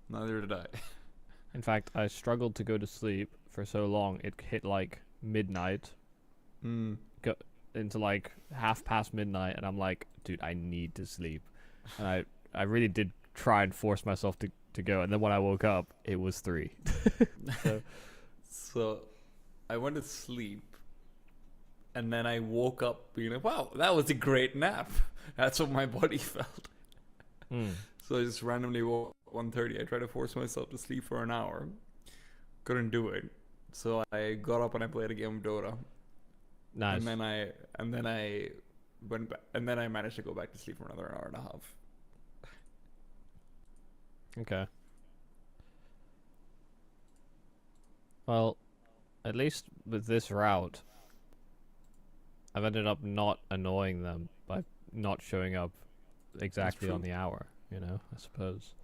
Neither did I. In fact, I struggled to go to sleep for so long. It hit like midnight, Mm. go into like half past midnight, and I'm like, dude, I need to sleep. And I really did try and force myself to go. And then when I woke up, it was 3. So, So I went to sleep, and then I woke up being like, "Wow, that was a great nap." That's what my body felt. hmm, So I just randomly woke up 1:30. I tried to force myself to sleep for an hour. Couldn't do it. So I got up and I played a game of Dota, and nice. then I went back, and then I managed to go back to sleep for another hour and a half. Okay. Well, at least with this route, I've ended up not annoying them by not showing up That's exactly on true. the hour, I suppose.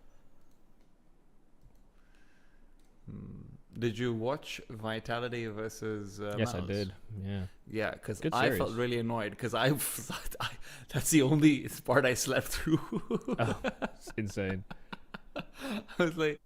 Did you watch Vitality versus Yes, I Mouse? did. Yeah. Yeah, because Good I felt series. really annoyed because I that's the only part I slept through. Oh, it's insane. I was like,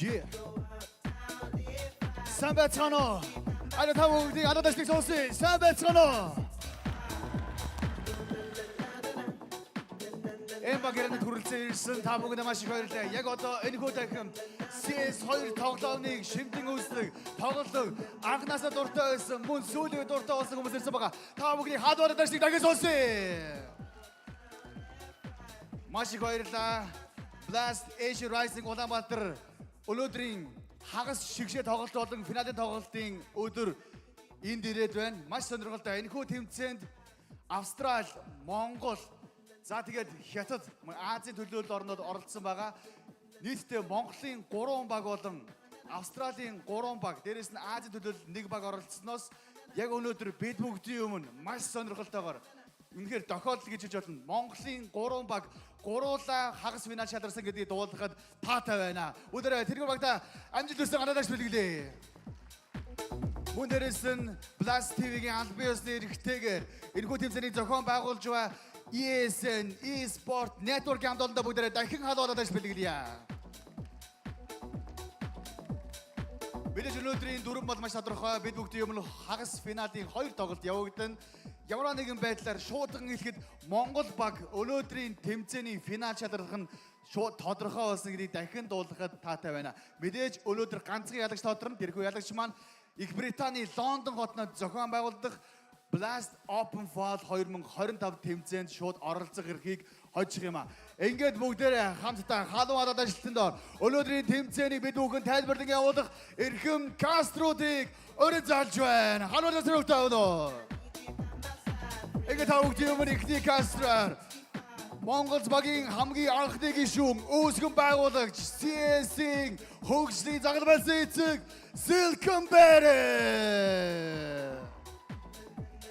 Yeah. Sambatano. Ano tawag di ano dastig sosi. Sambatano. Эмбагерны төрөлцөн ирсэн та бүгд маш их баярлалаа. Яг одоо энэ хөдөлгөөн CS2 тоглоомыг шимтэн үүсдэг тоглолт анхнаасаа дуртай байсан мөн сүүлийн дуртай болсон хүмүүс ирсэн байгаа. Та бүгдийг хадвар дашиг дахиж сонсъё. Маш их баярлалаа. Blast Asia Rising Улаанбаатар өнөөдрийн хагас шигшээ тоглолт болон финалийн тоглолтын өдөр энд ирээд байна. Маш сонирхолтой. Энэхүү тэмцээнд Австрали, Монгол, за тэгээд Хятад, Азийн төлөөлөл орнууд оролцсон байгаа. Нийтдээ Монголын 3 баг болон Австралийн 3 баг, дээрээс нь Азийн төлөөлөл 1 баг оролцсноос яг өнөөдөр бид бүгдийн өмнө маш сонирхолтойгоор үнэхээр тохиолдол гэж хэлж болно. Монголын 3 баг гуруула хагас финал шалгарсан гэдгийг дуулахад таатай байна. Өдөр тэргээр багта амжилт хүсэн гадаадагч бэлгэлээ. Мөн дээрээс нь Blast TV-гийн албан ёсны эрхтэйгээр энэхүү тэмцээний зохион байгуулж байгаа ESN esportsnetwork хамт олондоо бүгдээрээ дахин халуулаад бэлгэлье. Мэдээж өнөөдрийн дүрэн бол маш тодорхой. Бид бүгдийн өмнө хагас финалийн 2 тоглолт явагдана. Ямар нэгэн байдлаар шуудхан хэлэхэд Монгол баг өнөөдрийн тэмцээний финал шалрах нь шууд тодорхой болсон гэдгийг дахин дуулахад таатай байна. Мэдээж өнөөдөр ганцхан ялагч тодорно. Тэрхүү ялагч маань Их Британий Лондон хотод зохион байгуулдаг Blast Open Fall 2025 тэмцээнд шууд оролцох эрхийг хожих юм а. Ингээд бүгдээрээ хамтдаа халуун адаад ажилтсан доор өнөөдрийн тэмцээний бид бүхэн тайлбарлан явуулах эрхэм каструудыг өрөө залж байна. Халуун зэрэгтэй өнөө. Ингээд та бүгдийн өмнө ихний кастраар Монгол багийн хамгийн анхны гишүүн үүсгэн байгуулагч CS-ийн хөгжлийн загалмайлсан эцэг Silkenberry.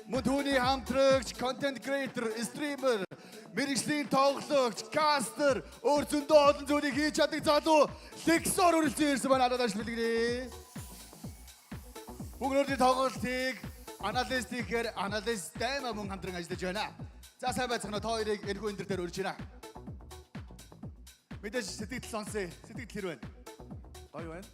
Мөн түүний хамтрагч, content creator, streamer, мэргэжлийн тоглогч, caster, өөр зөндөө олон зүйлийг хийж чаддаг залуу Lexor үргэлжлэн ирсэн байна. Надад ажил бэлгэрээ. Бүгдний тоглолтыг анализ хийхээр анализ дайма мөн хамтран ажиллаж байна. За сайн байцгаана. Та хоёрыг энэхүү энэ дээр урьж байна. Мэдээж сэтгэл сонсъё. Сэтгэл хэр байна? Гоё байна.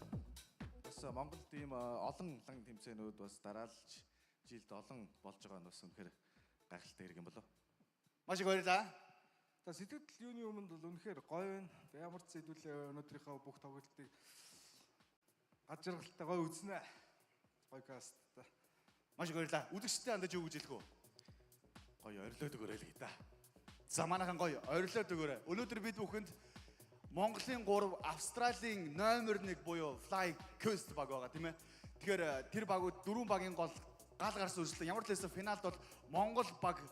Бас Монголд ийм олон лан тэмцээнүүд бас дараалж жилд олон болж байгаа нь бас үнэхээр гайхалтай хэрэг юм болов. Маш их баярлалаа. За сэтгэл юуны өмнө бол үнэхээр гоё байна. Ямар ч зүйлээ өнөөдрийнхөө бүх тоглолтыг ад жаргалтай гоё үзнэ. Гоё каст. Маш их баярлалаа. Үзэгчтэй хандаж юу гэж хэлэх вэ? Гоё орилоод өгөөрэй л гээ та. За манайхан гоё орилоод өгөөрэй. Өнөөдөр бид бүхэнд Монголын 3, Австралийн номер 1 буюу FlyQuest баг байгаа тийм ээ. Тэгэхээр тэр багууд 4 багийн гол гарсан үржлээ. Ямар ч байсан финалд бол Монгол баг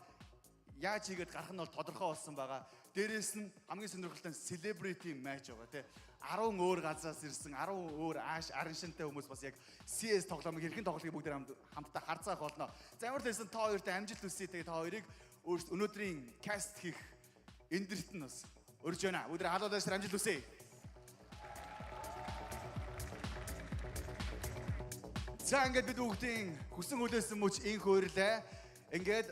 яаж хийгээд гарах нь бол тодорхой болсон байгаа. Дээрээс нь хамгийн сонирхолтой нь celebrity match байгаа тий. 10 өөр газраас ирсэн 10 өөр ааш арын шинтэй хүмүүс бас яг CS тоглоомыг хэрхэн тоглохыг бүгд хамтдаа харцаах болно. За ямар ч байсан та хоёрт амжилт хүсье. Тэгээ та хоёрыг өнөөдрийн каст хийх эндэрт нь бас урьж байна. Бүгд халуунаас амжилт хүсье. За ингээд бид бүгдийн хүсэн хүлээсэн мөч инх хөөрлөө. Ингээд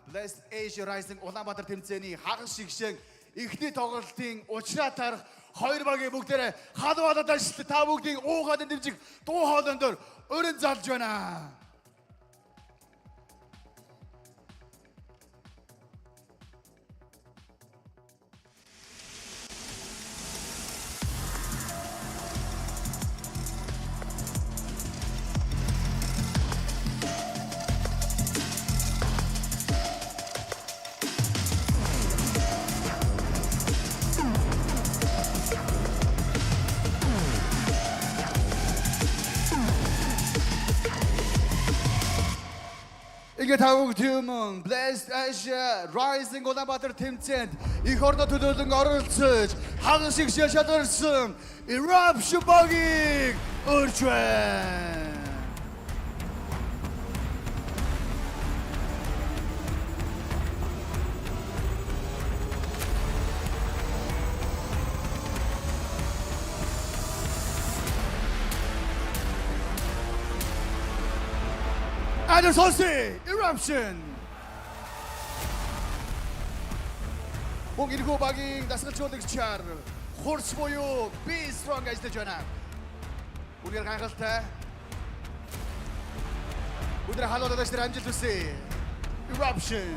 Blast Asia Rising Улаанбаатар тэмцээний хагас шигшэн эхний тоглолтын учраа тарах 2 багийн бүгдээрээ халуун адаад ажилт та бүгдийн уугаад дэмжих дуу хоолойноор өрн залж байна. Ингээд тавгдсан Blast Asia Rising Улаанбаатар тэмцээнд их орно төлөөлөн оролцож хагас шигшээ шалгарсан Eruption багийг өрж байна. And it's also Eruption. Mong ini ko baging dasal chodik char. Horse boyo be strong guys the jana. Үнээр гайхалтай. Өнөөдөр халуун дэвшир амжилт хүсье. Eruption.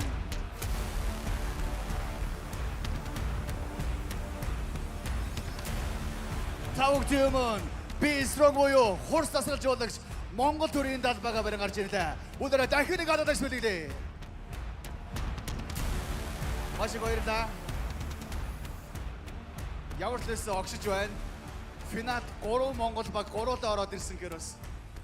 Тавг Дэмон би strong буюу хурц тасгалж уулагч Монгол төрийн далбайгаа барин гарч ирлээ. Өнөөдөр дахин нэг халуун дэвшир бэлгэлээ. Маш их баярлалаа. Ямар ч лээс огшиж байна. Финалд 3 Монгол баг 3-оор ороод ирсэн гэрээс.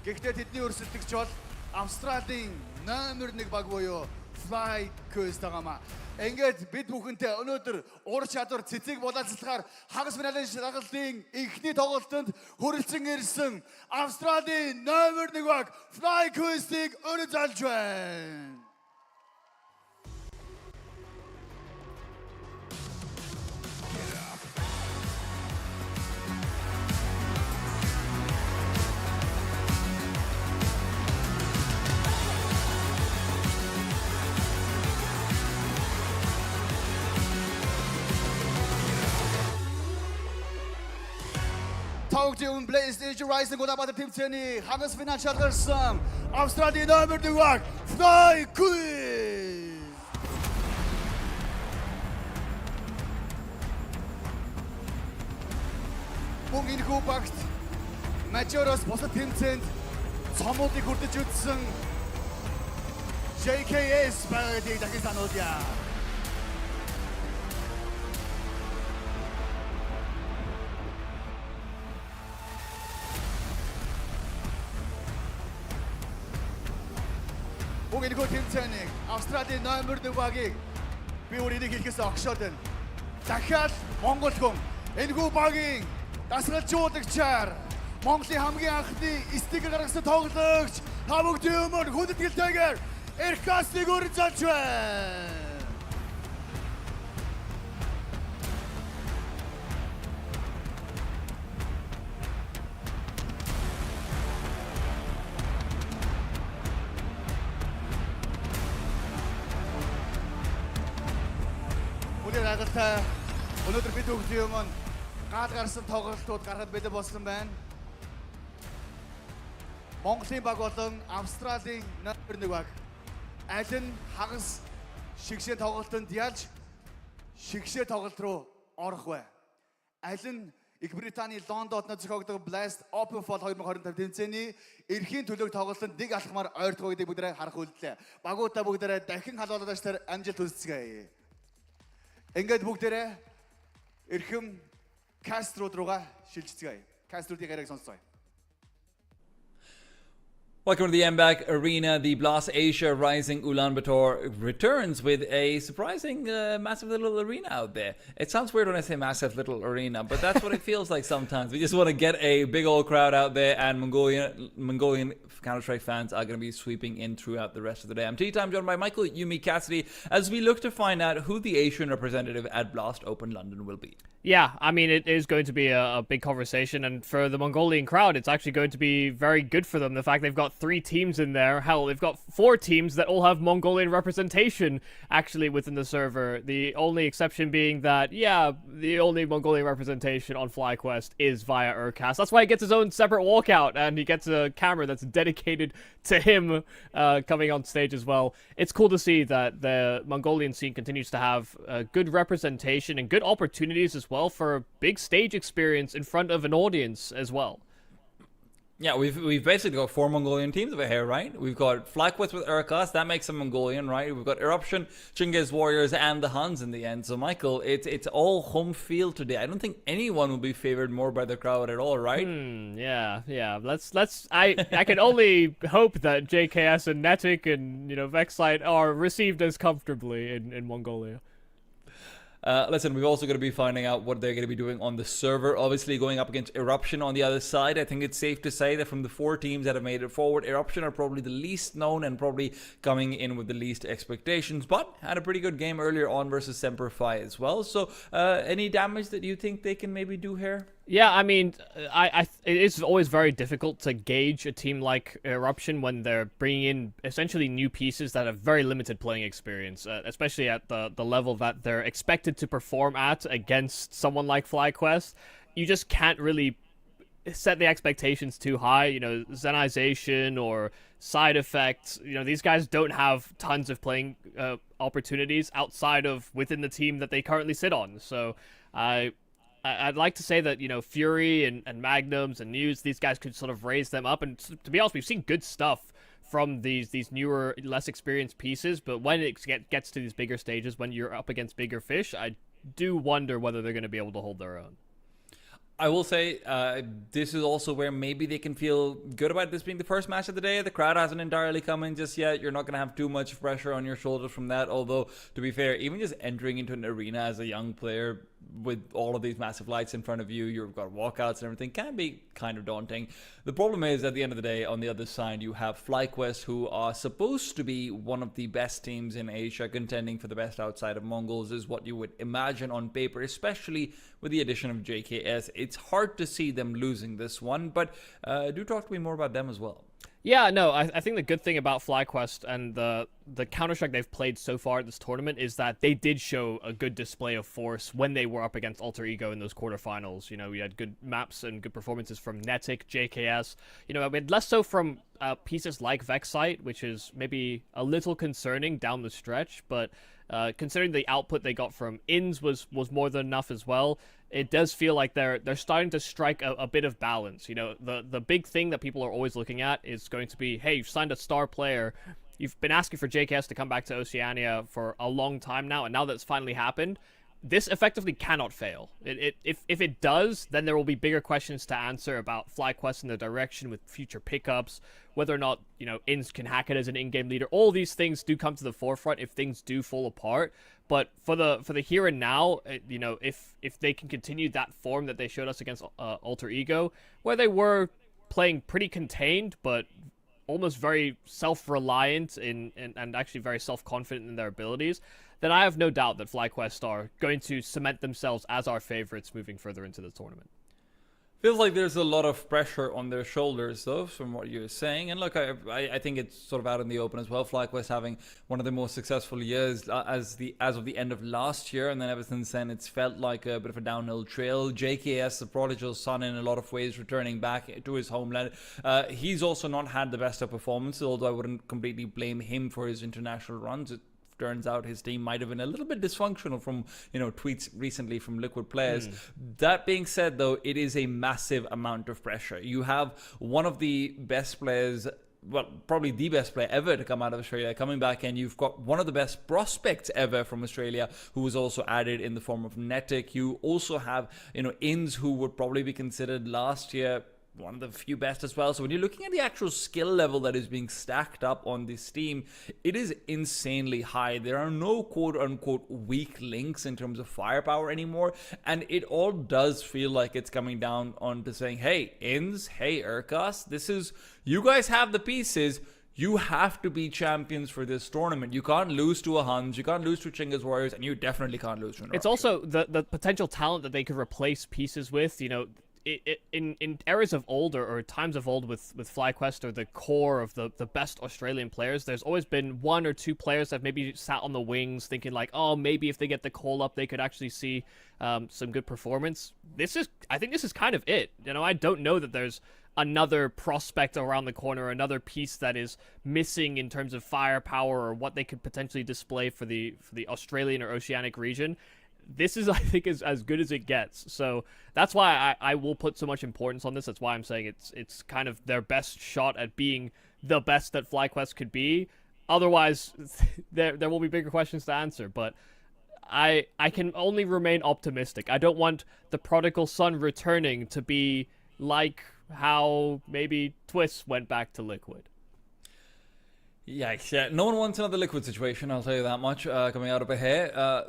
Гэхдээ тэдний өрсөлдөгч бол Австралийн номер 1 баг буюу FlyQuest таамаа. Ингээд бид бүхэнтэй өнөөдөр ур чадвар цэцэг булаацлахаар хагас финалийн шалгалтын эхний тоглолтод хүрэлцэн ирсэн Австралийн номер 1 баг FlyQuest-ийг өнөө залж байна. Tokyo PlayStation Rising Ulambaatar тэмцээний хагас финал шалгарсан Австралийн номер 1 баг FlyQuest. Мөнгөний багт Мажорос босод тэмцээнд цомуудыг хүрдэж үтсэн JKS багийг дахин сануулъя. Мөнгөний тэмцээнийг Австралийн номер 1 багийг би өөрийгөө хэлхээс огшоод байна. Дахиад Монгол хүн энэхүү багийн дасгалжуулагчаар Монголын хамгийн анхны стикер гаргасан тоглогч Тавг Дэмон хүндэтгэлтэйгээр Эркастыг өрнөж байна. Өнөөдөр бид бүгд юм гал гарсан тоглолтууд гаргад бид болсон байна. Монголын баг болон Австралийн номер 1 баг аль нь хагас шигшээ тоглолтод ялж шигшээ тоглолт руу орох вэ? Аль нь Их Британий Лондонд зохиогдсон Blast Open Fall 2025 тэмцээний эрхийн төлөв тоглолтод нэг алхмаар ойртгоо гэдгийг бүгдээ харах үйлдэлээ. Багуудаа бүгдээ дахин халуулаач төр амжилт хүсцгээе. Ингээд бүгдээрээ эрхэм Каструуд руугаа шилжцгээе. Каструудын яриаг сонсцгоё. Welcome to the MBAC Arena. The Blast Asia Rising Ulaanbaatar returns with a surprising massive little arena out there. It sounds weird when I say massive little arena, but that's what it feels like sometimes. We just want to get a big old crowd out there, and Mongolian Counter-Strike fans are going to be sweeping in throughout the rest of the day. I'm T-Time, joined by Michael Yumi Cassidy, as we look to find out who the Asian representative at Blast Open London will be. Yeah, I mean, it is going to be a big conversation, and for the Mongolian crowd, it's actually going to be very good for them. The fact they've got 3 teams in there. Hell, they've got 4 teams that all have Mongolian representation actually within the server. The only exception being that, yeah, the only Mongolian representation on FlyQuest is via Urcast. That's why he gets his own separate walkout, and he gets a camera that's dedicated to him coming on stage as well. It's cool to see that the Mongolian scene continues to have good representation and good opportunities as well for a big stage experience in front of an audience as well. Yeah, we've basically got 4 Mongolian teams over here, right? We've got FlyQuest with Urkas, that makes them Mongolian, right? We've got Eruption, Chinggis Warriors, and the HUNS in the end. So, Michael, it's all home field today. I don't think anyone will be favored more by the crowd at all, right? Yeah. I can only hope that JKS and Netic and Vexite are received as comfortably in Mongolia. Listen, we're also going to be finding out what they're going to be doing on the server. Obviously, going up against Eruption on the other side. I think it's safe to say that from the 4 teams that have made it forward, Eruption are probably the least known and probably coming in with the least expectations. But had a pretty good game earlier on versus Semper Fi as well. So, any damage that you think they can maybe do here? Yeah, I mean, it is always very difficult to gauge a team like Eruption when they're bringing in essentially new pieces that have very limited playing experience, especially at the level that they're expected to perform at against someone like FlyQuest. You just can't really set the expectations too high. You know, Zenization or side effects. You know, these guys don't have tons of playing opportunities outside of within the team that they currently sit on. So I'd like to say that, you know, Fury and Magnums and News, these guys could sort of raise them up. And to be honest, we've seen good stuff from these newer, less experienced pieces. But when it gets to these bigger stages, when you're up against bigger fish, I do wonder whether they're going to be able to hold their own. I will say this is also where maybe they can feel good about this being the first match of the day. The crowd hasn't entirely come in just yet. You're not going to have too much pressure on your shoulders from that. Although, to be fair, even just entering into an arena as a young player with all of these massive lights in front of you, you've got walkouts and everything, can be kind of daunting. The problem is, at the end of the day, on the other side, you have FlyQuest, who are supposed to be one of the best teams in Asia, contending for the best outside of Mongols, is what you would imagine on paper, especially with the addition of JKS. It's hard to see them losing this one, but do talk to me more about them as well. Yeah, no, I think the good thing about FlyQuest and the Counter-Strike they've played so far at this tournament is that they did show a good display of force when they were up against Alter Ego in those quarterfinals. You know, we had good maps and good performances from Netic, JKS. You know, I mean, less so from pieces like Vexite, which is maybe a little concerning down the stretch, but considering the output they got from INS was more than enough as well. It does feel like they're starting to strike a bit of balance. You know, the big thing that people are always looking at is going to be, hey, you've signed a star player. You've been asking for JKS to come back to Oceania for a long time now, and now that's finally happened, this effectively cannot fail. If it does, then there will be bigger questions to answer about FlyQuest and the direction with future pickups, whether or not, you know, INS can hack it as an in-game leader. All these things do come to the forefront if things do fall apart. But for the here and now, you know, if they can continue that form that they showed us against Alter Ego, where they were playing pretty contained, but almost very self-reliant and actually very self-confident in their abilities, then I have no doubt that FlyQuest are going to cement themselves as our favorites moving further into the tournament. Feels like there's a lot of pressure on their shoulders, though, from what you're saying. And look, I think it's sort of out in the open as well. FlyQuest having one of the most successful years as of the end of last year, and then ever since then, it's felt like a bit of a downhill trail. JKS, the prodigal son, in a lot of ways, returning back to his homeland. He's also not had the best of performances, although I wouldn't completely blame him for his international runs. It turns out his team might have been a little bit dysfunctional from, you know, tweets recently from Liquid players. That being said, though, it is a massive amount of pressure. You have one of the best players, well, probably the best player ever to come out of Australia coming back, and you've got one of the best prospects ever from Australia who was also added in the form of Netic. You also have, you know, INS, who would probably be considered last year one of the few best as well. So when you're looking at the actual skill level that is being stacked up on this team, it is insanely high. There are no quote-unquote weak links in terms of firepower anymore, and it all does feel like it's coming down onto saying, hey, INS, hey, Urkas, this is, you guys have the pieces. You have to be champions for this tournament. You can't lose to a HUNS, you can't lose to Chinggis Warriors, and you definitely can't lose to an Eruption. It's also the potential talent that they could replace pieces with. You know, in eras of old or times of old with FlyQuest, or the core of the best Australian players, there's always been one or two players that maybe sat on the wings thinking like, oh, maybe if they get the call up, they could actually see some good performance. I think this is kind of it. You know, I don't know that there's another prospect around the corner, another piece that is missing in terms of firepower or what they could potentially display for the Australian or Oceanic region. This is, I think, is as good as it gets. So that's why I will put so much importance on this. That's why I'm saying it's kind of their best shot at being the best that FlyQuest could be. Otherwise, there will be bigger questions to answer. But I can only remain optimistic. I don't want the prodigal son returning to be like how maybe Twist went back to Liquid. Yikes, yeah. No one wants another Liquid situation, I'll tell you that much, coming out of here.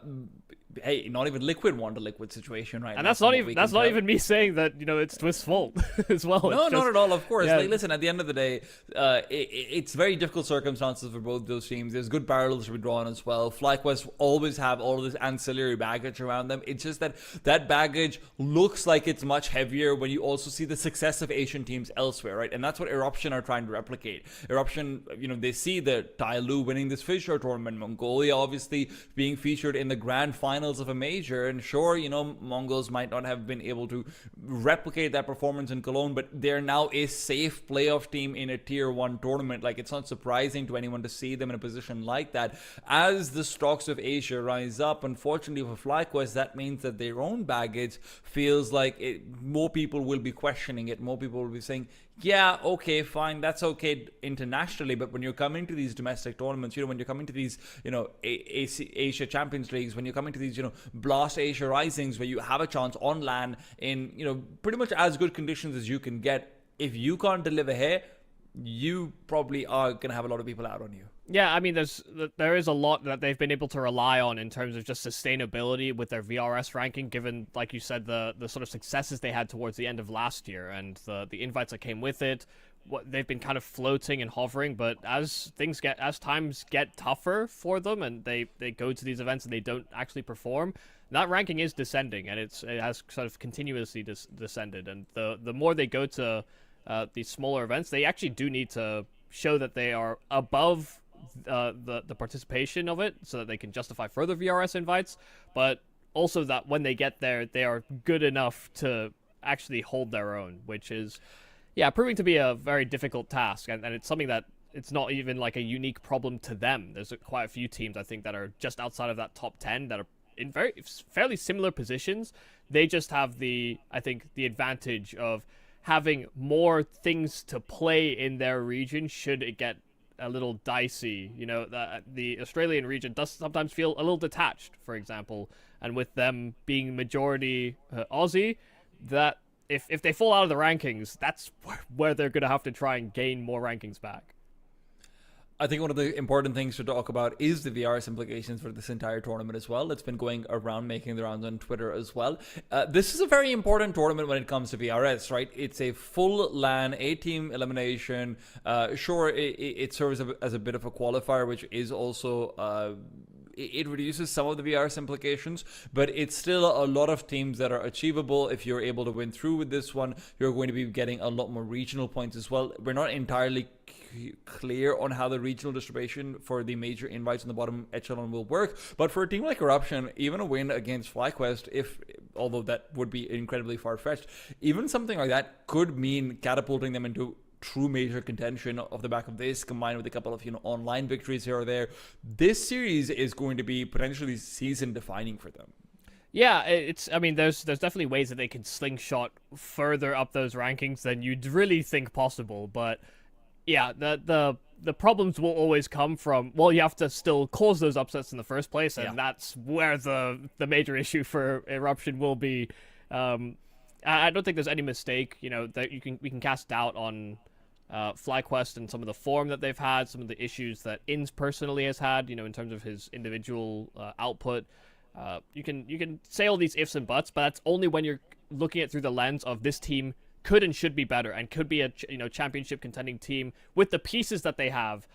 Hey, not even Liquid want a Liquid situation right now. And that's not even me saying that, you know, it's Twist's fault as well. No, not at all, of course. Yeah. Like, listen, at the end of the day, it's very difficult circumstances for both those teams. There's good parallels to be drawn as well. FlyQuest always have all of this ancillary baggage around them. It's just that baggage looks like it's much heavier when you also see the success of Asian teams elsewhere, right? And that's what Eruption are trying to replicate. Eruption, you know, they see the Tai Lu winning this Fisher tournament, Mongolia obviously being featured in the grand final finals of a major. And sure, Mongols might not have been able to replicate that performance in Cologne, but they're now a safe playoff team in a tier 1 tournament. Like, it's not surprising to anyone to see them in a position like that. As the stocks of Asia rise up, unfortunately for FlyQuest, that means that their own baggage feels like more people will be questioning it. More people will be saying, yeah, okay, fine, that's okay internationally, but when you're coming to these domestic tournaments, when you're coming to these, Asia Champions Leagues, when you're coming to these, Blast Asia Risings, where you have a chance on LAN in, pretty much as good conditions as you can get, if you can't deliver here, you probably are going to have a lot of people out on you. Yeah, I mean, there is a lot that they've been able to rely on in terms of just sustainability with their VRS ranking, given, like you said, the sort of successes they had towards the end of last year and the invites that came with it. They've been kind of floating and hovering, but as times get tougher for them and they go to these events and they don't actually perform, that ranking is descending, and it has sort of continuously descended. And the more they go to these smaller events, they actually do need to show that they are above the participation of it so that they can justify further VRS invites, but also that when they get there, they are good enough to actually hold their own, which is, proving to be a very difficult task. And it's something that it's not even like a unique problem to them. There's quite a few teams, I think, that are just outside of that top 10 that are in fairly similar positions. They just have the advantage of having more things to play in their region should it get a little dicey. The Australian region does sometimes feel a little detached, for example, and with them being majority Aussie, that if they fall out of the rankings, that's where they're going to have to try and gain more rankings back. I think one of the important things to talk about is the VRS implications for this entire tournament as well. It's been going around, making the rounds on Twitter as well. This is a very important tournament when it comes to VRS, right? It's a full LAN, 8-team elimination. Sure, it serves as a bit of a qualifier, which is also... it reduces some of the VRS implications, but it's still a lot of teams that are achievable. If you're able to win through with this one, you're going to be getting a lot more regional points as well. We're not entirely clear on how the regional distribution for the major invites in the bottom echelon will work, but for a team like Eruption, even a win against FlyQuest, although that would be incredibly far-fetched, even something like that could mean catapulting them into true major contention off the back of this, combined with a couple of online victories here or there. This series is going to be potentially season defining for them. Yeah, there's definitely ways that they can slingshot further up those rankings than you'd really think possible, but yeah, the problems will always come from, well, you have to still cause those upsets in the first place, and that's where the major issue for Eruption will be. I don't think there's any mistake, that we can cast doubt on FlyQuest and some of the form that they've had, some of the issues that Inns personally has had, in terms of his individual output. You can say all these ifs and buts, but that's only when you're looking at through the lens of this team could and should be better and could be a championship contending team with the pieces that they have.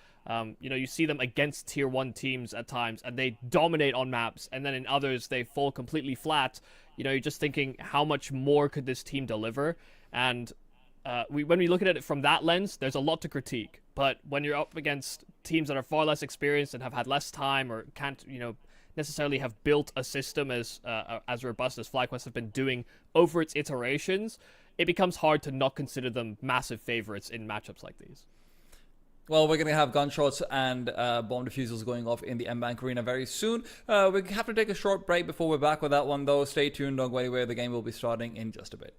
You see them against tier 1 teams at times and they dominate on maps, and then in others they fall completely flat. You're just thinking, how much more could this team deliver? And when we look at it from that lens, there's a lot to critique. But when you're up against teams that are far less experienced and have had less time or can't necessarily have built a system as robust as FlyQuest have been doing over its iterations, it becomes hard to not consider them massive favorites in matchups like these. Well, we're going to have gunshots and bomb defusals going off in the M-Bank Arena very soon. We have to take a short break before we're back with that one, though. Stay tuned, don't go anywhere. The game will be starting in just a bit.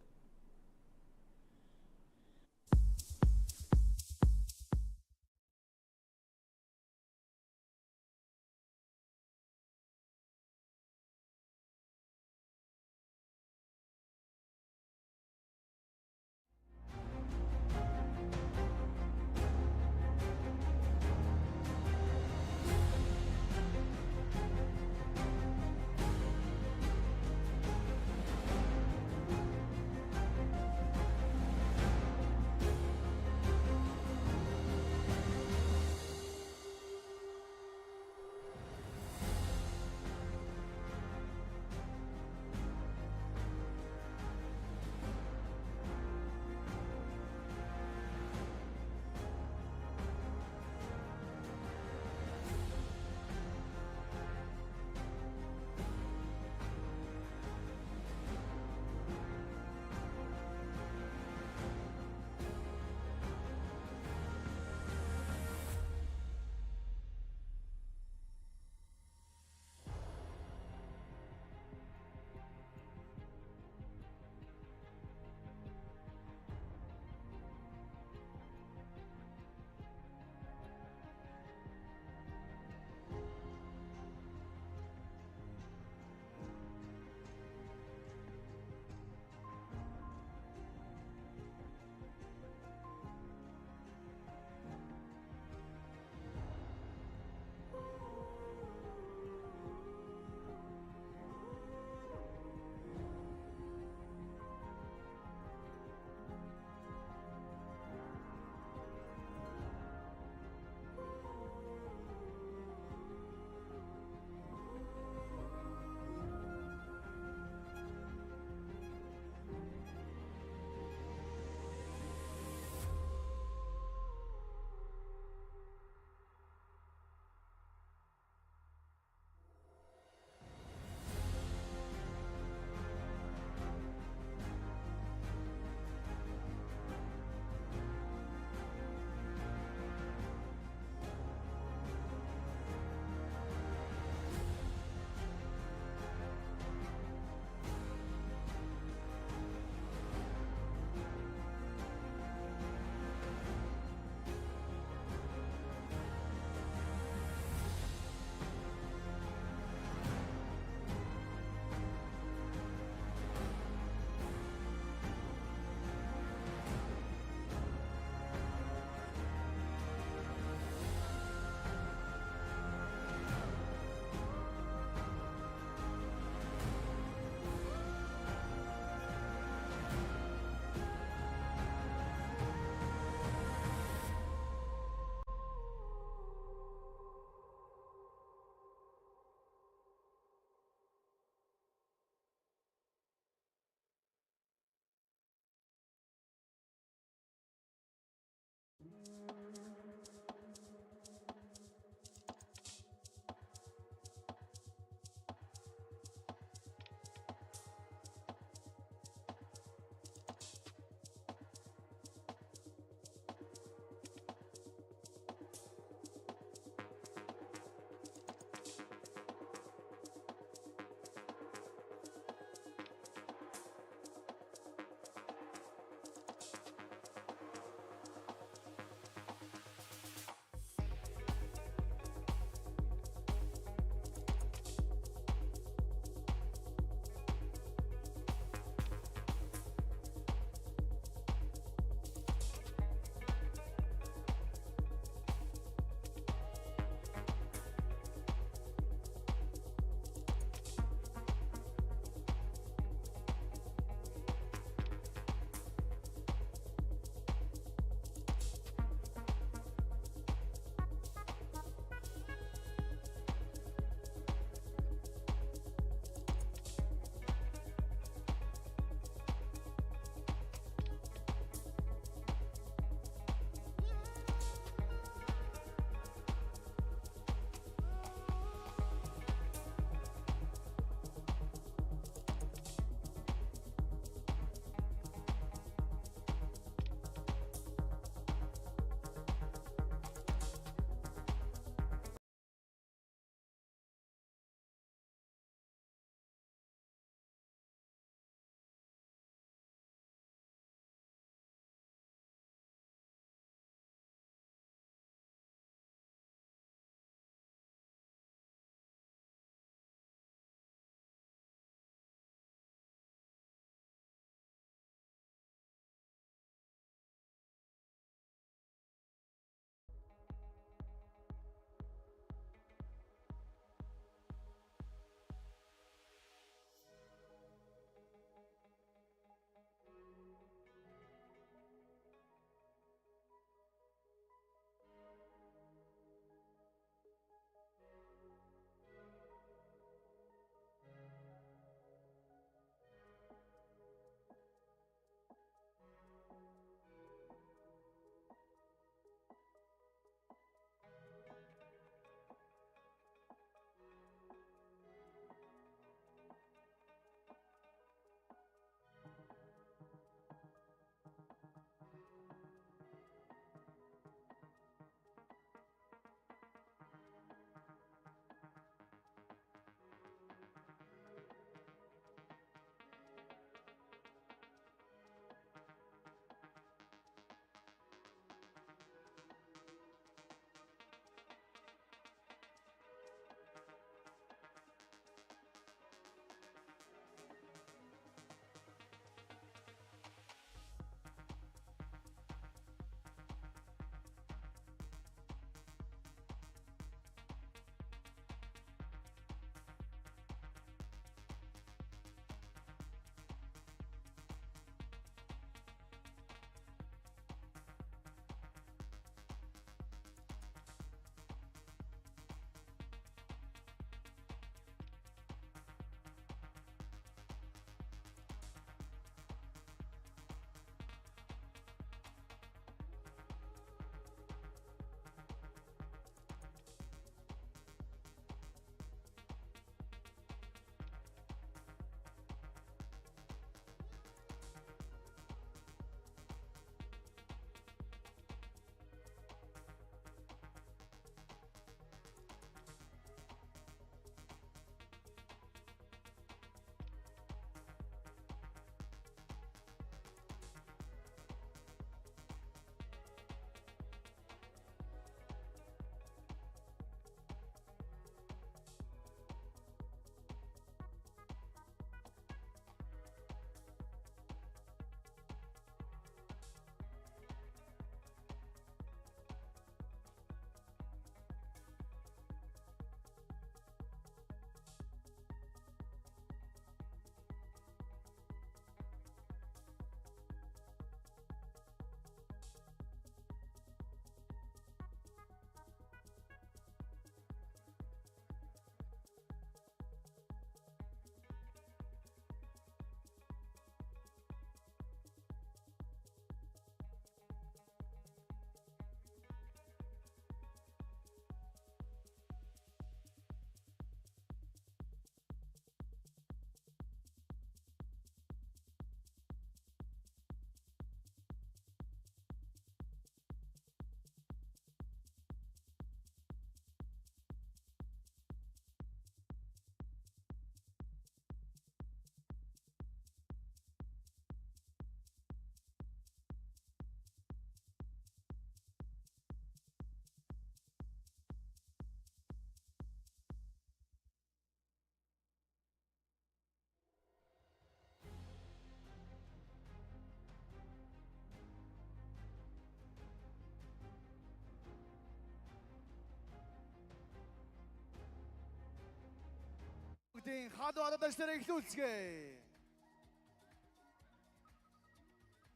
тоглолтын халуу алдаршдаар эхлүүлцгээе.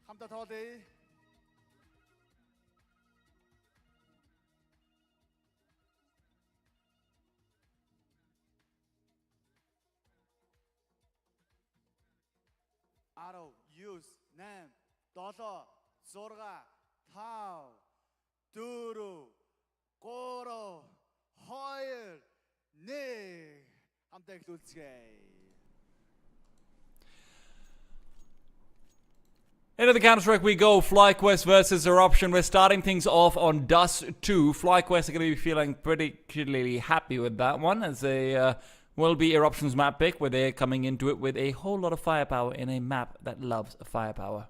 Хамтаа тоглоё. Арав, юус, 8, 7, 6, 5, 4, 3, 2, 1. Хамтаа эхлүүлцгээе. Into the Counter-Strike we go. FlyQuest versus Eruption. We're starting things off on Dust 2. FlyQuest are going to be feeling particularly happy with that one, as they will be Eruption's map pick, where they're coming into it with a whole lot of firepower in a map that loves firepower.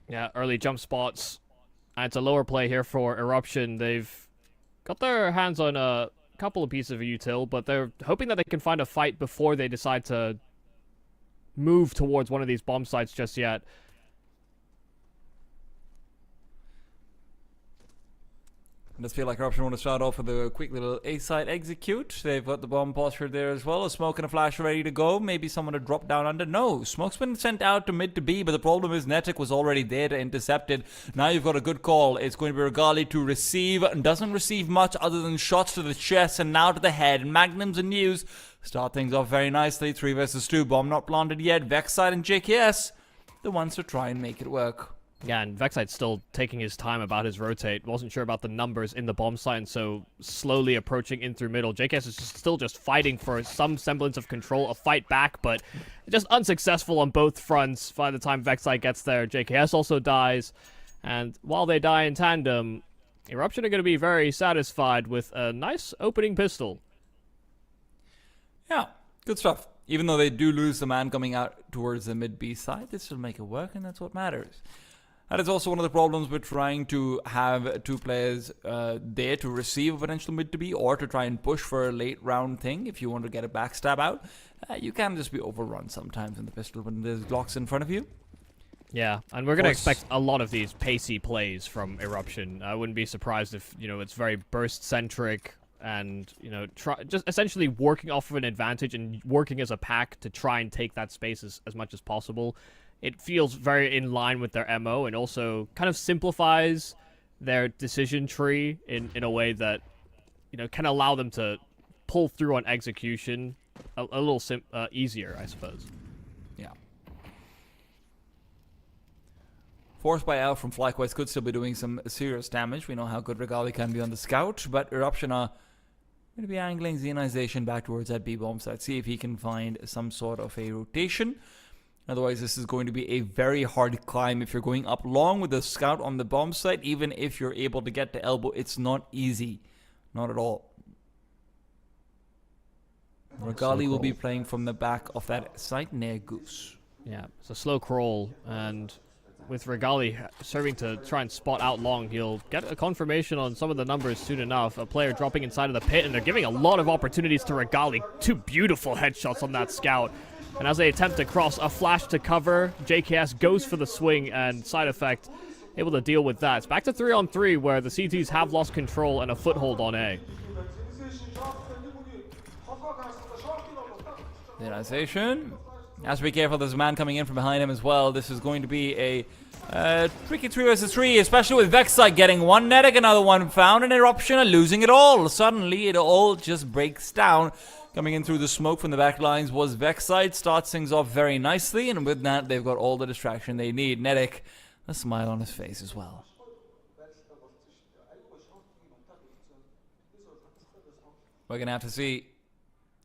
Yeah, early jump spots. And it's a lower play here for Eruption. They've got their hands on a couple of pieces of util, but they're hoping that they can find a fight before they decide to move towards one of these bomb sites just yet. It does feel like Eruption want to start off with a quick little A-side execute. They've got the bomb posture there as well. A smoke and a flash ready to go. Maybe someone to drop down under. No, smoke's been sent out to mid to B, but the problem is Netic was already there to intercept it. Now you've got a good call. It's going to be Regali to receive. Doesn't receive much other than shots to the chest and now to the head. Magnums and News start things off very nicely. 3 versus 2. Bomb not planted yet. Vexside and JKS, the ones to try and make it work. Yeah, and Vexside's still taking his time about his rotate. Wasn't sure about the numbers in the bomb site, and so slowly approaching in through middle. JKS is still just fighting for some semblance of control, a fight back, but just unsuccessful on both fronts. By the time Vexside gets there, JKS also dies. And while they die in tandem, Eruption are going to be very satisfied with a nice opening pistol. Yeah, good stuff. Even though they do lose the man coming out towards the mid-B side, they still make it work, and that's what matters. That is also one of the problems with trying to have two players there to receive a potential mid to B, or to try and push for a late round thing. If you want to get a backstab out, you can just be overrun sometimes in the pistol when there's Glocks in front of you. Yeah, and we're going to expect a lot of these pacey plays from Eruption. I wouldn't be surprised if, it's very burst-centric and, just essentially working off of an advantage and working as a pack to try and take that space as much as possible. It feels very in line with their MO, and also kind of simplifies their decision tree in a way that, can allow them to pull through on execution a little easier, I suppose. Yeah. Forced by Al from FlyQuest could still be doing some serious damage. We know how good Regali can be on the scout, but Eruption are going to be angling Xenization back towards that B-bomb site. See if he can find some sort of a rotation. Otherwise, this is going to be a very hard climb if you're going up long with the scout on the bomb site. Even if you're able to get to elbow, it's not easy. Not at all. Regali will be playing from the back of that site near Goose. Yeah, it's a slow crawl, and with Regali serving to try and spot out long, he'll get a confirmation on some of the numbers soon enough. A player dropping inside of the pit, and they're giving a lot of opportunities to Regali. 2 beautiful headshots on that scout. And as they attempt to cross, a flash to cover, JKS goes for the swing, and side effect able to deal with that. It's back to 3-on-3, where the CTs have lost control and a foothold on A. Realization. Has to be careful, there's a man coming in from behind him as well. This is going to be a tricky 3 versus 3, especially with Vexside getting one Netic, another one found, and Eruption are losing it all. Suddenly, it all just breaks down. Coming in through the smoke from the back lines was Vexside. Starts things off very nicely, and with that, they've got all the distraction they need. Netic, a smile on his face as well. We're going to have to see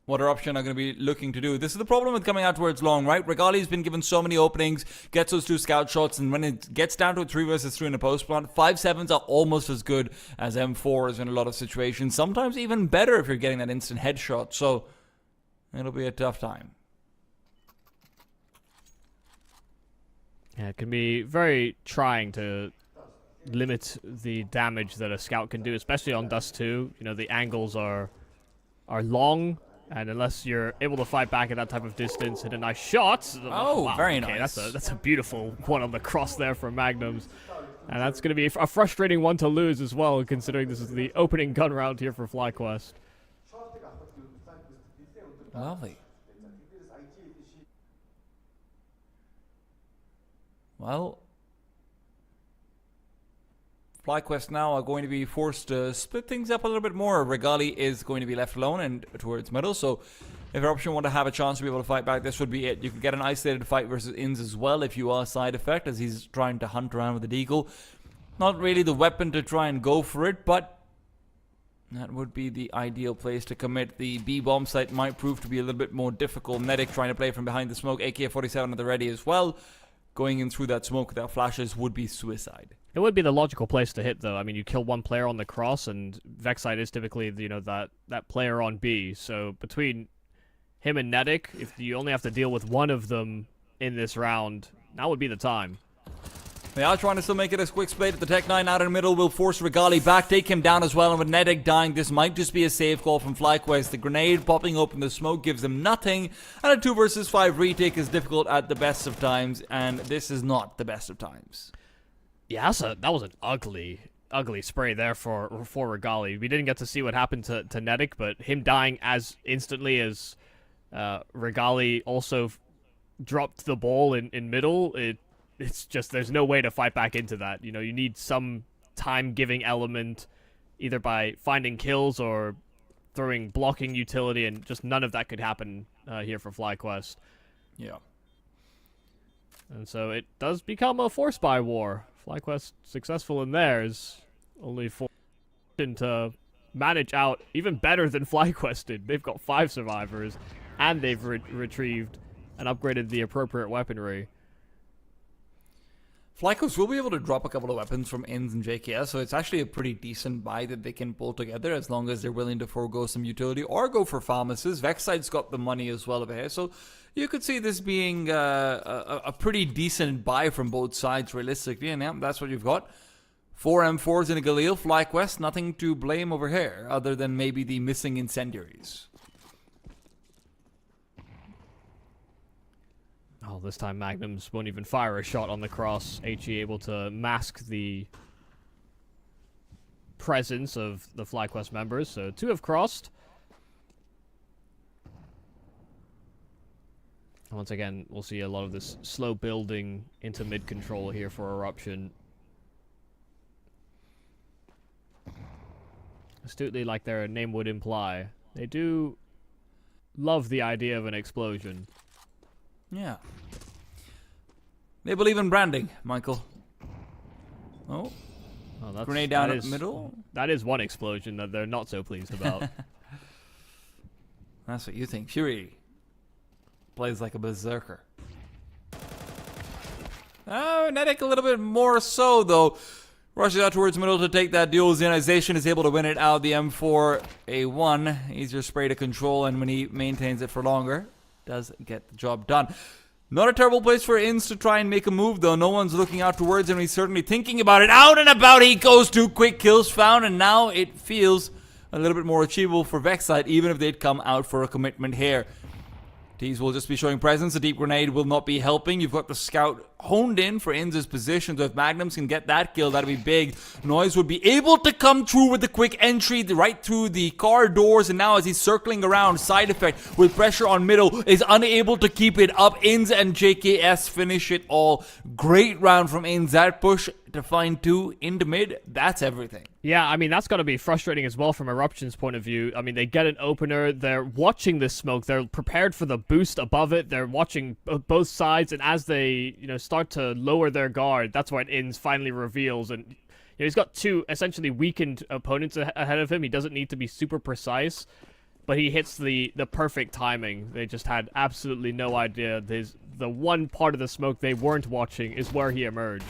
what Eruption are going to be looking to do. This is the problem with coming out towards long, right? Regali's been given so many openings, gets those 2 scout shots, and when it gets down to a 3 versus 3 in a post plant, 5-7s are almost as good as M4s in a lot of situations. Sometimes even better if you're getting that instant headshot. So it'll be a tough time. Yeah, it can be very trying to limit the damage that a scout can do, especially on Dust 2. The angles are long. And unless you're able to fight back at that type of distance, hit a nice shot. Oh, wow. Very nice. That's a beautiful one on the cross there from Magnums. And that's going to be a frustrating one to lose as well, considering this is the opening gun round here for FlyQuest. Lovely. Well, FlyQuest now are going to be forced to split things up a little bit more. Regali is going to be left alone and towards middle, so if Eruption want to have a chance to be able to fight back, this would be it. You could get an isolated fight versus Ins as well if you are side effect, as he's trying to hunt around with the deagle. Not really the weapon to try and go for it, but that would be the ideal place to commit. The B-bomb site might prove to be a little bit more difficult. Medic trying to play from behind the smoke, AK-47 at the ready as well. Going in through that smoke without flashes would be suicide. It would be the logical place to hit, though. I mean, you kill one player on the cross, and Vexite is typically, you know, that player on B. So between him and Nedic, if you only have to deal with one of them in this round, now would be the time. They are trying to still make it a quick split. The Tech 9 out in the middle will force Regali back, take him down as well. And with Nedic dying, this might just be a save call from FlyQuest. The grenade popping open the smoke gives them nothing. And a 2 versus 5 retake is difficult at the best of times. And this is not the best of times. Yeah, that was an ugly spray there for Regali. We didn't get to see what happened to Nedic, but him dying as instantly as Regali also dropped the ball in middle, it's just, there's no way to fight back into that. You know, you need some time-giving element, either by finding kills or throwing blocking utility, and just none of that could happen here for FlyQuest. Yeah. And so it does become a force-buy war. FlyQuest successful in theirs, only for to manage out even better than FlyQuest did. They've got 5 survivors, and they've retrieved and upgraded the appropriate weaponry. FlyQuest will be able to drop a couple of weapons from Ins and JKS, so it's actually a pretty decent buy that they can pull together as long as they're willing to forego some utility or go for pharmacists. Vexite's got the money as well over here, so you could see this being a pretty decent buy from both sides realistically, and yeah, that's what you've got. 4 M4s in a Galil. FlyQuest, nothing to blame over here other than maybe the missing incendiaries. Oh, this time Magnums won't even fire a shot on the cross. HE able to mask the presence of the FlyQuest members. So 2 have crossed. Once again, we'll see a lot of this slow building into mid-control here for Eruption. Astutely, like their name would imply, they do love the idea of an explosion. Yeah. They believe in branding, Michael. Oh. Well, Grenade down in the middle. That is one explosion that they're not so pleased about. That's what you think. Fury plays like a berserker. Oh, Nedic a little bit more so, though. Rushes out towards middle to take that duel. Zenization is able to win it out. The M4A1. Easier spray to control, and when he maintains it for longer, does get the job done. Not a terrible place for Ins to try and make a move, though. No one's looking out towards him. He's certainly thinking about it. Out and about he goes. 2 quick kills found, and now it feels a little bit more achievable for Vexite, even if they'd come out for a commitment here. Tees will just be showing presence. The deep grenade will not be helping. You've got the scout honed in for Ins' position, so if Magnums can get that kill, that'd be big. Noise would be able to come through with the quick entry right through the car doors, and now as he's circling around, side effect with pressure on middle is unable to keep it up. Ins and JKS finish it all. Great round from Ins. That push to find 2 into mid, that's everything. Yeah, I mean, that's got to be frustrating as well from Eruption's point of view. I mean, they get an opener, they're watching this smoke, they're prepared for the boost above it, they're watching both sides, and as they, you know, start to lower their guard, that's when Ins finally reveals, and you know, he's got 2 essentially weakened opponents ahead of him. He doesn't need to be super precise, but he hits the perfect timing. They just had absolutely no idea. The one part of the smoke they weren't watching is where he emerged.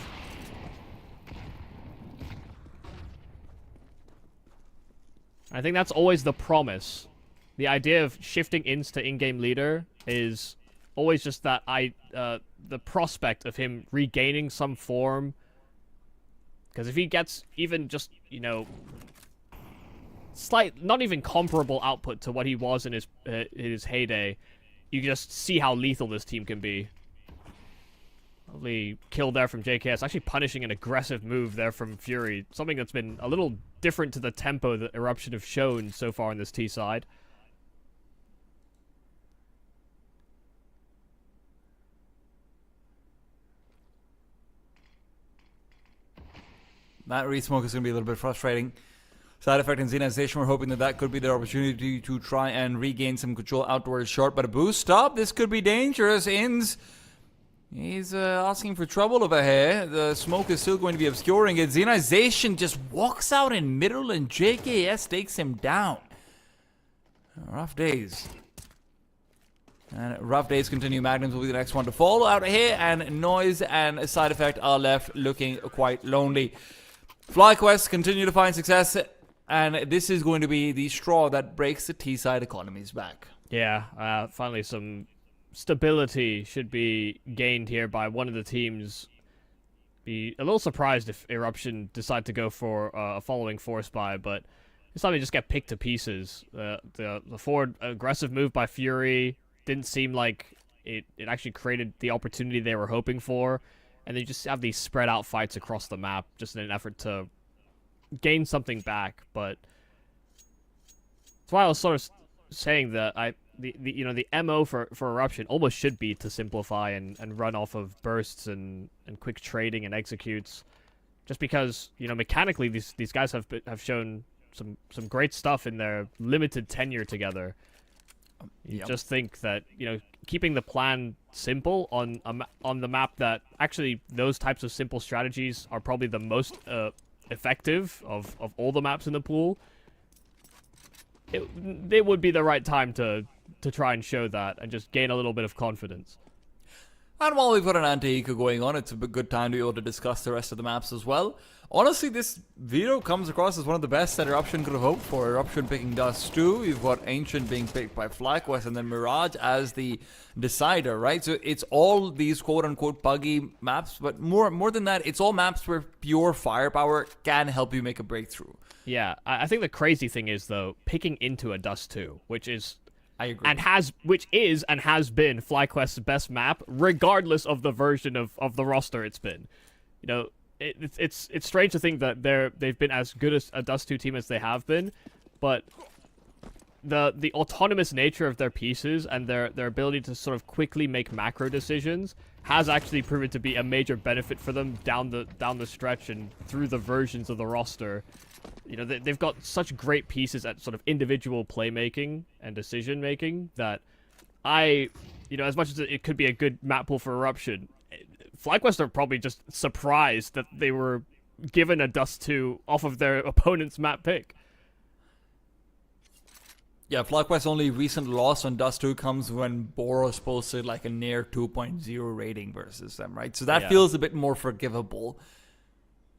I think that's always the promise. The idea of shifting Ins to in-game leader is always just that the prospect of him regaining some form. Because if he gets even just, you know, not even comparable output to what he was in his heyday, you just see how lethal this team can be. Lovely kill there from JKS, actually punishing an aggressive move there from Fury. Something that's been a little different to the tempo that Eruption have shown so far on this T side. That re-smoke is going to be a little bit frustrating. Side effect in Xena's Nation, we're hoping that that could be their opportunity to try and regain some control out towards short, but a boost stop, this could be dangerous. Inns, he's asking for trouble over here. The smoke is still going to be obscuring it. Xenization just walks out in middle and JKS takes him down. Rough days. And rough days continue. Magnums will be the next one to fall out here, and Noise and Side Effect are left looking quite lonely. FlyQuest continue to find success, and this is going to be the straw that breaks the T-side economy's back. Yeah, finally some stability should be gained here by one of the teams. Be a little surprised if Eruption decide to go for a following force buy, but this time they just get picked to pieces. The forward aggressive move by Fury didn't seem like it actually created the opportunity they were hoping for. And they just have these spread out fights across the map just in an effort to gain something back. But that's why I was sort of saying that the MO for Eruption almost should be to simplify and run off of bursts and quick trading and executes. Just because, mechanically these guys have shown some great stuff in their limited tenure together. You just think that, keeping the plan simple on the map that actually those types of simple strategies are probably the most effective of all the maps in the pool. It would be the right time to try and show that and just gain a little bit of confidence. And while we've got an anti-eco going on, it's a good time to be able to discuss the rest of the maps as well. Honestly, this video comes across as one of the best that Eruption could have hoped for. Eruption picking Dust 2, you've got Ancient being picked by FlyQuest, and then Mirage as the decider, right? So it's all these quote-unquote buggy maps, but more than that, it's all maps where pure firepower can help you make a breakthrough. Yeah, I think the crazy thing is, though, picking into a Dust 2, which is... I agree. And has been FlyQuest's best map, regardless of the version of the roster it's been. It's strange to think that they've been as good as a Dust 2 team as they have been, but the autonomous nature of their pieces and their ability to sort of quickly make macro decisions has actually proven to be a major benefit for them down the stretch and through the versions of the roster. They've got such great pieces at sort of individual playmaking and decision making that as much as it could be a good map pool for Eruption, FlyQuest are probably just surprised that they were given a Dust 2 off of their opponent's map pick. Yeah, FlyQuest's only recent loss on Dust 2 comes when Boros posted like a near 2.0 rating versus them, right? So that feels a bit more forgivable.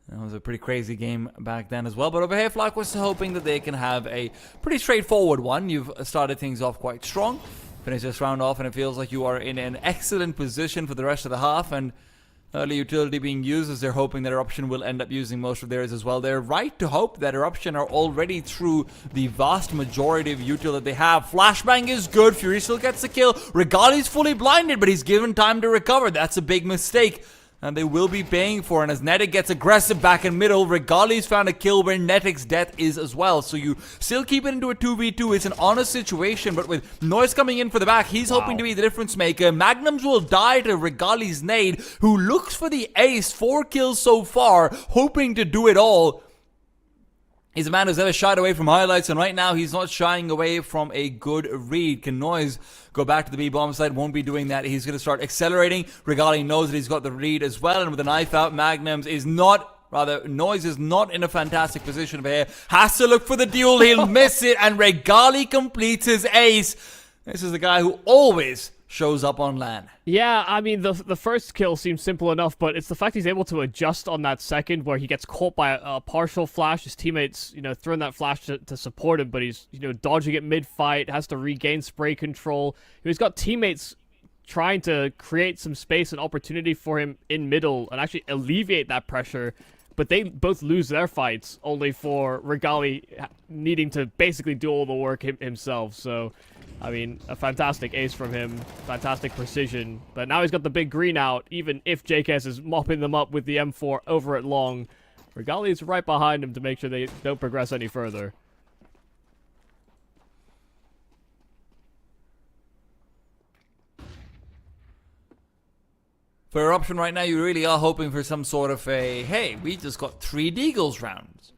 That was a pretty crazy game back then as well. But over here, FlyQuest is hoping that they can have a pretty straightforward one. You've started things off quite strong. Finish this round off, and it feels like you are in an excellent position for the rest of the half. And early utility being used as they're hoping that Eruption will end up using most of theirs as well. They're right to hope that Eruption are already through the vast majority of util that they have. Flashbang is good. Fury still gets the kill. Regali's fully blinded, but he's given time to recover. That's a big mistake. And they will be paying for it. And as Netic gets aggressive back in middle, Regali's found a kill where Netic's death is as well. So you still keep it into a 2v2. It's an honest situation, but with Noise coming in for the back, he's hoping to be the difference maker. Magnums will die to Regali's nade, who looks for the ace. 4 kills so far, hoping to do it all. He's a man who's never shied away from highlights, and right now he's not shying away from a good read. Can Noise go back to the B-bomb side? Won't be doing that. He's going to start accelerating. Regali knows that he's got the read as well, and with a knife out, Noise is not in a fantastic position over here. Has to look for the duel. He'll miss it, and Regali completes his ace. This is the guy who always shows up on LAN. Yeah, I mean, the first kill seems simple enough, but it's the fact he's able to adjust on that second where he gets caught by a partial flash. His teammates, throwing that flash to support him, but he's, dodging it mid-fight, has to regain spray control. He's got teammates trying to create some space and opportunity for him in middle and actually alleviate that pressure, but they both lose their fights, only for Regali needing to basically do all the work himself. So I mean, a fantastic ace from him, fantastic precision. But now he's got the big green out, even if JKS is mopping them up with the M4 over at long. Regali is right behind him to make sure they don't progress any further. For Eruption right now, you really are hoping for some sort of a, hey, we just got 3 Deagles rounds.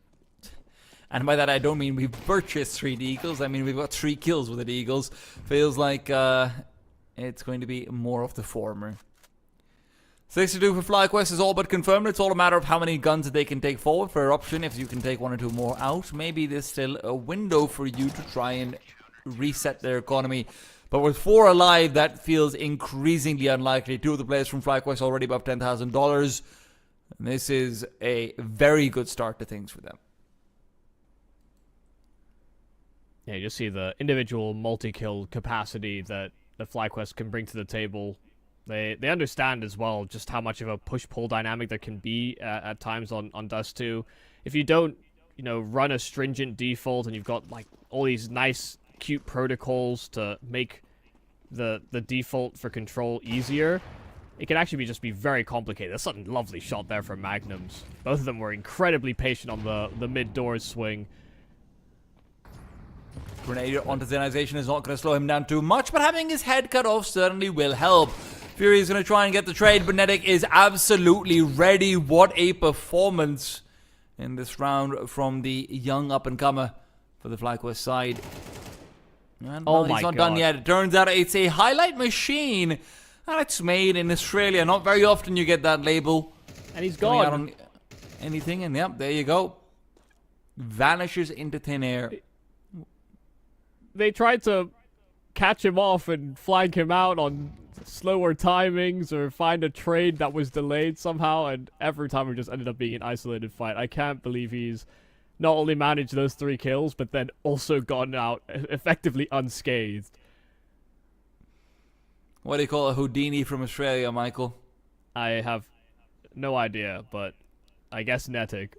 And by that I don't mean we've purchased 3 Deagles, I mean we've got 3 kills with the Deagles. Feels like it's going to be more of the former. 6-2 for FlyQuest is all but confirmed. It's all a matter of how many guns that they can take forward. For Eruption, if you can take 1 or 2 more out, maybe there's still a window for you to try and reset their economy. But with 4 alive, that feels increasingly unlikely. 2 of the players from FlyQuest already above $10,000. This is a very good start to things for them. Yeah, you just see the individual multi-kill capacity that the FlyQuest can bring to the table. They understand as well just how much of a push-pull dynamic there can be at times on Dust 2. If you don't, run a stringent default and you've got like all these nice, cute protocols to make the default for control easier, it can actually just be very complicated. That's a lovely shot there from Magnums. Both of them were incredibly patient on the mid-doors swing. Grenade onto Zenization is not going to slow him down too much, but having his head cut off certainly will help. Fury is going to try and get the trade, but Netic is absolutely ready. What a performance in this round from the young up-and-comer for the FlyQuest side. And, oh well, my he's not God. done yet. It turns out it's a highlight machine, and it's made in Australia. Not very often you get that label. And he's Coming out gone. on anything, and yep, there you go. Vanishes into thin air. They tried to catch him off and flank him out on slower timings or find a trade that was delayed somehow, and every time it just ended up being an isolated fight. I can't believe he's not only managed those 3 kills, but then also gone out effectively unscathed. What do you call a Houdini from Australia, Michael? I have no idea, but I guess Netic.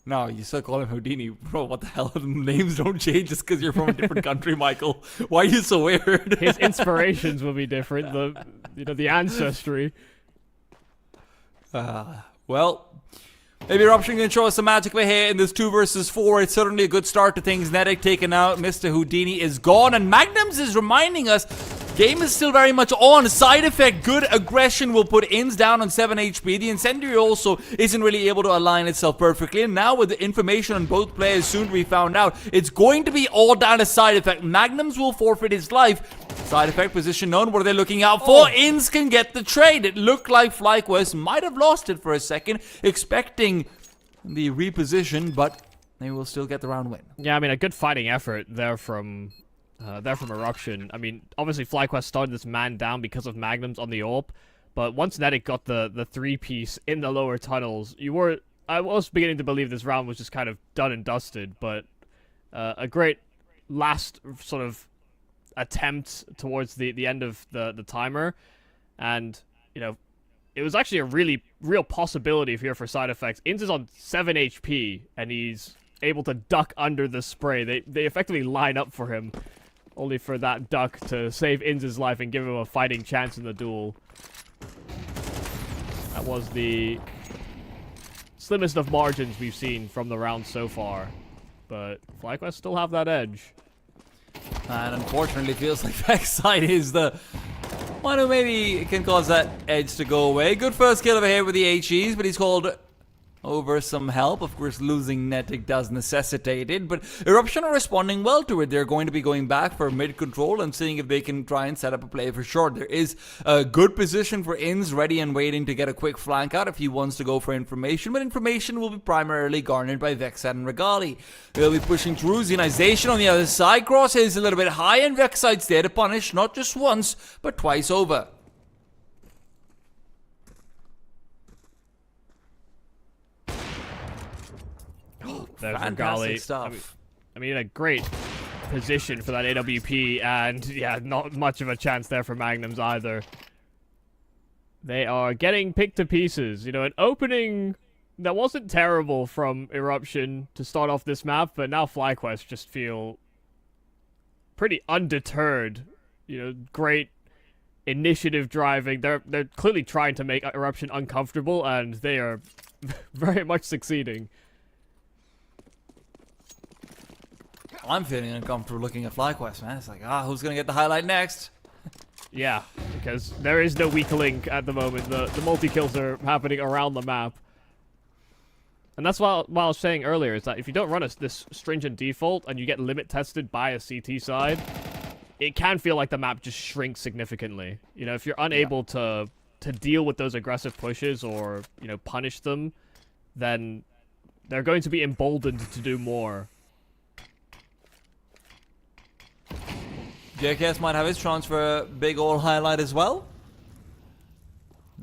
No, you still call him Houdini. Bro, what the hell? Names don't change just because you're from a different country, Michael. Why are you so weird? His inspirations will be different. The ancestry. Well, maybe Eruption can show us some magic over here in this 2 versus 4. It's certainly a good start to things. Netic taken out. Mr. Houdini is gone. And Magnums is reminding us, game is still very much on. Side effect, good aggression will put Ins down on 7 HP. The Incendiary also isn't really able to align itself perfectly. And now with the information on both players soon to be found out, it's going to be all down to side effect. Magnums will forfeit his life. Side effect position known. What are they looking out for? Ins can get the trade. It looked like FlyQuest might have lost it for a second, expecting the reposition, but they will still get the round win. Yeah, I mean, a good fighting effort there from Eruption. I mean, obviously FlyQuest started this man down because of Magnums on the AWP, but once Netic got the 3-piece in the lower tunnels, I was beginning to believe this round was just kind of done and dusted, but a great last sort of attempt towards the end of the timer, and it was actually a real possibility here for side effects. Ins is on 7 HP, and he's able to duck under the spray. They effectively line up for him, only for that duck to save Ins' life and give him a fighting chance in the duel. That was the slimmest of margins we've seen from the round so far, but FlyQuest still have that edge. And unfortunately, it feels like Backside is the one who maybe can cause that edge to go away. Good first kill over here with the HEs, but he's called over some help. Of course, losing Netic does necessitate it, but Eruption are responding well to it. They're going to be going back for mid control and seeing if they can try and set up a play for sure. There is a good position for Ins, ready and waiting to get a quick flank out if he wants to go for information, but information will be primarily garnered by Vexite and Regali. They'll be pushing through. Zenization on the other side. Cross is a little bit high, and Vexite's there to punish not just once, but twice over. There's Fantastic Regali. stuff. I mean, a great position for that AWP, and yeah, not much of a chance there for Magnums either. They are getting picked to pieces. An opening that wasn't terrible from Eruption to start off this map, but now FlyQuest just feel pretty undeterred. Great initiative driving. They're clearly trying to make Eruption uncomfortable, and they are very much succeeding. I'm feeling uncomfortable looking at FlyQuest, man. It's like, who's gonna get the highlight next? Yeah, because there is no weak link at the moment. The multi-kills are happening around the map. And that's what I was saying earlier, is that if you don't run this stringent default and you get limit tested by a CT side, it can feel like the map just shrinks significantly. If you're unable to deal with those aggressive pushes or, punish them, then they're going to be emboldened to do more. JKS might have his chance for a big old highlight as well.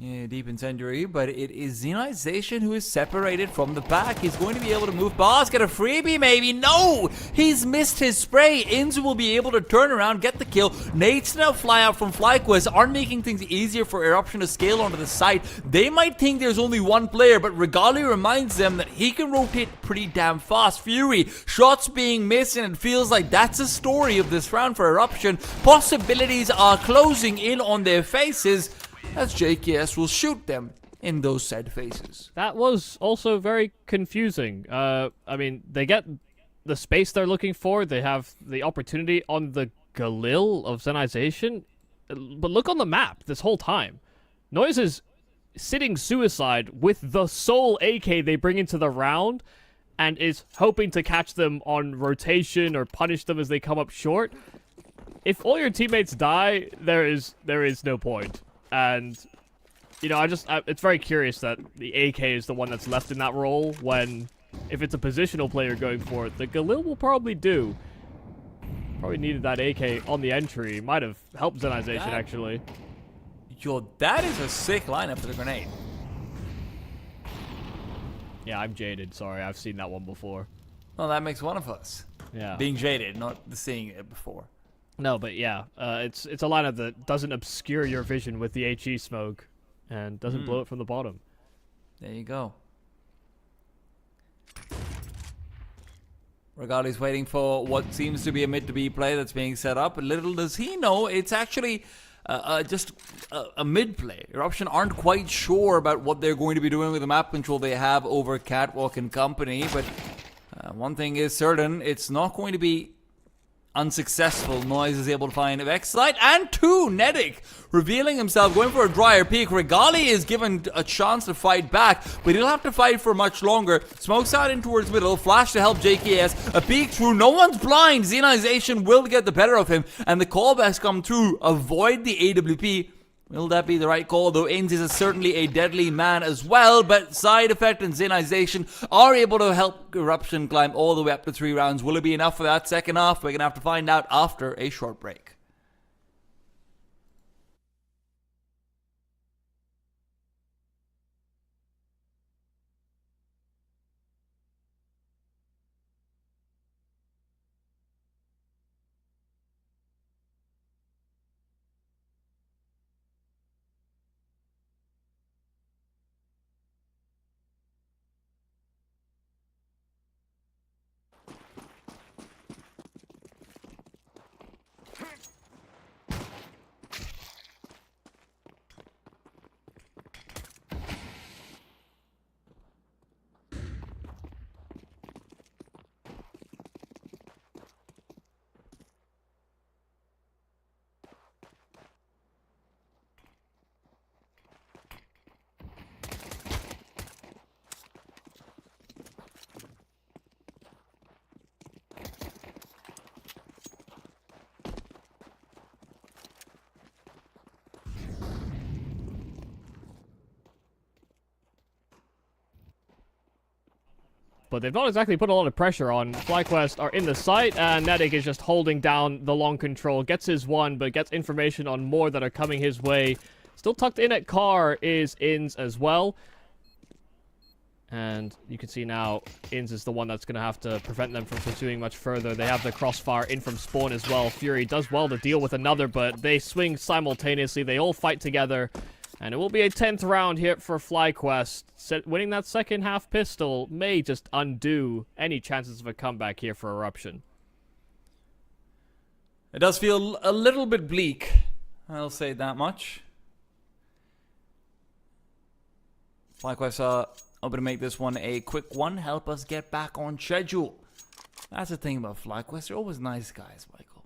Yeah, deep incendiary, but it is Zenization who is separated from the back. He's going to be able to move past, get a freebie maybe. No! He's missed his spray. Inz will be able to turn around, get the kill. Nate's now fly out from FlyQuest aren't making things easier for Eruption to scale onto the site. They might think there's only one player, but Regali reminds them that he can rotate pretty damn fast. Fury, shots being missed, and it feels like that's the story of this round for Eruption. Possibilities are closing in on their faces, as JKS will shoot them in those said faces. That was also very confusing. I mean, they get the space they're looking for. They have the opportunity on the Galil of Zenization. But look on the map this whole time. Noise is sitting suicide with the sole AK they bring into the round and is hoping to catch them on rotation or punish them as they come up short. If all your teammates die, there is no point. And, it's very curious that the AK is the one that's left in that role when, if it's a positional player going for it, the Galil will probably do. Probably needed that AK on the entry. Might have helped Zenization, actually. Yo, that is a sick lineup for the grenade. Yeah, I'm jaded. Sorry, I've seen that one before. Well, that makes one of us. Yeah. Being jaded, not seeing it before. No, but yeah, it's a lineup that doesn't obscure your vision with the HE smoke and doesn't blow it from the bottom. There you go. Regali's waiting for what seems to be a mid-to-B play that's being set up. Little does he know, it's actually just a mid-play. Eruption aren't quite sure about what they're going to be doing with the map control they have over Catwalk and company, but one thing is certain, it's not going to be unsuccessful. Noise is able to find Vexlight and two. Nedic revealing himself, going for a drier peak. Regali is given a chance to fight back, but he'll have to fight for much longer. Smokes out in towards middle. Flash to help JKS. A peek through. No one's blind. Zenization will get the better of him, and the callbacks come through. Avoid the AWP. Will that be the right call? Though Inz is certainly a deadly man as well, but Side Effect and Zenization are able to help Eruption climb all the way up to 3 rounds. Will it be enough for that second half? We're going to have to find out after a short break. But they've not exactly put a lot of pressure on. FlyQuest are in the site, and Nedic is just holding down the long control. Gets his one, but gets information on more that are coming his way. Still tucked in at car is Inz as well. And you can see now, Inz is the one that's going to have to prevent them from pursuing much further. They have the crossfire in from spawn as well. Fury does well to deal with another, but they swing simultaneously. They all fight together. And it will be a 10th round here for FlyQuest. Winning that second half pistol may just undo any chances of a comeback here for Eruption. It does feel a little bit bleak. I'll say that much. FlyQuest are hoping to make this one a quick one. Help us get back on schedule. That's the thing about FlyQuest. They're always nice guys, Michael.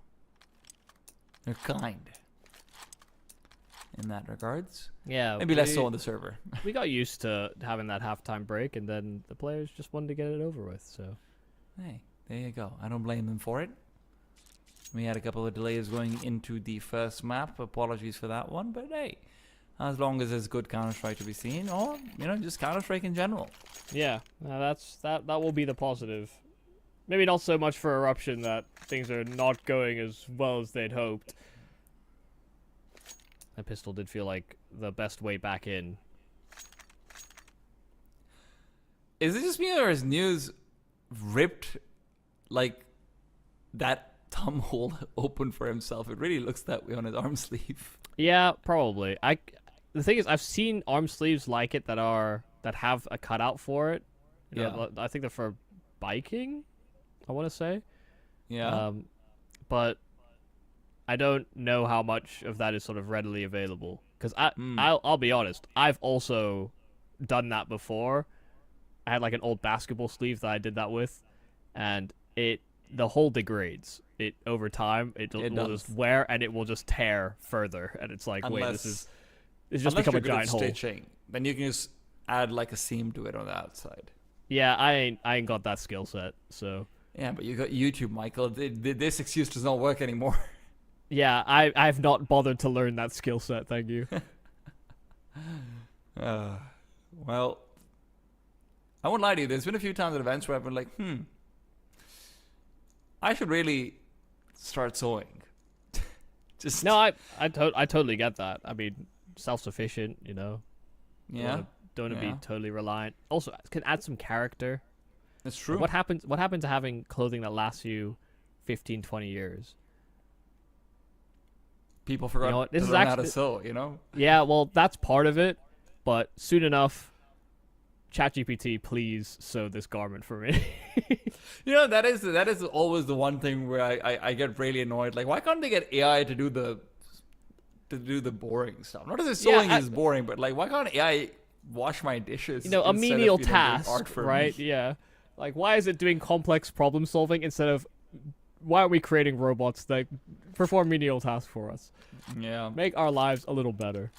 They're kind. In that regards. Yeah. Maybe less so on the server. We got used to having that halftime break, and then the players just wanted to get it over with, so. Hey, there you go. I don't blame them for it. We had a couple of delays going into the first map. Apologies for that one, but hey, as long as there's good Counter-Strike to be seen, or just Counter-Strike in general. Yeah, that will be the positive. Maybe not so much for Eruption that things are not going as well as they'd hoped. That pistol did feel like the best way back in. Is it just me, or is News ripped like that thumb hole open for himself? It really looks that way on his arm sleeve. Yeah, probably. The thing is, I've seen arm sleeves like it that have a cutout for it. You know, I think they're for biking, I want to say. Yeah. But I don't know how much of that is sort of readily available. Because I'll be honest, I've also done that before. I had like an old basketball sleeve that I did that with, and the hole degrades. It over time it will just wear and it will just tear further, and it's like, wait, this just become a giant hole. Stitching, then you can just add like a seam to it on the outside. Yeah, I ain't got that skill set, so. Yeah, but you got YouTube, Michael. This excuse does not work anymore. Yeah, I've not bothered to learn that skill set. Thank you. Well, I won't lie to you. There's been a few times at events where I've been like, I should really start sewing. Just no, I totally get that. I mean, self-sufficient, Yeah. Don't want to be totally reliant. Also, it can add some character. That's true. What happened to having clothing that lasts you 15, 20 years? People forgot to learn how to sew, Yeah, well, that's part of it. But soon enough, ChatGPT, please sew this garment for me. That is always the one thing where I get really annoyed. Like, why can't they get AI to do the boring stuff? Not that sewing is boring, but like, why can't AI wash my dishes? A menial doing task, art for right? me? Yeah. Like, why is it doing complex problem solving instead of why are we creating robots that perform menial tasks for us? Yeah. Make our lives a little better.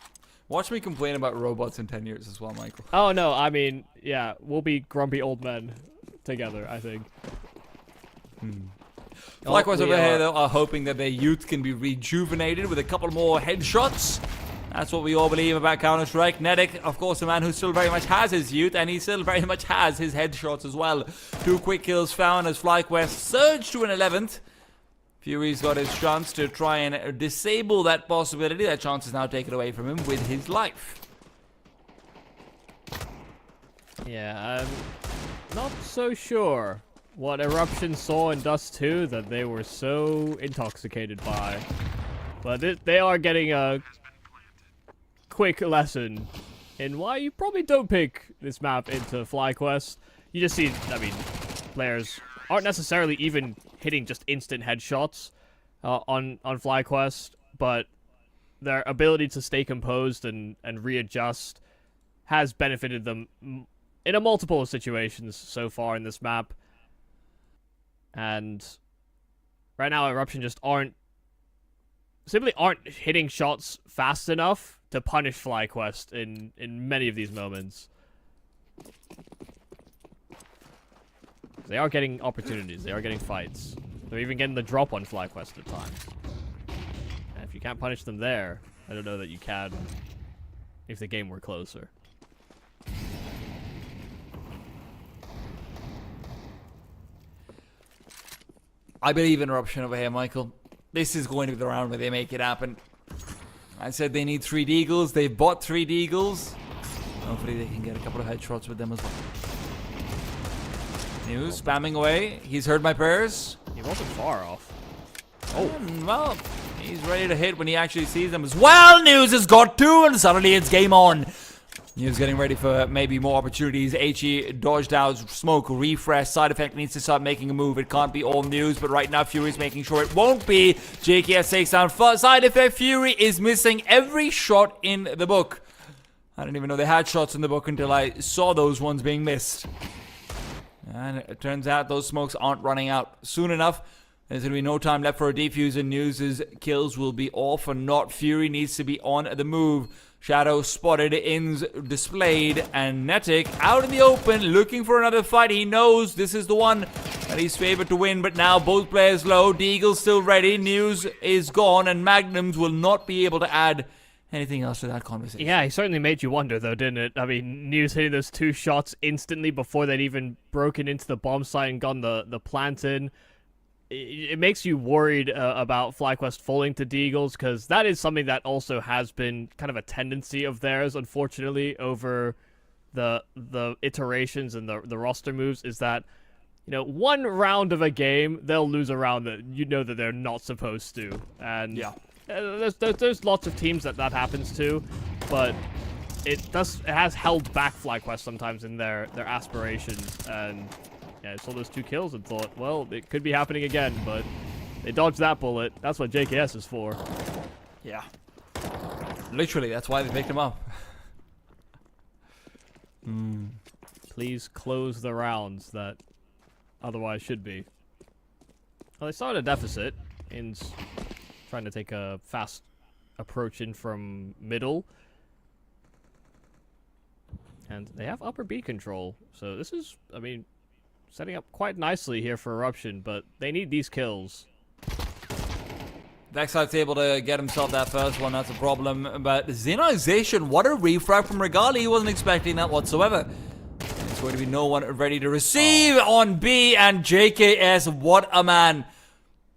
Watch me complain about robots in 10 years as well, Michael. Oh, no, I mean, yeah, we'll be grumpy old men together, I think. FlyQuest over here, though, are hoping that their youth can be rejuvenated with a couple more headshots. That's what we all believe about Counter-Strike. Nedic, of course, a man who still very much has his youth, and he still very much has his headshots as well. 2 quick kills found as FlyQuest surged to an 11th. Fury's got his chance to try and disable that possibility. That chance is now taken away from him with his life. Yeah, I'm not so sure what Eruption saw in Dust 2 that they were so intoxicated by. But they are getting a quick lesson in why you probably don't pick this map into FlyQuest. You just see, players aren't necessarily even hitting just instant headshots on FlyQuest, but their ability to stay composed and readjust has benefited them in a multiple of situations so far in this map. And right now, Eruption just simply aren't hitting shots fast enough to punish FlyQuest in many of these moments. They are getting opportunities. They are getting fights. They're even getting the drop on FlyQuest at times. And if you can't punish them there, I don't know that you can if the game were closer. I believe in Eruption over here, Michael. This is going to be the round where they make it happen. I said they need 3 Deagles. They've bought 3 Deagles. Hopefully they can get a couple of headshots with them as well. News spamming away. He's heard my prayers. He wasn't far off. Well, he's ready to hit when he actually sees them as well. News has got 2, and suddenly it's game on. News getting ready for maybe more opportunities. HE dodged out, smoke, refresh. Side Effect needs to start making a move. It can't be all news, but right now Fury's making sure it won't be. JKS takes down Side Effect. Fury is missing every shot in the book. I didn't even know they had shots in the book until I saw those ones being missed. And it turns out those smokes aren't running out soon enough. There's going to be no time left for a defuse, and news is kills will be all for naught. Fury needs to be on the move. Shadow spotted, Ins displayed, and Netic out in the open looking for another fight. He knows this is the one that he's favored to win, but now both players low. Deagle's still ready. News is gone, and Magnums will not be able to add anything else to that conversation. Yeah, he certainly made you wonder, though, didn't it? I mean, News hitting those 2 shots instantly before they'd even broken into the bomb site and gotten the plant in. It makes you worried about FlyQuest falling to Deagles, because that is something that also has been kind of a tendency of theirs, unfortunately, over the iterations and the roster moves, is that, you know, one round of a game, they'll lose a round that you know that they're not supposed to. And yeah. There's lots of teams that happens to, but it has held back FlyQuest sometimes in their aspirations. And yeah, I saw those 2 kills and thought, well, it could be happening again, but they dodged that bullet. That's what JKS is for. Yeah. Literally, that's why they picked him up. Please close the rounds that otherwise should be. Well, they started a deficit. In's trying to take a fast approach in from middle. And they have upper B control. So this is, I mean, setting up quite nicely here for Eruption, but they need these kills. Vexite's able to get himself that first one, that's a problem. But Xenization, what a refrag from Regali. He wasn't expecting that whatsoever. There's going to be no one ready to receive on B, and JKS, what a man.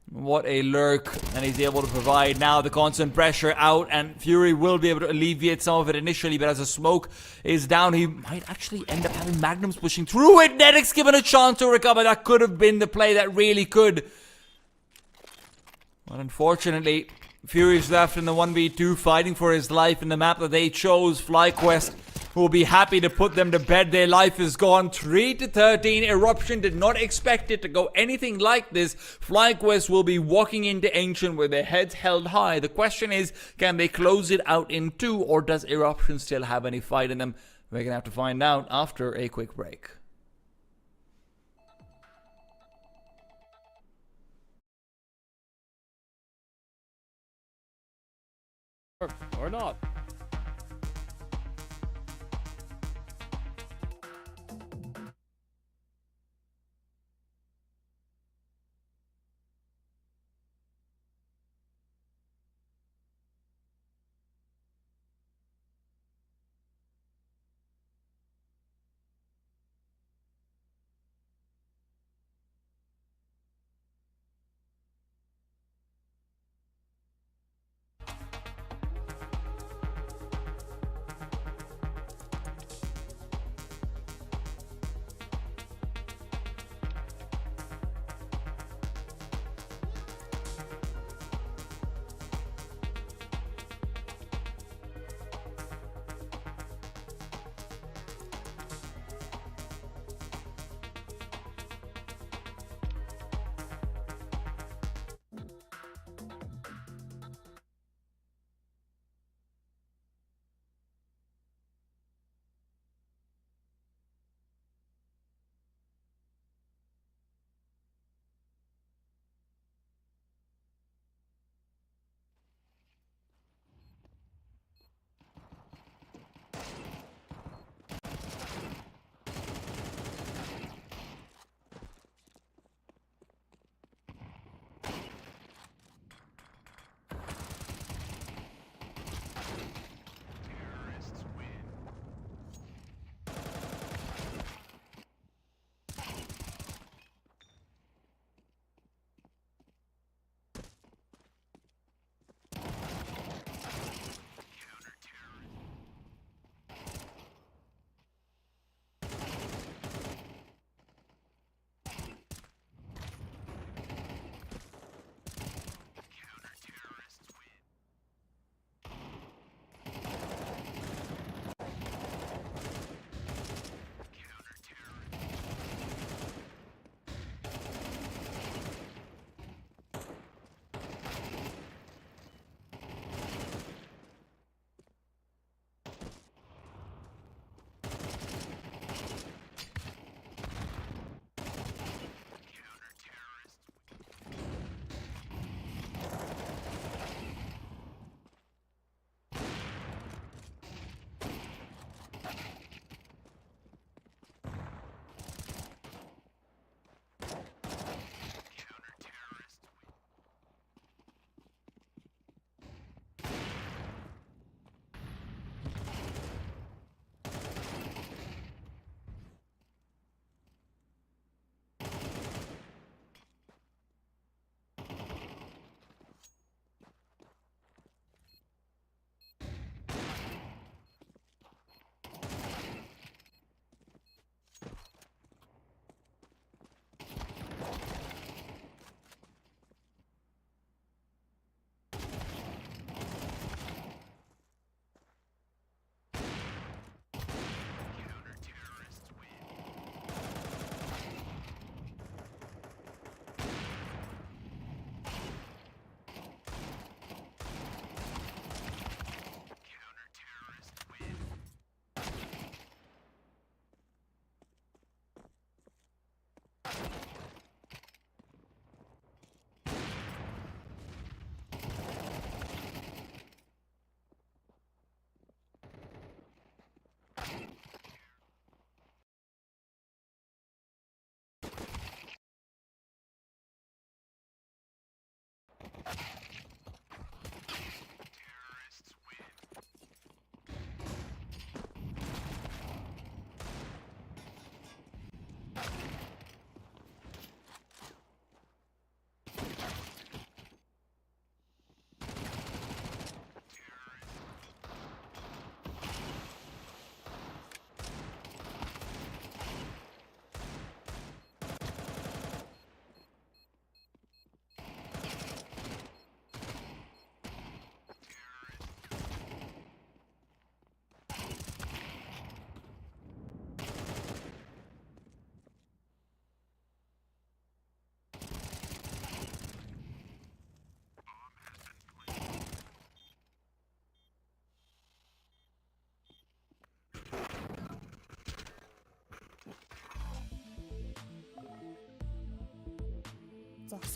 What a lurk, and he's able to provide now the constant pressure out, and Fury will be able to alleviate some of it initially, but as the smoke is down, he might actually end up having Magnums pushing through it. Netic's given a chance to recover. That could have been the play that really could. But unfortunately, Fury's left in the 1v2 fighting for his life in the map that they chose. FlyQuest will be happy to put them to bed. Their life is gone. 3-13. Eruption did not expect it to go anything like this. FlyQuest will be walking into Ancient with their heads held high. The question is, can they close it out in 2, or does Eruption still have any fight in them? We're going to have to find out after a quick break. Or not.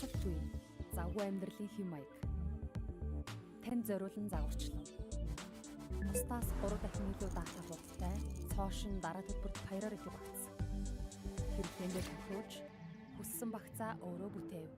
Тасалгүй завгүй амьдралын хэм маяг. Танд зориулан загварчлав. Бусдаас 3 дахин илүү даатгах хурдтай цоошин дараа төлбөрт баяраар их багтсан. Хэрэглээндээ тохиолж хүссэн багцаа өөрөө бүтээв.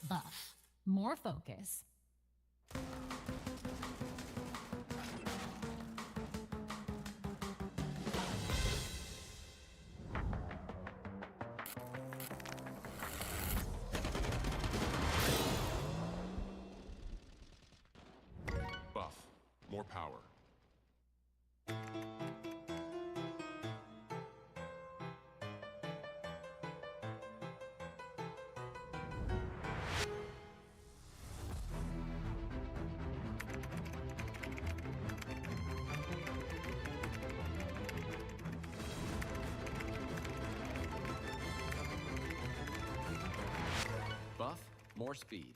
Buff. More focus. Buff. More power. Buff, more speed.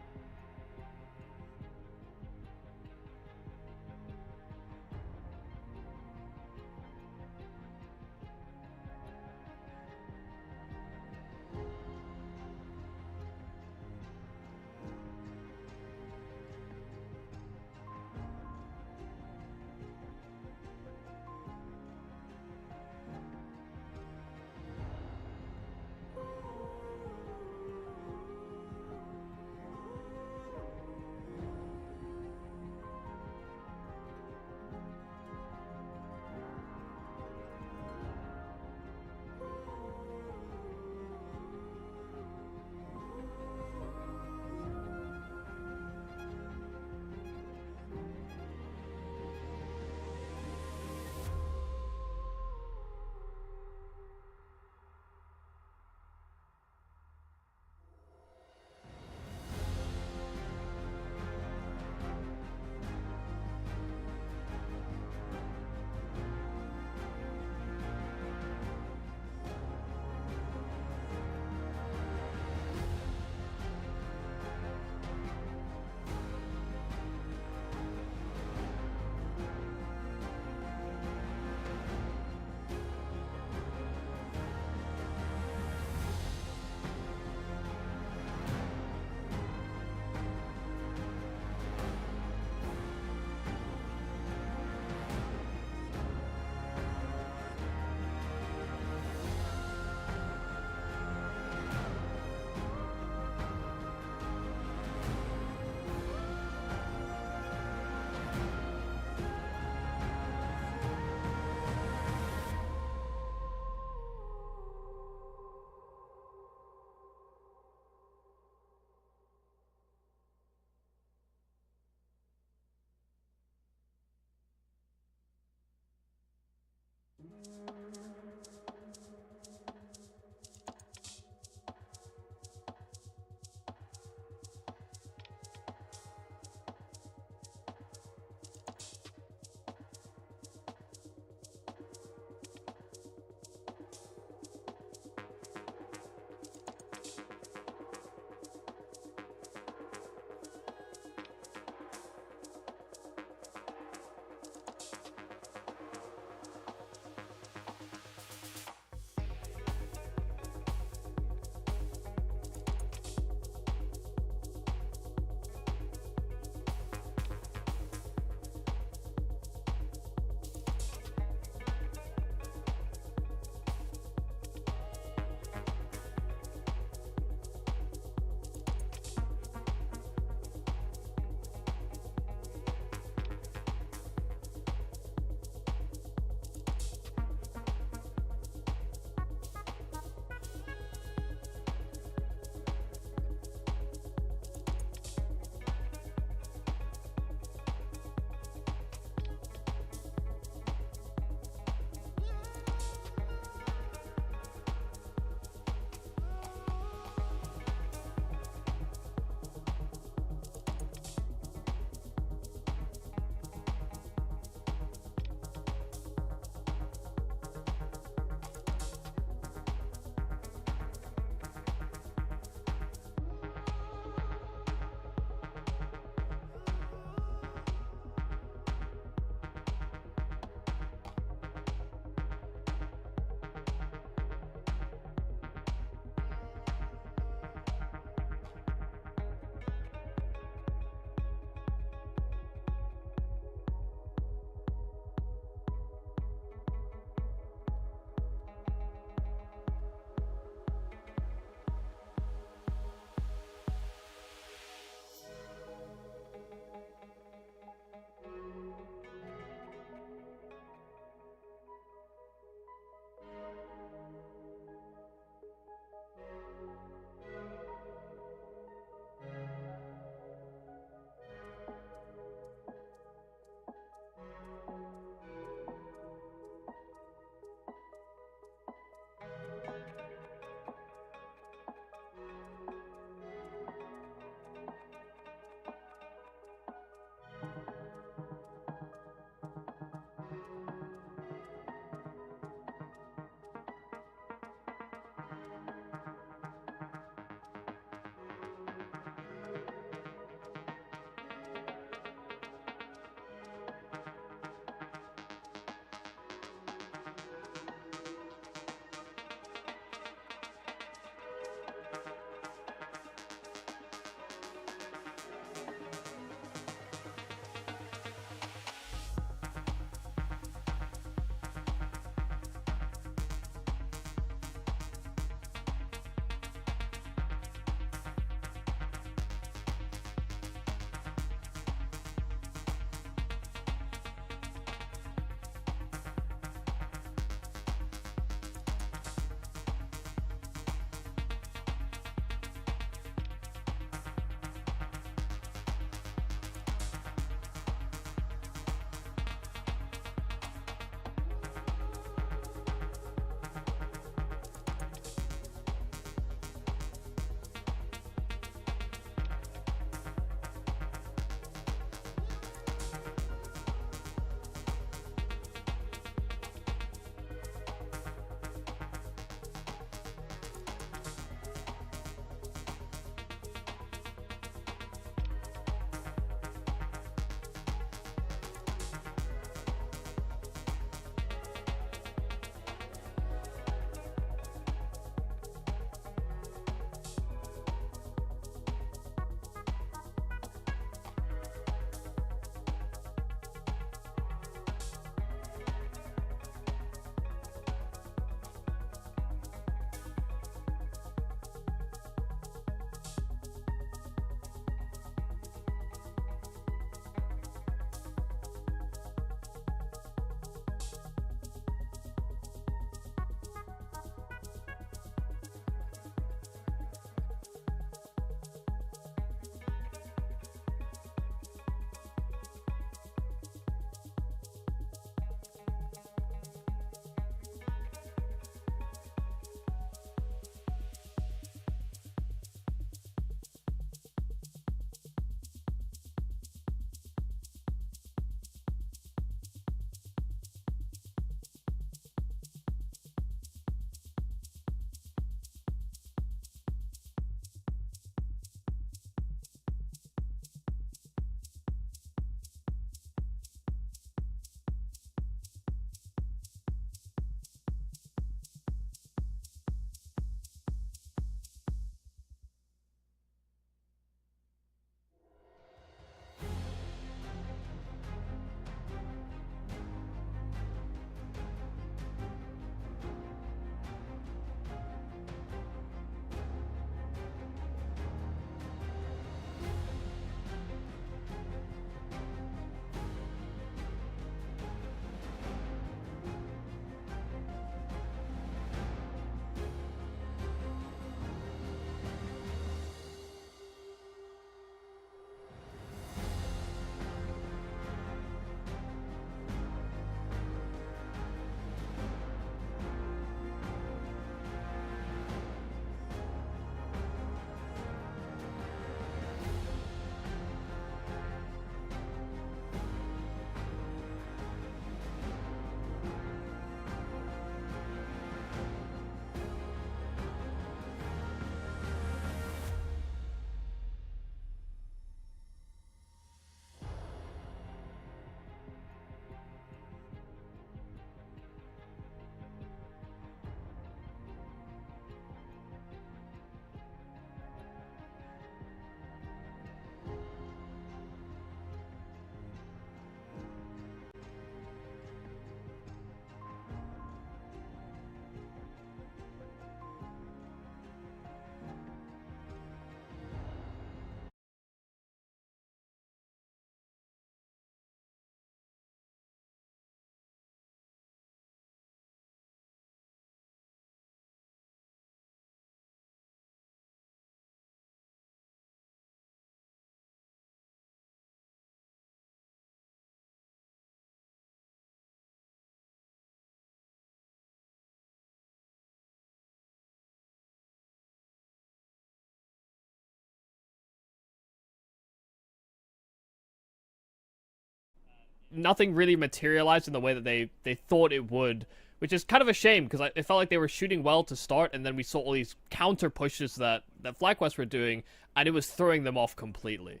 nothing really materialized in the way that they thought it would, which is kind of a shame because it felt like they were shooting well to start, and then we saw all these counter pushes that FlyQuest were doing, and it was throwing them off completely.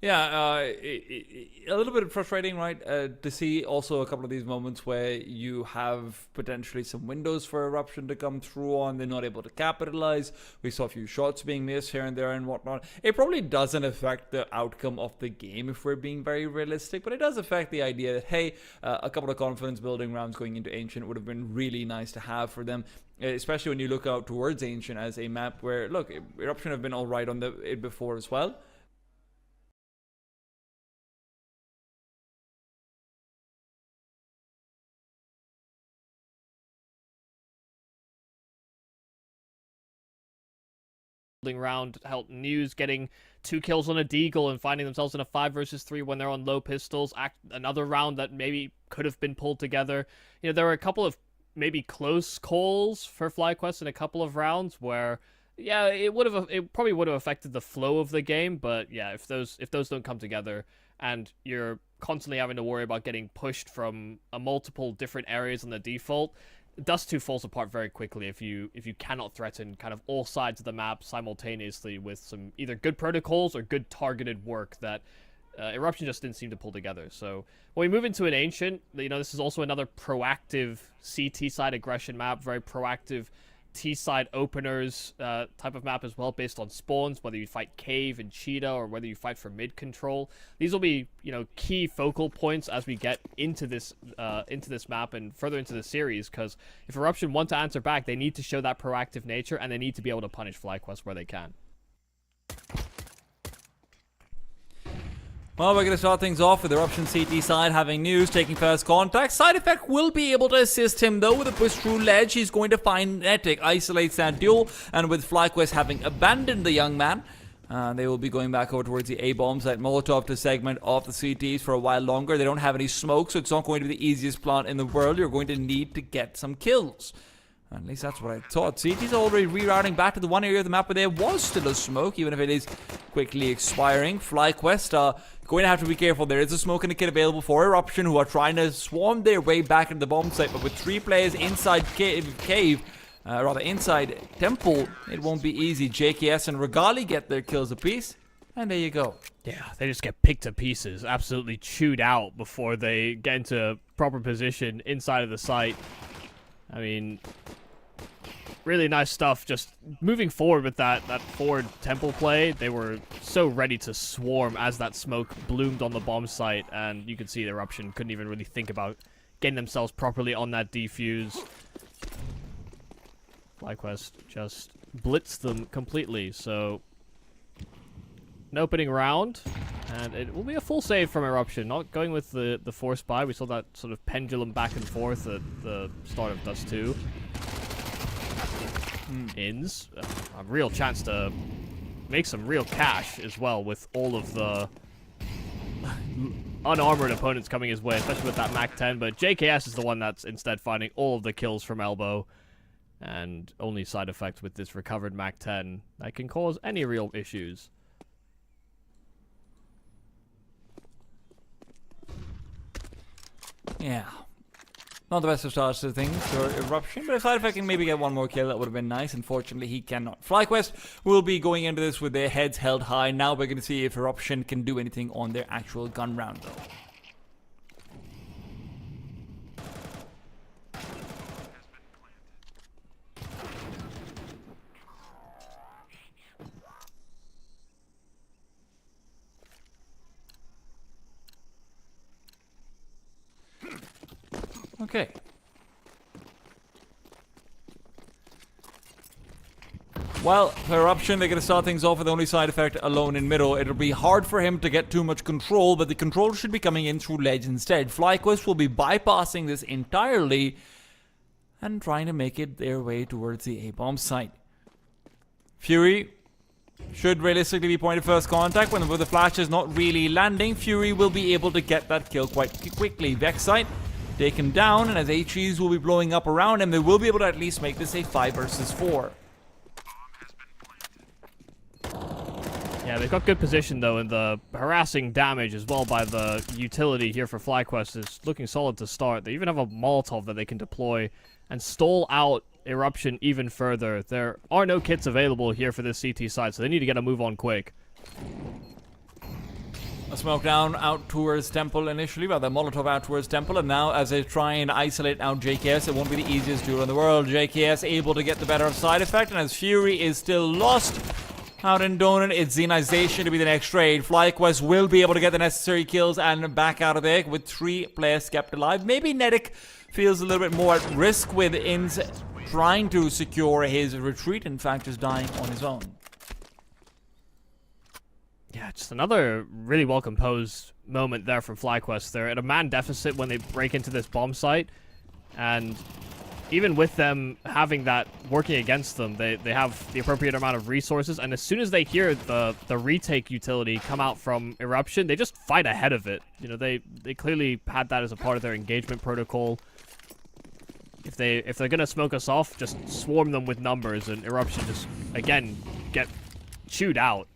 Yeah, a little bit frustrating, right? To see also a couple of these moments where you have potentially some windows for Eruption to come through on. They're not able to capitalize. We saw a few shots being missed here and there and whatnot. It probably doesn't affect the outcome of the game if we're being very realistic, but it does affect the idea that, hey, a couple of confidence building rounds going into Ancient would have been really nice to have for them. Especially when you look out towards Ancient as a map where, look, Eruption have been all right on it before as well. Round helped News getting 2 kills on a Deagle and finding themselves in a 5 versus 3 when they're on low pistols. Another round that maybe could have been pulled together. You know, there were a couple of maybe close calls for FlyQuest in a couple of rounds where, yeah, it probably would have affected the flow of the game. But yeah, if those don't come together and you're constantly having to worry about getting pushed from multiple different areas on the default, Dust 2 falls apart very quickly if you cannot threaten kind of all sides of the map simultaneously with some either good protocols or good targeted work that Eruption just didn't seem to pull together. So when we move into an Ancient, you know, this is also another proactive CT side aggression map, very proactive T-side openers type of map as well, based on spawns, whether you fight Cave and Cheetah or whether you fight for mid control. These will be, you know, key focal points as we get into this map and further into the series, because if Eruption want to answer back, they need to show that proactive nature and they need to be able to punish FlyQuest where they can. Well, we're going to start things off with Eruption CT side having News taking first contact. Side Effect will be able to assist him though with a push through ledge. He's going to find Netic, isolates that duel, and with FlyQuest having abandoned the young man, they will be going back over towards the A-bombs at Molotov to segment off the CTs for a while longer. They don't have any smoke, so it's not going to be the easiest plant in the world. You're going to need to get some kills. At least that's what I thought. CT's already rerouting back to the one area of the map where there was still a smoke, even if it is quickly expiring. FlyQuest are going to have to be careful. There is a smoke and a kit available for Eruption, who are trying to swarm their way back into the bomb site, but with 3 players inside inside Temple, it won't be easy. JKS and Regali get their kills apiece, and there you go. Yeah, they just get picked to pieces, absolutely chewed out before they get into proper position inside of the site. I mean, really nice stuff. Just moving forward with that forward Temple play, they were so ready to swarm as that smoke bloomed on the bomb site, and you could see the Eruption couldn't even really think about getting themselves properly on that defuse. FlyQuest just blitzed them completely, so an opening round, and it will be a full save from Eruption, not going with the force buy. We saw that sort of pendulum back and forth at the start of Dust 2. Ins, a real chance to make some real cash as well with all of the unarmored opponents coming his way, especially with that Mac 10, but JKS is the one that's instead finding all of the kills from Elbow, and only side effect with this recovered Mac 10 that can cause any real issues. Yeah. Not the best of starts to things for Eruption, but if Side Effect can maybe get one more kill, that would have been nice. Unfortunately, he cannot. FlyQuest will be going into this with their heads held high. Now we're going to see if Eruption can do anything on their actual gun round, though. Okay. Well, for Eruption, they're going to start things off with only Side Effect alone in middle. It'll be hard for him to get too much control, but the control should be coming in through ledge instead. FlyQuest will be bypassing this entirely and trying to make it their way towards the A-bomb site. Fury should realistically be pointed first contact when the flash is not really landing. Fury will be able to get that kill quite quickly. Vex site taken down, and as HEs will be blowing up around him, they will be able to at least make this a 5 versus 4. Yeah, they've got good position, though, and the harassing damage as well by the utility here for FlyQuest is looking solid to start. They even have a Molotov that they can deploy and stall out Eruption even further. There are no kits available here for this CT side, so they need to get a move on quick. A smoke down out towards Temple initially, rather Molotov out towards Temple, and now as they try and isolate out JKS, it won't be the easiest duel in the world. JKS able to get the better of side effect, and as Fury is still lost out in Donut, it's Zenization to be the next raid. FlyQuest will be able to get the necessary kills and back out of there with 3 players kept alive. Maybe Nedic feels a little bit more at risk with Ins trying to secure his retreat, in fact just dying on his own. Yeah, just another really well-composed moment there from FlyQuest. They're at a man deficit when they break into this bomb site, and even with them having that working against them, they have the appropriate amount of resources, and as soon as they hear the retake utility come out from Eruption, they just fight ahead of it. You know, they clearly had that as a part of their engagement protocol. If they're gonna smoke us off, just swarm them with numbers, and Eruption just, again, get chewed out.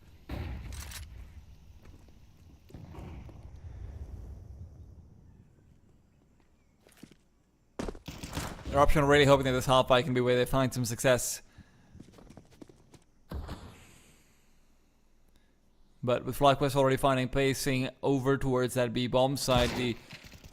Eruption really hoping that this half fight can be where they find some success. But with FlyQuest already finding pacing over towards that B bomb side, the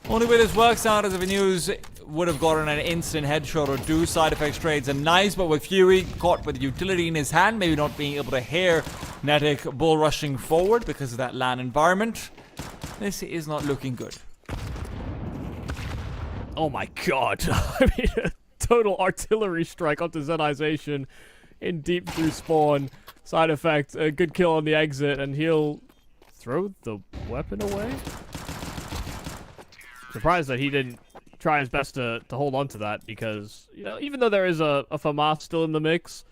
only way this works out is if News would have gotten an instant headshot or 2. Side effects trades are nice, but with Fury caught with utility in his hand, maybe not being able to hear Nedic bull rushing forward because of that LAN environment, this is not looking good. Oh my god. I mean, a total artillery strike onto Zenization in deep through spawn. Side effect, a good kill on the exit, and he'll throw the weapon away? Surprised that he didn't try his best to hold on to that, because, you know, even though there is a FAMAS still in the mix,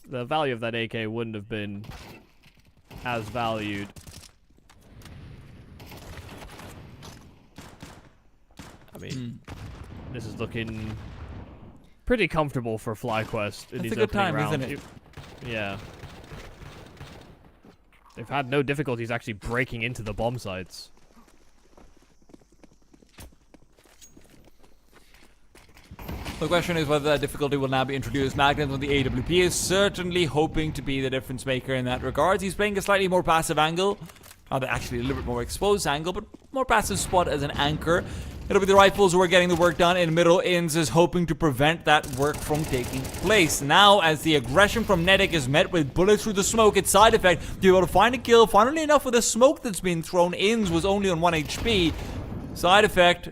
the value of that AK wouldn't have been as valued. I mean, this is looking pretty comfortable for FlyQuest in these opening rounds. Isn't it? Yeah. They've had no difficulties actually breaking into the bomb sites. The question is whether that difficulty will now be introduced. Magnum on the AWP is certainly hoping to be the difference maker in that regard. He's playing a slightly more passive angle. Actually a little bit more exposed angle, but more passive spot as an anchor. It'll be the Rifles who are getting the work done in middle. Ins is hoping to prevent that work from taking place. Now, as the aggression from Nedic is met with bullets through the smoke, its side effect, to be able to find a kill. Funnily enough, with the smoke that's been thrown, Ins was only on 1 HP. Side effect,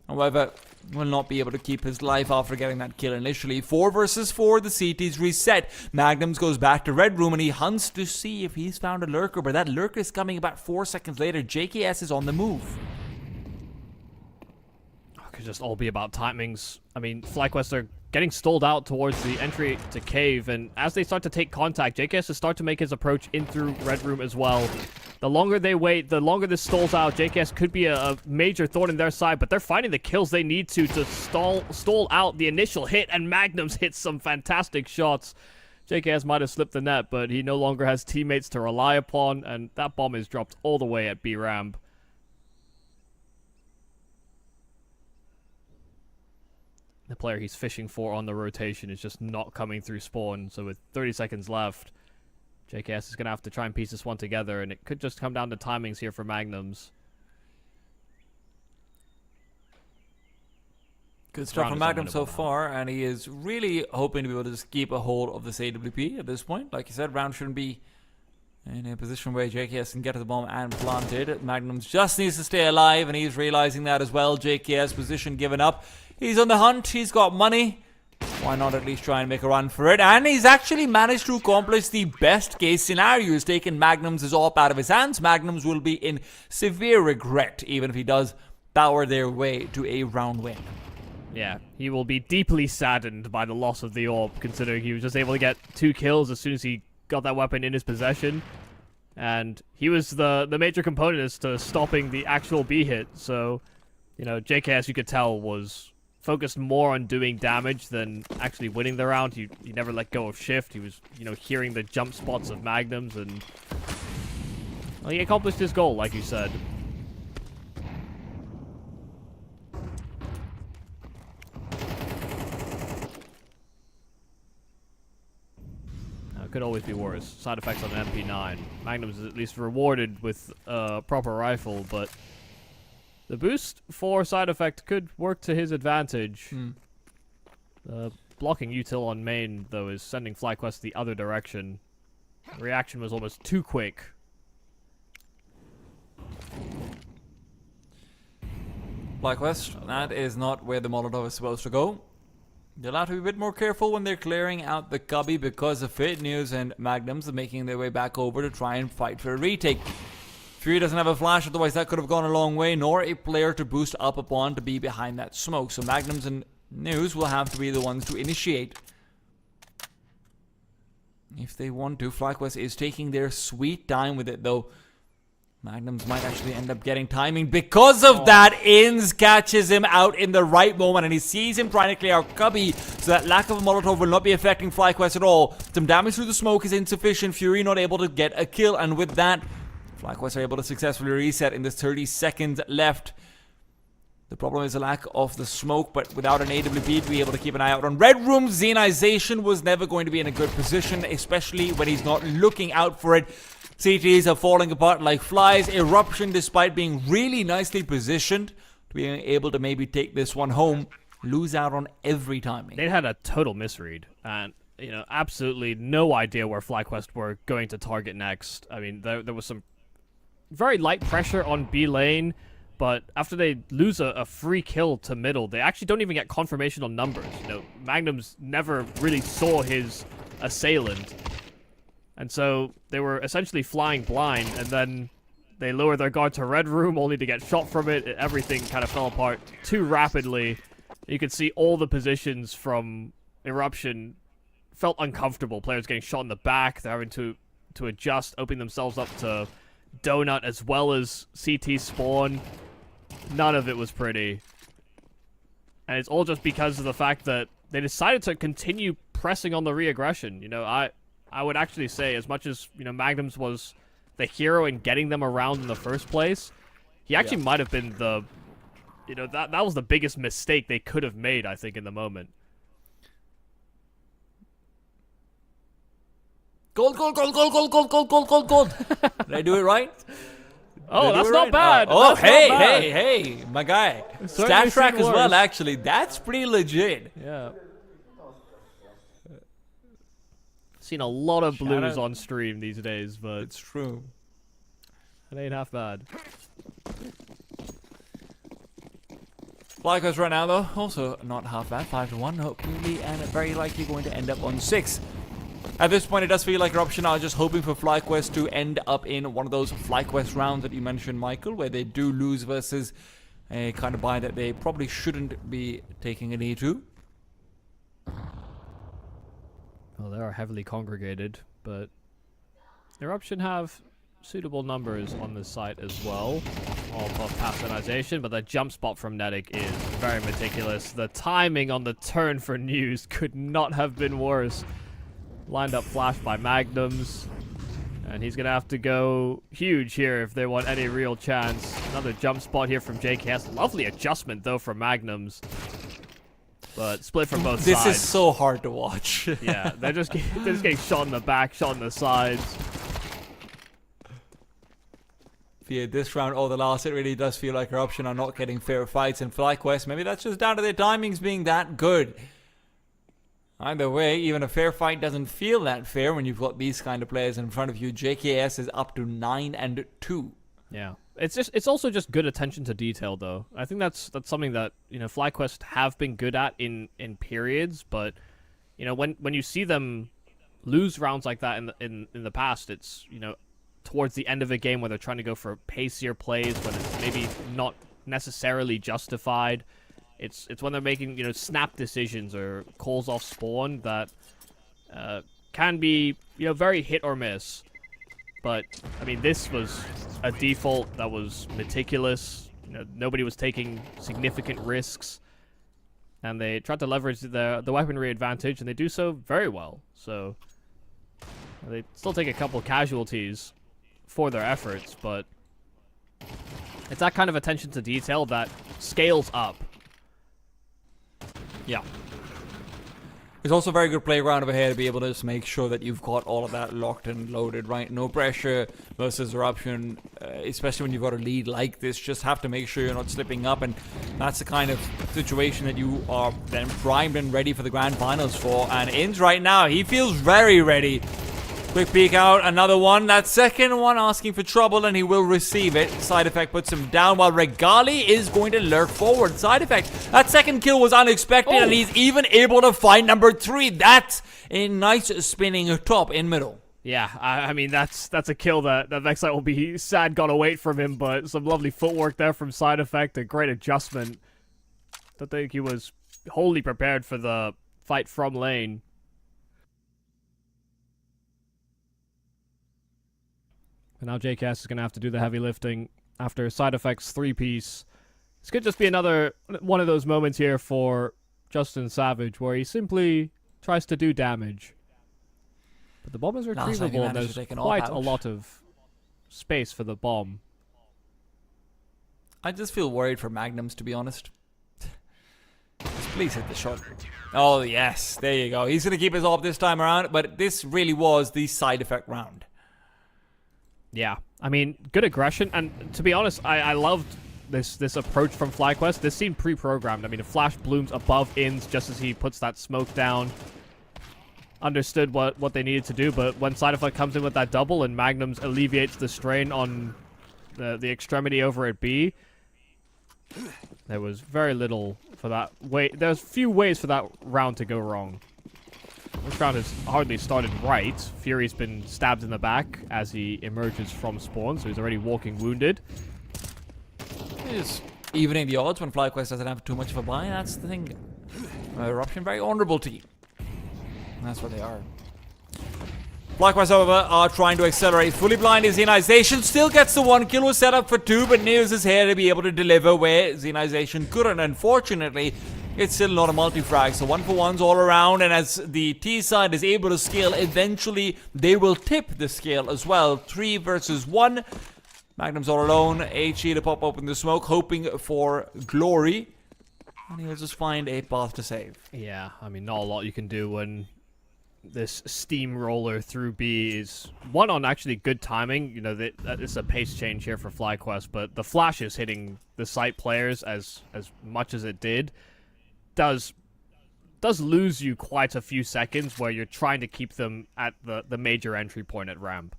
however, will not be able to keep his life after getting that kill initially. 4 versus 4, the CT's reset. Magnums goes back to Red Room and he hunts to see if he's found a lurker, but that lurker is coming about 4 seconds later. JKS is on the move. Could just all be about timings. I mean, FlyQuest are getting stalled out towards the entry to Cave, and as they start to take contact, JKS will start to make his approach in through Red Room as well. The longer they wait, the longer this stalls out. JKS could be a major thorn in their side, but they're finding the kills they need to stall out the initial hit, and Magnums hits some fantastic shots. JKS might have slipped the net, but he no longer has teammates to rely upon, and that bomb is dropped all the way at B ramp. The player he's fishing for on the rotation is just not coming through spawn, so with 30 seconds left, JKS is going to have to try and piece this one together, and it could just come down to timings here for Magnums. Good stuff from Magnum so far, and he is really hoping to be able to just keep a hold of this AWP at this point. Like you said, round shouldn't be in a position where JKS can get to the bomb and plant it. Magnum just needs to stay alive, and he's realizing that as well. JKS position given up. He's on the hunt, he's got money. Why not at least try and make a run for it? And he's actually managed to accomplish the best case scenario. He's taken Magnums' AWP out of his hands. Magnums will be in severe regret, even if he does power their way to a round win. Yeah, he will be deeply saddened by the loss of the AWP, considering he was just able to get 2 kills as soon as he got that weapon in his possession. And he was the major component as to stopping the actual B hit. So, you know, JKS, you could tell, was focused more on doing damage than actually winning the round. He never let go of shift. He was, you know, hearing the jump spots of Magnums, and Well, he accomplished his goal, like you said. It could always be worse. Side effects on an MP9. Magnum's is at least rewarded with a proper rifle, but the boost for side effect could work to his advantage. Blocking util on main, though, is sending FlyQuest the other direction. The reaction was almost too quick. FlyQuest, that is not where the Molotov is supposed to go. You'll have to be a bit more careful when they're clearing out the cubby because of Fit News and Magnums are making their way back over to try and fight for a retake. Fury doesn't have a flash, otherwise that could have gone a long way, nor a player to boost up upon to be behind that smoke. So Magnums and News will have to be the ones to initiate. If they want to. FlyQuest is taking their sweet time with it, though. Magnums might actually end up getting timing. Because of that, Inns catches him out in the right moment, and he sees him trying to clear out cubby, so that lack of a Molotov will not be affecting FlyQuest at all. Some damage through the smoke is insufficient. Fury not able to get a kill, and with that, FlyQuest are able to successfully reset in this 30 seconds left. The problem is the lack of the smoke, but without an AWP to be able to keep an eye out on Red Room, Zenization was never going to be in a good position, especially when he's not looking out for it. CTs are falling apart like flies. Eruption, despite being really nicely positioned to be able to maybe take this one home, lose out on every timing. They had a total misread, and absolutely no idea where FlyQuest were going to target next. I mean, there was some very light pressure on B lane, but after they lose a free kill to middle, they actually don't even get confirmation on numbers. Magnums never really saw his assailant. And so they were essentially flying blind, and then they lowered their guard to Red Room only to get shot from it. Everything kind of fell apart too rapidly. You could see all the positions from Eruption felt uncomfortable. Players getting shot in the back. They're having to adjust, opening themselves up to Donut as well as CT spawn. None of it was pretty. And it's all just because of the fact that they decided to continue pressing on the re-aggression. I would actually say, as much as, Magnums was the hero in getting them around in the first place, he actually might have been the, that was the biggest mistake they could have made, I think, in the moment. Gold, gold, gold, gold, gold, gold, gold, gold, gold, gold. Did I do it right? Oh, that's not bad. Oh, that's hey, not bad. hey, my guy. Certainly Stat track seen as well, worse. actually. That's pretty legit. Yeah. Seen a lot of blues on stream these days, but It's true. it ain't half bad. FlyQuest right now, though, also not half bad. 5-1, hopefully, and very likely going to end up on 6. At this point, it does feel like Eruption are just hoping for FlyQuest to end up in one of those FlyQuest rounds that you mentioned, Michael, where they do lose versus a kind of buy that they probably shouldn't be taking a knee to. Well, they are heavily congregated, but Eruption have suitable numbers on this site as well of passonization, but the jump spot from Netic is very meticulous. The timing on the turn for News could not have been worse. Lined up flash by Magnums, and he's going to have to go huge here if they want any real chance. Another jump spot here from JKS. Lovely adjustment, though, from Magnums. But split from both sides. This is so hard to watch. Yeah, they're just getting shot in the back, shot in the sides. Yeah, this round or the last, it really does feel like Eruption are not getting fair fights in FlyQuest. Maybe that's just down to their timings being that good. Either way, even a fair fight doesn't feel that fair when you've got these kind of players in front of you. JKS is up to 9-2. Yeah. It's also just good attention to detail, though. I think that's something that, FlyQuest have been good at in periods, but when you see them lose rounds like that in the past, it's towards the end of a game where they're trying to go for pacier plays when it's maybe not necessarily justified. It's when they're making snap decisions or calls off spawn that can be very hit or miss. But I mean, this was a default that was meticulous. Nobody was taking significant risks, and they tried to leverage the weaponry advantage, and they do so very well. So they still take a couple casualties, for their efforts, but it's that kind of attention to detail that scales up. Yeah. It's also a very good playground over here to be able to just make sure that you've got all of that locked and loaded, right? No pressure versus Eruption, especially when you've got a lead like this. Just have to make sure you're not slipping up, and that's the kind of situation that you are then primed and ready for the grand finals for. And Inns right now, he feels very ready. Quick peek out, another one. That second one asking for trouble, and he will receive it. Side Effect puts him down, while Regali is going to lurk forward. Side Effect, that second kill was unexpected, and he's even able to find number 3. That's a nice spinning top in middle. Yeah, I mean, that's a kill that Vexite will be sad got away from him, but some lovely footwork there from Side Effect, a great adjustment. Don't think he was wholly prepared for the fight from lane. And now JKS is going to have to do the heavy lifting after Side Effect's 3-piece. This could just be another one of those moments here for Justin Savage where he simply tries to do damage. But the bomb is retrievable, and there's quite a lot of space for the bomb. I just feel worried for Magnums, to be honest. Just please hit the shot. Oh, yes. There you go. He's going to keep us off this time around, but this really was the Side Effect round. Yeah, I mean, good aggression, and to be honest, I loved this approach from FlyQuest. This seemed pre-programmed. I mean, a flash blooms above Inns just as he puts that smoke down. Understood what they needed to do, but when Side Effect comes in with that double and Magnums alleviates the strain on the extremity over at B, there was very little for that. There's few ways for that round to go wrong. This round has hardly started right. Fury's been stabbed in the back as he emerges from spawn, so he's already walking wounded. Just evening the odds when FlyQuest doesn't have too much of a buy. That's the thing. Eruption, very honorable team. That's what they are. FlyQuest, however, are trying to accelerate. Fully blind is Xenization. Still gets the 1 kill. Was set up for 2, but Neos is here to be able to deliver where Xenization couldn't. Unfortunately, it's still not a multi-frag, so 1-for-1s all around, and as the T side is able to scale, eventually they will tip the scale as well. 3 versus 1. Magnum's all alone. HE to pop open the smoke, hoping for glory. And he'll just find a path to save. Yeah, I mean, not a lot you can do when this steamroller through B is one on actually good timing. You know, that is a pace change here for FlyQuest, but the flash is hitting the site players as much as it did. Does lose you quite a few seconds where you're trying to keep them at the major entry point at ramp.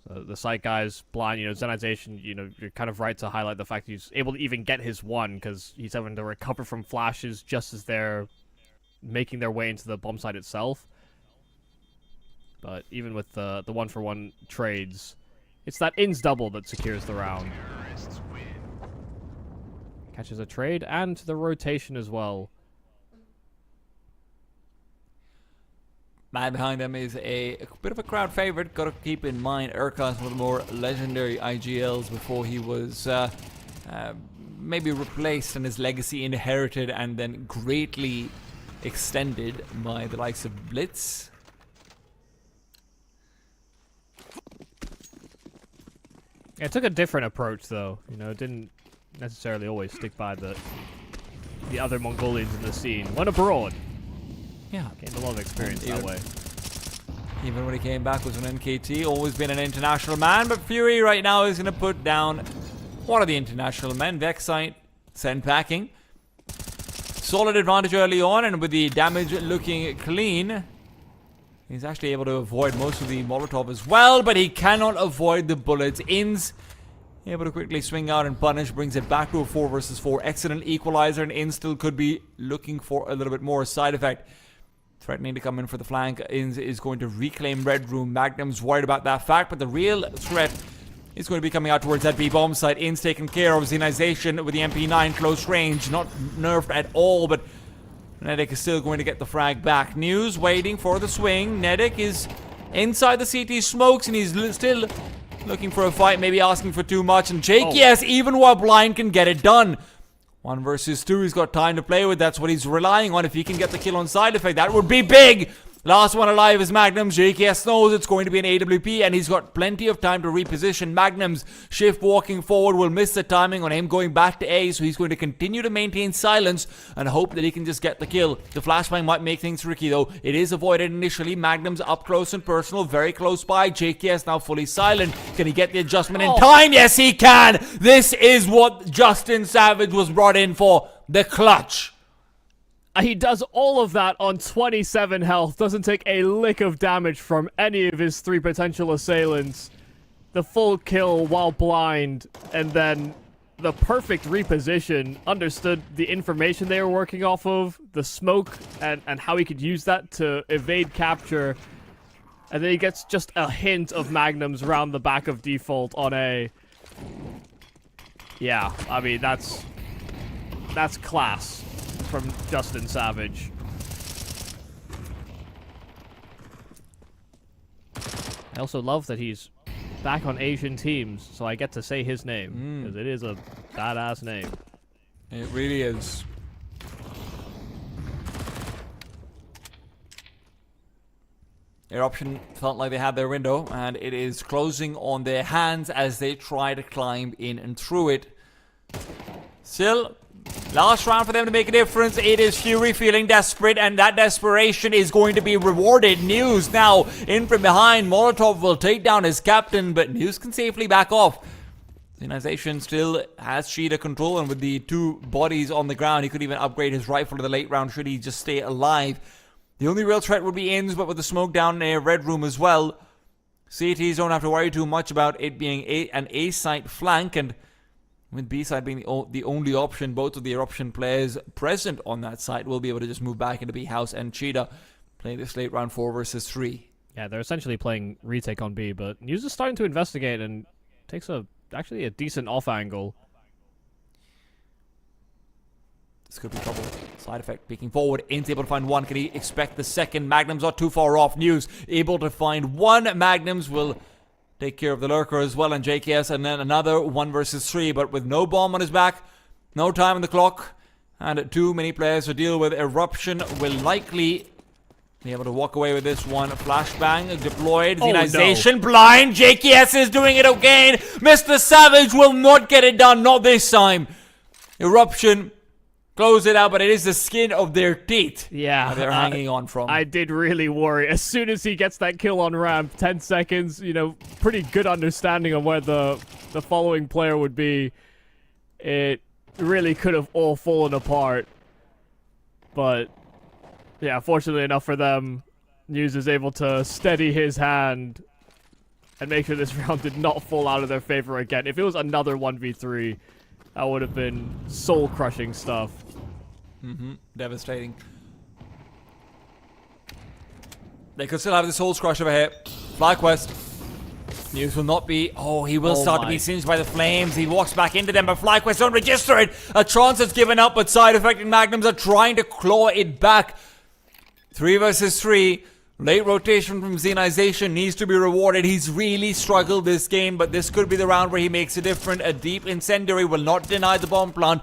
So the site guy's blind, you know, Xenization, you know, you're kind of right to highlight the fact he's able to even get his 1 because he's having to recover from flashes just as they're making their way into the bomb site itself. But even with the 1-for-1 trades, it's that Inns double that secures the round. Catches a trade and the rotation as well. Man behind them is a bit of a crowd favorite. Got to keep in mind Urkas with more legendary IGLs before he was maybe replaced and his legacy inherited and then greatly extended by the likes of Blitz. Yeah, it took a different approach though. You know, it didn't necessarily always stick by the other Mongolians in the scene. Went abroad. Yeah. Gained a lot of experience that way. Even when he came back was an NKT, always been an international man, but Fury right now is going to put down one of the international men, Vexite, send packing. Solid advantage early on, and with the damage looking clean, he's actually able to avoid most of the Molotov as well, but he cannot avoid the bullets. Inns able to quickly swing out and punish, brings it back to a 4 versus 4. Excellent equalizer, and Inns still could be looking for a little bit more. Side Effect threatening to come in for the flank. Inns is going to reclaim Red Room. Magnum's worried about that fact, but the real threat is going to be coming out towards that B bomb site. Inns taking care of Xenization with the MP9 close range. Not nerfed at all, but Nedic is still going to get the frag back. News waiting for the swing. Nedic is inside the CT smokes, and he's still looking for a fight, maybe asking for too much. And Jake, yes, even while blind, can get it done. 1 versus 2, he's got time to play with. That's what he's relying on. If he can get the kill on Side Effect, that would be big. Last one alive is Magnums. JKS knows it's going to be an AWP, and he's got plenty of time to reposition. Magnums shift walking forward will miss the timing on him going back to A, so he's going to continue to maintain silence and hope that he can just get the kill. The flashbang might make things tricky though. It is avoided initially. Magnums up close and personal, very close by. JKS now fully silent. Can he get the adjustment in time? Yes, he can. This is what Justin Savage was brought in for. The clutch. He does all of that on 27 health, doesn't take a lick of damage from any of his 3 potential assailants. The full kill while blind, and then the perfect reposition, understood the information they were working off of, the smoke, and how he could use that to evade capture. And then he gets just a hint of Magnums around the back of default on A. Yeah, I mean, that's class from Justin Savage. I also love that he's back on Asian teams, so I get to say his name, because it is a badass name. It really is. Eruption felt like they had their window, and it is closing on their hands as they try to climb in and through it. Still, last round for them to make a difference. It is Fury feeling desperate, and that desperation is going to be rewarded. News now in from behind. Molotov will take down his captain, but News can safely back off. The organization still has Cheetah control, and with the 2 bodies on the ground, he could even upgrade his rifle to the late round should he just stay alive. The only real threat would be INS, but with the smoke down in a red room as well, CTs don't have to worry too much about it being an A-site flank, and with B-side being the only option, both of the Eruption players present on that site will be able to just move back into B house, and Cheetah play this late round 4 versus 3. Yeah, they're essentially playing retake on B, but News is starting to investigate and takes actually a decent off angle. This could be trouble. Side effect peeking forward. Ain't able to find one. Can he expect the second? Magnums not too far off. News able to find one. Magnums will take care of the lurker as well, and JKS, and then another 1 versus 3, but with no bomb on his back, no time on the clock, and too many players to deal with. Eruption will likely be able to walk away with this one. Flashbang deployed. Zenization blind. JKS is doing it again. Mr. Savage will not get it done, not this time. Eruption close it out, but it is the skin of their teeth. Yeah, they're hanging on from. I did really worry. As soon as he gets that kill on ramp, 10 seconds, pretty good understanding of where the following player would be. It really could have all fallen apart. But, yeah, fortunately enough for them, News is able to steady his hand and make sure this round did not fall out of their favor again. If it was another 1v3, that would have been soul-crushing stuff. Devastating. They could still have this Souls Crush over here. FlyQuest. News will not be. Oh, he will start to be singed by the flames. He walks back into them, but FlyQuest don't register it. A chance has given up, but side effecting Magnums are trying to claw it back. 3 versus 3. Late rotation from Zenization needs to be rewarded. He's really struggled this game, but this could be the round where he makes a difference. A deep incendiary will not deny the bomb plant.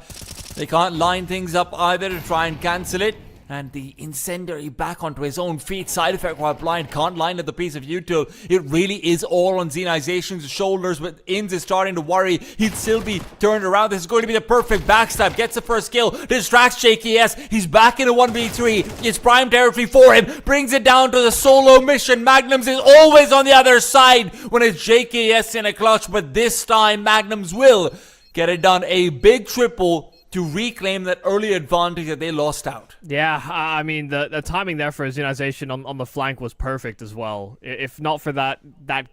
They can't line things up either to try and cancel it. And the incendiary back onto his own feet. Side effect while blind. Can't line up the piece of util. It really is all on Zenization's shoulders. But INS is starting to worry. He'd still be turned around. This is going to be the perfect backstab. Gets the first kill. Distracts JKS. He's back in a 1v3. It's prime territory for him. Brings it down to the solo mission. Magnums is always on the other side when it's JKS in a clutch. But this time Magnums will get it done. A big triple to reclaim that early advantage that they lost out. Yeah, I mean, the timing there for Zenization on the flank was perfect as well. If not for that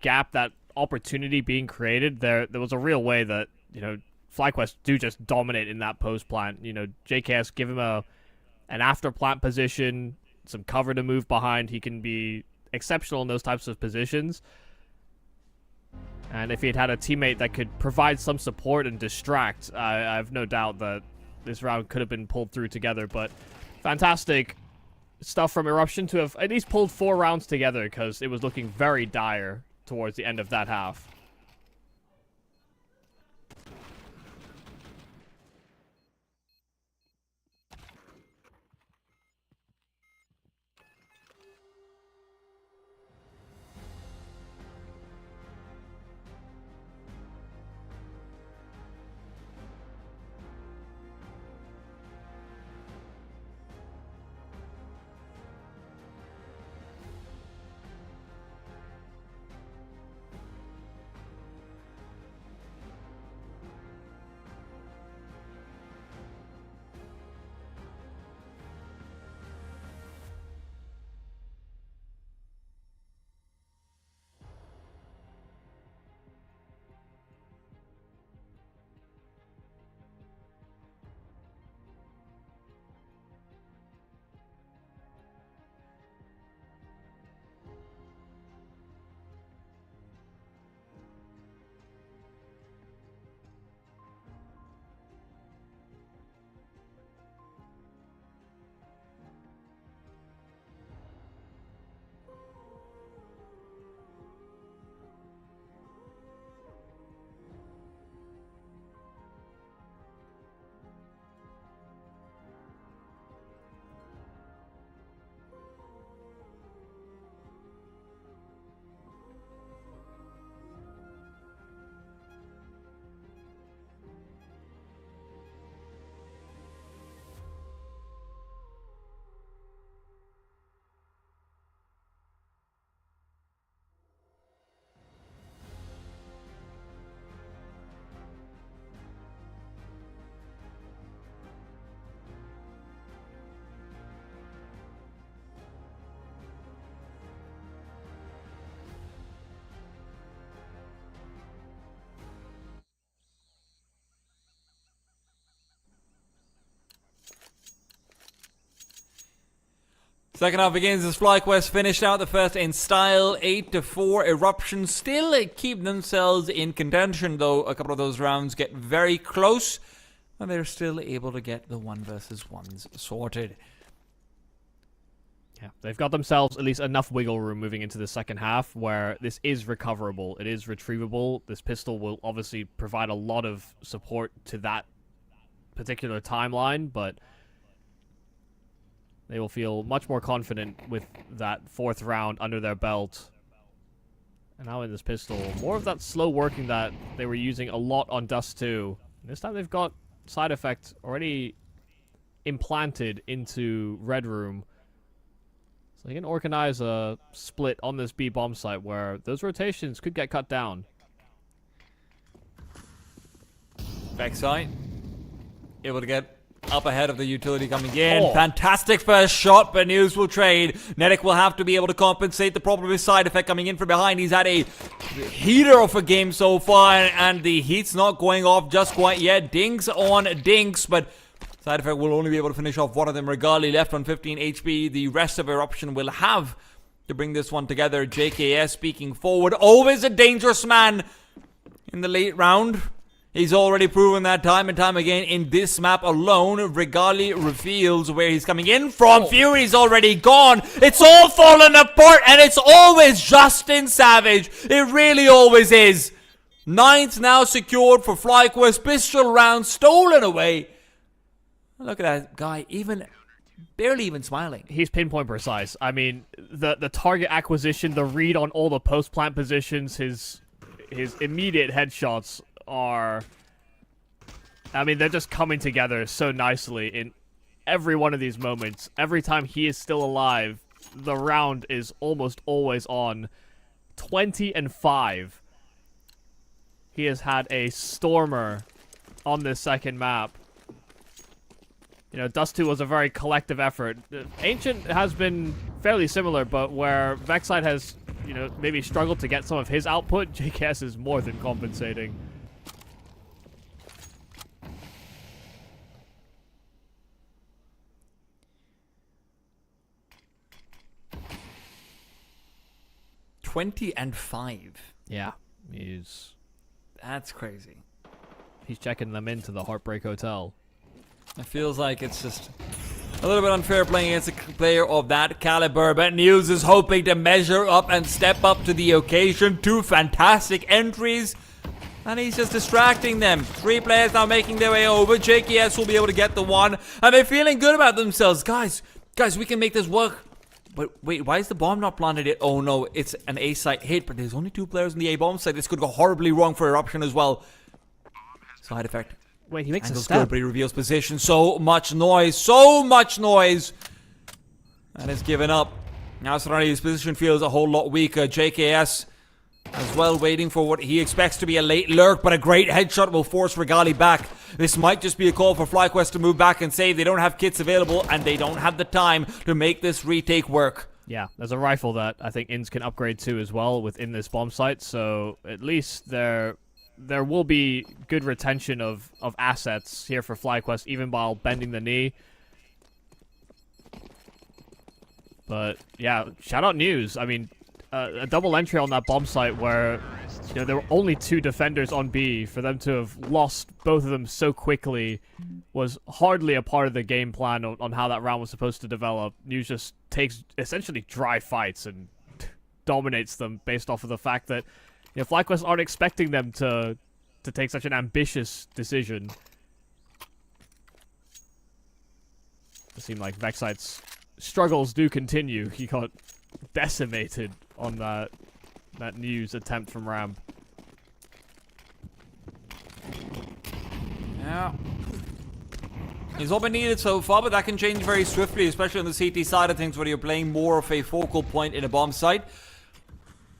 gap, that opportunity being created, there was a real way that, FlyQuest do just dominate in that post plant. JKS give him an after plant position, some cover to move behind. He can be exceptional in those types of positions. And if he had a teammate that could provide some support and distract, I have no doubt that this round could have been pulled through together. But fantastic stuff from Eruption to have at least pulled 4 rounds together, because it was looking very dire towards the end of that half. Second half begins as FlyQuest finished out the first in style, 8-4. Eruption still keep themselves in contention, though a couple of those rounds get very close, and they're still able to get the 1 versus 1s sorted. Yeah, they've got themselves at least enough wiggle room moving into the second half where this is recoverable, it is retrievable. This pistol will obviously provide a lot of support to that particular timeline, but they will feel much more confident with that 4th round under their belt. And now in this pistol, more of that slow working that they were using a lot on Dust 2. This time they've got side effect already implanted into Red Room. So they can organize a split on this B bomb site where those rotations could get cut down. Backside, able to get up ahead of the utility coming in. Fantastic first shot, but News will trade. Nedek will have to be able to compensate the problem with side effect coming in from behind. He's had a heater of a game so far, and the heat's not going off just quite yet. Dinks on Dinks, but side effect will only be able to finish off one of them. Regali left on 15 HP. The rest of Eruption will have to bring this one together. JKS speaking forward. Always a dangerous man in the late round. He's already proven that time and time again in this map alone. Regali reveals where he's coming in from. Fury's already gone. It's all fallen apart, and it's always Justin Savage. It really always is. 9th now secured for FlyQuest. Pistol round stolen away. Look at that guy, barely even smiling. He's pinpoint precise. I mean, the target acquisition, the read on all the post plant positions, his immediate headshots are, I mean, they're just coming together so nicely in every one of these moments. Every time he is still alive, the round is almost always on. 20-5. He has had a stormer on this second map. You know, Dust 2 was a very collective effort. Ancient has been fairly similar, but where Vexite has, you know, maybe struggled to get some of his output, JKS is more than compensating. $20-5. Yeah, that's crazy. He's checking them into the Heartbreak Hotel. It feels like it's just a little bit unfair playing against a player of that caliber, but News is hoping to measure up and step up to the occasion. 2 fantastic entries, and he's just distracting them. 3 players now making their way over. JKS will be able to get the 1, and they're feeling good about themselves. Guys, we can make this work. But wait, why is the bomb not planted yet? Oh no, it's an A site hit, but there's only 2 players in the A bomb site. This could go horribly wrong for Eruption as well. Side effect. Wait, he makes a Angle's step. good, but he reveals position. So much noise. That is given up. Now suddenly his position feels a whole lot weaker. JKS as well, waiting for what he expects to be a late lurk, but a great headshot will force Regali back. This might just be a call for FlyQuest to move back and save. They don't have kits available, and they don't have the time to make this retake work. Yeah, there's a rifle that I think Inns can upgrade to as well within this bomb site, so at least there will be good retention of assets here for FlyQuest, even while bending the knee. But yeah, shout out News. I mean, a double entry on that bomb site where, you know, there were only 2 defenders on B. For them to have lost both of them so quickly was hardly a part of the game plan on how that round was supposed to develop. News just takes essentially dry fights and dominates them based off of the fact that, you know, FlyQuest aren't expecting them to take such an ambitious decision. It seemed like Vexite's struggles do continue. He got decimated on that News attempt from ramp. Yeah. He's all been needed so far, but that can change very swiftly, especially on the CT side of things where you're playing more of a focal point in a bomb site.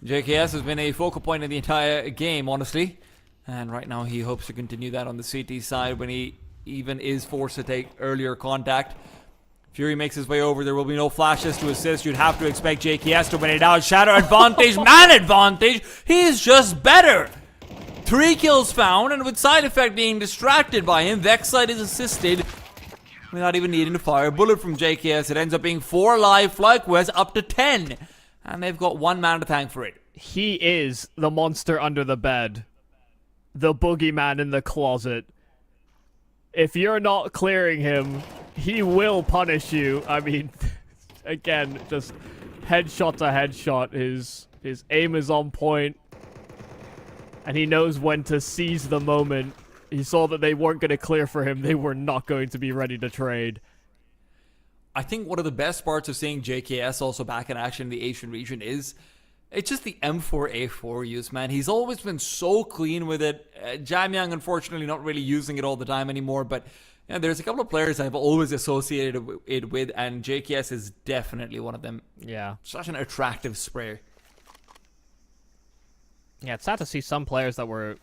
JKS has been a focal point in the entire game, honestly. And right now he hopes to continue that on the CT side when he even is forced to take earlier contact. Fury makes his way over. There will be no flashes to assist. You'd have to expect JKS to win it out. Shadow advantage, man advantage. He's just better. 3 kills found, and with side effect being distracted by him, Vexite is assisted without even needing to fire a bullet from JKS. It ends up being 4 live, FlyQuest up to 10. And they've got 1 man to thank for it. He is the monster under the bed. The boogeyman in the closet. If you're not clearing him, he will punish you. I mean, again, just headshot to headshot. His aim is on point. And he knows when to seize the moment. He saw that they weren't going to clear for him. They were not going to be ready to trade. I think one of the best parts of seeing JKS also back in action in the Asian region is it's just the M4A4 use, man. He's always been so clean with it. Jamyang, unfortunately, not really using it all the time anymore, but there's a couple of players I've always associated it with, and JKS is definitely one of them. Yeah. Such an attractive spray. Yeah, it's sad to see some players that were,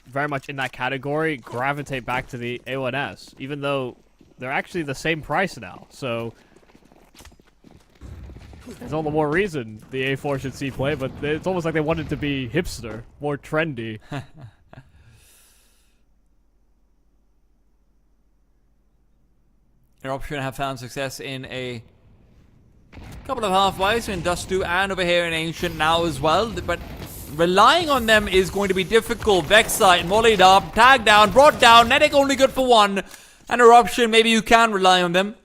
very much in that category gravitate back to the A1S, even though they're actually the same price now. So there's all the more reason the A4 should see play, but it's almost like they wanted to be hipster, more trendy. Eruption have found success in a couple of half-wives in Dustu and over here in Ancient now as well, but relying on them is going to be difficult. Vexite, mollied up, tagged down, brought down, Netic only good for 1, and Eruption, maybe you can rely on them.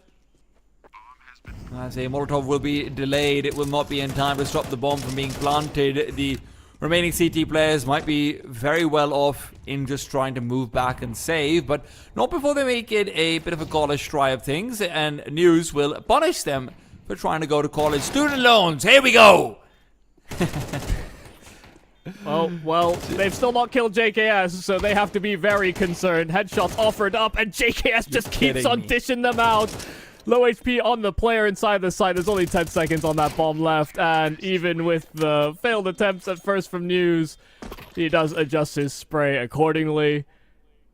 As a Molotov will be delayed, it will not be in time to stop the bomb from being planted. The remaining CT players might be very well off in just trying to move back and save, but not before they make it a bit of a college try of things, and News will punish them for trying to go to college. Student loans, here we go! Well, they've still not killed JKS, so they have to be very concerned. Headshots offered up, and JKS just keeps on dishing them out. Low HP on the player inside the site. There's only 10 seconds on that bomb left, and even with the failed attempts at first from News, he does adjust his spray accordingly.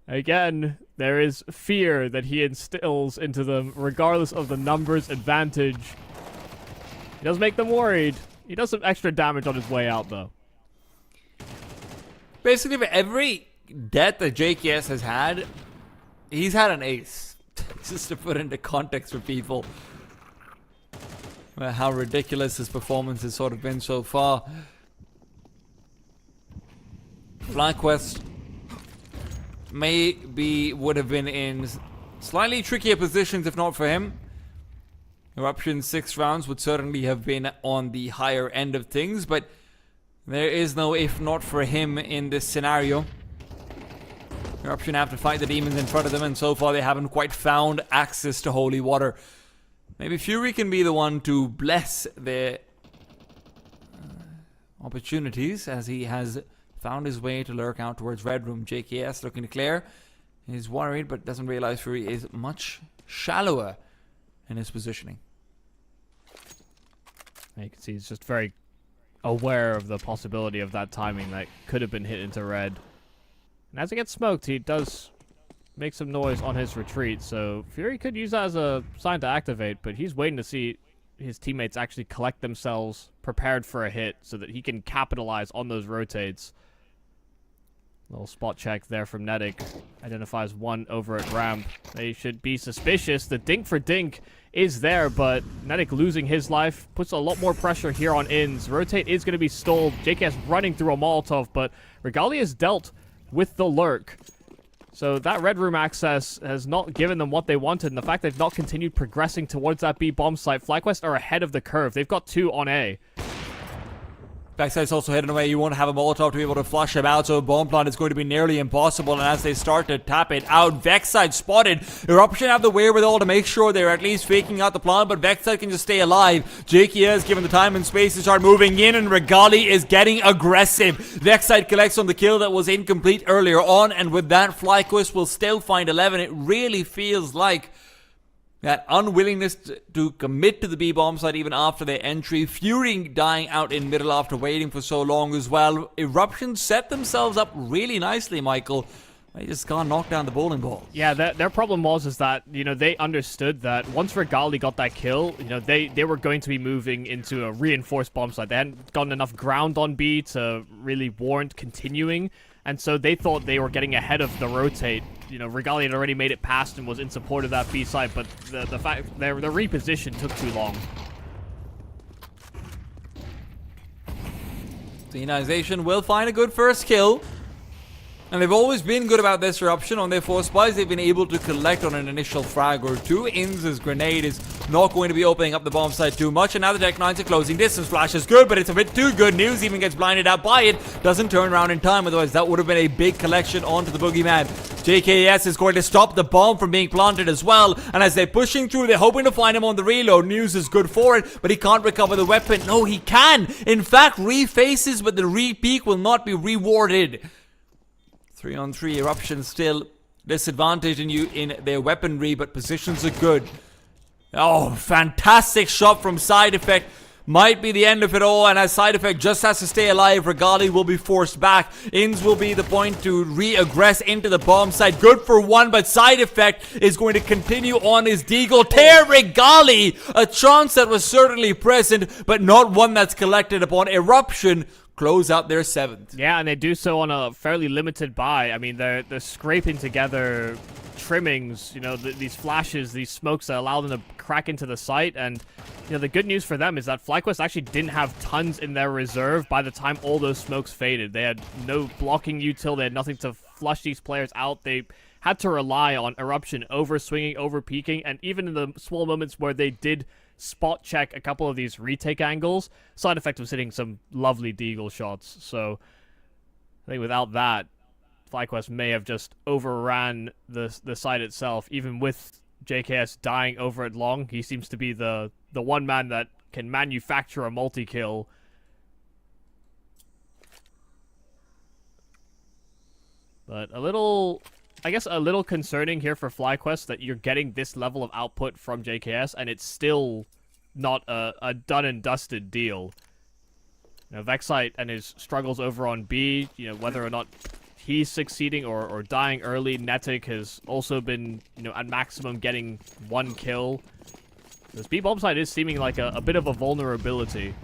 Again, there is fear that he instills into them, regardless of the numbers advantage. He does make them worried. He does some extra damage on his way out, though. Basically, for every death that JKS has had, he's had an ace. Just to put into context for people how ridiculous his performance has sort of been so far. FlyQuest would have been in slightly trickier positions if not for him. Eruption's 6 rounds would certainly have been on the higher end of things, but there is no if not for him in this scenario. Eruption have to fight the demons in front of them, and so far they haven't quite found access to holy water. Maybe Fury can be the one to bless their opportunities, as he has found his way to lurk out towards Red Room. JKS looking to clear. He's worried, but doesn't realize Fury is much shallower in his positioning. You can see he's just very aware of the possibility of that timing that could have been hit into red. And as he gets smoked, he does make some noise on his retreat, so Fury could use that as a sign to activate, but he's waiting to see his teammates actually collect themselves prepared for a hit so that he can capitalize on those rotates. Little spot check there from Netic. Identifies one over at ramp. They should be suspicious. The dink for dink is there, but Netic losing his life puts a lot more pressure here on Ins. Rotate is going to be stalled. JKS running through a Molotov, but Regalia is dealt with the lurk. So that red room access has not given them what they wanted, and the fact they've not continued progressing towards that B bomb site. FlyQuest are ahead of the curve. They've got 2 on A. Backside's also hidden away. You won't have a Molotov to be able to flush him out, so a bomb plant is going to be nearly impossible. And as they start to tap it out, Vexide spotted. Eruption have the wherewithal to make sure they're at least faking out the plant, but Vexide can just stay alive. Jakia is given the time and space to start moving in, and Regali is getting aggressive. Vexide collects on the kill that was incomplete earlier on, and with that, FlyQuest will still find 11. It really feels like that unwillingness to commit to the B bomb site even after their entry. Fury dying out in middle after waiting for so long as well. Eruption set themselves up really nicely, Michael. They just can't knock down the bowling ball. Yeah, their problem was that, they understood that once Regali got that kill, they were going to be moving into a reinforced bomb site. They hadn't gotten enough ground on B to really warrant continuing. And so they thought they were getting ahead of the rotate, Regali had already made it past and was in support of that B site, but the fact their reposition took too long. Deionization will find a good first kill. And they've always been good about this Eruption. On their force buys, they've been able to collect on an initial frag or two. Inz's grenade is not going to be opening up the bomb site too much. And now the Tech 9s are closing distance. Flash is good, but it's a bit too good. News even gets blinded out by it. Doesn't turn around in time. Otherwise, that would have been a big collection onto the boogeyman. JKS is going to stop the bomb from being planted as well. And as they're pushing through, they're hoping to find him on the reload. News is good for it, but he can't recover the weapon. No, he can. In fact, refaces, but the re-peak will not be rewarded. 3-on-3, Eruption still disadvantaged in their weaponry, but positions are good. Oh, fantastic shot from Side Effect. Might be the end of it all, and as Side Effect just has to stay alive, Regali will be forced back. Inz will be the point to re-aggress into the bomb site. Good for one, but Side Effect is going to continue on his deagle. Tear Regali! A chance that was certainly present, but not one that's collected upon. Eruption close out their 7th. Yeah, and they do so on a fairly limited buy. I mean, they're scraping together trimmings, these flashes, these smokes that allow them to crack into the site. And, the good news for them is that FlyQuest actually didn't have tons in their reserve by the time all those smokes faded. They had no blocking util, they had nothing to flush these players out. They had to rely on Eruption over-swinging, over-peaking, and even in the small moments where they did spot check a couple of these retake angles, Side Effect was hitting some lovely deagle shots. So I think without that, FlyQuest may have just overran the site itself. Even with JKS dying over it long, he seems to be the one man that can manufacture a multi-kill. But a little concerning here for FlyQuest that you're getting this level of output from JKS, and it's still not a done and dusted deal. Vexite and his struggles over on B, whether or not he's succeeding or dying early. Netic has also been, at maximum getting 1 kill. This B bomb site is seeming like a bit of a vulnerability.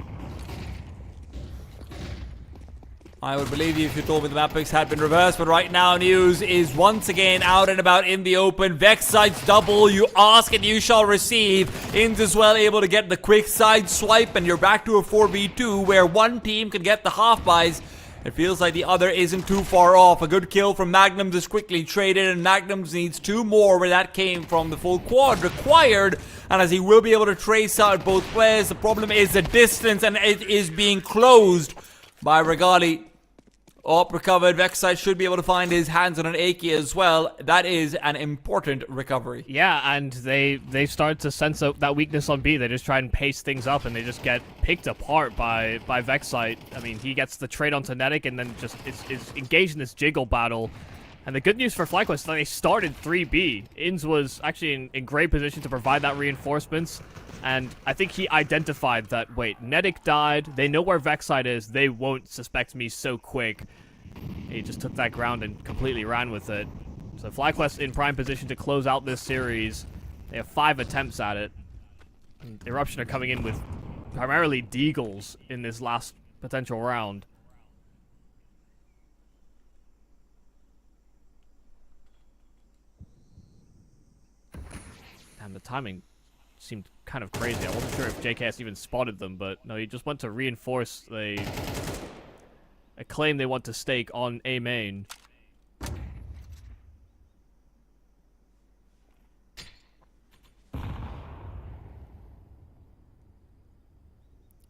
I would believe you if you told me the map picks had been reversed, but right now News is once again out and about in the open. Vexite's double, you ask and you shall receive. Inz as well able to get the quick side swipe, and you're back to a 4v2 where one team can get the half buys. It feels like the other isn't too far off. A good kill from Magnums is quickly traded, and Magnums needs 2 more where that came from. The full quad required, and as he will be able to trace out both players, the problem is the distance, and it is being closed by Regali. Up recovered. Vexite should be able to find his hands on an AK as well. That is an important recovery. Yeah, and they start to sense that weakness on B. They just try and pace things up, and they just get picked apart by Vexite. I mean, he gets the trade onto Netic, and then just is engaged in this jiggle battle. And the good news for FlyQuest is that they started 3B. Inz was actually in great position to provide that reinforcements. And I think he identified that, wait, Netic died, they know where Vexite is, they won't suspect me so quick. He just took that ground and completely ran with it. So FlyQuest in prime position to close out this series. They have 5 attempts at it. And Eruption are coming in with primarily deagles in this last potential round. And the timing seemed kind of crazy. I wasn't sure if JKS even spotted them, but no, he just went to reinforce a claim they want to stake on A main.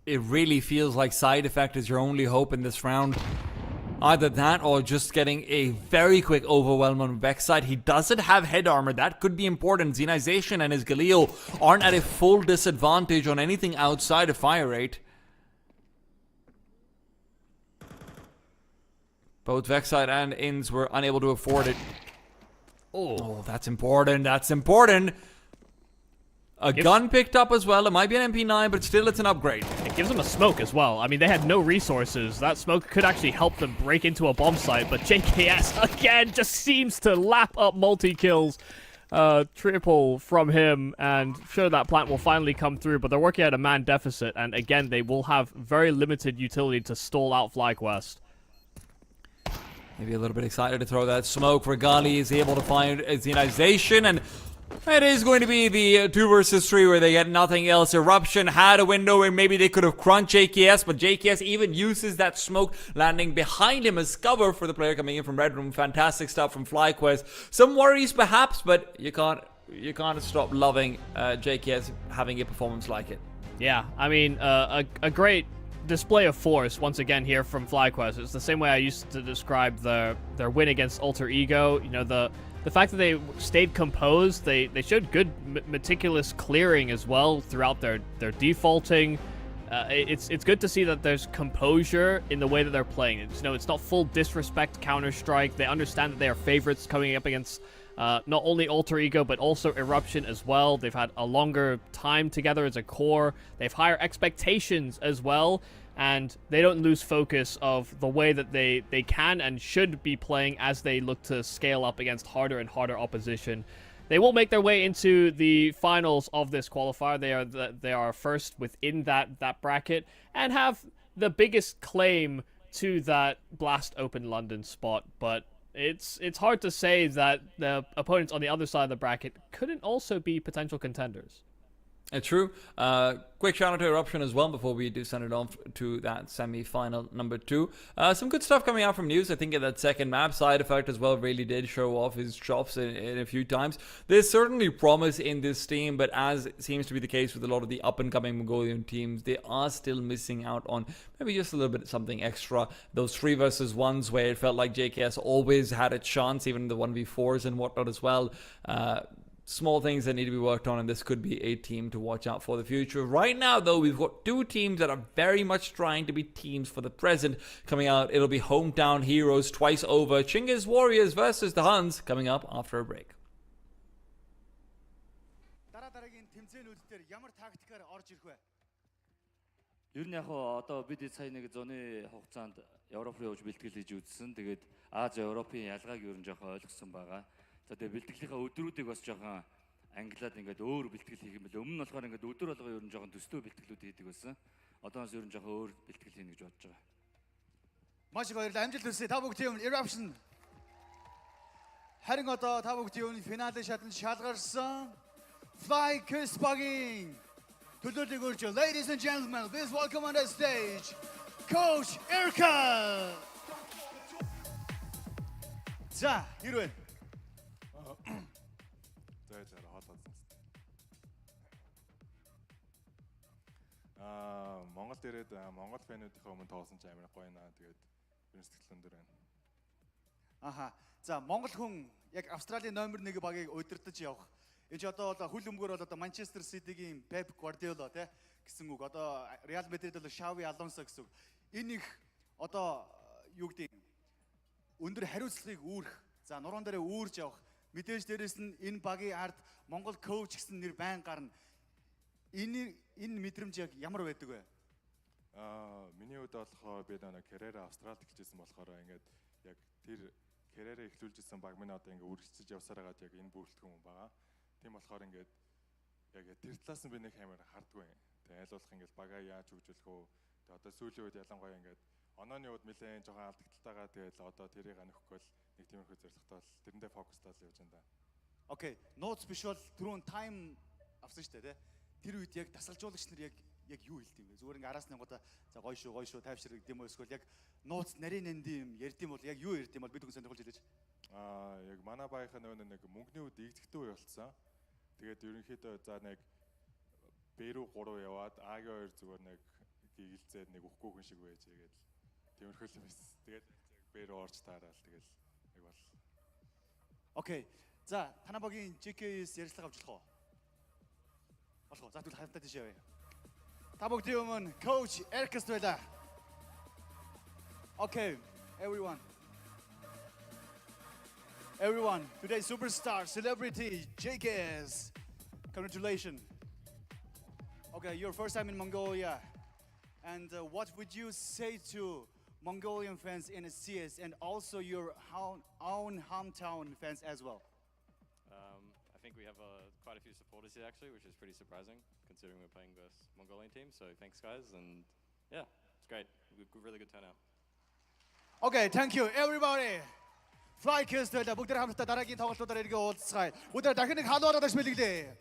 It really feels like Side Effect is your only hope in this round. Either that or just getting a very quick overwhelm on Vexite. He doesn't have head armor. That could be important. Zenization and his Galil aren't at a full disadvantage on anything outside of fire rate. Both Vexite and Inz were unable to afford it. Oh, that's important. That's important. A gun picked up as well. It might be an MP9, but still it's an upgrade. It gives them a smoke as well. I mean, they had no resources. That smoke could actually help them break into a bomb site, but JKS, again, just seems to lap up multi-kills. Triple from him, and sure, that plant will finally come through, but they're working at a man deficit, and again, they will have very limited utility to stall out FlyQuest. Maybe a little bit excited to throw that smoke. Regali is able to find Zenization, and it is going to be the 2 versus 3 where they get nothing else. Eruption had a window where maybe they could have crunched JKS, but JKS even uses that smoke landing behind him as cover for the player coming in from Red Room. Fantastic stuff from FlyQuest. Some worries perhaps, but you can't stop loving JKS having a performance like it. Yeah, I mean, a great display of force once again here from FlyQuest. It's the same way I used to describe their win against Alter Ego. You know, the fact that they stayed composed, they showed good meticulous clearing as well throughout their defaulting. It's good to see that there's composure in the way that they're playing. It's not full disrespect Counter-Strike. They understand that they are favorites coming up against not only Alter Ego, but also Eruption as well. They've had a longer time together as a core. They have higher expectations as well. And they don't lose focus of the way that they can and should be playing as they look to scale up against harder and harder opposition. They will make their way into the finals of this qualifier. They are first within that bracket and have the biggest claim to that Blast Open London spot. But it's hard to say that the opponents on the other side of the bracket couldn't also be potential contenders. True. Quick shout out to Eruption as well before we do send it off to that semi-final number 2. Some good stuff coming out from News. I think in that second map, Side Effect as well really did show off his chops in a few times. There's certainly promise in this team, but as seems to be the case with a lot of the up-and-coming Mongolian teams, they are still missing out on maybe just a little bit something extra. Those 3 versus 1s where it felt like JKS always had a chance, even in the 1v4s and whatnot as well. Small things that need to be worked on, and this could be a team to watch out for the future. Right now, though, we've got 2 teams that are very much trying to be teams for the present coming out. It'll be Hometown Heroes twice over. Chinggis Warriors versus the HUNS coming up after a break. Дараагийн тэмцээнүүд дээр ямар тактикаар орж ирэх вэ? Ер нь яг одоо бид сая нэг зуны хугацаанд Европ руу явж бэлтгэл хийж үзсэн. Тэгээд Аз Европын ялгааг ер нь жоохон ойлгосон байгаа. За тэгээд бэлтгэлийн өдрүүдийг бас жоохон англиад ингээд өөр бэлтгэл хийх юм бэл. Өмнө нь болохоор ингээд өдөр болго ер нь жоохон төстэй бэлтгэлүүд хийдэг байсан. Одоос ер нь жоохон өөр бэлтгэл хийнэ гэж бодож байгаа. Маш их баярлалаа. Амжилт хүсье. Та бүгдийн өмнө Eruption. Харин одоо та бүгдийн өмнө финалийн шатанд шалгарсан FlyQuest багийн төлөөллийг өргөж, ladies and gentlemen, please welcome on the stage Coach Erka. За, хэрвээ Монголд ирээд Монгол фэнүүдийнхээ өмнө тоосон ч амар гоё наа. Тэгээд би сэтгэлэн дээр байна. Аха. За, Монгол хүн яг Австралийн номер 1 багийг удирдах явах. Энд одоо хөл өмгөөр бол одоо Манчестер Ситигийн Pep Guardiola гэсэн үг. Одоо Real Madrid бол Xavi Alonso гэсэн үг. Энэ их одоо юу гэдэг өндөр хариуцлагыг үүрэх. За, нуруунд дээр үүрж явах. Мэдээж дээрэс нь энэ багийн ард Монгол коуч гэсэн нэр байн гарна. Энэ мэдрэмж яг ямар байдаг вэ? Миний хувьд болохоор би нэг карьераа Австралид эхэлжсэн болохоор ингээд яг тэр карьераа эхлүүлжсэн баг минь одоо ингээд үргэлжлэж явсараад яг энэ бүрэлдэхүүн хүн байгаа. Тийм болохоор ингээд яг тэр талаас нь би нэг амар хардгүй. Тэгээ аль болох ингээд багаа яаж хөгжүүлэх вэ? Тэгээ одоо сүүлийн үед ялангуяа ингээд онооны үед нэлээд жоохон алдагталтайгаа тэгээд одоо тэрийг нөхөх бол нэг тиймэрхүү зорилготой бол тэрэндээ фокустаад л явж байна да. Окей, нууц биш бол түрүүн тайм авсан шүү дээ, тэ? Тэр үед яг тасалжуулагч нар яг юу хэлдэг юм бэ? Зүгээр ингээ араас нь гоо за гоё шүү тайвшир гэдэг юм уу эсвэл яг нууц нарийн нэндим ярьдсан бол яг юу ярьдсан бол бид хүн сонирхолж хэлээч. Яг манай багийнхаа нэг мөнгөний үед игзэгтэй үе болцсон. Тэгээд ерөнхийдөө за нэг Б рүү 3 яваад А-гийн 2 зүгээр нэг гигэлцээд нэг өгөхгүй хүн шиг байж тэгээд тиймэрхүү юм байсан. Тэгээд Б рүү орж таарал тэгээд яг бол. Окей. За танаа багийн JKS ярилцлага авч болох уу? Болох. За тэгвэл хавтаа тийш явъя. Та бүгдийн өмнө Coach Erkas байлаа. Okay, everyone, today's superstar, celebrity, JKS. Congratulations. Okay, your first time in Mongolia. And what would you say to Mongolian fans in CS and also your own hometown fans as well? I think we have quite a few supporters here actually, which is pretty surprising considering we're playing versus Mongolian teams. So thanks guys, and yeah, it's great. Really good turnout. Okay, thank you everybody. FlyQuest-д бүгд хамтдаа дараагийн тоглолтуудаар иргэ уулзцгаая. Бүгд дахин нэг халуураад ашиглая.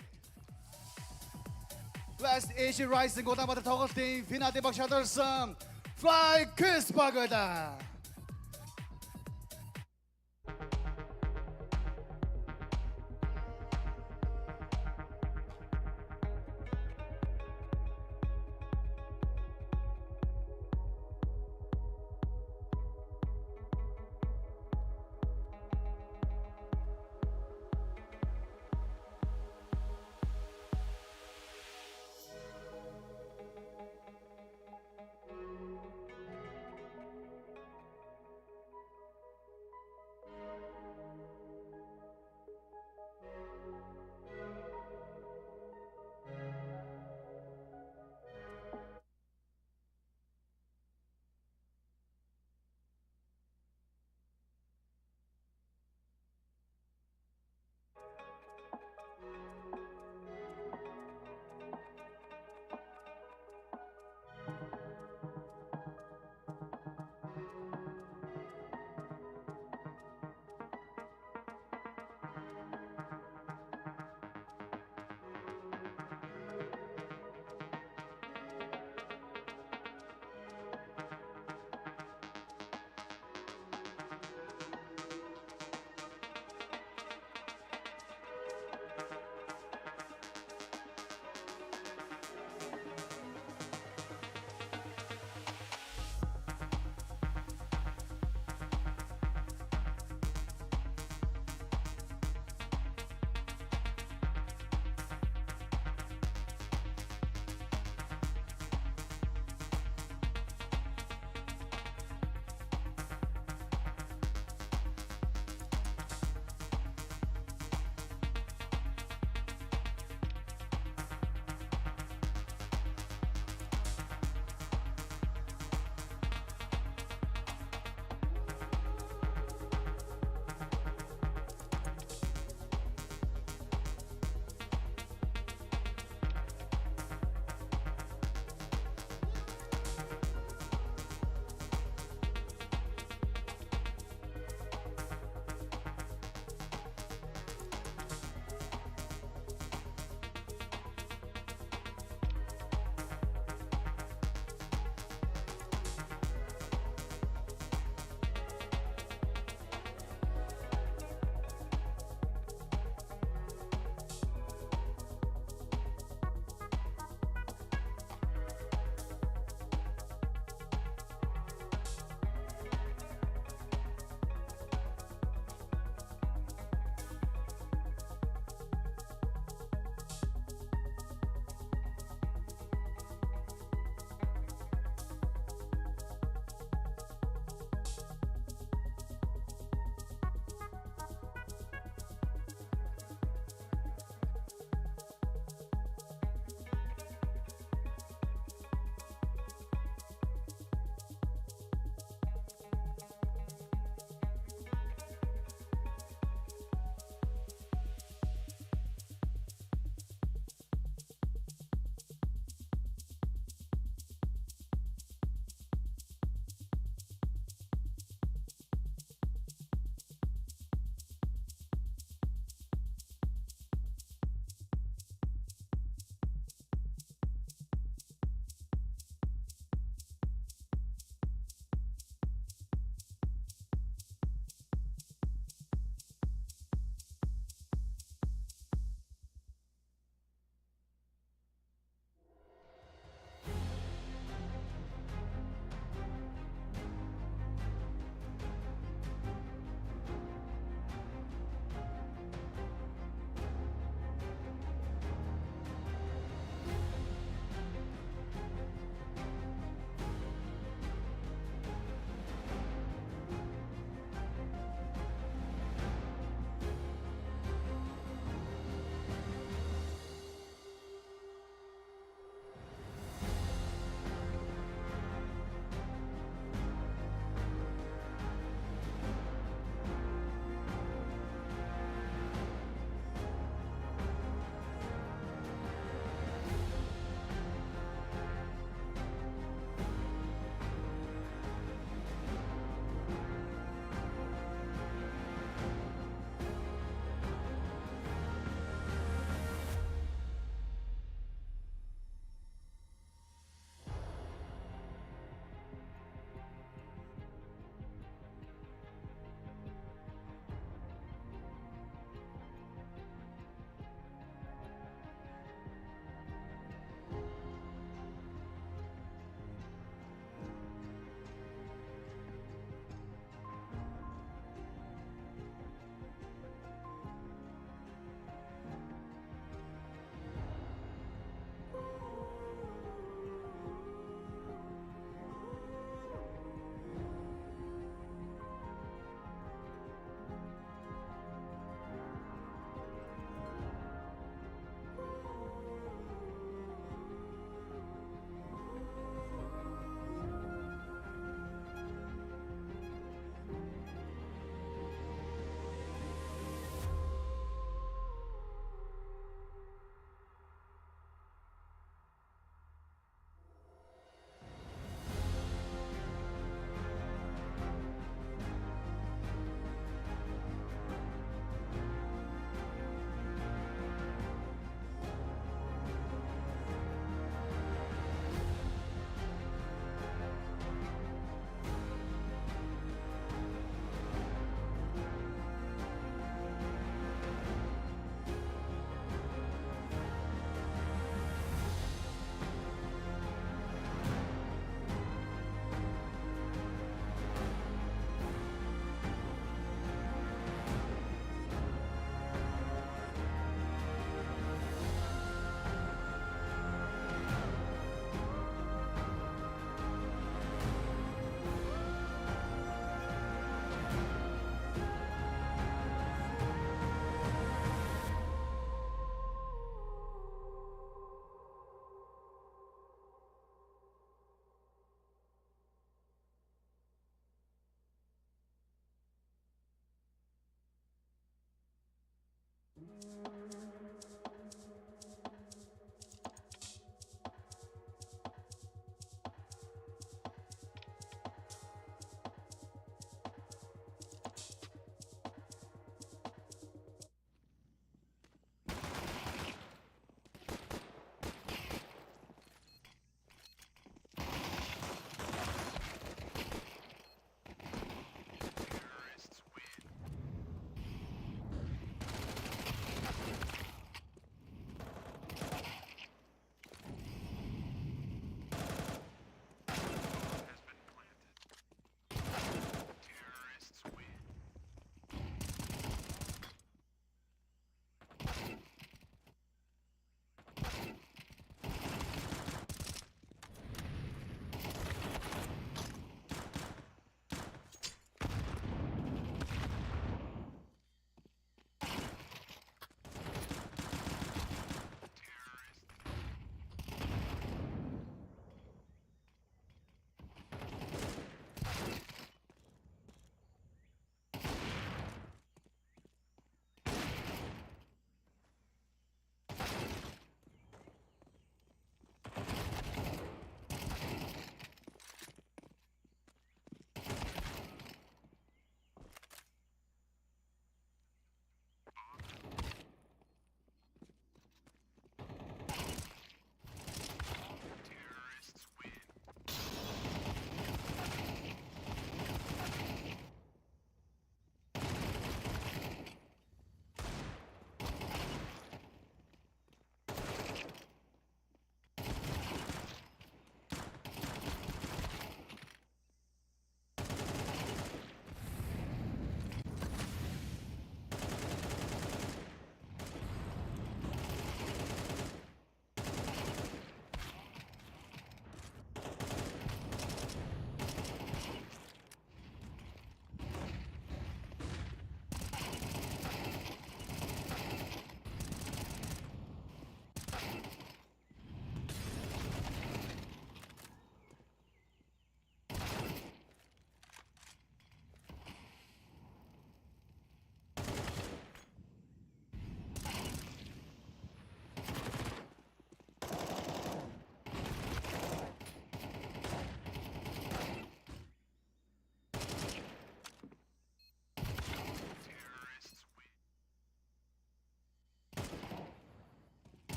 Blast Asia Rising Улаанбаатар тоглолтын финалын багш шалгарсан FlyQuest баг байлаа.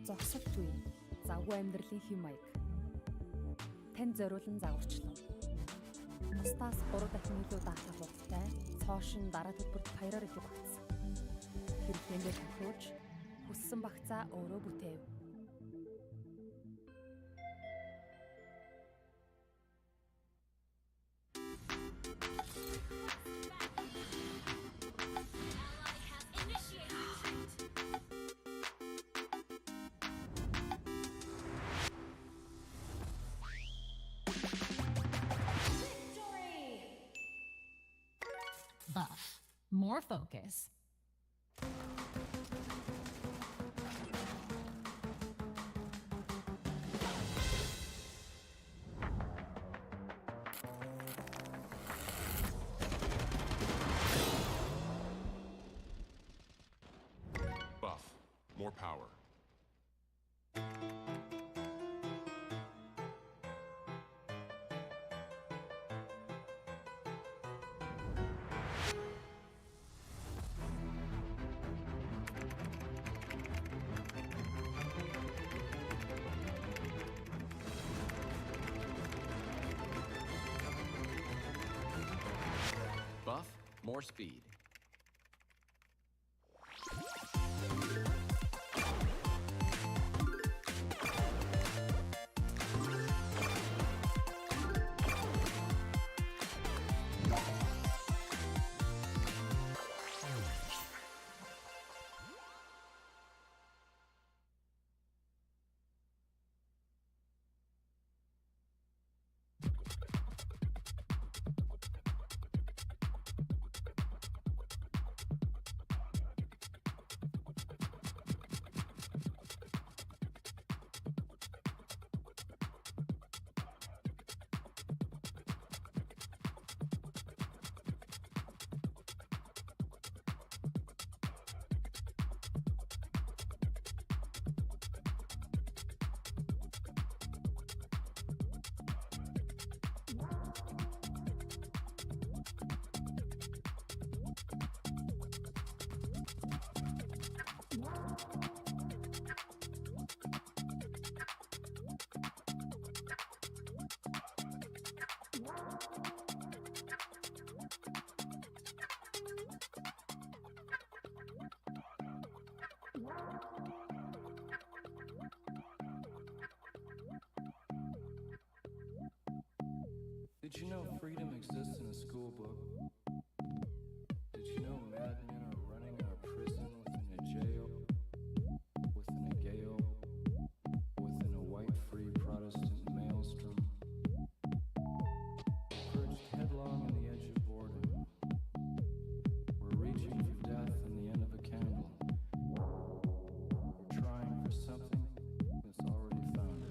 Зогсолт үе. Завгүй амьдралын хэм маяг. Танд зориулан загварчлав. Бусдаас 3 дахин илүү даатгах хурдтай цоошин дараа төлбөрт баяраар их багц. Хэрэглээндээ тохируулж хүссэн багцаа өөрөө бүтээв. Buff. More focus. Buff. More power. Buff, more speed. Did you know freedom exists in a school book? Did you know madmen are running our prison within a jail, within a gale, within a white free Protestant maelstrom? Perched headlong on the edge of boredom, we're reaching for death in the end of a candle. We're trying for something that's already found.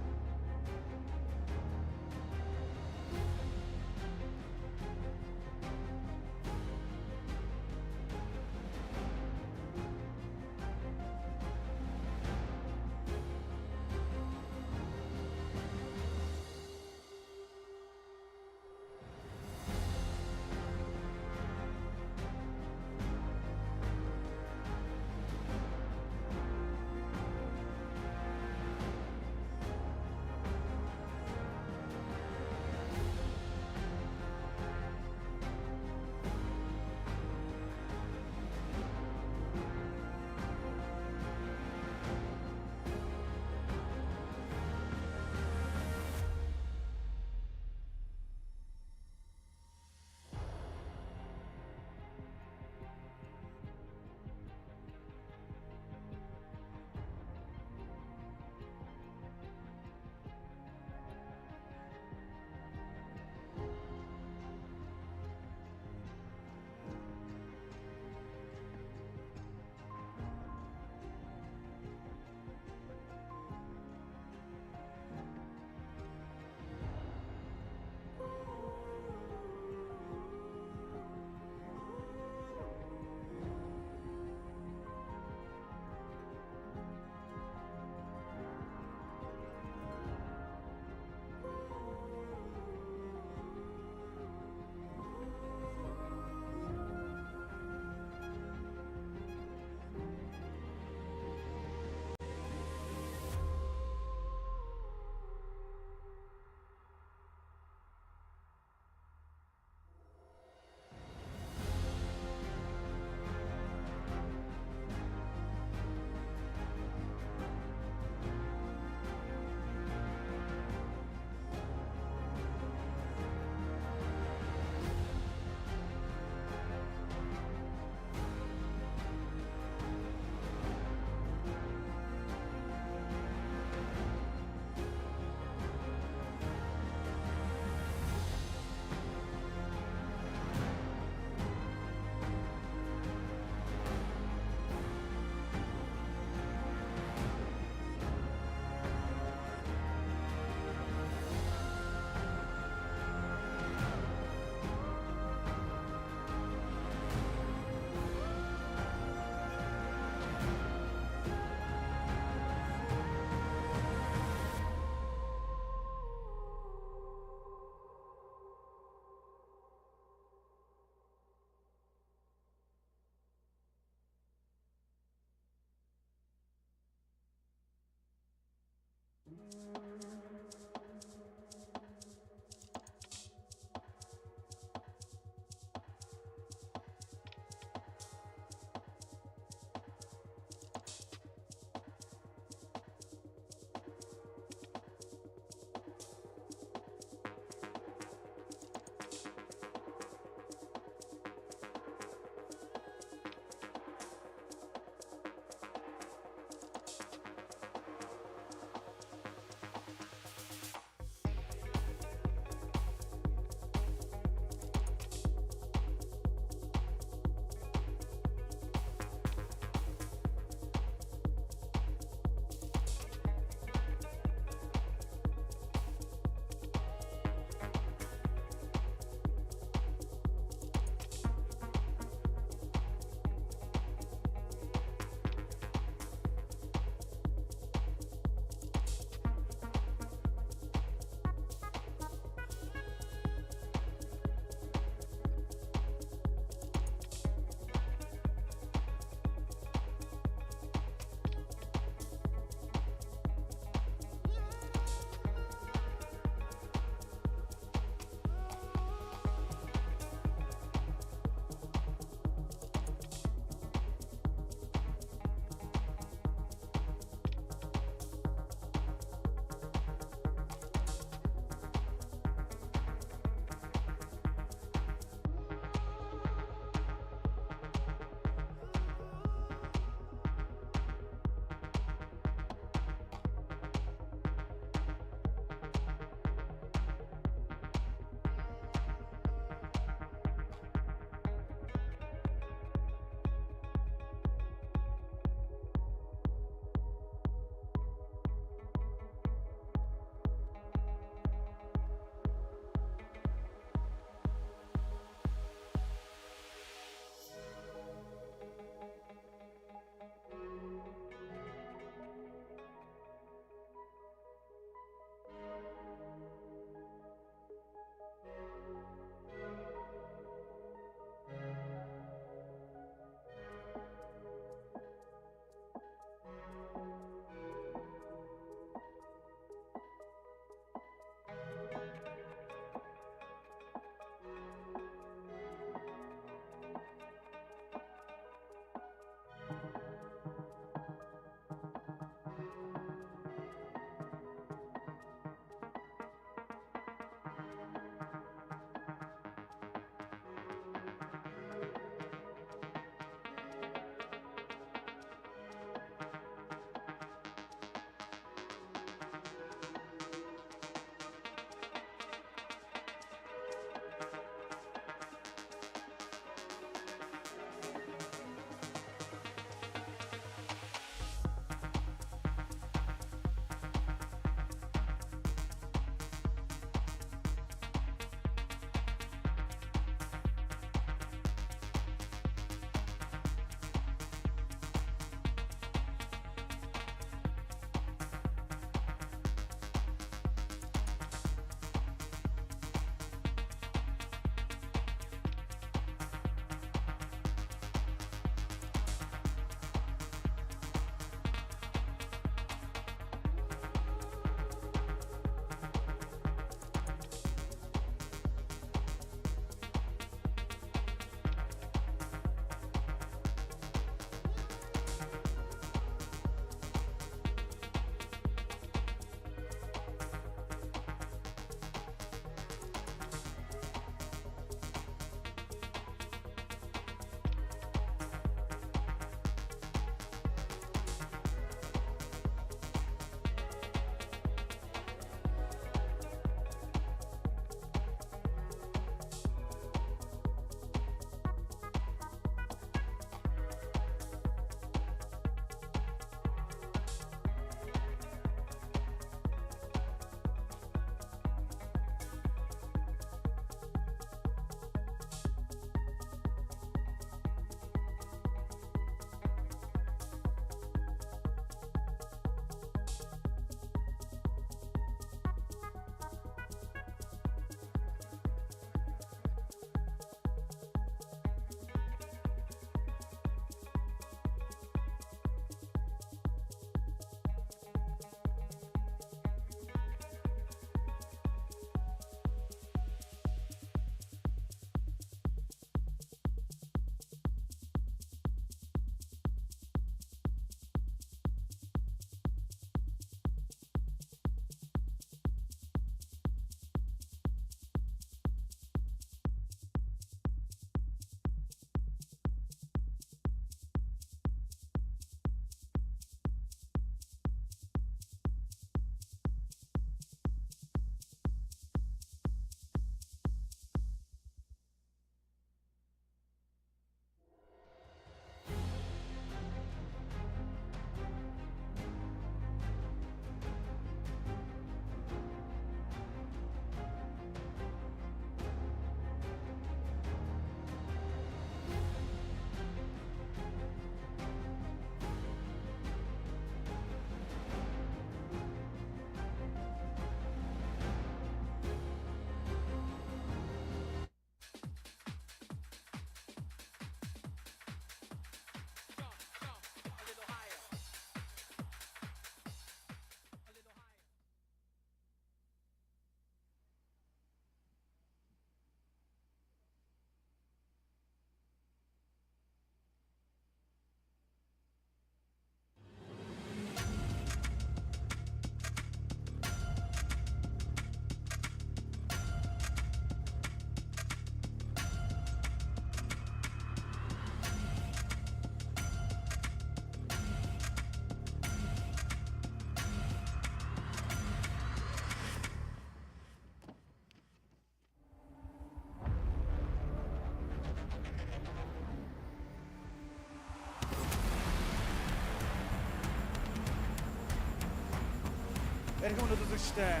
Эрхэм өнөөлөгчтэй.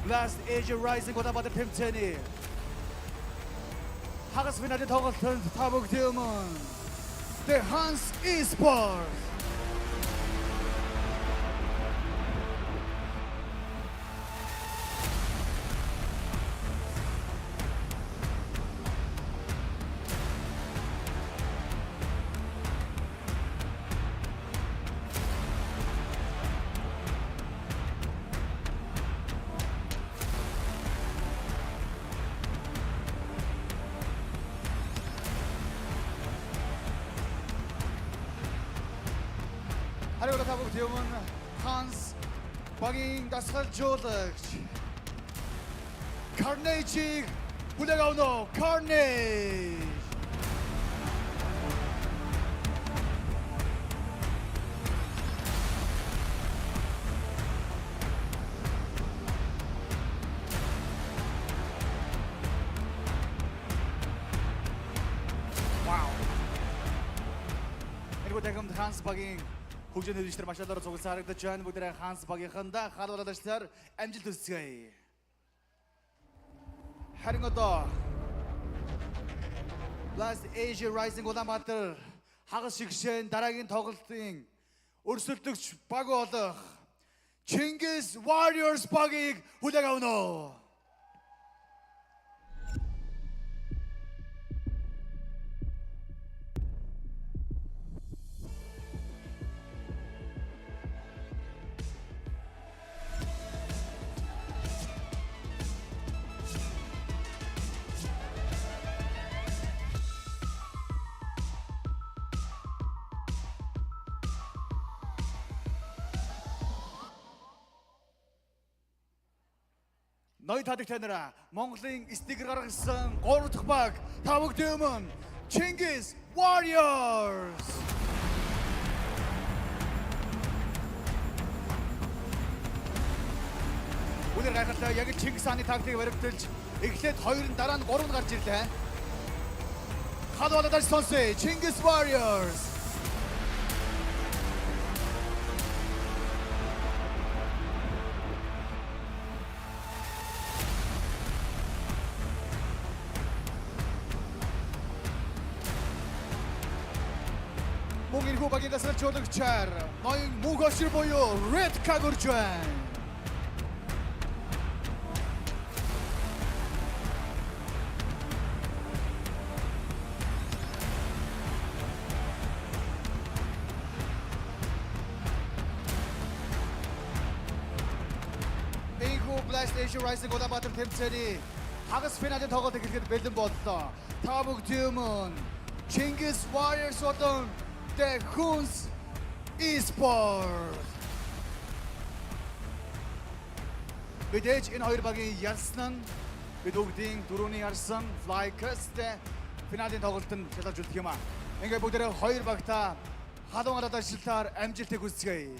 Blast Asia Rising Улаанбаатар тэмцээний хагас финалийн тоглолтод та бүгдийн өмнө The HUNS esports. 하리고라 타복 대음은 한스 박잉 다스칼조덕 카네이지 부대가우노 카네이지 와우 그리고 대금 한스 박잉 Хөгжин хэлжтэр машиналаар цугласан харагдаж байна. Бүгдээ Ханс багийнханда хаалгаладагчдаар амжилт хүсье. Харин одоо Blast Asia Rising Улаанбаатар хагас шигшэн дараагийн тоглолтын өрсөлдөгч баг болох Chinggis Warriors багийг хүлээн авна. Ноён тадагтай нараа Монголын стикер гаргасан 3 дахь баг та бүгдийн өмнө Chinggis Warriors. Үнээр гайхалтай яг л Chinggis хааны тактикийг баримталж эхлээд 2-ын дараа нь 3 гарч ирлээ. Хад болоод сонсъё Chinggis Warriors. Мөнгөний багийн дасгалжуулагчаар ноён мөнх очир буюу Red Kagurж байна. Blast Asia Rising Улаанбаатар тэмцээний хагас финалийн тоглолт эхлэхэд бэлэн боллоо. Та бүгдийн өмнө Chinggis Warriors болон The HUNS esports. Мэдээж энэ хоёр багийн ялсан нь бид бүгдийн дөрөвний ярьсан FlyQuest финалийн тоглолтод шалгаж үлдэх юм аа. Ингээ бүгдээ хоёр багтаа халуун алаад ажилтаар амжилтыг хүсье.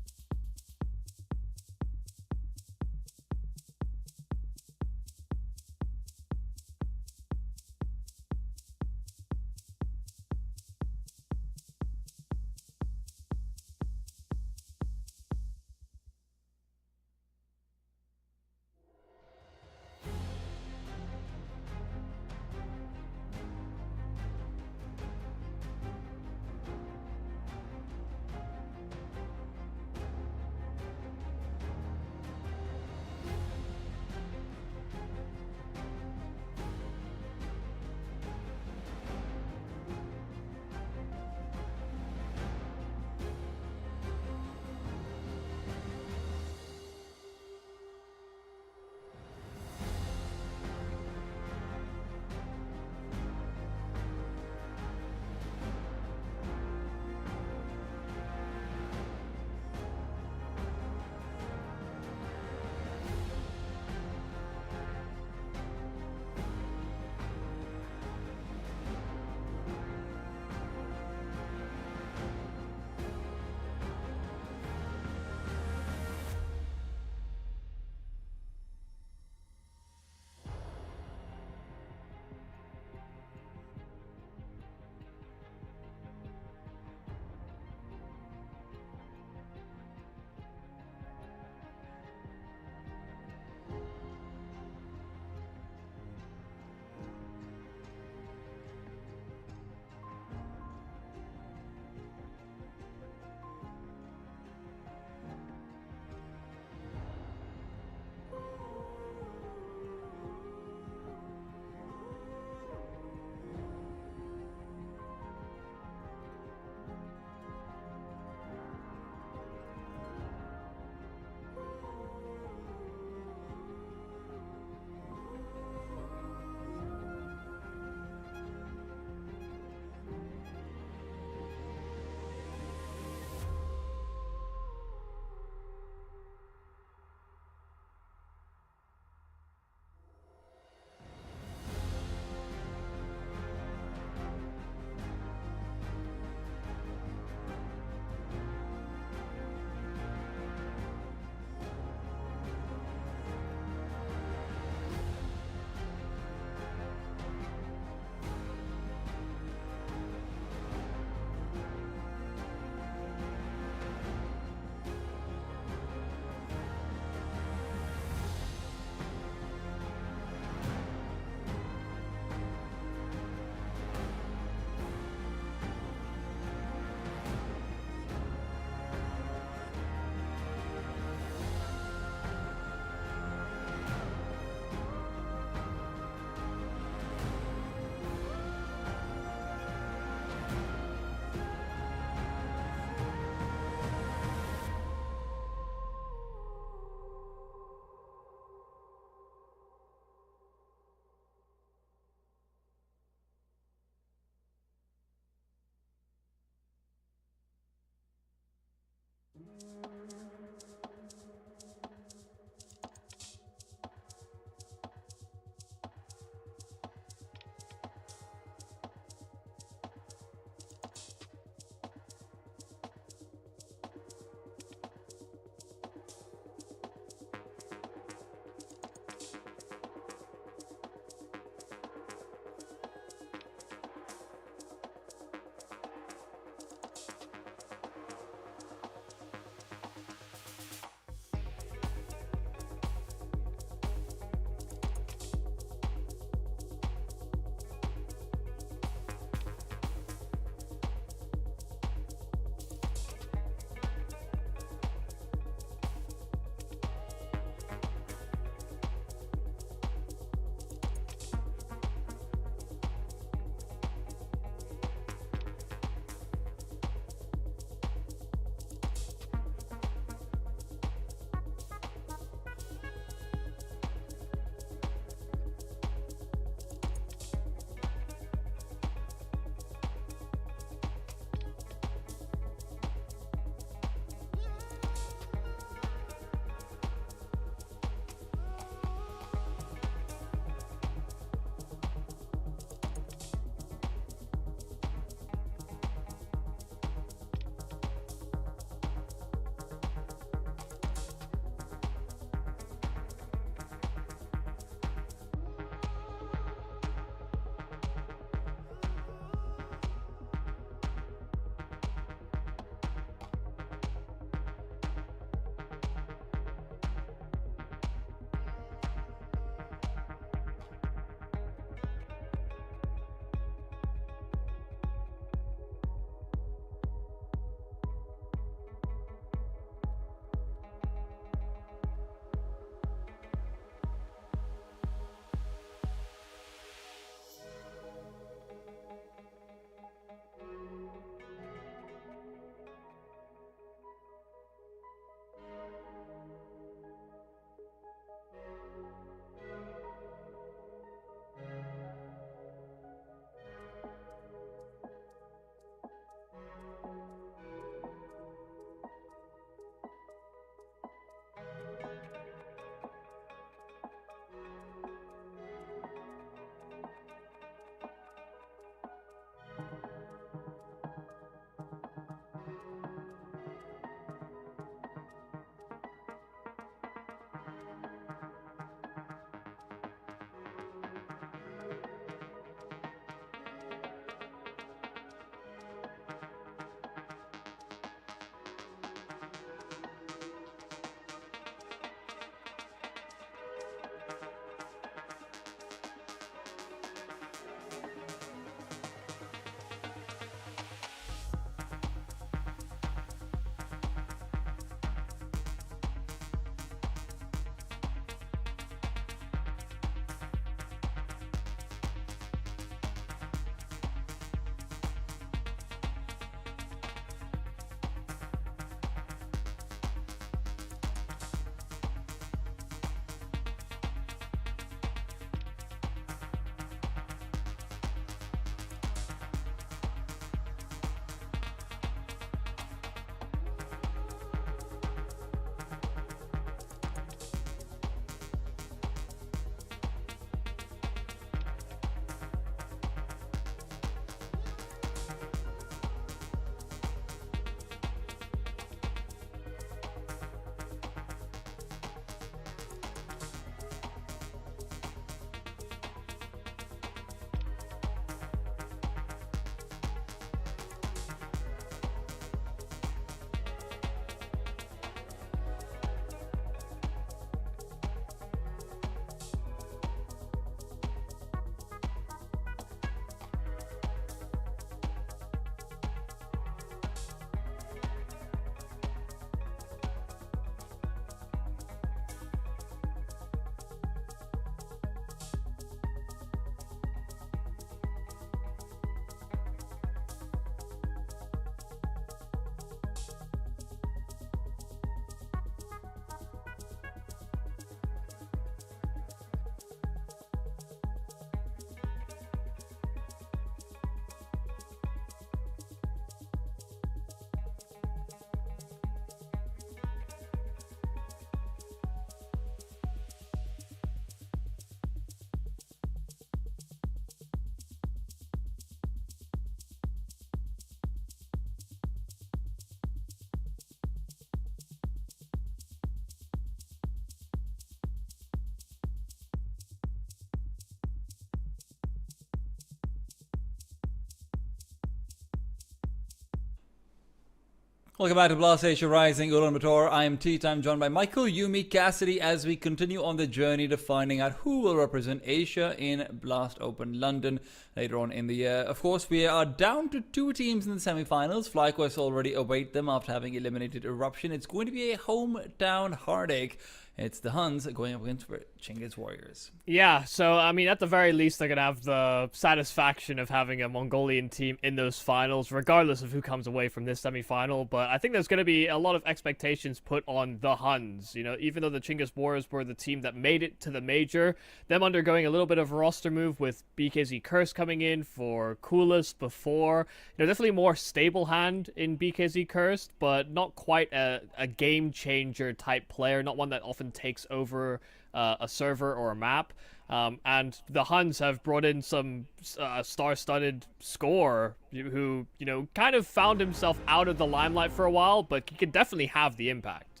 Welcome back to Blast Asia Rising Ulaanbaatar. I am T-Time, joined by Michael, Yumi, Cassidy, as we continue on the journey to finding out who will represent Asia in Blast Open London later on in the year. Of course, we are down to 2 teams in the semi-finals. FlyQuest already await them after having eliminated Eruption. It's going to be a hometown heartache. It's the HUNS going up against Chinggis Warriors. Yeah, so, I mean, at the very least, they're going to have the satisfaction of having a Mongolian team in those finals, regardless of who comes away from this semi-final. But I think there's going to be a lot of expectations put on the HUNS. You know, even though the Chinggis Warriors were the team that made it to the major, them undergoing a little bit of a roster move with BKZ Curse coming in for Coolest before. You know, definitely more stable hand in BKZ Curse, but not quite a game-changer type player, not one that often takes over a server or a map. And the HUNS have brought in some star-studded Score, who, you know, kind of found himself out of the limelight for a while, but he could definitely have the impact.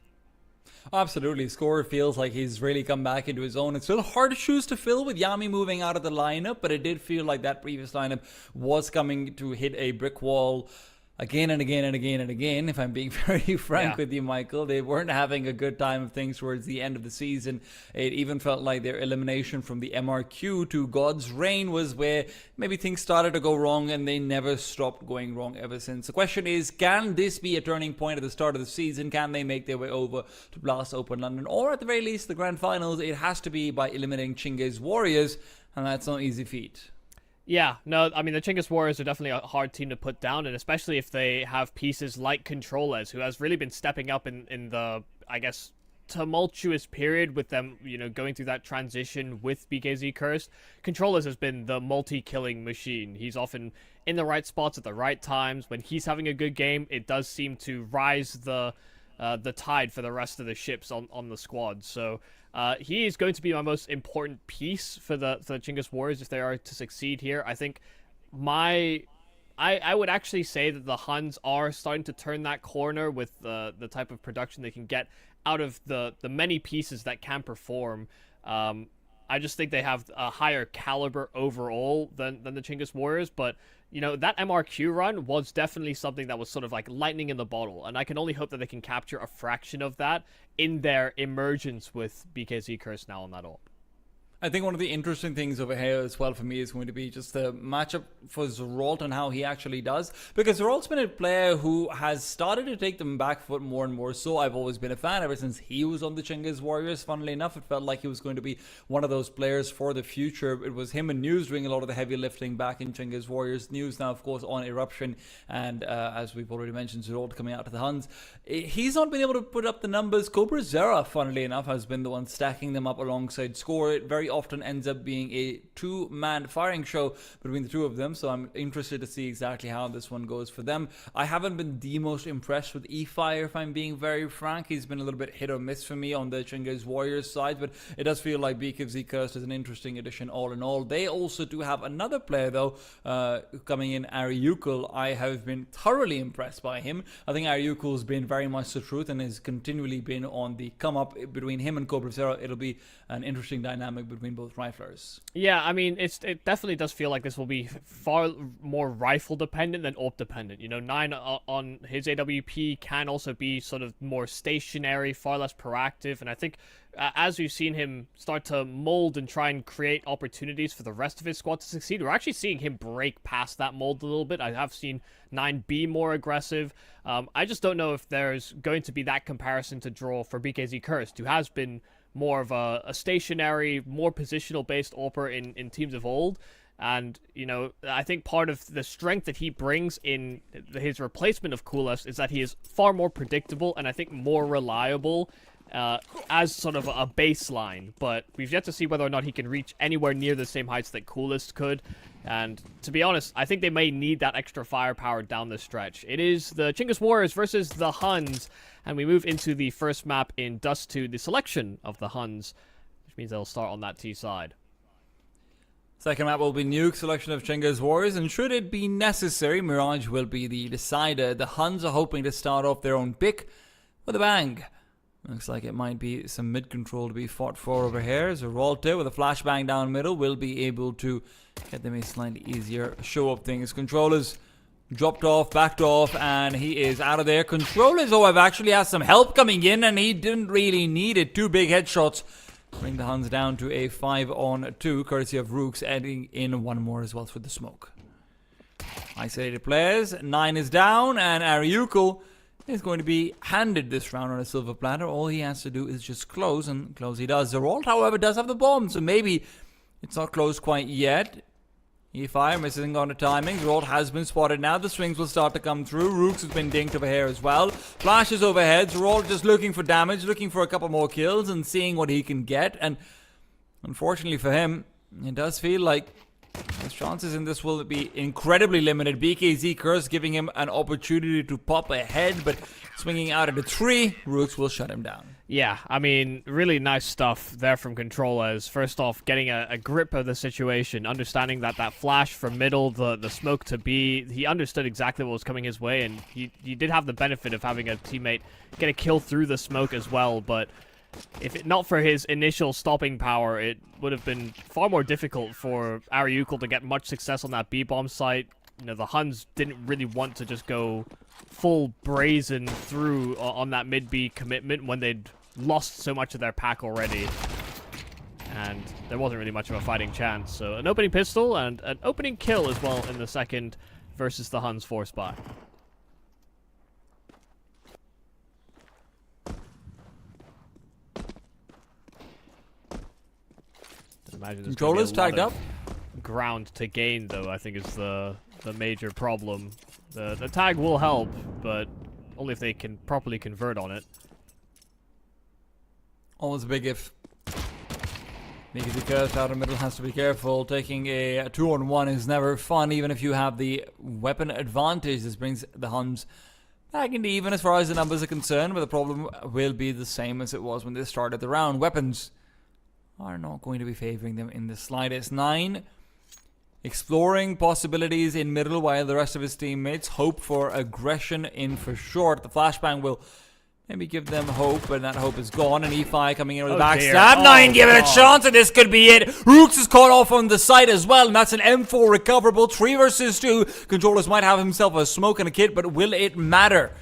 Absolutely. Score feels like he's really come back into his own. It's still hard shoes to fill with Yami moving out of the lineup, but it did feel like that previous lineup was coming to hit a brick wall again and again and again and again, if I'm being very frank with you, Michael. They weren't having a good time of things towards the end of the season. It even felt like their elimination from the MRQ to God's Reign was where maybe things started to go wrong, and they never stopped going wrong ever since. The question is, can this be a turning point at the start of the season? Can they make their way over to Blast Open London? Or at the very least, the grand finals, it has to be by eliminating Chinggis Warriors, and that's no easy feat. Yeah, no, I mean, the Chinggis Warriors are definitely a hard team to put down, and especially if they have pieces like Controllers, who has really been stepping up in the, I guess, tumultuous period with them, you know, going through that transition with BKZ Cursed. Controllers has been the multi-killing machine. He's often in the right spots at the right times. When he's having a good game, it does seem to rise the tide for the rest of the ships on the squad. So he is going to be my most important piece for the Chinggis Warriors if they are to succeed here. I think I would actually say that the HUNS are starting to turn that corner with the type of production they can get out of the many pieces that can perform. I just think they have a higher caliber overall than the Chinggis Warriors, but you know, that MRQ run was definitely something that was sort of like lightning in the bottle, and I can only hope that they can capture a fraction of that in their emergence with BKZ Curse now on that AWP. I think one of the interesting things over here as well for me is going to be just the matchup for Zeralt and how he actually does. Because Zeralt's been a player who has started to take them back foot more and more so. I've always been a fan ever since he was on the Chinggis Warriors. Funnily enough, it felt like he was going to be one of those players for the future. It was him and News doing a lot of the heavy lifting back in Chinggis Warriors. News now, of course, on Eruption. And as we've already mentioned, Zeralt coming out to the HUNS. He's not been able to put up the numbers. Cobra Zera, funnily enough, has been the one stacking them up alongside Score. It very often ends up being a two-man firing show between the two of them, so I'm interested to see exactly how this one goes for them. I haven't been the most impressed with E-Fire, if I'm being very frank. He's been a little bit hit or miss for me on the Chinggis Warriors side, but it does feel like BKZ Cursed is an interesting addition all in all. They also do have another player, though, coming in, Ariukul. I have been thoroughly impressed by him. I think Ariukul's been very much the truth and has continually been on the come-up. Between him and Cobra Zero, it'll be an interesting dynamic between both riflers. Yeah, I mean, it definitely does feel like this will be far more rifle dependent than AWP dependent. You know, 9 on his AWP can also be sort of more stationary, far less proactive, and I think as we've seen him start to mold and try and create opportunities for the rest of his squad to succeed, we're actually seeing him break past that mold a little bit. I have seen 9 be more aggressive. I just don't know if there's going to be that comparison to draw for BKZ Cursed, who has been more of a stationary, more positional-based AWPer in teams of old. And, you know, I think part of the strength that he brings in his replacement of Coolest is that he is far more predictable and I think more reliable as sort of a baseline. But we've yet to see whether or not he can reach anywhere near the same heights that Coolest could. And to be honest, I think they may need that extra firepower down the stretch. It is the Chinggis Warriors versus the HUNS, and we move into the first map in Dust 2, the selection of the HUNS, which means they'll start on that T side. Second map will be Nuke, selection of Chinggis Warriors, and should it be necessary, Mirage will be the decider. The HUNS are hoping to start off their own pick with a bang. Looks like it might be some mid-control to be fought for over here. Zeralta with a flashbang down middle will be able to get them a slightly easier show of things. Controllers dropped off, backed off, and he is out of there. Controllers, though, have actually had some help coming in, and he didn't really need it. 2 big headshots bring the HUNS down to a 5-on-2, courtesy of Rooks, adding in 1 more as well for the smoke. Isolated players, 9 is down, and Ariukul is going to be handed this round on a silver platter. All he has to do is just close, and close he does. Zeralt, however, does have the bomb, so maybe it's not closed quite yet. E-Fire missing on the timing. Zeralt has been spotted now. The swings will start to come through. Rooks has been dinked over here as well. Flashes overhead. Zeralt just looking for damage, looking for a couple more kills and seeing what he can get. And unfortunately for him, it does feel like his chances in this will be incredibly limited. BKZ Curse giving him an opportunity to pop ahead, but swinging out of the tree, Rooks will shut him down. Yeah, I mean, really nice stuff there from controllers. First off, getting a grip of the situation, understanding that flash from middle, the smoke to B, he understood exactly what was coming his way, and he did have the benefit of having a teammate get a kill through the smoke as well, but if it not for his initial stopping power, it would have been far more difficult for Ariukul to get much success on that B-bomb site. You know, the HUNS didn't really want to just go full brazen through on that mid-B commitment when they'd lost so much of their pack already. And there wasn't really much of a fighting chance. So an opening pistol and an opening kill as well in the second versus the HUNS force buy. Controllers tagged up. Ground to gain, though, I think is the major problem. The tag will help, but only if they can properly convert on it. Always a big if. Because the curse out of the middle has to be careful. Taking a 2-on-1 is never fun, even if you have the weapon advantage. This brings the HUNS back into even as far as the numbers are concerned, but the problem will be the same as it was when they started the round. Weapons are not going to be favoring them in the slightest. 9 exploring possibilities in middle while the rest of his teammates hope for aggression in for short. The flashbang will maybe give them hope, but that hope is gone. And E5 coming in with a backstab. 9 give it a chance, and this could be it. Rooks is caught off on the side as well, and that's an M4 recoverable. 3 versus 2. Controllers might have himself a smoke and a kit, but will it matter?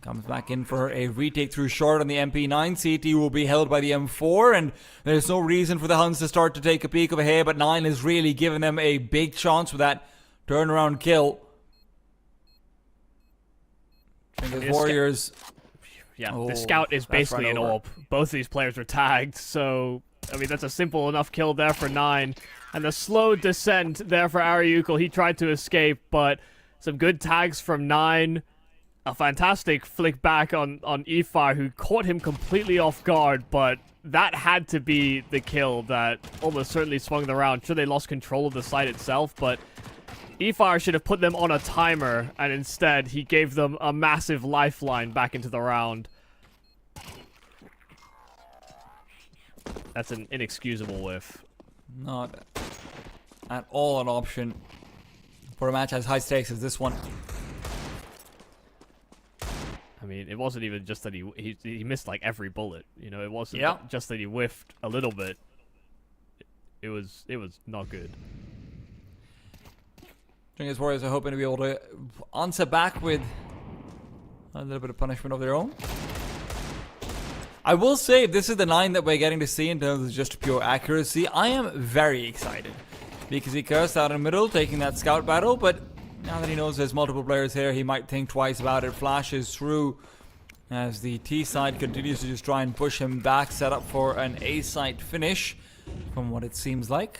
Comes back in for a retake through short on the MP9. CT will be held by the M4, and there's no reason for the HUNS to start to take a peek over here, but 9 is really giving them a big chance with that turnaround kill. The Warriors. Yeah, the scout is basically an AWP. Both of these players were tagged, so I mean that's a simple enough kill there for 9. And the slow descent there for Ariukul. He tried to escape, but some good tags from 9. A fantastic flick back on E-Fire, who caught him completely off guard, but that had to be the kill that almost certainly swung the round. Sure, they lost control of the site itself, but E-Fire should have put them on a timer, and instead he gave them a massive lifeline back into the round. That's an inexcusable whiff. Not at all an option for a match as high stakes as this one. I mean, it wasn't even just that he missed like every bullet. You know, it wasn't just that he whiffed a little bit. It was not good. Chinggis Warriors are hoping to be able to answer back with a little bit of punishment of their own. I will say, if this is the 9 that we're getting to see in terms of just pure accuracy, I am very excited. Because he cursed out in the middle, taking that scout battle, but now that he knows there's multiple players here, he might think twice about it. Flashes through as the T side continues to just try and push him back, set up for an A site finish, from what it seems like.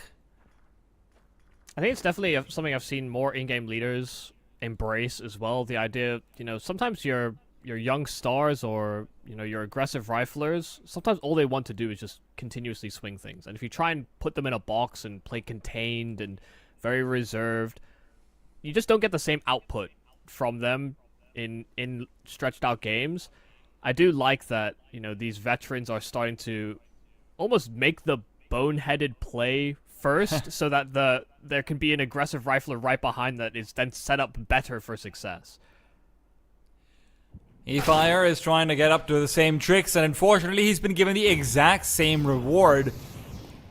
I think it's definitely something I've seen more in-game leaders embrace as well. The idea, you know, sometimes your young stars or, you know, your aggressive riflers, sometimes all they want to do is just continuously swing things. And if you try and put them in a box and play contained and very reserved, you just don't get the same output from them in stretched out games. I do like that, you know, these veterans are starting to almost make the boneheaded play first so that there can be an aggressive rifler right behind that is then set up better for success. E-Fire is trying to get up to the same tricks, and unfortunately he's been given the exact same reward.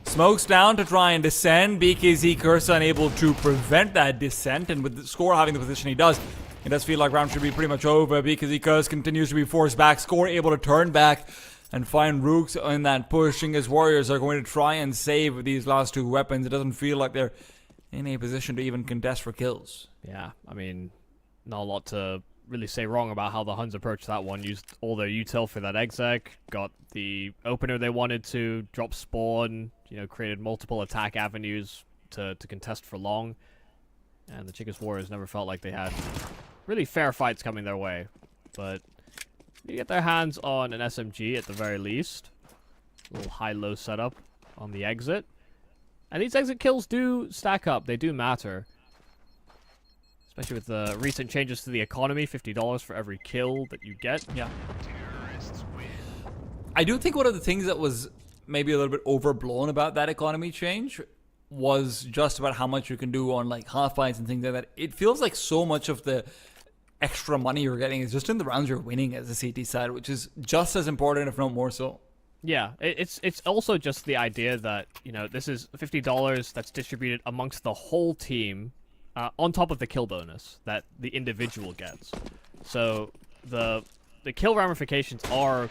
Smokes down to try and descend. BKZ Curse unable to prevent that descent, and with the score having the position he does, it does feel like round should be pretty much over. BKZ Curse continues to be forced back. Score able to turn back and find Rooks in that push. Chinggis Warriors are going to try and save these last two weapons. It doesn't feel like they're in a position to even contest for kills. Yeah, I mean, not a lot to really say wrong about how the Huns approached that one. Used all their util for that exec, got the opener they wanted to, drop spawn, created multiple attack avenues to contest for long. And the Chinggis Warriors never felt like they had really fair fights coming their way. But you get their hands on an SMG at the very least. A little high-low setup on the exit. And these exit kills do stack up. They do matter. Especially with the recent changes to the economy, $50 for every kill that you get. Yeah. I do think one of the things that was maybe a little bit overblown about that economy change was just about how much you can do on like half fights and things like that. It feels like so much of the extra money you're getting is just in the rounds you're winning as a CT side, which is just as important, if not more so. Yeah, it's also just the idea that, this is $50 that's distributed amongst the whole team. On top of the kill bonus that the individual gets. So the kill ramifications are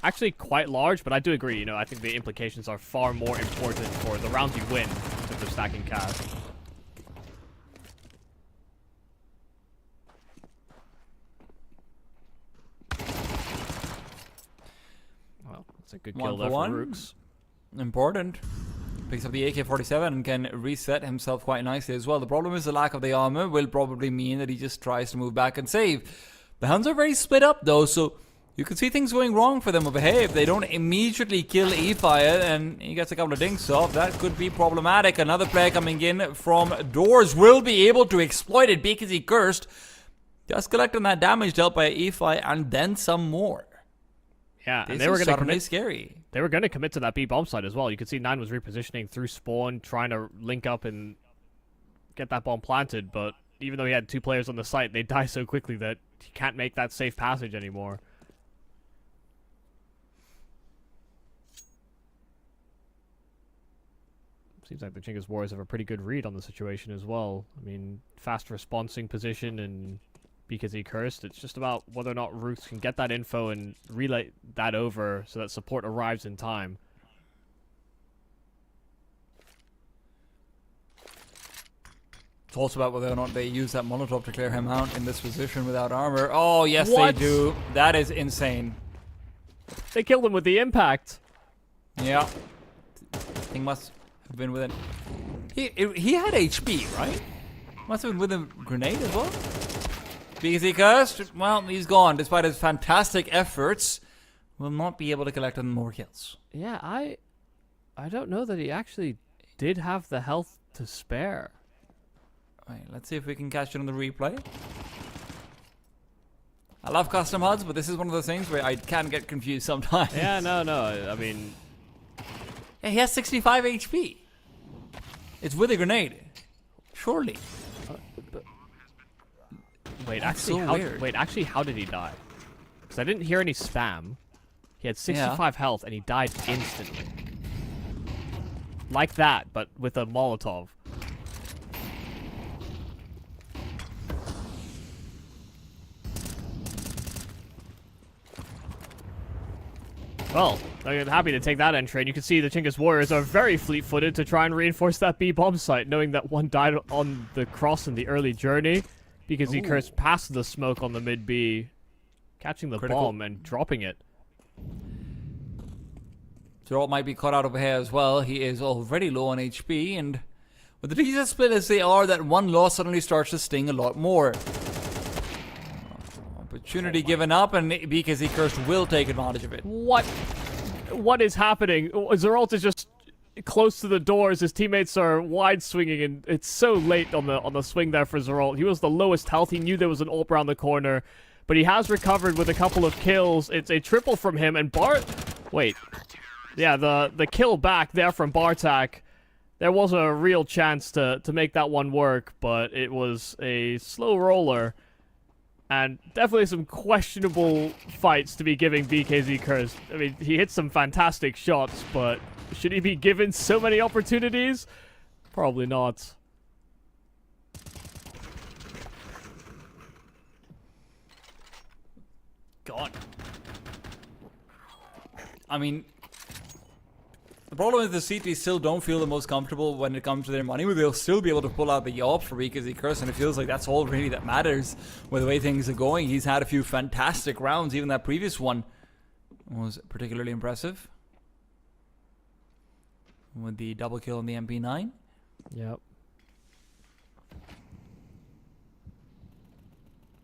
actually quite large, but I do agree, I think the implications are far more important for the rounds you win in terms of stacking cash. Well, that's a good kill there for Rooks. Important. Picks up the AK-47 and can reset himself quite nicely as well. The problem is the lack of the armor will probably mean that he just tries to move back and save. The Huns are very split up though, so you could see things going wrong for them over here. If they don't immediately kill E-Fire and he gets a couple of dinks off, that could be problematic. Another player coming in from doors will be able to exploit it because he cursed. Just collecting that damage dealt by E-Fire and then some more. Yeah, and they were going to commit. Scary. They were going to commit to that B bomb site as well. You could see Nine was repositioning through spawn, trying to link up and get that bomb planted. But even though he had two players on the site, they die so quickly that he can't make that safe passage anymore. Seems like the Chinggis Warriors have a pretty good read on the situation as well. I mean, fast responsing position and because he cursed, it's just about whether or not Rooks can get that info and relay that over so that support arrives in time. It's also about whether or not they use that Molotov to clear him out in this position without armor. Oh, yes, What? they do. That is insane. They killed him with the impact. Yeah. Thing must have been within... He had HP, right? Must have been with a grenade as well? Because he cursed, well, he's gone. Despite his fantastic efforts, will not be able to collect on more kills. Yeah, I don't know that he actually did have the health to spare. Right, let's see if we can catch it on the replay. I love custom HUDs, but this is one of those things where I can get confused sometimes. Yeah, no, I mean... Yeah, he has 65 HP. It's with a grenade. Surely. Wait, That's actually, so how, weird. wait, actually, how did he die? Because I didn't hear any spam. He had 65 health and he died instantly. Like that, but with a Molotov. Well, I'm happy to take that entry, and you can see the Chinggis Warriors are very fleet-footed to try and reinforce that B bomb site, knowing that one died on the cross in the early journey, because he cursed past the smoke on the mid B, catching the bomb and dropping it. Zeralt might be caught out over here as well. He is already low on HP, and with the TZ split as they are, that one loss suddenly starts to sting a lot more. Opportunity given up, and because he cursed will take advantage of it. What is happening? Zeralt is just close to the doors. His teammates are wide swinging, and it's so late on the swing there for Zeralt. He was the lowest health. He knew there was an ult around the corner, but he has recovered with a couple of kills. It's a triple from him, and wait. Yeah, the kill back there from Bartak. There was a real chance to make that one work, but it was a slow roller. And definitely some questionable fights to be giving BKZ Curse. I mean, he hits some fantastic shots, but should he be given so many opportunities? Probably not. God. I mean, the problem is the CT still don't feel the most comfortable when it comes to their money, but they'll still be able to pull out the AWP for BKZ Curse, and it feels like that's all really that matters with the way things are going. He's had a few fantastic rounds, even that previous one was particularly impressive. With the double kill on the MP9. Yep.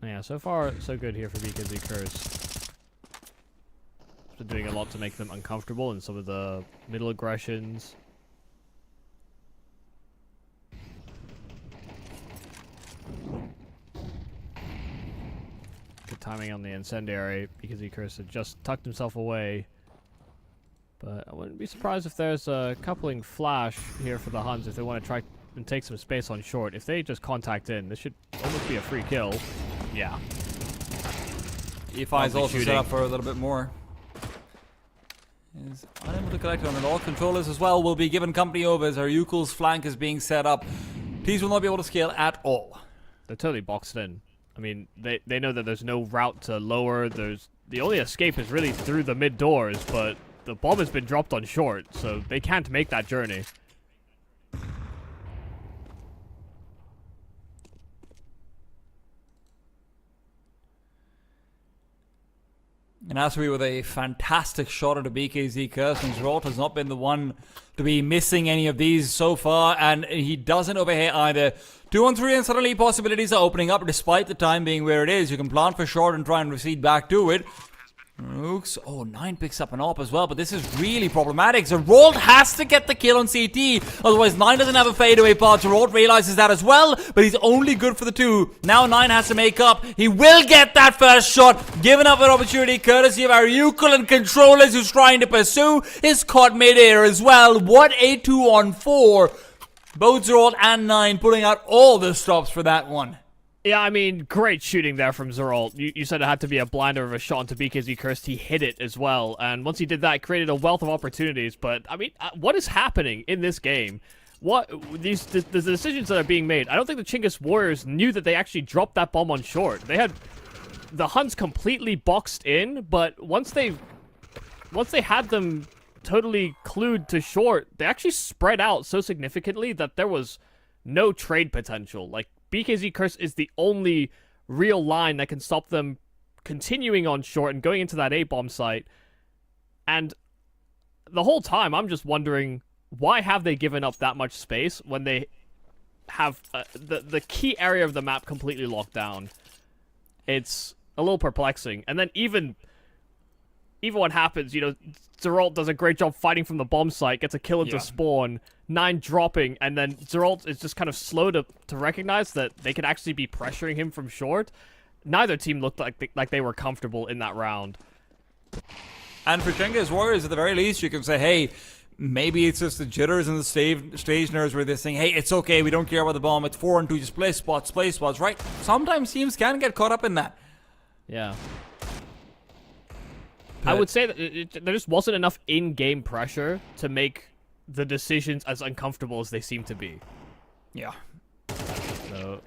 Yeah, so far, so good here for BKZ Curse. Been doing a lot to make them uncomfortable in some of the middle aggressions. Good timing on the incendiary. BKZ Curse had just tucked himself away. But I wouldn't be surprised if there's a coupling flash here for the Huns if they want to try and take some space on short. If they just contact in, this should almost be a free kill. Yeah. EFI is also set up for a little bit more. Is unable to collect on it. All controllers as well will be given company over as Aryukul's flank is being set up. Teams will not be able to scale at all. They're totally boxed in. I mean, they know that there's no route to lower. There's the only escape is really through the mid doors, but the bomb has been dropped on short, so they can't make that journey. And Asri with a fantastic shot at a BKZ Curse, and Zeralt has not been the one to be missing any of these so far, and he doesn't overhit either. 2-on-3 and suddenly possibilities are opening up despite the time being where it is. You can plant for short and try and recede back to it. Rooks, oh, 9 picks up an AWP as well, but this is really problematic. Zeralt has to get the kill on CT, otherwise 9 doesn't have a fadeaway part. Zeralt realizes that as well, but he's only good for the 2. Now 9 has to make up. He will get that first shot, given up an opportunity courtesy of Aryukul, and controllers who's trying to pursue is caught mid-air as well. What a 2-on-4. Both Zeralt and 9 putting out all the stops for that one. Yeah, I mean, great shooting there from Zeralt. You said it had to be a blinder of a shot into BKZ Cursed. He hit it as well, and once he did that, it created a wealth of opportunities. But, I mean, what is happening in this game? The decisions that are being made, I don't think the Chinggis Warriors knew that they actually dropped that bomb on short. They had the Huns completely boxed in, but once they had them totally clued to short, they actually spread out so significantly that there was no trade potential. Like, BKZ Curse is the only real line that can stop them continuing on short and going into that A-bomb site. And the whole time, I'm just wondering, why have they given up that much space when they have the key area of the map completely locked down? It's a little perplexing. And then even what happens, you know, Zeralt does a great job fighting from the bomb site, gets a kill into spawn, 9 dropping, and then Zeralt is just kind of slow to recognize that they could actually be pressuring him from short. Neither team looked like they were comfortable in that round. And for Chinggis Warriors, at the very least, you can say, hey, maybe it's just the jitters and the stage nerves where they're saying, hey, it's okay, we don't care about the bomb, it's 4-on-2, just play spots, right? Sometimes teams can get caught up in that. Yeah. I would say that there just wasn't enough in-game pressure to make the decisions as uncomfortable as they seem to be. Yeah. So,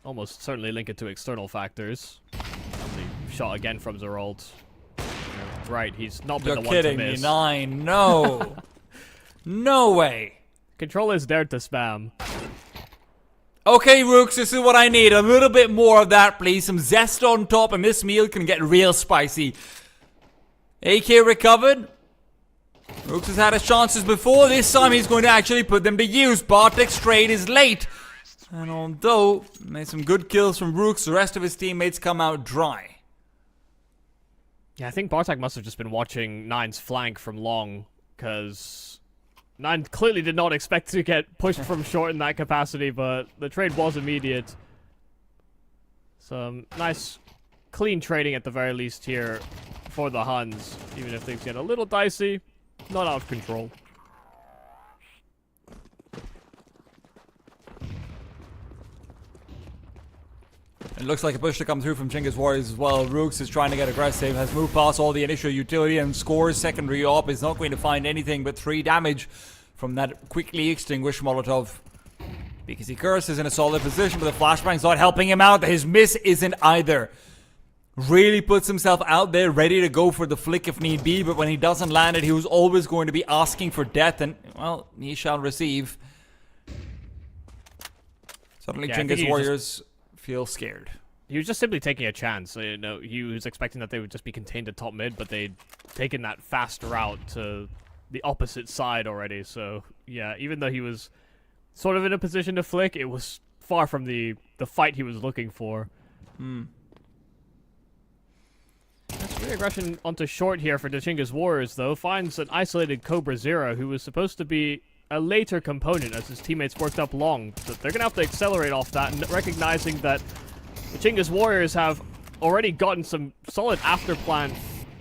almost certainly link it to external factors. The shot again from Zeralt. Right, he's not been the one to miss. You're kidding me, 9. No. No way. Controllers dared to spam. Okay, Rooks, this is what I need. A little bit more of that, please. Some zest on top, and this meal can get real spicy. AK recovered. Rooks has had his chances before. This time he's going to actually put them to use. Bartek's trade is late. And although made some good kills from Rooks, the rest of his teammates come out dry. Yeah, I think Bartek must have just been watching 9's flank from long, because 9 clearly did not expect to get pushed from short in that capacity, but the trade was immediate. Some nice, clean trading at the very least here for the Huns, even if things get a little dicey, not out of control. It looks like a push to come through from Chinggis Warriors as well. Rooks is trying to get aggressive, has moved past all the initial utility and scores secondary op. Is not going to find anything but 3 damage from that quickly extinguished Molotov. Because he curses in a solid position, but the flashbang's not helping him out. His miss isn't either. Really puts himself out there, ready to go for the flick if need be, but when he doesn't land it, he was always going to be asking for death, and, well, he shall receive. Suddenly, Chinggis Warriors feel scared. He was just simply taking a chance. You know, he was expecting that they would just be contained at top mid, but they'd taken that fast route to the opposite side already. So, yeah, even though he was sort of in a position to flick, it was far from the fight he was looking for. That's free aggression onto short here for the Chinggis Warriors, though. Finds an isolated Cobra Zero, who was supposed to be a later component as his teammates worked up long. But they're going to have to accelerate off that, and recognizing that the Chinggis Warriors have already gotten some solid after-plan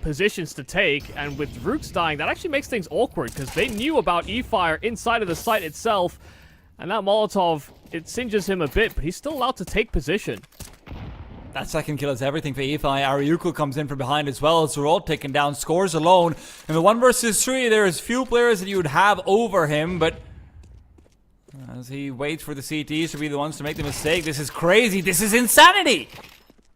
positions to take, and with Rooks dying, that actually makes things awkward, because they knew about E-Fire inside of the site itself, and that Molotov, it singes him a bit, but he's still allowed to take position. That second kill is everything for EFI. Ariuko comes in from behind as well. So we're all taken down. Scores alone. In the 1 versus 3, there is few players that you would have over him, but as he waits for the CTs to be the ones to make the mistake, this is crazy. This is insanity.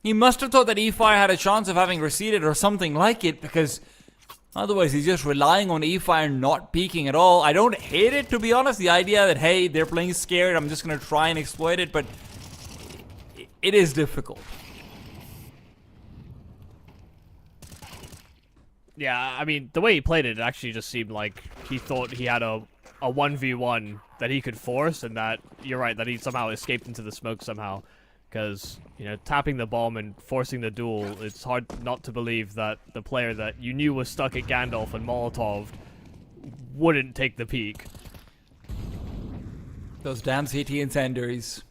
He must have thought that EFI had a chance of having receded or something like it, because otherwise he's just relying on EFI not peeking at all. I don't hate it, to be honest, the idea that, hey, they're playing scared, I'm just going to try and exploit it, but it is difficult. Yeah, I mean, the way he played it, it actually just seemed like he thought he had a 1v1 that he could force, and that, you're right, that he somehow escaped into the smoke somehow. Because, you know, tapping the bomb and forcing the duel, it's hard not to believe that the player that you knew was stuck at Gandalf and Molotov wouldn't take the peek. Those damn CT incendiaries.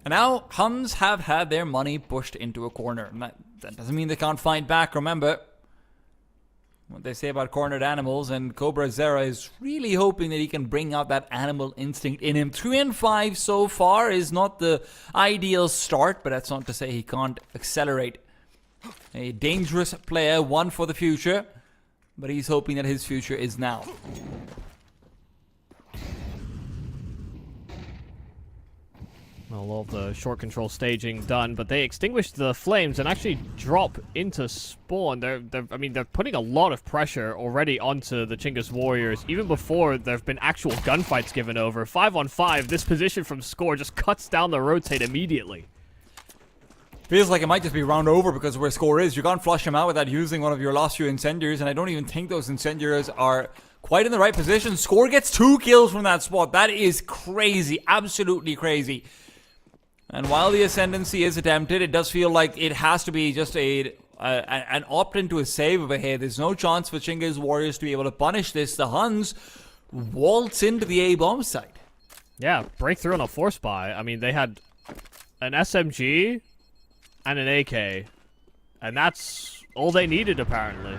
And now, HUNS have had their money pushed into a corner. And that doesn't mean they can't fight back. Remember what they say about cornered animals, and Cobra Zera is really hoping that he can bring out that animal instinct in him. 3-5 so far is not the ideal start, but that's not to say he can't accelerate. A dangerous player, one for the future, but he's hoping that his future is now. Well, all of the short control staging done, but they extinguish the flames and actually drop into spawn. They're putting a lot of pressure already onto the Chinggis Warriors, even before there have been actual gunfights given over. 5-on-5, this position from Score just cuts down the rotate immediately. Feels like it might just be round over because of where Score is. You can't flush him out without using one of your last few incendiaries, and I don't even think those incendiaries are quite in the right position. Score gets 2 kills from that spot. That is crazy, absolutely crazy. And while the ascendancy is attempted, it does feel like it has to be just an opt-in to a save over here. There's no chance for Chinggis Warriors to be able to punish this. The HUNS waltz into the A-bomb site. Yeah, breakthrough on a force buy. I mean, they had an SMG and an AK, and that's all they needed, apparently.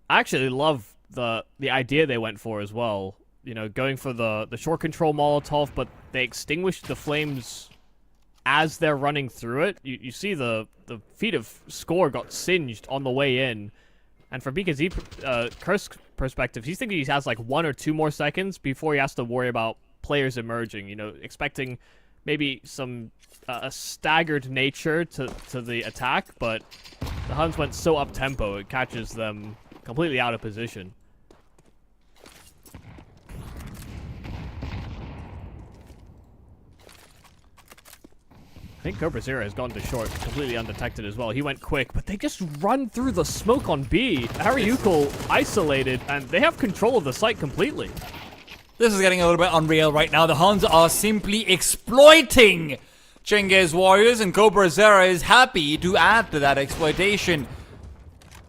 I actually love the idea they went for as well. You know, going for the short control Molotov, but they extinguished the flames as they're running through it. You see the feet of Score got singed on the way in. And from BKZ Kursk's perspective, he's thinking he has like 1 or 2 more seconds before he has to worry about players emerging. You know, expecting maybe some a staggered nature to the attack, but the HUNS went so up-tempo, it catches them completely out of position. I think Cobra Zero has gone to short completely undetected as well. He went quick, but they just run through the smoke on B. Haryuko isolated, and they have control of the site completely. This is getting a little bit unreal right now. The HUNS are simply exploiting Chinggis Warriors, and Cobra Zera is happy to add to that exploitation.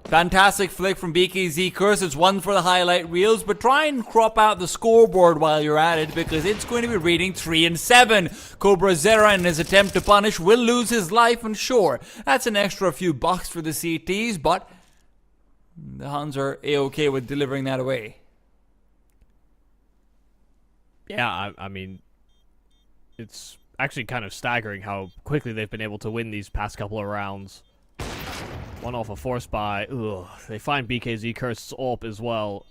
Fantastic flick from BKZ Curse. It's one for the highlight reels, but try and crop out the scoreboard while you're at it, because it's going to be reading 3-7. Cobra Zera, in his attempt to punish, will lose his life, and sure, that's an extra few bucks for the CTs, but the HUNS are A-okay with delivering that away. Yeah, I mean, it's actually kind of staggering how quickly they've been able to win these past couple of rounds. One off a force buy. Ugh. They find BKZ Cursed's AWP as well.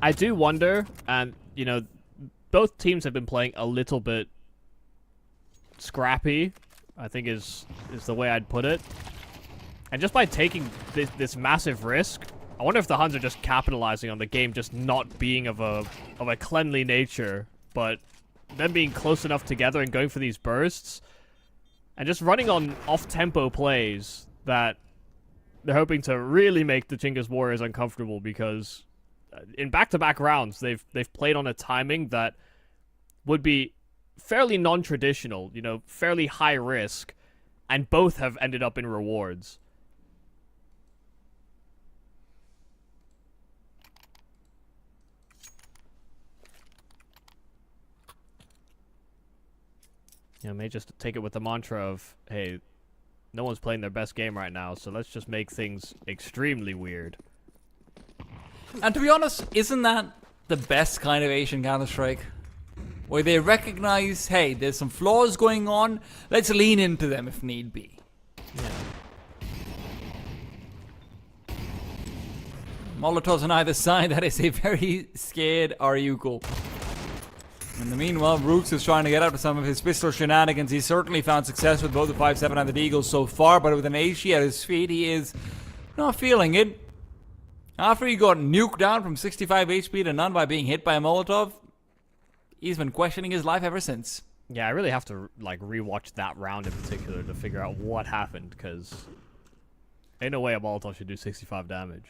I do wonder, and, you know, both teams have been playing a little bit scrappy, I think is the way I'd put it. And just by taking this massive risk, I wonder if the HUNS are just capitalizing on the game just not being of a cleanly nature, but them being close enough together and going for these bursts, and just running on off-tempo plays that they're hoping to really make the Chinggis Warriors uncomfortable, because in back-to-back rounds, they've played on a timing that would be fairly non-traditional, you know, fairly high risk, and both have ended up in rewards. You know, may just take it with the mantra of, hey, no one's playing their best game right now, so let's just make things extremely weird. And to be honest, isn't that the best kind of Asian Counter-Strike? Where they recognize, hey, there's some flaws going on, let's lean into them if need be. Yeah. Molotovs on either side, that is a very scared Ryukul. In the meanwhile, Rooks is trying to get out of some of his pistol shenanigans. He's certainly found success with both the 5.7 and the Deagles so far, but with an AC at his feet, he is not feeling it. After he got nuked down from 65 HP to none by being hit by a Molotov, he's been questioning his life ever since. Yeah, I really have to like rewatch that round in particular to figure out what happened, because ain't no way a Molotov should do 65 damage.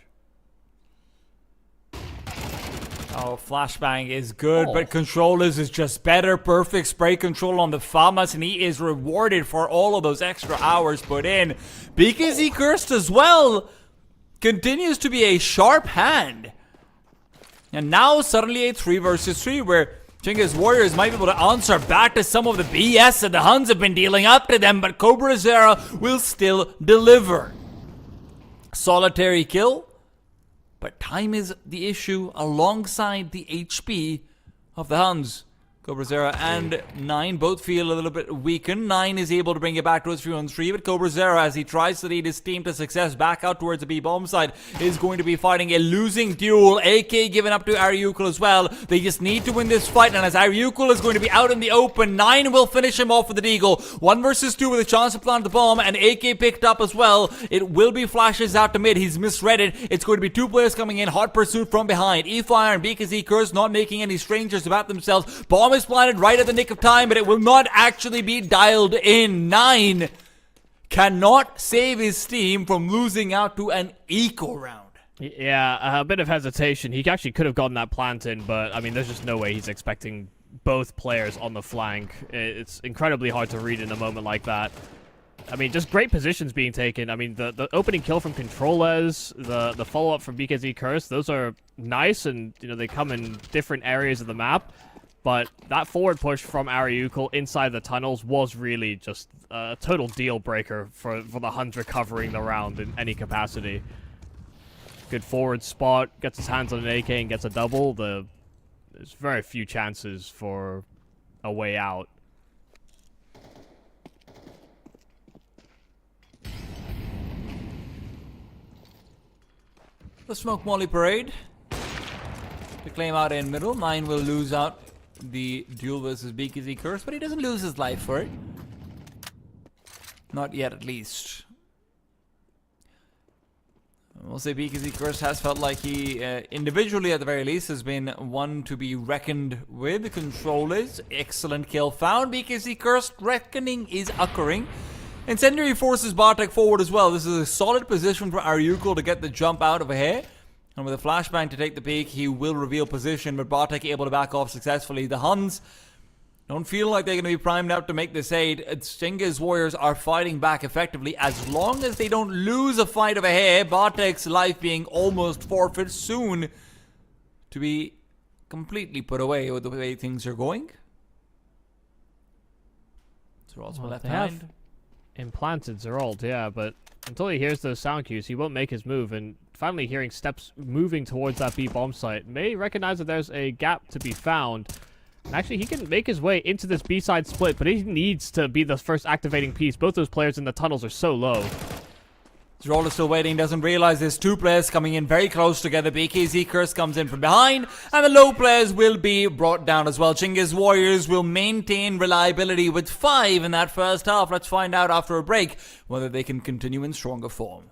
Oh, flashbang is good, but controllers is just better. Perfect spray control on the FAMAS, and he is rewarded for all of those extra hours put in. BKZ Cursed as well continues to be a sharp hand. And now suddenly a 3 versus 3 where Chinggis Warriors might be able to answer back to some of the BS that the HUNS have been dealing up to them, but Cobra Zera will still deliver. Solitary kill. But time is the issue alongside the HP of the HUNS. Cobra Zera and 9 both feel a little bit weakened. 9 is able to bring it back to his 3-on-3, but Cobra Zera, as he tries to lead his team to success back out towards the B-bomb side, is going to be fighting a losing duel. AK given up to Ryukul as well. They just need to win this fight, and as Ryukul is going to be out in the open, 9 will finish him off with the Deagle. 1 versus 2 with a chance to plant the bomb, and AK picked up as well. It will be flashes out to mid. He's misread it. It's going to be 2 players coming in. Hot pursuit from behind. E-Fire and BKZ Curse not making any strangers about themselves. Bomb is planted right at the nick of time, but it will not actually be dialed in. 9 cannot save his team from losing out to an eco round. Yeah, a bit of hesitation. He actually could have gotten that plant in, but I mean, there's just no way he's expecting both players on the flank. It's incredibly hard to read in a moment like that. I mean, just great positions being taken. I mean, the opening kill from Controles, the follow-up from BKZ Curse, those are nice, and you know, they come in different areas of the map. But that forward push from Ryukul inside the tunnels was really just a total deal breaker for the HUNS recovering the round in any capacity. Good forward spot, gets his hands on an AK and gets a double. There's very few chances for a way out. The Smoke Molly Parade to claim out in middle. 9 will lose out the duel versus BKZ Curse, but he doesn't lose his life for it. Not yet, at least. We'll say BKZ Curse has felt like he, individually at the very least, has been one to be reckoned with. Controllers, excellent kill found. BKZ Curse, reckoning is occurring. Incendiary forces Bartek forward as well. This is a solid position for Ryukul to get the jump out of a hair. And with a flashbang to take the peek, he will reveal position, but Bartek able to back off successfully. The HUNS don't feel like they're going to be primed up to make this aid. Chinggis Warriors are fighting back effectively as long as they don't lose a fight of a hair. Bartek's life being almost forfeit, soon to be completely put away with the way things are going. Zeralt's left hand. Implanted Zeralt, yeah, but until he hears those sound cues, he won't make his move, and finally hearing steps moving towards that B bomb site. May recognize that there's a gap to be found. And actually, he can make his way into this B-side split, but he needs to be the first activating piece. Both those players in the tunnels are so low. Zroll is still waiting, doesn't realize there's two players coming in very close together. BKZ Curse comes in from behind, and the low players will be brought down as well. Chinggis Warriors will maintain reliability with 5 in that first half. Let's find out after a break whether they can continue in stronger form.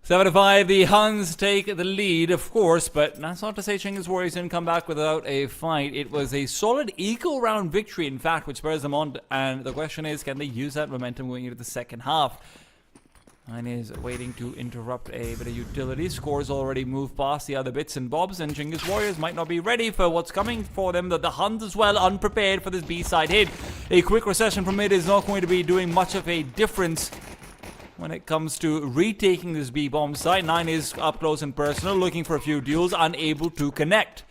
Seven to 5, the Huns take the lead, of course, but that's not to say Chinggis Warriors didn't come back without a fight. It was a solid equal-round victory, in fact, which spurs them on, and the question is, can they use that momentum going into the second half? Mine is waiting to interrupt a bit of utility. Scores already moved past the other bits and bobs, and Chinggis Warriors might not be ready for what's coming for them. The Huns as well, unprepared for this B-side hit. A quick recession from mid is not going to be doing much of a difference when it comes to retaking this B-bomb site. 9 is up close and personal, looking for a few duels, unable to connect.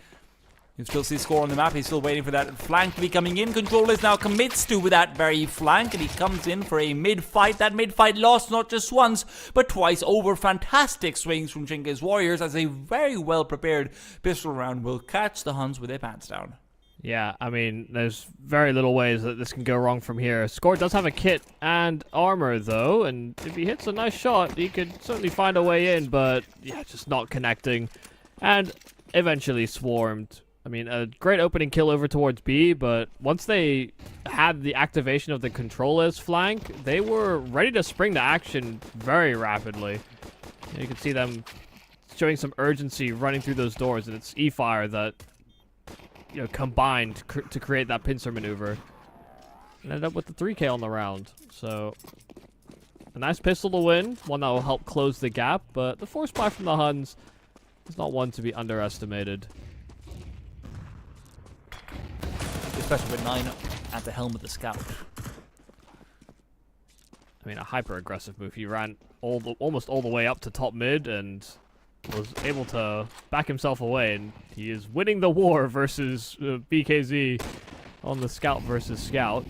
You still see Score on the map. He's still waiting for that flank to be coming in. Controllers now commits to that very flank, and he comes in for a mid-fight. That mid-fight lost not just once, but twice over. Fantastic swings from Chinggis Warriors, as a very well-prepared pistol round will catch the Huns with their pants down. Yeah, I mean, there's very little ways that this can go wrong from here. Score does have a kit and armor, though, and if he hits a nice shot, he could certainly find a way in, but yeah, just not connecting. And eventually swarmed I mean, a great opening kill over towards B, but once they had the activation of the controller's flank, they were ready to spring to action very rapidly. You can see them showing some urgency running through those doors, and it's E-Fire that, you know, combined to create that pincer maneuver. And ended up with the 3K on the round. So, a nice pistol to win, one that will help close the gap, but the force buy from the HUNS is not one to be underestimated. Especially with 9 at the helm of the scout. I mean, a hyper-aggressive move. He ran almost all the way up to top mid and was able to back himself away, and he is winning the war versus BKZ on the scout versus scout.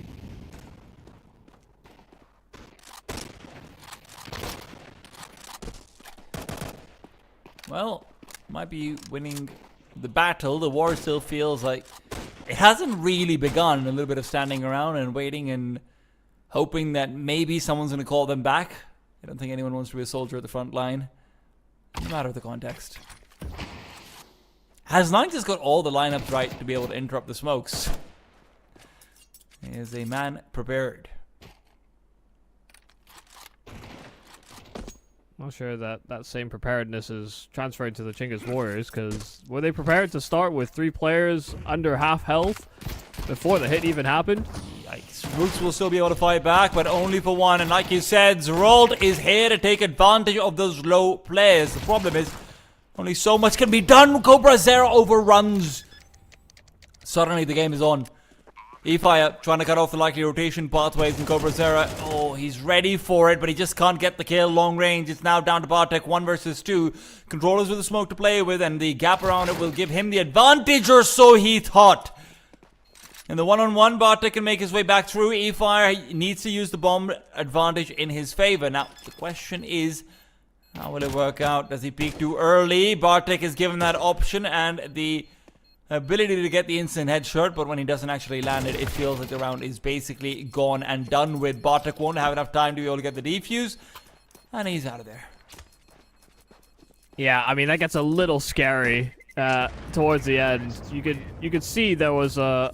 Well, might be winning the battle. The war still feels like it hasn't really begun. A little bit of standing around and waiting and hoping that maybe someone's going to call them back. I don't think anyone wants to be a soldier at the front line, no matter the context. Has Nine just got all the lineups right to be able to interrupt the smokes? Is a man prepared? Not sure that that same preparedness is transferred to the Chinggis Warriors, because were they prepared to start with 3 players under half health before the hit even happened? Yikes. Rooks will still be able to fight back, but only for one. And like you said, Zerold is here to take advantage of those low players. The problem is, only so much can be done. Cobra Zero overruns. Suddenly the game is on. E-Fire trying to cut off the likely rotation pathways, and Cobra Zero, oh, he's ready for it, but he just can't get the kill long range. It's now down to Bartek, 1 versus 2. Controllers with the smoke to play with, and the gap around it will give him the advantage, or so he thought. In the one-on-one, Bartek can make his way back through. E-Fire needs to use the bomb advantage in his favor. Now, the question is, how will it work out? Does he peek too early? Bartek is given that option and the ability to get the instant headshot, but when he doesn't actually land it, it feels like the round is basically gone and done with. Bartek won't have enough time to be able to get the defuse, and he's out of there. Yeah, I mean, that gets a little scary towards the end. You could see there was a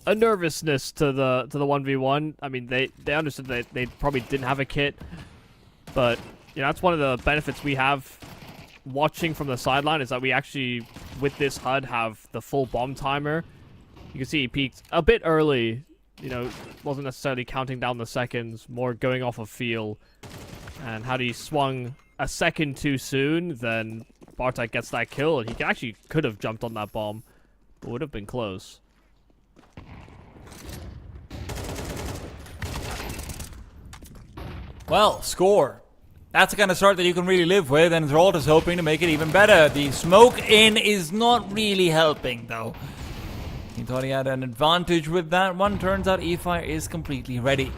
nervousness to the 1v1. I mean, they understood that they probably didn't have a kit, but you know, that's one of the benefits we have watching from the sideline, is that we actually, with this HUD, have the full bomb timer. You can see he peaked a bit early. You know, wasn't necessarily counting down the seconds, more going off of feel. And had he swung a second too soon, then Bartek gets that kill, and he actually could have jumped on that bomb, but would have been close. Well, score. That's the kind of start that you can really live with, and Zeralt is hoping to make it even better. The smoke in is not really helping, though. He thought he had an advantage with that one. Turns out E-Fire is completely ready.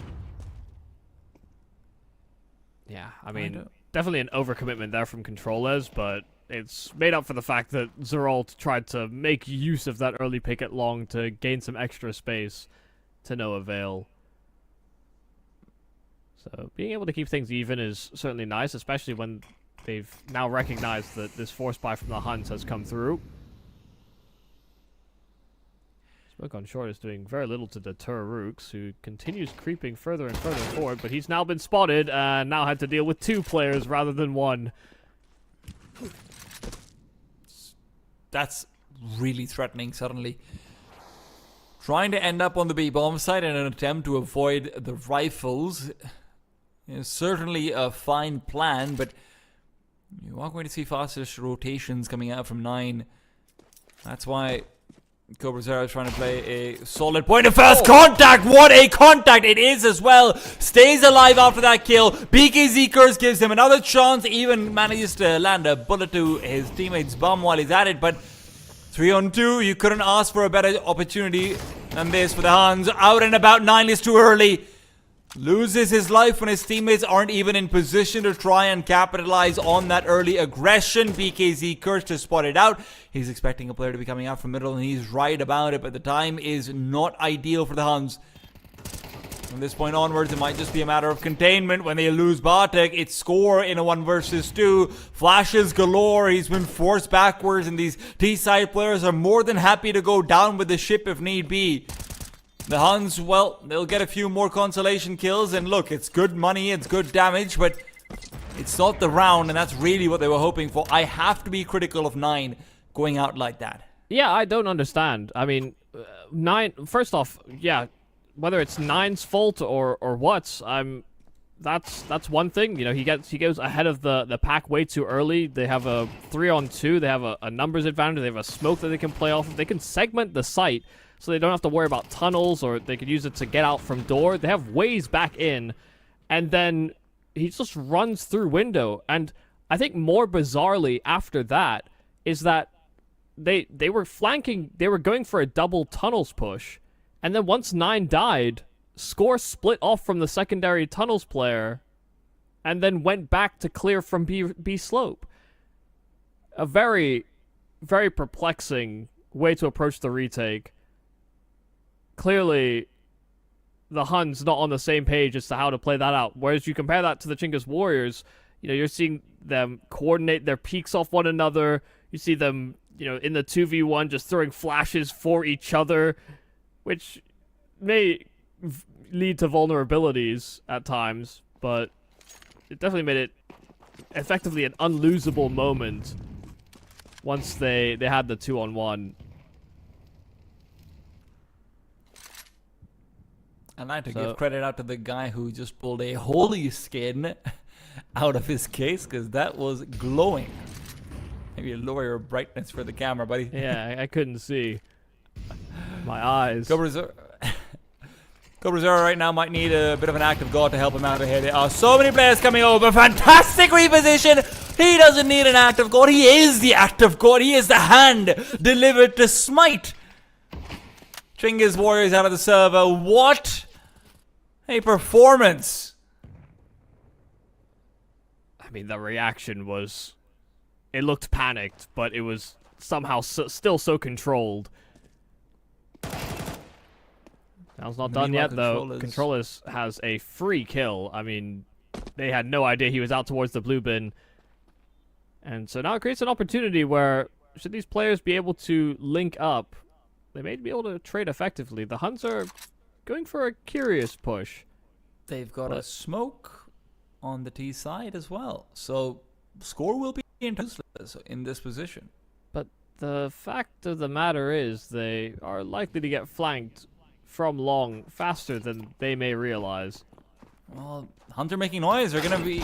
Yeah, I mean, definitely an overcommitment there from controllers, but it's made up for the fact that Zeralt tried to make use of that early pick at long to gain some extra space to no avail. So being able to keep things even is certainly nice, especially when they've now recognized that this force buy from the HUNS has come through. Smoke on short is doing very little to deter Rooks, who continues creeping further and further forward, but he's now been spotted and now had to deal with 2 players rather than 1. That's really threatening suddenly. Trying to end up on the B-bomb site in an attempt to avoid the rifles is certainly a fine plan, but you are going to see fastest rotations coming out from 9. That's why Cobra Zero is trying to play a solid point of first contact. What a contact it is as well. Stays alive after that kill. BKZ Curse gives him another chance. Even manages to land a bullet to his teammate's bum while he's at it, but 3-on-2, you couldn't ask for a better opportunity than this for the HUNS. Out and about, 9 is too early. Loses his life when his teammates aren't even in position to try and capitalize on that early aggression. BKZ Curse to spot it out. He's expecting a player to be coming out from middle, and he's right about it, but the time is not ideal for the HUNS. From this point onwards, it might just be a matter of containment. When they lose Bartek, it's score in a 1 versus 2. Flashes galore. He's been forced backwards, and these T-side players are more than happy to go down with the ship if need be. The Huns, well, they'll get a few more consolation kills, and look, it's good money, it's good damage, but it's not the round, and that's really what they were hoping for. I have to be critical of 9 going out like that. Yeah, I don't understand. I mean, 9, first off, yeah, whether it's 9's fault or what, that's one thing. You know, he goes ahead of the pack way too early. They have a 3-on-2, they have a numbers advantage, they have a smoke that they can play off of. They can segment the site, so they don't have to worry about tunnels, or they could use it to get out from door. They have ways back in, and then he just runs through window. And I think more bizarrely after that is that they were flanking, they were going for a double tunnels push, and then once 9 died, Score split off from the secondary tunnels player, and then went back to clear from B slope. A very, very perplexing way to approach the retake. Clearly, the Huns not on the same page as to how to play that out. Whereas you compare that to the Chinggis Warriors, you know, you're seeing them coordinate their peaks off one another. You see them, you know, in the 2v1 just throwing flashes for each other, which may lead to vulnerabilities at times, but it definitely made it effectively an unlosable moment once they had the 2-on-1. I'd like to give credit out to the guy who just pulled a holy skin out of his case, because that was glowing. Maybe lower your brightness for the camera, buddy. Yeah, I couldn't see. My eyes. Cobra Zero right now might need a bit of an act of God to help him out of here. There are so many players coming over. Fantastic reposition. He doesn't need an act of God. He is the act of God. He is the hand delivered to smite. Chinggis Warriors out of the server. What a performance. I mean, the reaction was... It looked panicked, but it was somehow still so controlled. Now's not done yet, though. Controllers has a free kill. I mean, they had no idea he was out towards the blue bin. And so now it creates an opportunity where, should these players be able to link up, they may be able to trade effectively. The Huns are going for a curious push. They've got a smoke on the T side as well. So, Score will be useless in this position. But the fact of the matter is, they are likely to get flanked from long faster than they may realize. Well, Hunter making noise. They're going to be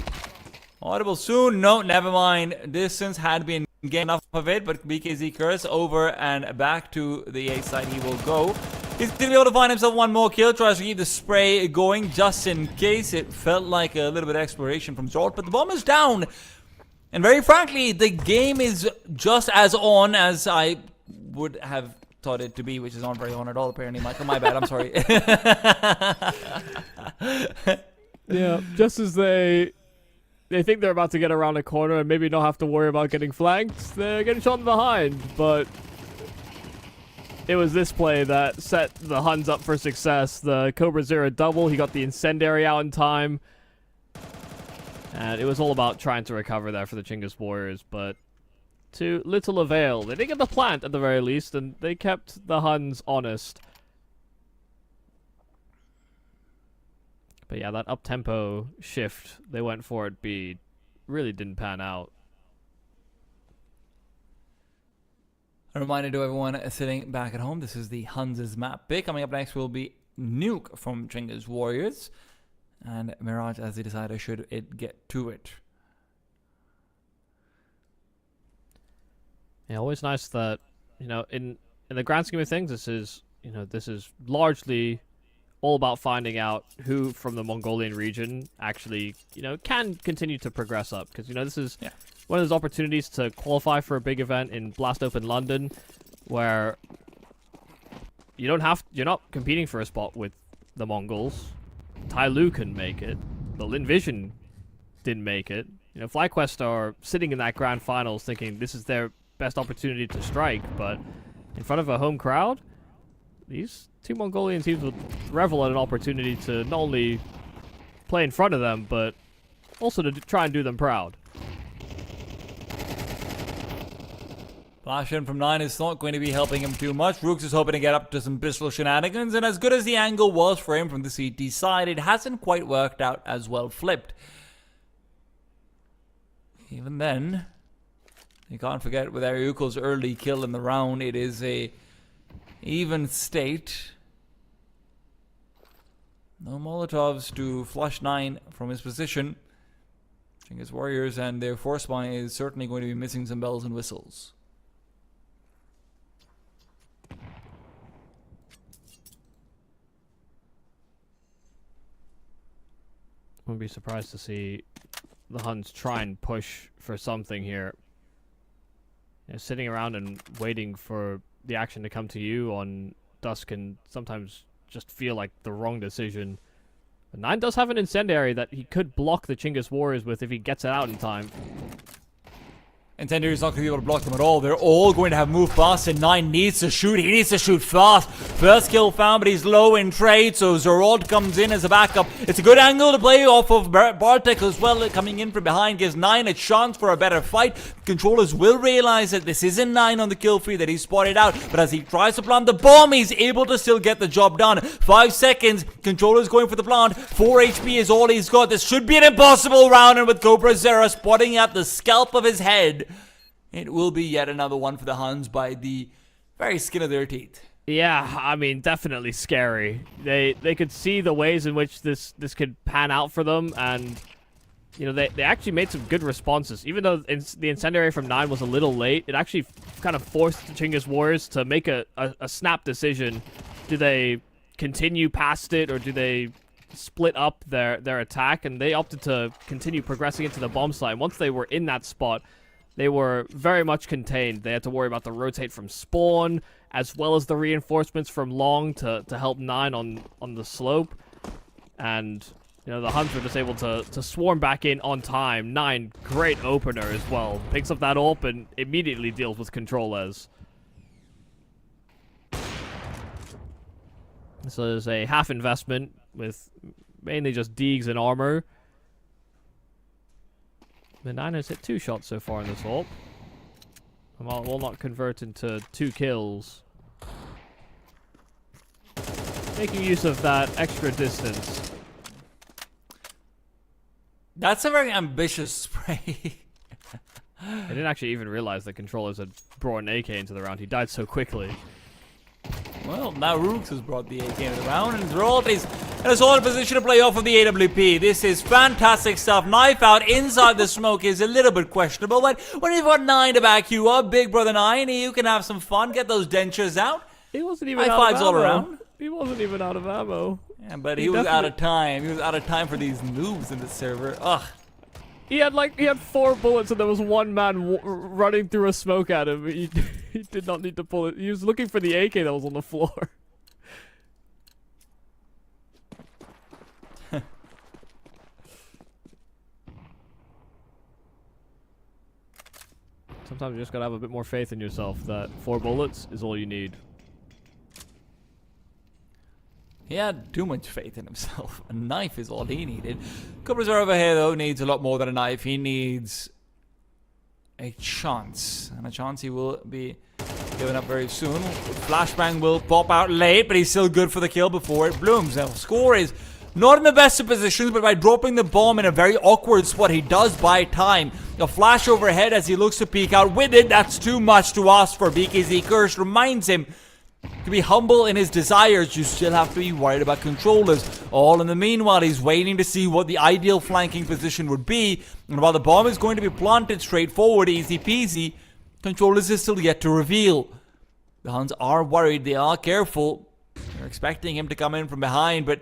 audible soon. No, never mind. Distance had been gained enough of it, but BKZ Curse over and back to the A side he will go. He's going to be able to find himself one more kill. Tries to keep the spray going just in case. It felt like a little bit of exploration from Zort, but the bomb is down. And very frankly, the game is just as on as I would have thought it to be, which is not very on at all, apparently. Michael, my bad. I'm sorry. Yeah, just as they think they're about to get around a corner and maybe not have to worry about getting flanked, they're getting shot behind. But it was this play that set the Huns up for success. The Cobra Zero double, he got the incendiary out in time. And it was all about trying to recover there for the Chinggis Warriors, but to little avail. They did get the plant at the very least, and they kept the Huns honest. But yeah, that up-tempo shift they went for at B really didn't pan out. A reminder to everyone sitting back at home, this is the Huns' map pick. Coming up next will be Nuke from Chinggis Warriors. And Mirage as the decider should it get to it. Yeah, always nice that, you know, in the grand scheme of things, this is largely all about finding out who from the Mongolian region actually, you know, can continue to progress up. Because, you know, this is one of those opportunities to qualify for a big event in Blast Open London, where you're not competing for a spot with the Mongols. Tyloo can make it, but Lin Vision didn't make it. You know, FlyQuest are sitting in that grand finals thinking this is their best opportunity to strike, but in front of a home crowd, these two Mongolian teams would revel at an opportunity to not only play in front of them, but also to try and do them proud. Flash in from 9 is not going to be helping him too much. Rooks is hoping to get up to some pistol shenanigans, and as good as the angle was for him from the CT side, it hasn't quite worked out as well flipped. Even then, you can't forget with Ariuko's early kill in the round, it is a even state. No Molotovs to flush 9 from his position. Chinggis Warriors and their force line is certainly going to be missing some bells and whistles. Wouldn't be surprised to see the Huns try and push for something here. You know, sitting around and waiting for the action to come to you on Dusk can sometimes just feel like the wrong decision. But 9 does have an incendiary that he could block the Chinggis Warriors with if he gets it out in time. Incendiary's not going to be able to block them at all. They're all going to have moved fast, and 9 needs to shoot. He needs to shoot fast. First kill found, but he's low in trade, so Zorod comes in as a backup. It's a good angle to play off of Bartek as well, coming in from behind. Gives 9 a chance for a better fight. Controllers will realize that this isn't 9 on the kill free that he spotted out, but as he tries to plant the bomb, he's able to still get the job done. 5 seconds. Controllers going for the plant. 4 HP is all he's got. This should be an impossible round, and with Cobra Zera spotting at the scalp of his head, it will be yet another one for the Huns by the very skin of their teeth. Yeah, I mean, definitely scary. They could see the ways in which this could pan out for them, and you know they actually made some good responses. Even though the incendiary from 9 was a little late, it actually kind of forced the Chinggis Warriors to make a snap decision. Do they continue past it, or do they split up their attack? And they opted to continue progressing into the bomb site. Once they were in that spot, they were very much contained. They had to worry about the rotate from spawn, as well as the reinforcements from long to help 9 on the slope. And, you know, the Huns were just able to swarm back in on time. 9, great opener as well. Picks up that ult and immediately deals with controllers. This is a half investment with mainly just Deegs and armor. The 9 has hit 2 shots so far in this ult. Will not convert into 2 kills. Making use of that extra distance. That's a very ambitious spray. I didn't actually even realize the controllers had brought an AK into the round. He died so quickly. Well, now Rooks has brought the AK into the round, and Zrolt is in a solid position to play off of the AWP. This is fantastic stuff. Knife out inside the smoke is a little bit questionable, but when you've got 9 to back you up, big brother 9, you can have some fun, get those dentures out. He wasn't even High out fives of ammo. all around. He wasn't even out of ammo. Yeah, but he was out of time. He was out of time for these noobs in the server. Ugh. He had 4 bullets and there was one man running through a smoke at him. He did not need to pull it. He was looking for the AK that was on the floor. Sometimes you just gotta have a bit more faith in yourself that 4 bullets is all you need. He had too much faith in himself. A knife is all he needed. Cobras over here, though, needs a lot more than a knife. He needs a chance. And a chance he will be given up very soon. Flashbang will pop out late, but he's still good for the kill before it blooms. Now, score is not in the best of positions, but by dropping the bomb in a very awkward spot, he does buy time. A flash overhead as he looks to peek out with it. That's too much to ask for. BKZ Curse reminds him to be humble in his desires. You still have to be worried about controllers. All in the meanwhile, he's waiting to see what the ideal flanking position would be. And while the bomb is going to be planted straightforward, easy peasy, controllers is still yet to reveal. The Huns are worried. They are careful. They're expecting him to come in from behind, but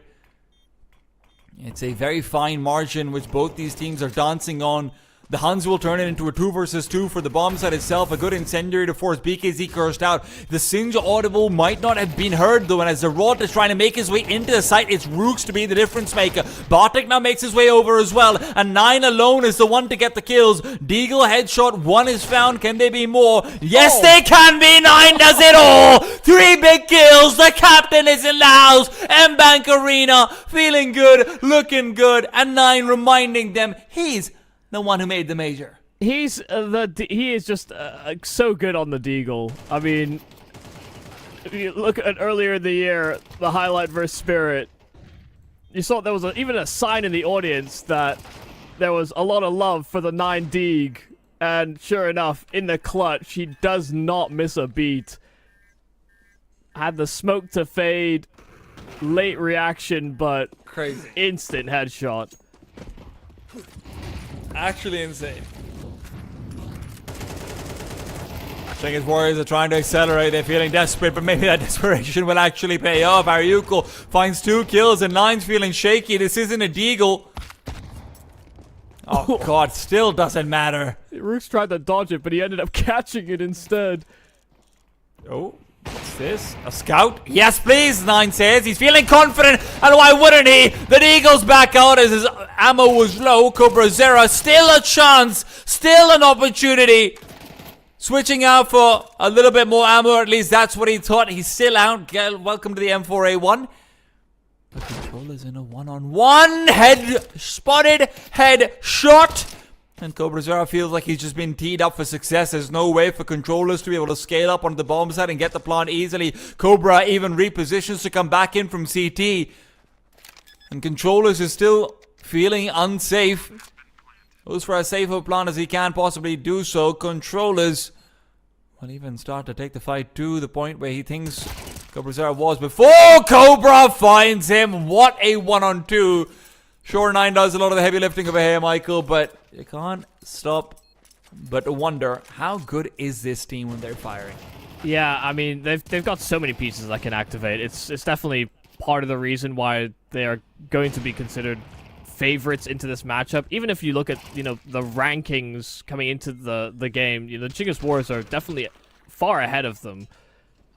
it's a very fine margin which both these teams are dancing on. The Huns will turn it into a 2 versus 2 for the bomb site itself. A good incendiary to force BKZ cursed out. The Singe audible might not have been heard though, and as the Rot is trying to make his way into the site, it's Rooks to be the difference maker. Bartek now makes his way over as well, and 9 alone is the one to get the kills. Deagle headshot, 1 is found. Can they be more? Yes, they can be. 9 does it all. 3 big kills. The captain is in the house. M-Bank Arena feeling good, looking good, and 9 reminding them he's the one who made the major. He is just so good on the Deagle. I mean, if you look at earlier in the year, the highlight versus Spirit, you saw there was even a sign in the audience that there was a lot of love for the 9 Deag, and sure enough, in the clutch, he does not miss a beat. Had the smoke to fade, late reaction, but crazy. Instant headshot. Actually insane. Chinggis Warriors are trying to accelerate. They're feeling desperate, but maybe that desperation will actually pay off. Ariuko finds 2 kills and 9's feeling shaky. This isn't a Deagle. Oh god, still doesn't matter. Rooks tried to dodge it, but he ended up catching it instead. Oh, what's this? A scout? Yes, please, 9 says. He's feeling confident, and why wouldn't he? The Eagles back out as his ammo was low. Cobra Zera, still a chance, still an opportunity. Switching out for a little bit more ammo, at least that's what he thought. He's still out. Welcome to the M4A1. The controller's in a one-on-one. Head spotted, head shot. And Cobra Zera feels like he's just been teed up for success. There's no way for controllers to be able to scale up onto the bomb site and get the plant easily. Cobra even repositions to come back in from CT. And controllers is still feeling unsafe. Goes for as safe a plant as he can possibly do so. Controllers will even start to take the fight to the point where he thinks Cobra Zera was before. Cobra finds him. What a 1-on-2. Sure, 9 does a lot of the heavy lifting over here, Michael, but you can't stop but wonder how good is this team when they're firing. Yeah, I mean, they've got so many pieces that can activate. It's definitely part of the reason why they are going to be considered favorites into this matchup. Even if you look at, the rankings coming into the game, the Chinggis Warriors are definitely far ahead of them.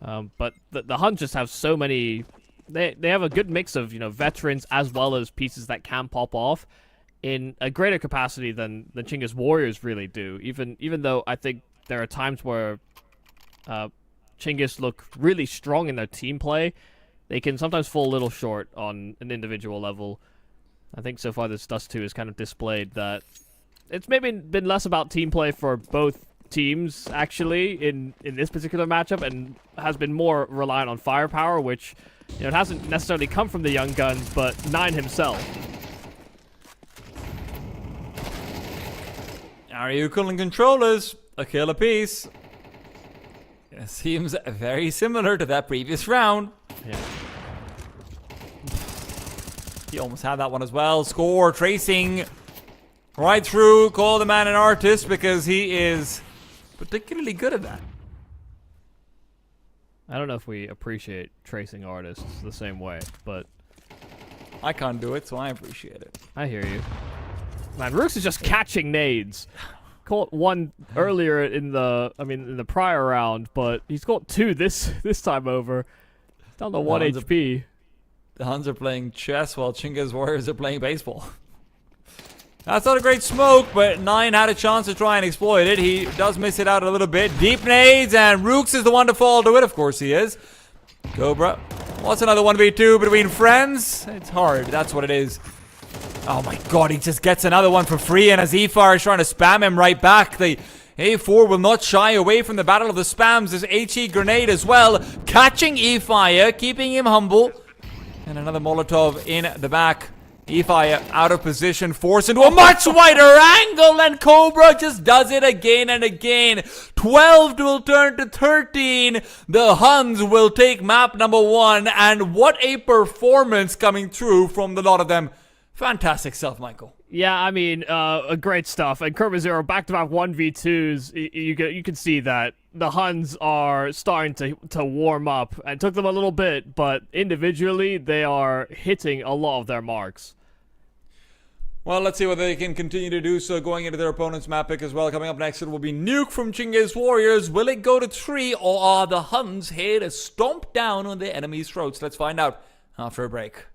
But the HUNS just have so many. They have a good mix of veterans as well as pieces that can pop off in a greater capacity than the Chinggis Warriors really do. Even though I think there are times where Chinggis look really strong in their team play, they can sometimes fall a little short on an individual level. I think so far this Dust 2 has kind of displayed that it's maybe been less about team play for both teams, actually, in this particular matchup, and has been more reliant on firepower, which, it hasn't necessarily come from the young guns, but 9 himself. Ariuko and controllers, a kill apiece. It seems very similar to that previous round. Yeah. He almost had that one as well. Score, tracing right through. Call the man an artist because he is particularly good at that. I don't know if we appreciate tracing artists the same way, but I can't do it, so I appreciate it. I hear you. Man, Rooks is just catching nades. Caught 1 earlier in the prior round, but he's got 2 this time over. Down to 1 HP. The HUNS are playing chess while Chinggis Warriors are playing baseball. That's not a great smoke, but 9 had a chance to try and exploit it. He does miss it out a little bit. Deep nades, and Rooks is the one to fall to it. Of course he is. Cobra. What's another 1v2 between friends? It's hard. That's what it is. Oh my god, he just gets another one for free, and as E-Fire is trying to spam him right back, the A4 will not shy away from the battle of the spams. There's HE grenade as well, catching E-Fire, keeping him humble. And another Molotov in the back. E-Fire out of position, forced into a much wider angle, and Cobra just does it again and again. 12 will turn to 13. The HUNS will take map number 1, and what a performance coming through from the lot of them. Fantastic stuff, Michael. Yeah, I mean, great stuff. And Cobra Zero back-to-back 1v2s. You can see that the HUNS are starting to warm up. And it took them a little bit, but individually, they are hitting a lot of their marks. Well, let's see whether they can continue to do so going into their opponent's map pick as well. Coming up next, it will be Nuke from Chinggis Warriors. Will it go to 3, or are the HUNS here to stomp down on the enemy's throats? Let's find out after a break.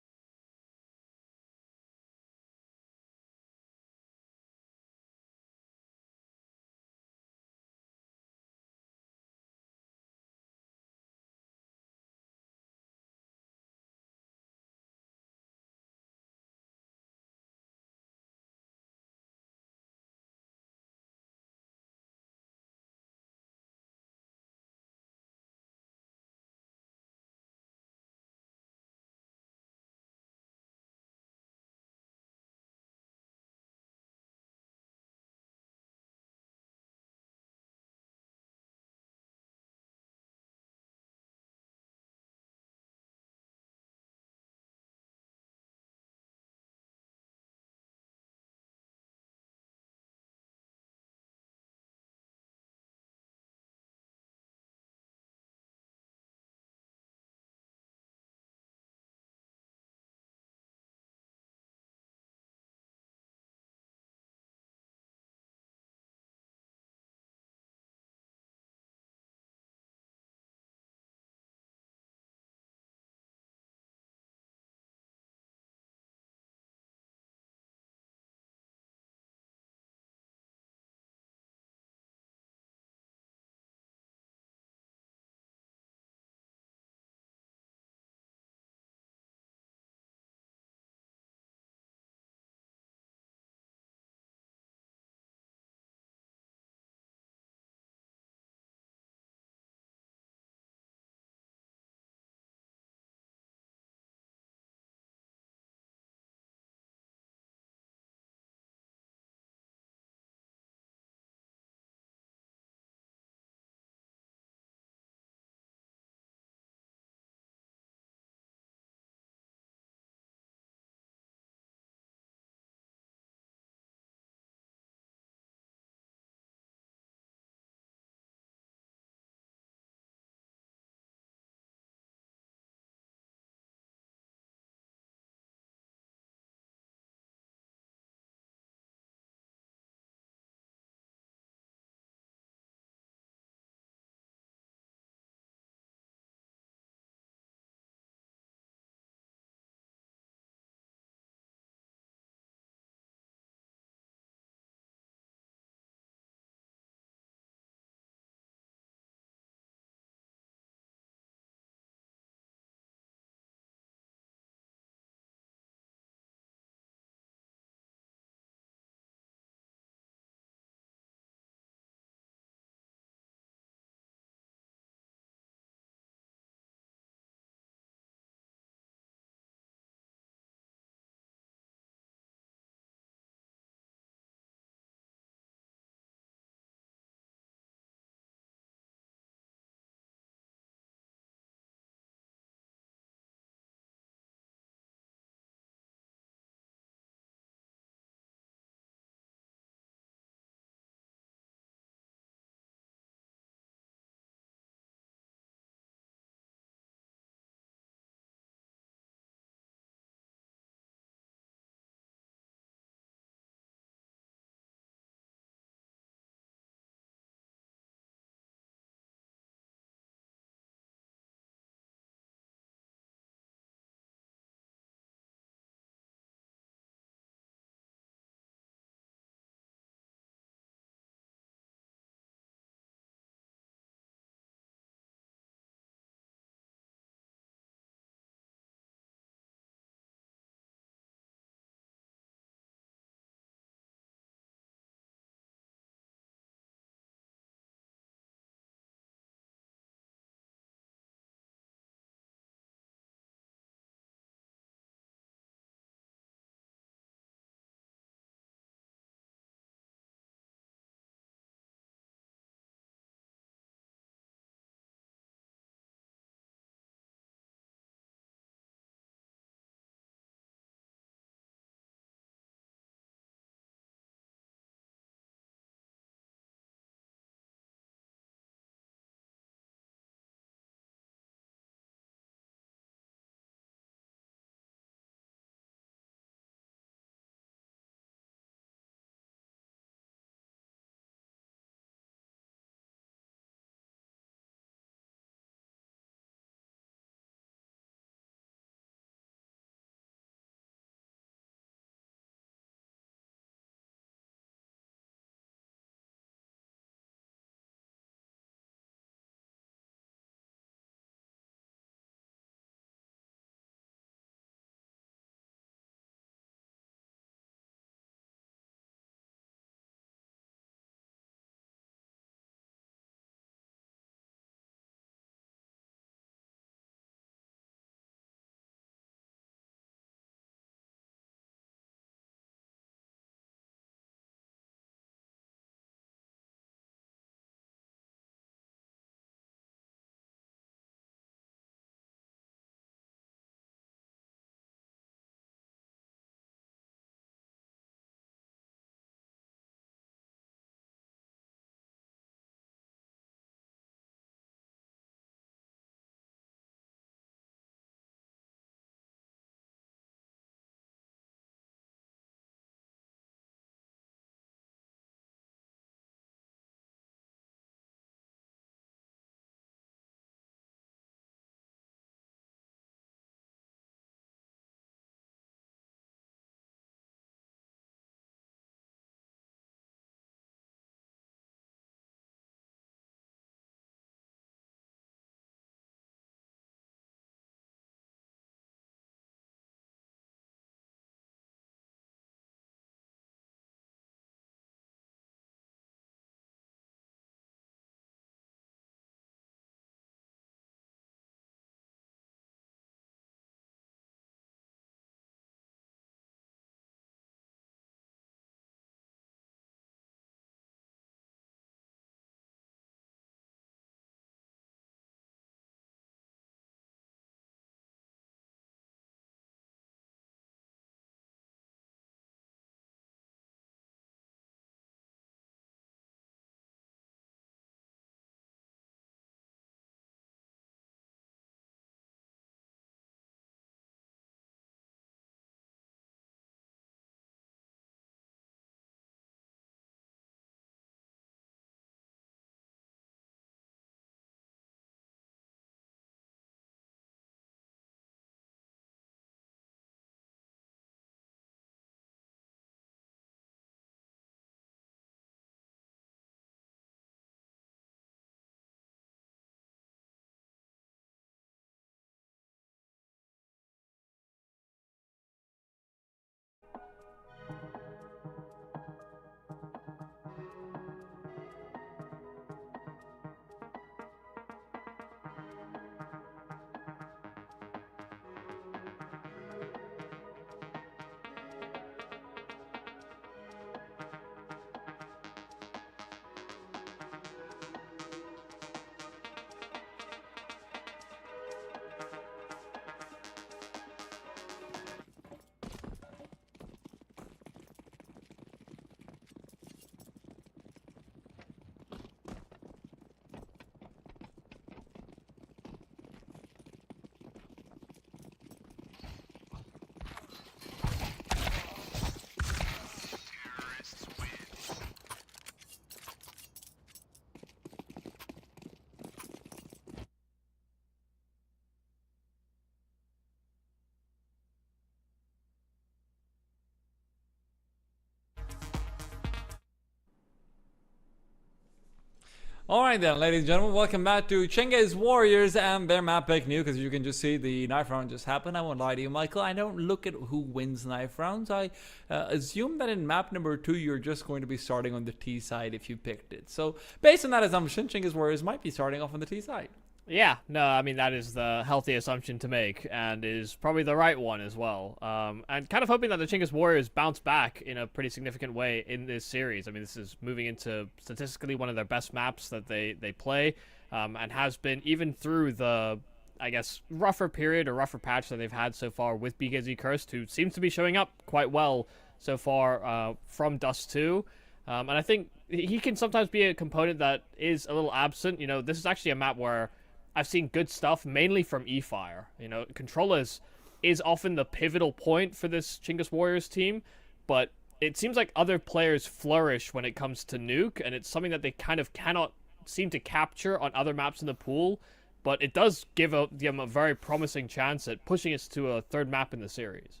Alright then, ladies and gentlemen, welcome back to Chinggis Warriors and their map pick new, because you can just see the knife round just happened. I won't lie to you, Michael, I don't look at who wins knife rounds. I assume that in map number 2 you're just going to be starting on the T side if you picked it. So based on that assumption, Chinggis Warriors might be starting off on the T side. Yeah, no, I mean, that is the healthy assumption to make, and is probably the right one as well. And kind of hoping that the Chinggis Warriors bounce back in a pretty significant way in this series. I mean, this is moving into statistically one of their best maps that they play, and has been even through the, I guess, rougher period or rougher patch that they've had so far with BKZ Cursed, who seems to be showing up quite well so far from Dust 2. And I think he can sometimes be a component that is a little absent. You know, this is actually a map where I've seen good stuff, mainly from E-Fire. You know, Controllers is often the pivotal point for this Chinggis Warriors team, but it seems like other players flourish when it comes to Nuke, and it's something that they kind of cannot seem to capture on other maps in the pool, but it does give them a very promising chance at pushing us to a third map in the series.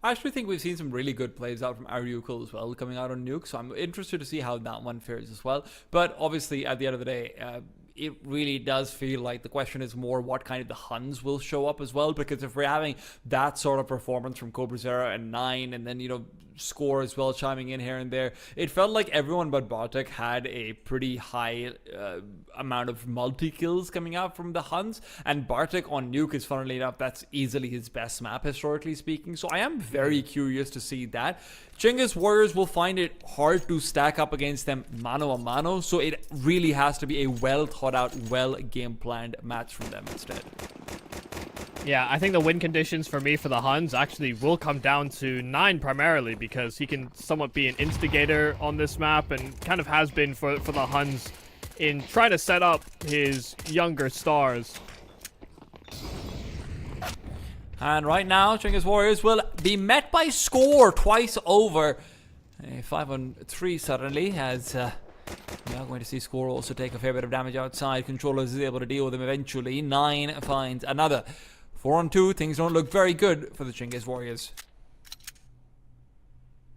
I actually think we've seen some really good plays out from Ariukal as well coming out on Nuke, so I'm interested to see how that one fares as well. But obviously, at the end of the day, it really does feel like the question is more what kind of the HUNS will show up as well, because if we're having that sort of performance from Cobra Zero and 9, and then, you know, Score as well chiming in here and there, it felt like everyone but Bartek had a pretty high amount of multi-kills coming out from the HUNS, and Bartek on Nuke is, funnily enough, that's easily his best map historically speaking, so I am very curious to see that. Chinggis Warriors will find it hard to stack up against them mano a mano, so it really has to be a well thought out, well game planned match from them instead. Yeah, I think the win conditions for me for the HUNS actually will come down to 9 primarily, because he can somewhat be an instigator on this map, and kind of has been for the HUNS in trying to set up his younger stars. And right now, Chinggis Warriors will be met by Score twice over. A 5-on-3 suddenly, as we are going to see Score also take a fair bit of damage outside. Controllers is able to deal with him eventually. 9 finds another. 4-on-2, things don't look very good for the Chinggis Warriors.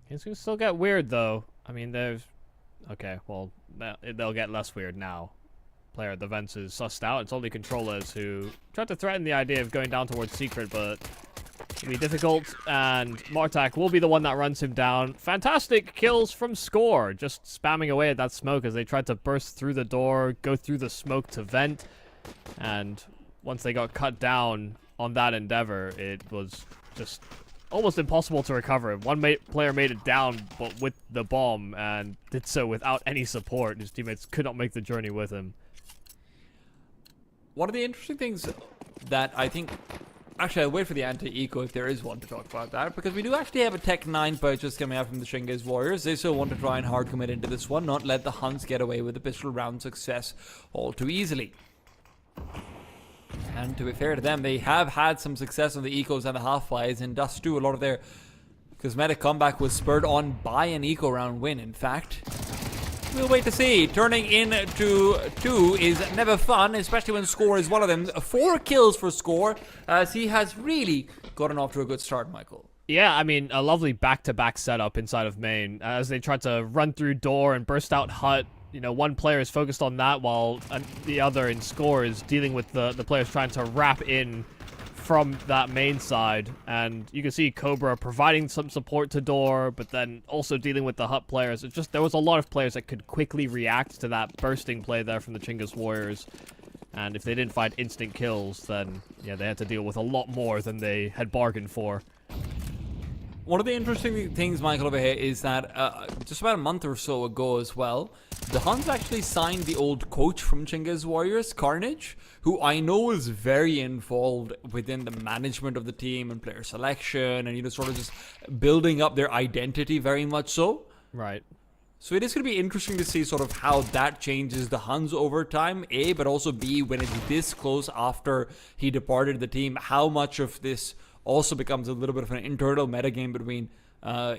It's going to still get weird, though. I mean, there's... Okay, well, they'll get less weird now. Player at the vents is sussed out. It's only Controllers who tried to threaten the idea of going down towards Secret, but it'll be difficult, and Martak will be the one that runs him down. Fantastic kills from Score, just spamming away at that smoke as they tried to burst through the door, go through the smoke to vent, and once they got cut down on that endeavor, it was just almost impossible to recover. One player made it down, but with the bomb, and did so without any support. His teammates could not make the journey with him. One of the interesting things that I think... Actually, I'll wait for the anti-eco if there is one to talk about that, because we do actually have a Tech 9 purchase coming out from the Chinggis Warriors. They still want to try and hard commit into this one, not let the HUNS get away with the pistol round success all too easily. And to be fair to them, they have had some success on the ecos and the half-flies. In Dust 2, a lot of their cosmetic comeback was spurred on by an eco round win, in fact. We'll wait to see. Turning into 2 is never fun, especially when Score is one of them. 4 kills for Score, as he has really gotten off to a good start, Michael. Yeah, I mean, a lovely back-to-back setup inside of main, as they tried to run through door and burst out hut. You know, one player is focused on that, while the other in Score is dealing with the players trying to wrap in from that main side. And you can see Cobra providing some support to door, but then also dealing with the hut players. It's just, there was a lot of players that could quickly react to that bursting play there from the Chinggis Warriors. And if they didn't find instant kills, then yeah, they had to deal with a lot more than they had bargained for. One of the interesting things, Michael, over here is that just about a month or so ago as well, the HUNS actually signed the old coach from Chinggis Warriors, Carnage, who I know is very involved within the management of the team and player selection and, you know, sort of just building up their identity very much so. Right. So it is going to be interesting to see sort of how that changes the HUNS over time, A, but also B, when it's this close after he departed the team, how much of this also becomes a little bit of an internal metagame between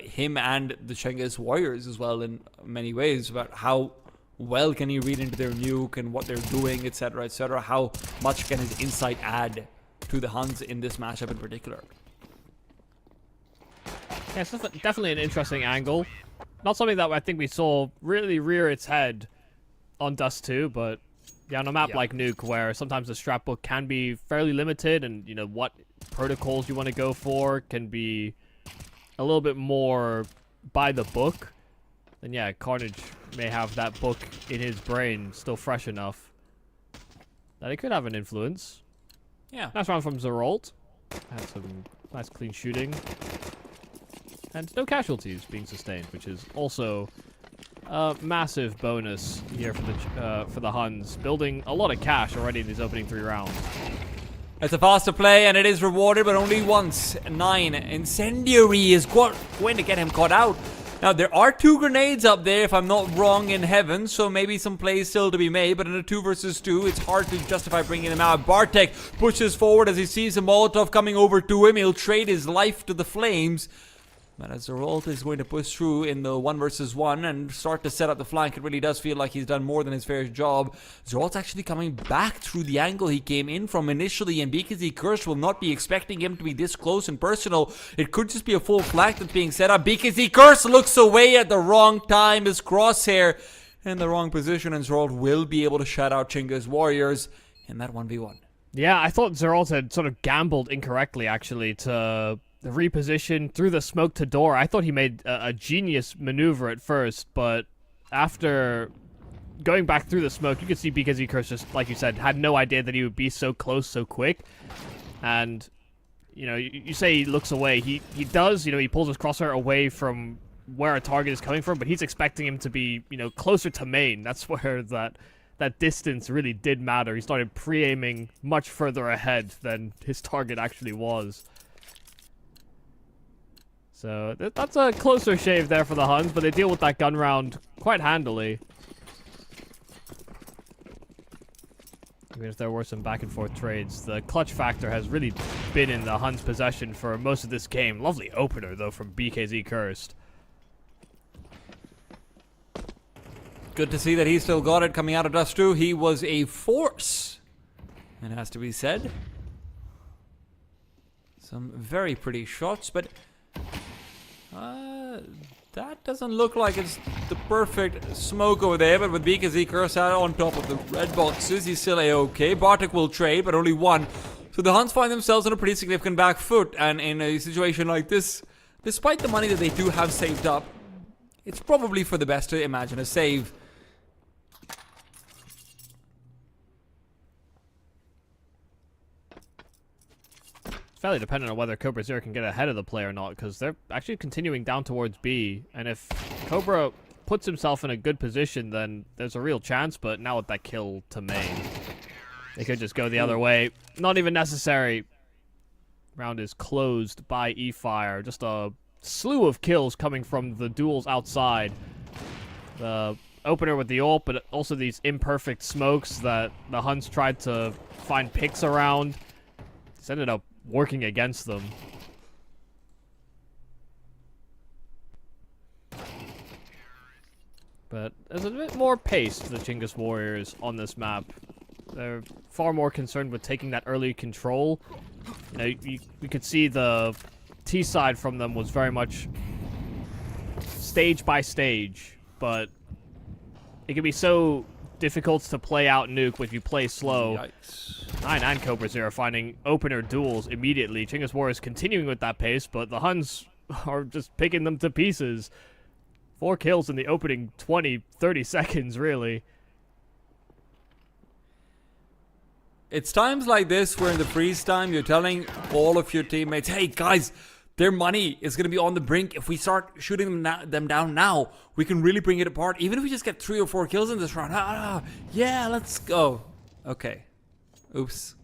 him and the Chinggis Warriors as well in many ways, about how well can he read into their nuke and what they're doing, etc., etc. How much can his insight add to the HUNS in this matchup in particular? Yeah, it's definitely an interesting angle. Not something that I think we saw really rear its head on Dust 2, but yeah, on a map like Nuke, where sometimes the strat book can be fairly limited, and you know what protocols you want to go for can be a little bit more by the book, then yeah, Carnage may have that book in his brain still fresh enough that it could have an influence. Yeah. Nice round from Zeralt. Had some nice clean shooting. And no casualties being sustained, which is also a massive bonus here for the Huns. Building a lot of cash already in these opening 3 rounds. It's a faster play, and it is rewarded, but only once. 9. Incendiary is going to get him caught out. Now, there are 2 grenades up there, if I'm not wrong, in heaven, so maybe some plays still to be made, but in a 2 versus 2, it's hard to justify bringing them out. Bartek pushes forward as he sees a Molotov coming over to him. He'll trade his life to the flames. But as Zeralt is going to push through in the 1 versus 1 and start to set up the flank, it really does feel like he's done more than his fair job. Zeralt's actually coming back through the angle he came in from initially, and BKZ Curse will not be expecting him to be this close and personal. It could just be a full flank that's being set up. BKZ Curse looks away at the wrong time. His crosshair in the wrong position, and Zeralt will be able to shut out Chinggis Warriors in that 1v1. Yeah, I thought Zeralt had sort of gambled incorrectly, actually, to the reposition through the smoke to door. I thought he made a genius maneuver at first, but after going back through the smoke, you could see BKZ Curse just, like you said, had no idea that he would be so close so quick. And, you know, you say he looks away. He does, you know, he pulls his crosshair away from where a target is coming from, but he's expecting him to be, you know, closer to main. That's where that distance really did matter. He started pre-aiming much further ahead than his target actually was. So that's a closer shave there for the Huns, but they deal with that gun round quite handily. Even if there were some back and forth trades, the clutch factor has really been in the Huns' possession for most of this game. Lovely opener, though, from BKZ Cursed. Good to see that he still got it coming out of Dust 2. He was a force, it has to be said. Some very pretty shots, but that doesn't look like it's the perfect smoke over there, but with BKZ Curse out on top of the red boxes, he's still a-okay. Bartek will trade, but only 1. So the Huns find themselves on a pretty significant back foot, and in a situation like this, despite the money that they do have saved up, it's probably for the best to imagine a save. Fairly dependent on whether Cobra Zero can get ahead of the play or not, because they're actually continuing down towards B, and if Cobra puts himself in a good position, then there's a real chance, but now with that kill to main, they could just go the other way. Not even necessary. Round is closed by E-Fire. Just a slew of kills coming from the duels outside. The opener with the ult, but also these imperfect smokes that the Huns tried to find picks around. It's ended up working against them. But there's a bit more pace to the Chinggis Warriors on this map. They're far more concerned with taking that early control. You know, you could see the T side from them was very much stage by stage, but it can be so difficult to play out Nuke if you play slow. Yikes. 9 and Cobra Zero finding opener duels immediately. Chinggis Warriors continuing with that pace, but the Huns are just picking them to pieces. 4 kills in the opening 20, 30 seconds, really. It's times like this where in the freeze time you're telling all of your teammates, hey guys, their money is going to be on the brink. If we start shooting them down now, we can really bring it apart. Even if we just get 3 or 4 kills in this round. Yeah, let's go. Okay. Oops.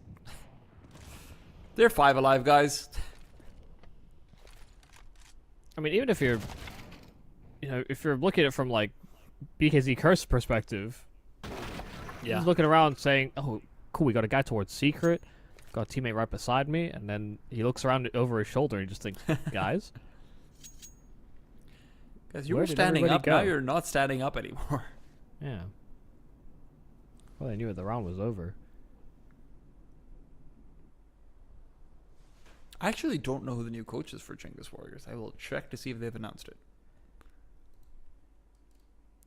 They're 5 alive, guys. I mean, even if you're, you know, if you're looking at it from like BKZ Curse perspective, yeah, he's looking around saying, "Oh, cool, we got a guy towards secret, got a teammate right beside me," and then he looks around over his shoulder and he just thinks, "Guys, you were standing up. Go? Now you're not standing up anymore." Yeah. Well, they knew that the round was over. I actually don't know who the new coach is for Chinggis Warriors. I will check to see if they've announced it.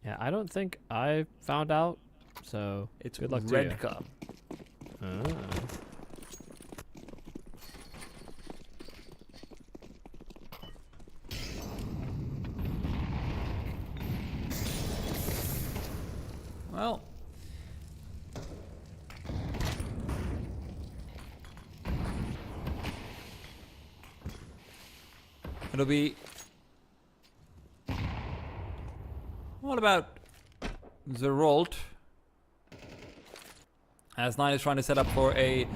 Yeah, I don't think I found out So It's good luck to Red you. Cup. Ah. Well, it'll be. What about Zeralt? As Nine is trying to set up for a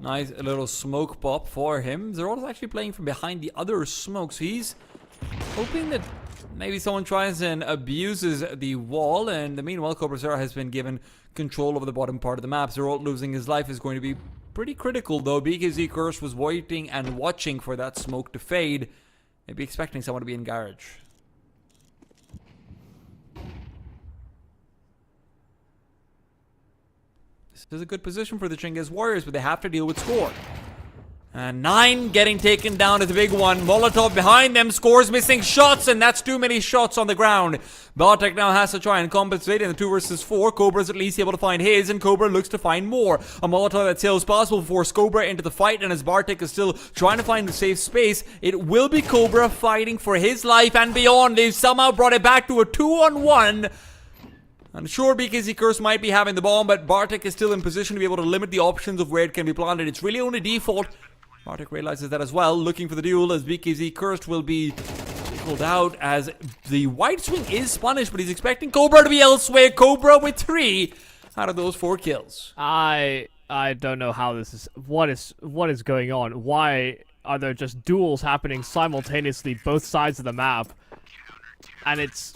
nice little smoke pop for him. Zeralt is actually playing from behind the other smoke, so he's hoping that maybe someone tries and abuses the wall, and meanwhile, Cobra Zera has been given control over the bottom part of the map. Zeralt losing his life is going to be pretty critical, though, because Curse was waiting and watching for that smoke to fade. Maybe expecting someone to be in garage. This is a good position for the Chinggis Warriors, but they have to deal with Score. And 9 getting taken down is a big one. Molotov behind them. Score's missing shots, and that's too many shots on the ground. Bartek now has to try and compensate in the 2 versus 4. Cobra's at least able to find his, and Cobra looks to find more. A Molotov that sails possible for Cobra into the fight, and as Bartek is still trying to find a safe space, it will be Cobra fighting for his life and beyond. They've somehow brought it back to a 2-on-1. I'm sure BKZ Curse might be having the bomb, but Bartek is still in position to be able to limit the options of where it can be planted. It's really only default. Bartek realizes that as well, looking for the duel as BKZ Cursed will be pulled out as the white swing is punished, but he's expecting Cobra to be elsewhere. Cobra with 3 out of those 4 kills. I don't know how this is. What is going on? Why are there just duels happening simultaneously both sides of the map? And it's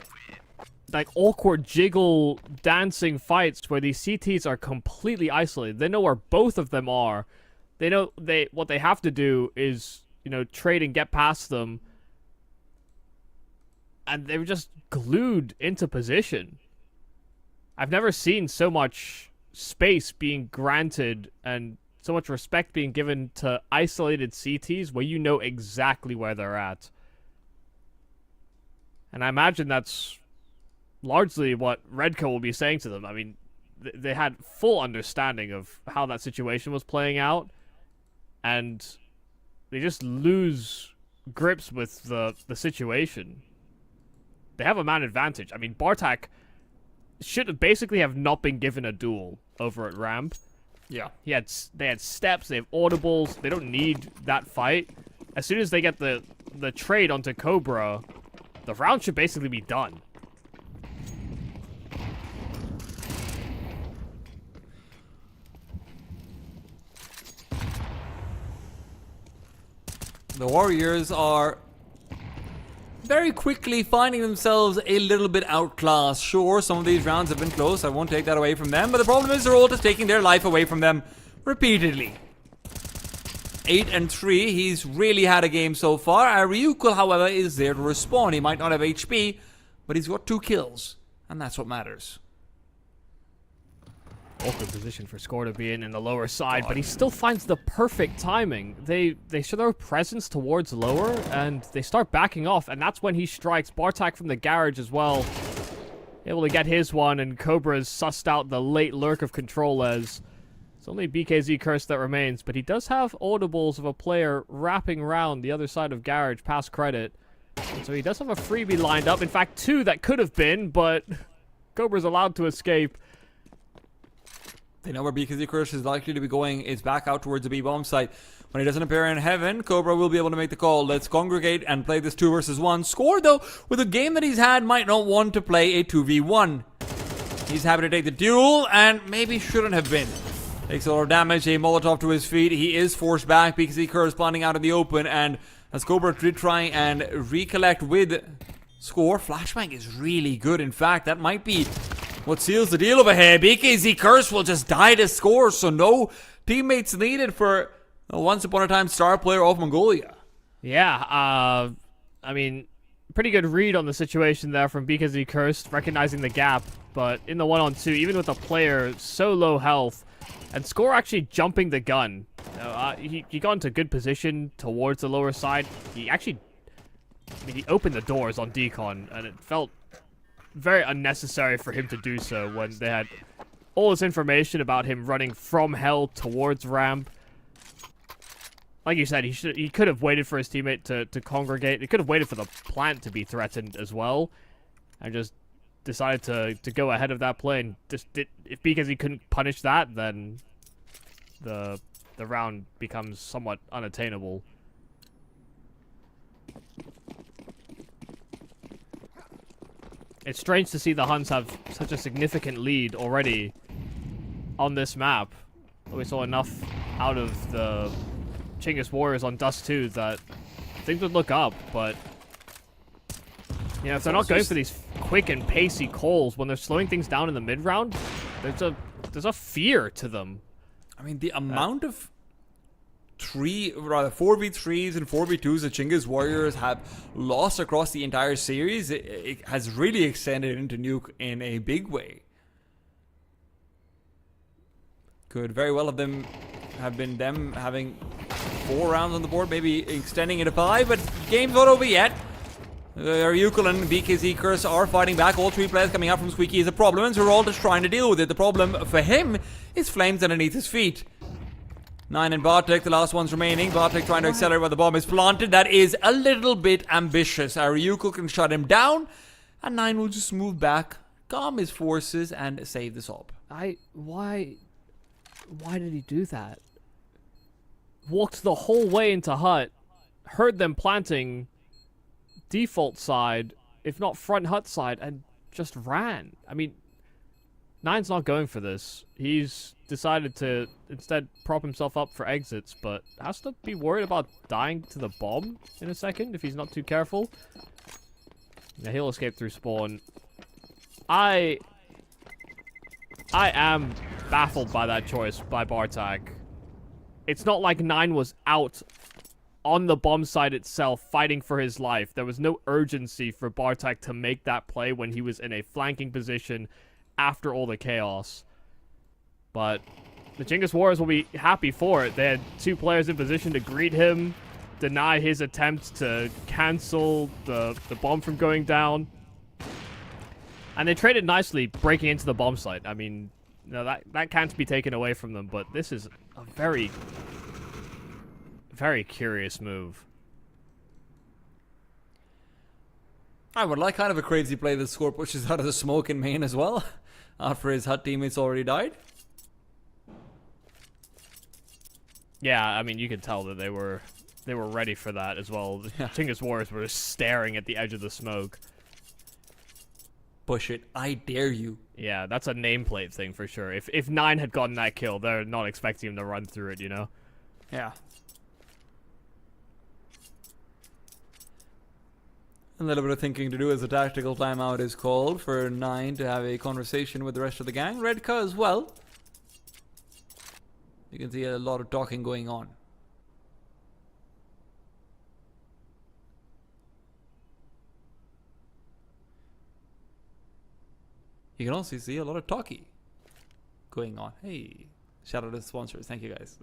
like awkward jiggle dancing fights where these CTs are completely isolated. They know where both of them are. They know what they have to do is, trade and get past them. And they were just glued into position. I've never seen so much space being granted and so much respect being given to isolated CTs where you know exactly where they're at. And I imagine that's largely what Redco will be saying to them. I mean, they had full understanding of how that situation was playing out, and they just lose grips with the situation. They have a man advantage. I mean, Bartek should have basically have not been given a duel over at Ramp. Yeah. They had steps, they have audibles, they don't need that fight. As soon as they get the trade onto Cobra, the round should basically be done. The Warriors are very quickly finding themselves a little bit outclassed. Sure, some of these rounds have been close. I won't take that away from them. But the problem is Zeralt is taking their life away from them repeatedly. 8-3. He's really had a game so far. Ryukul, however, is there to respond. He might not have HP, but he's got 2 kills. And that's what matters. Awkward position for Score to be in the lower side, but he still finds the perfect timing. They show their presence towards lower, and they start backing off, and that's when he strikes. Bartek from the garage as well, able to get his one, and Cobra's sussed out the late lurk of Control as it's only BKZ Curse that remains, but he does have audibles of a player wrapping around the other side of garage past credit. And so he does have a freebie lined up. In fact, 2 that could have been, but Cobra's allowed to escape. They know where BKZ Curse is likely to be going. It's back out towards the B-bomb site. When he doesn't appear in heaven, Cobra will be able to make the call. Let's congregate and play this 2 versus 1. Score, though, with a game that he's had, might not want to play a 2v1. He's happy to take the duel, and maybe shouldn't have been. Takes a lot of damage, a Molotov to his feet. He is forced back. BKZ Curse planning out in the open, and as Cobra did try and recollect with Score, Flashbang is really good. In fact, that might be what seals the deal over here. BKZ Curse will just die to Score, so no teammates needed for a once upon a time star player of Mongolia. Yeah, I mean, pretty good read on the situation there from BKZ Curse, recognizing the gap, but in the 1-on-2, even with a player so low health, and Score actually jumping the gun. He got into good position towards the lower side. He opened the doors on Decon, and it felt very unnecessary for him to do so when they had all this information about him running from hell towards ramp. Like you said, he could have waited for his teammate to congregate. He could have waited for the plant to be threatened as well, and just decided to go ahead of that play. And if because he couldn't punish that, then the round becomes somewhat unattainable. It's strange to see the Huns have such a significant lead already on this map. We saw enough out of the Chinggis Warriors on Dust 2 that things would look up, but you know, if they're not going for these quick and pacey calls when they're slowing things down in the mid round, there's a fear to them. I mean, the amount of 4v3s and 4v2s that Chinggis Warriors have lost across the entire series, it has really extended into Nuke in a big way. Could very well have been them having 4 rounds on the board, maybe extending it to 5, but game's not over yet. Ryukul and BKZ Curse are fighting back. All 3 players coming out from Squeaky is a problem, and so we're all just trying to deal with it. The problem for him is flames underneath his feet. 9 and Bartek, the last ones remaining. Bartek trying to accelerate while the bomb is planted. That is a little bit ambitious. Ryukul can shut him down, and 9 will just move back, calm his forces, and save this op. Why did he do that? Walked the whole way into hut, heard them planting default side, if not front hut side, and just ran. I mean, 9's not going for this. He's decided to instead prop himself up for exits, but has to be worried about dying to the bomb in a second if he's not too careful. Yeah, he'll escape through spawn. I am baffled by that choice by Bartek. It's not like 9 was out on the bomb site itself fighting for his life. There was no urgency for Bartek to make that play when he was in a flanking position after all the chaos. But the Chinggis Warriors will be happy for it. They had 2 players in position to greet him, deny his attempt to cancel the bomb from going down. And they traded nicely breaking into the bomb site. I mean, no, that can't be taken away from them, but this is a very, very curious move. I would like kind of a crazy play that Score pushes out of the smoke in main as well, after his hut teammates already died. Yeah, I mean, you could tell that they were ready for that as well. The Chinggis Warriors were just staring at the edge of the smoke. Push it, I dare you. Yeah, that's a nameplate thing for sure. If 9 had gotten that kill, they're not expecting him to run through it, you know? Yeah. A little bit of thinking to do as a tactical timeout is called for 9 to have a conversation with the rest of the gang. Redka as well. You can see a lot of talking going on. You can also see a lot of talkie going on. Hey, shout out to the sponsors. Thank you guys.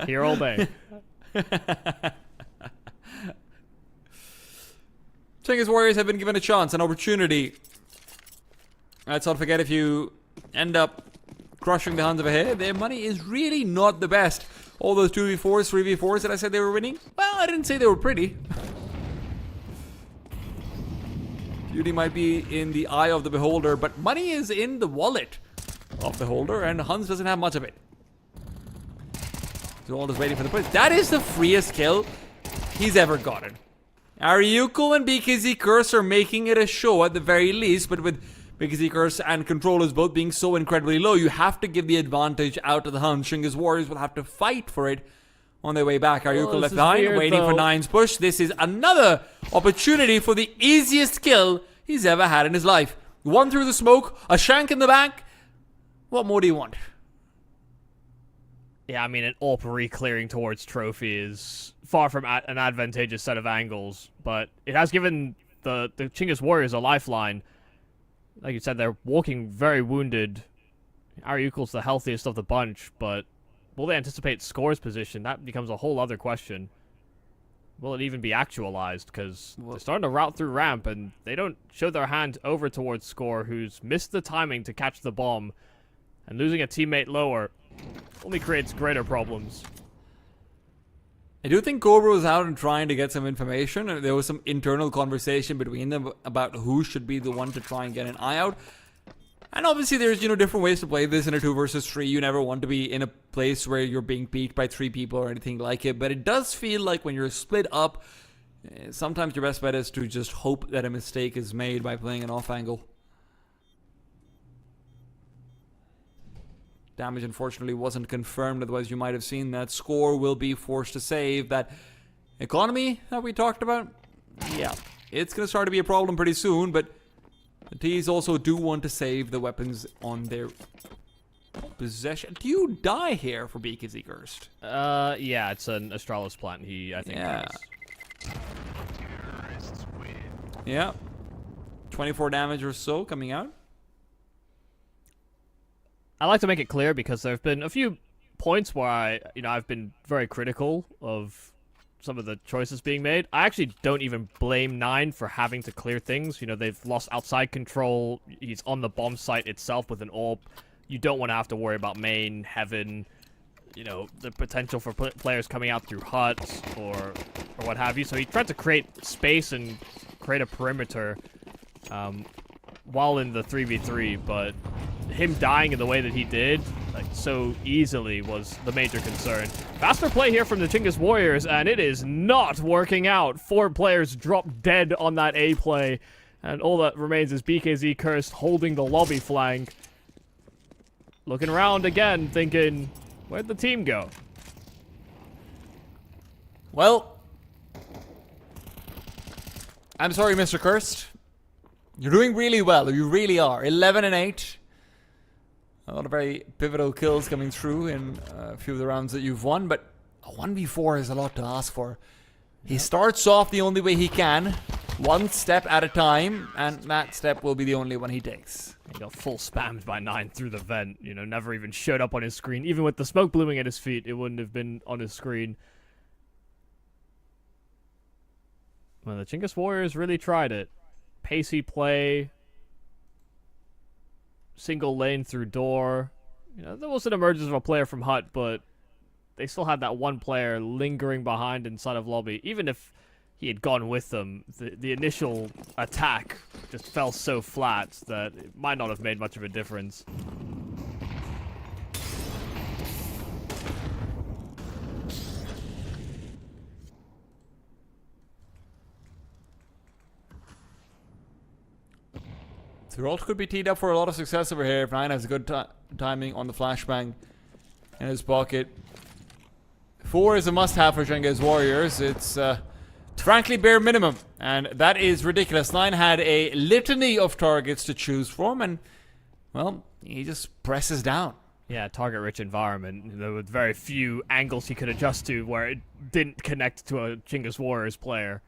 Here all day. Chinggis Warriors have been given a chance, an opportunity. Let's not forget, if you end up crushing the Huns over here, their money is really not the best. All those 2v4s, 3v4s that I said they were winning, well, I didn't say they were pretty. Beauty might be in the eye of the beholder, but money is in the wallet of the holder, and Huns doesn't have much of it. So all just waiting for the push. That is the freest kill he's ever gotten. Ryukul and BKZ Curse are making it a show at the very least, but with BKZ Curse and controllers both being so incredibly low, you have to give the advantage out to the Huns. Chinggis Warriors will have to fight for it on their way back. Ryukul left behind, waiting for 9's push. This is another opportunity for the easiest kill he's ever had in his life. 1 through the smoke, a shank in the back. What more do you want? Yeah, I mean, an AWP re-clearing towards Trophy is far from an advantageous set of angles, but it has given the Chinggis Warriors a lifeline. Like you said, they're walking very wounded. Ryukul's the healthiest of the bunch, but will they anticipate Score's position? That becomes a whole other question. will it even be actualized? Because they're starting to route through ramp, and they don't show their hand over towards Score, who's missed the timing to catch the bomb. And losing a teammate lower only creates greater problems. I do think Cobra was out and trying to get some information, and there was some internal conversation between them about who should be the one to try and get an eye out. And obviously there's, different ways to play this in a 2 versus 3. You never want to be in a place where you're being beat by 3 people or anything like it. But it does feel like when you're split up, sometimes your best bet is to just hope that a mistake is made by playing an off angle. Damage unfortunately wasn't confirmed, otherwise you might have seen that. Score will be forced to save. That economy that we talked about, yeah, it's going to start to be a problem pretty soon, but the T's also do want to save the weapons on their possession. Do you die here for BKZ Cursed? Yeah, it's an Astralis plant. I think does. Yeah. 24 damage or so coming out. I like to make it clear because there have been a few points where I've been very critical of some of the choices being made. I actually don't even blame 9 for having to clear things. They've lost outside control. He's on the bomb site itself with an AWP. You don't want to have to worry about main, heaven, the potential for players coming out through huts or what have you. So he tried to create space and create a perimeter while in the 3v3, but him dying in the way that he did, so easily, was the major concern. Faster play here from the Chinggis Warriors, and it is not working out. 4 players drop dead on that A play, and all that remains is BKZ Cursed holding the lobby flank. Looking around again, thinking, where'd the team go? Well, I'm sorry, Mr. Cursed. You're doing really well. You really are. 11 and 8. A lot of very pivotal kills coming through in a few of the rounds that you've won, but a 1v4 is a lot to ask for. He starts off the only way he can, one step at a time, and that step will be the only one he takes. He got full spammed by 9 through the vent, never even showed up on his screen. Even with the smoke blooming at his feet, it wouldn't have been on his screen. Well, the Chinggis Warriors really tried it. Pacey play, single lane through door. There was an emergence of a player from hut, but they still had that one player lingering behind inside of lobby. Even if he had gone with them, the initial attack just fell so flat that it might not have made much of a difference. Rolt could be teed up for a lot of success over here if 9 has a good timing on the flashbang in his pocket. 4 is a must-have for Chinggis Warriors. It's frankly bare minimum, and that is ridiculous. 9 had a litany of targets to choose from, and, well, he just presses down. Yeah, target-rich environment. There were very few angles he could adjust to where it didn't connect to a Chinggis Warriors player.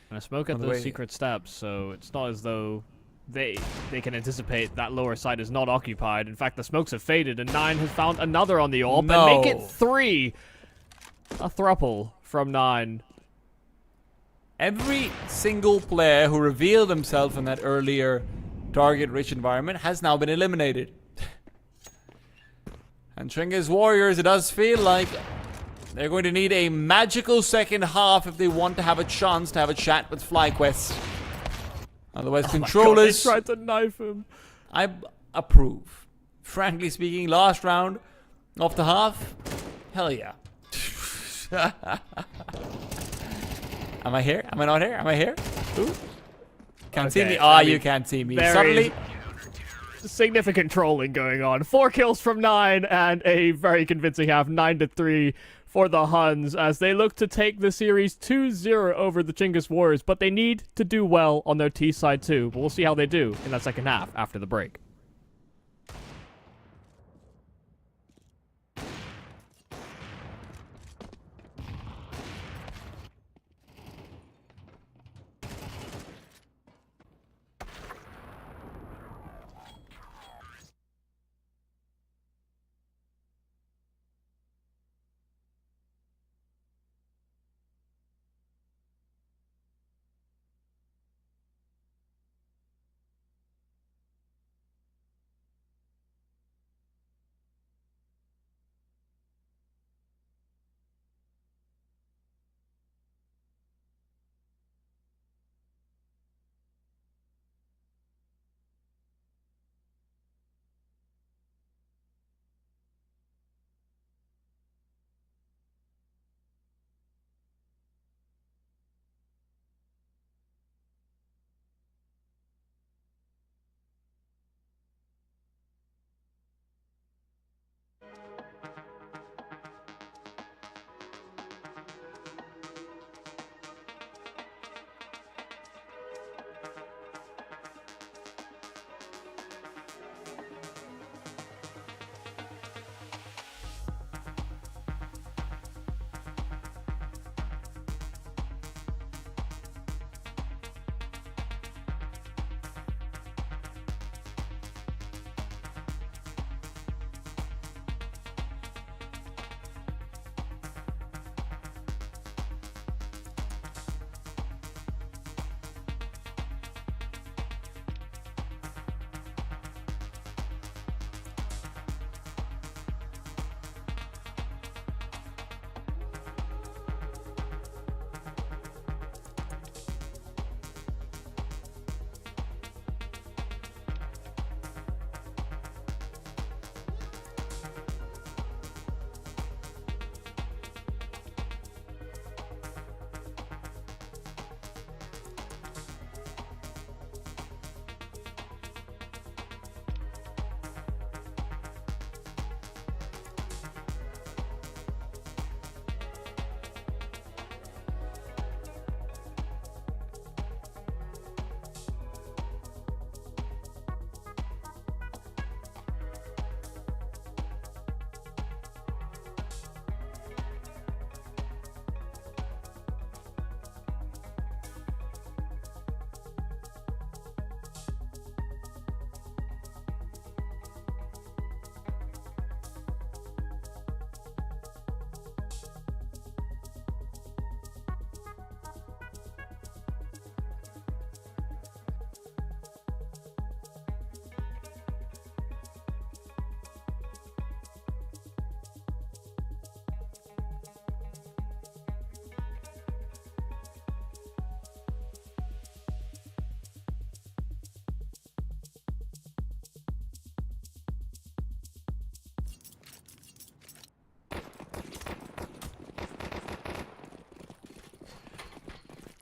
And a smoke at those secret steps, so it's not as though they can anticipate that lower side is not occupied. In fact, the smokes have faded, and 9 has found another on the AWP and make it 3. A thruple from 9. Every single player who revealed himself in that earlier target-rich environment has now been eliminated. And Chinggis Warriors, it does feel like they're going to need a magical second half if they want to have a chance to have a chat with FlyQuest. Otherwise, controllers... My God, they tried to knife him. I approve. Frankly speaking, last round of the half, hell yeah. Am I here? Am I not here? Am I here? Ooh. Can't see me? You can't see me. Suddenly... significant trolling going on. 4 kills from 9 and a very convincing half, 9-3 for the HUNS as they look to take the series 2-0 over the Chinggis Warriors, but they need to do well on their T side too. But we'll see how they do in that second half after the break.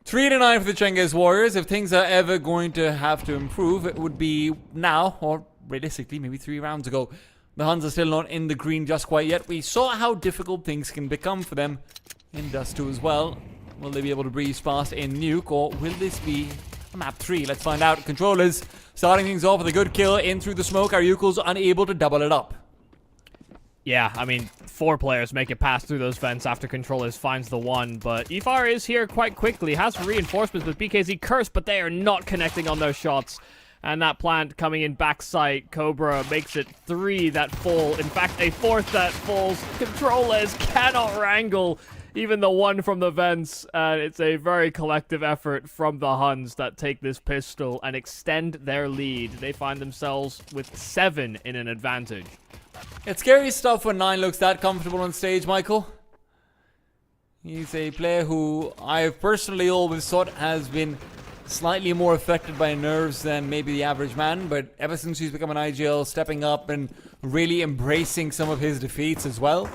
3-9 for the Chinggis Warriors. If things are ever going to have to improve, it would be now, or realistically, maybe 3 rounds ago. The HUNS are still not in the green just quite yet. We saw how difficult things can become for them in Dust 2 as well. Will they be able to breeze past in Nuke, or will this be map 3? Let's find out. Controllers starting things off with a good kill in through the smoke. Aryukul's unable to double it up. Yeah, I mean, 4 players make it past through those vents after Controllers finds the 1, but eFire is here quite quickly, has reinforcements with BKZ Curse, but they are not connecting on those shots. And that plant coming in backside, Cobra makes it 3 that fall, in fact a 4th that falls. Controllers cannot wrangle even the 1 from the vents, and it's a very collective effort from the HUNS that take this pistol and extend their lead. They find themselves with 7 in an advantage. It's scary stuff when 9 looks that comfortable on stage, Michael. He's a player who I've personally always thought has been slightly more affected by nerves than maybe the average man, but ever since he's become an IGL, stepping up and really embracing some of his defeats as well,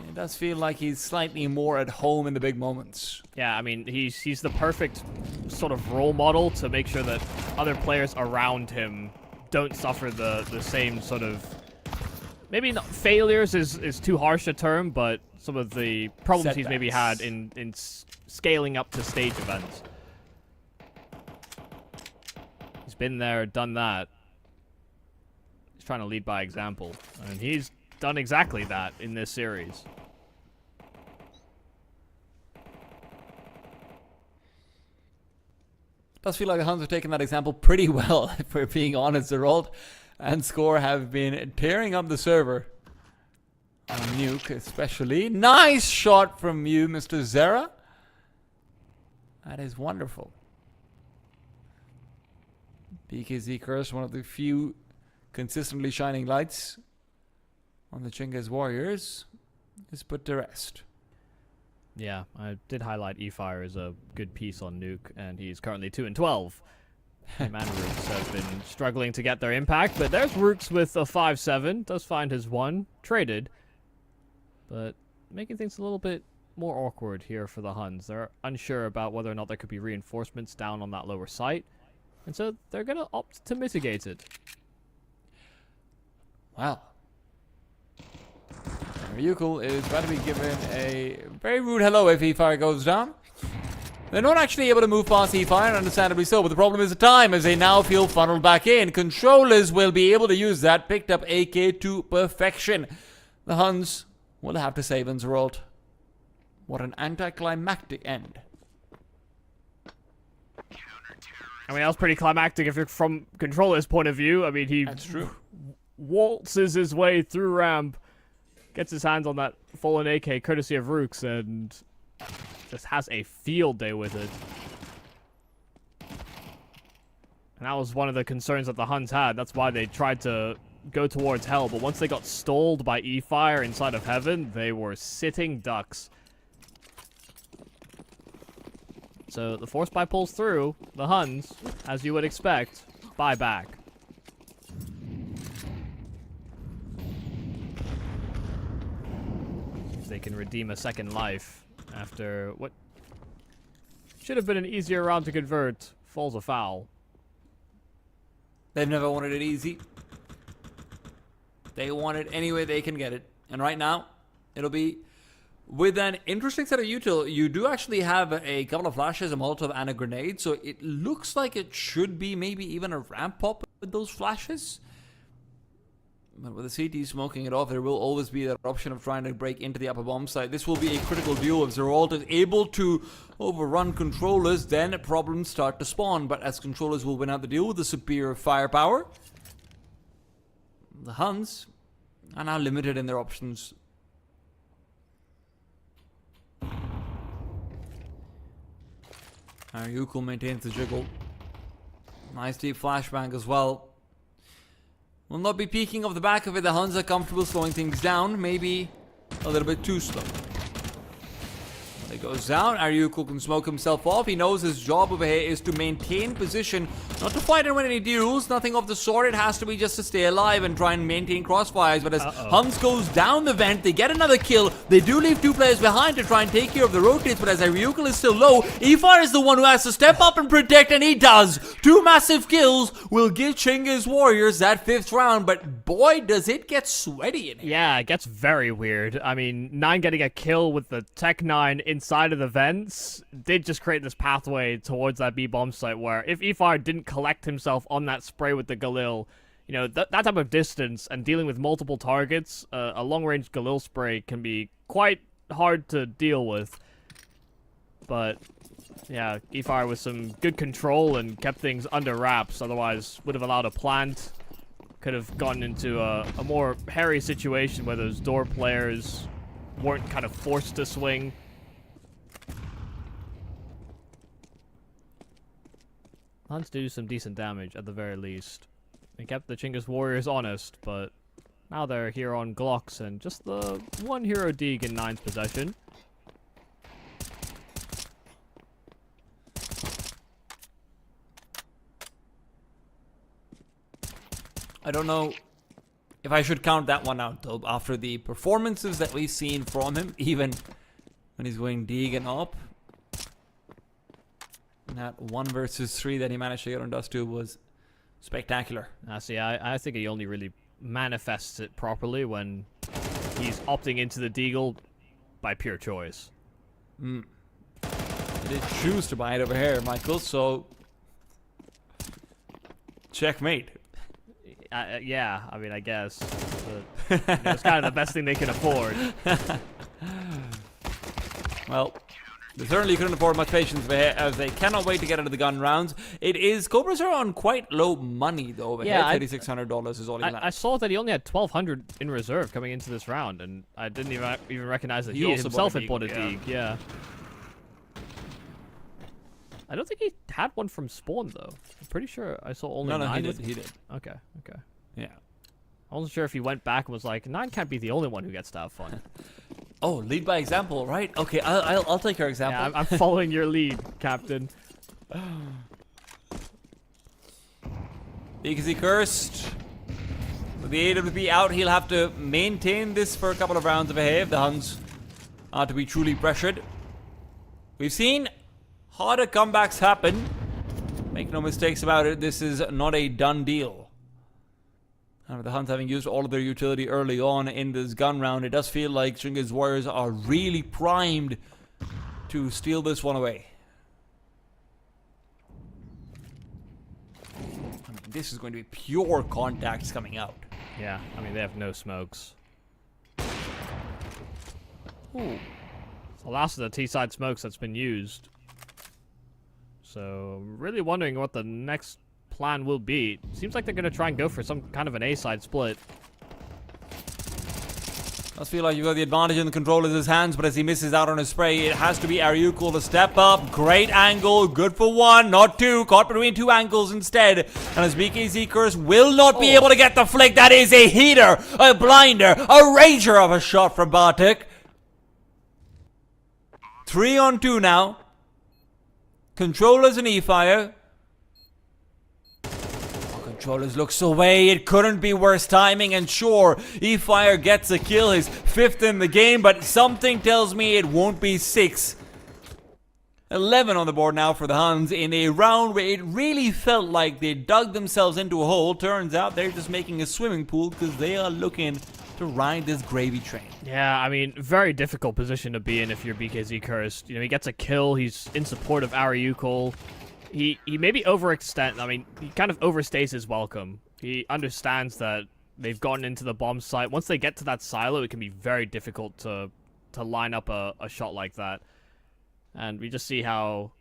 it does feel like he's slightly more at home in the big moments. Yeah, I mean, he's the perfect sort of role model to make sure that other players around him don't suffer the same sort of, maybe not failures is too harsh a term, but some of the problems he's maybe had in scaling up to stage events. He's been there, done that. He's trying to lead by example, and he's done exactly that in this series. Does feel like the HUNS have taken that example pretty well, if we're being honest. Zeralt and Score have been tearing up the server on Nuke especially. Nice shot from you, Mr. Zera. That is wonderful. BKZ Curse, one of the few consistently shining lights on the Chinggis Warriors, is put to rest. Yeah, I did highlight eFire as a good piece on Nuke, and he's currently 2-12. Him and Rooks have been struggling to get their impact, but there's Rooks with a 5-7, does find his 1, traded, but making things a little bit more awkward here for the HUNS. They're unsure about whether or not there could be reinforcements down on that lower site, and so they're going to opt to mitigate it. Wow. Ryukul is about to be given a very rude hello if eFire goes down. They're not actually able to move past eFire, and understandably so, but the problem is the time as they now feel funneled back in. Controllers will be able to use that, picked up AK to perfection. The HUNS will have to save Zeralt. What an anticlimactic end. I mean, that was pretty climactic if you're from Controller's point of view. I mean, he waltzes his way through ramp, gets his hands on that fallen AK courtesy of Rooks, and just has a field day with it. And that was one of the concerns that the HUNS had. That's why they tried to go towards Hell, but once they got stalled by eFire inside of Heaven, they were sitting ducks. So the force buy pulls through. The HUNS, as you would expect, buy back. If they can redeem a second life after what should have been an easier round to convert, falls afoul. They've never wanted it easy. They want it any way they can get it. And right now, it'll be with an interesting set of util. You do actually have a couple of flashes, a Molotov, and a grenade. So it looks like it should be maybe even a ramp pop with those flashes. But with the CT smoking it off, there will always be that option of trying to break into the upper bomb site. This will be a critical duel. If Zeralt is able to overrun Controllers, then problems start to spawn. But as Controllers will win out the deal with the superior firepower, the HUNS are now limited in their options. Ryukul maintains the jiggle. Nice deep flashbang as well. Will not be peeking off the back of it. The HUNS are comfortable slowing things down. Maybe a little bit too slow. They goes down. Aryuko can smoke himself off. He knows his job over here is to maintain position, not to fight and win any duels, nothing of the sort. It has to be just to stay alive and try and maintain crossfires. But as HUNS goes down the vent, they get another kill. They do leave 2 players behind to try and take care of the rotates, but as Aryuko is still low, eFire is the one who has to step up and protect, and he does. 2 massive kills will give Chinggis Warriors that 5th round, but boy, does it get sweaty in here. Yeah, it gets very weird. I mean, 9 getting a kill with the Tech 9 inside of the vents did just create this pathway towards that B bomb site where if eFire didn't collect himself on that spray with the Galil, you know, that type of distance and dealing with multiple targets, a long-range Galil spray can be quite hard to deal with. But yeah, eFire with some good control and kept things under wraps, otherwise would have allowed a plant. Could have gotten into a more hairy situation where those door players weren't kind of forced to swing. HUNS do some decent damage at the very least. They kept the Chinggis Warriors honest, but now they're here on Glocks and just the 1 hero Deeg in 9's possession. I don't know if I should count that one out, though, after the performances that we've seen from him, even when he's going Deeg and up. That 1 versus 3 that he managed to get on Dust 2 was spectacular. See, I think he only really manifests it properly when he's opting into the Deagle by pure choice. He did choose to buy it over here, Michael, so checkmate. Yeah, I mean, I guess. But, you know, it's kind of the best thing they can afford. Well, they certainly couldn't afford much patience over here, as they cannot wait to get into the gun rounds. It is, Cobras are on quite low money, though, over here. $3,600 is all he I saw that he only had 1,200 in reserve coming into this round, and I didn't even recognize that he himself had bought a Deeg. Yeah. I don't think he had one from Spawn, though. I'm pretty sure I saw only 9. No, he did. Okay. Yeah. I wasn't sure if he went back and was like, 9 can't be the only one who gets to have fun. Oh, lead by example, right? Okay, I'll take your example. Yeah, I'm following your lead, Captain. Because he cursed. With the AWP out, he'll have to maintain this for a couple of rounds of a if the HUNS are to be truly pressured. We've seen harder comebacks happen. Make no mistakes about it, this is not a done deal. And with the HUNS having used all of their utility early on in this gun round, it does feel like Chinggis Warriors are really primed to steal this one away. I mean, this is going to be pure contacts coming out. Yeah, I mean, they have no smokes. Ooh. It's the last of the T-side smokes that's been used. So, I'm really wondering what the next plan will be. Seems like they're going to try and go for some kind of an A-side split. Does feel like you've got the advantage in the control of his hands, but as he misses out on his spray, it has to be Aryuko to step up. Great angle, good for 1, not 2. Caught between 2 angles instead. And as BKZ Curse will not be able to get the flick, that is a heater, a blinder, a rager of a shot from Bartek. 3 on 2 now. Controllers and eFire. Controllers looks away. It couldn't be worse timing, and sure, eFire gets a kill, his 5th in the game, but something tells me it won't be 6. 11 on the board now for the HUNS in a round where it really felt like they dug themselves into a hole. Turns out they're just making a swimming pool because they are looking to ride this gravy train. Yeah, I mean, very difficult position to be in if you're BKZ Cursed. You know, he gets a kill, he's in support of Aryuko. He maybe overextend. I mean, he kind of overstays his welcome. He understands that they've gotten into the bomb site. Once they get to that silo, it can be very difficult to line up a shot like that. And we just see how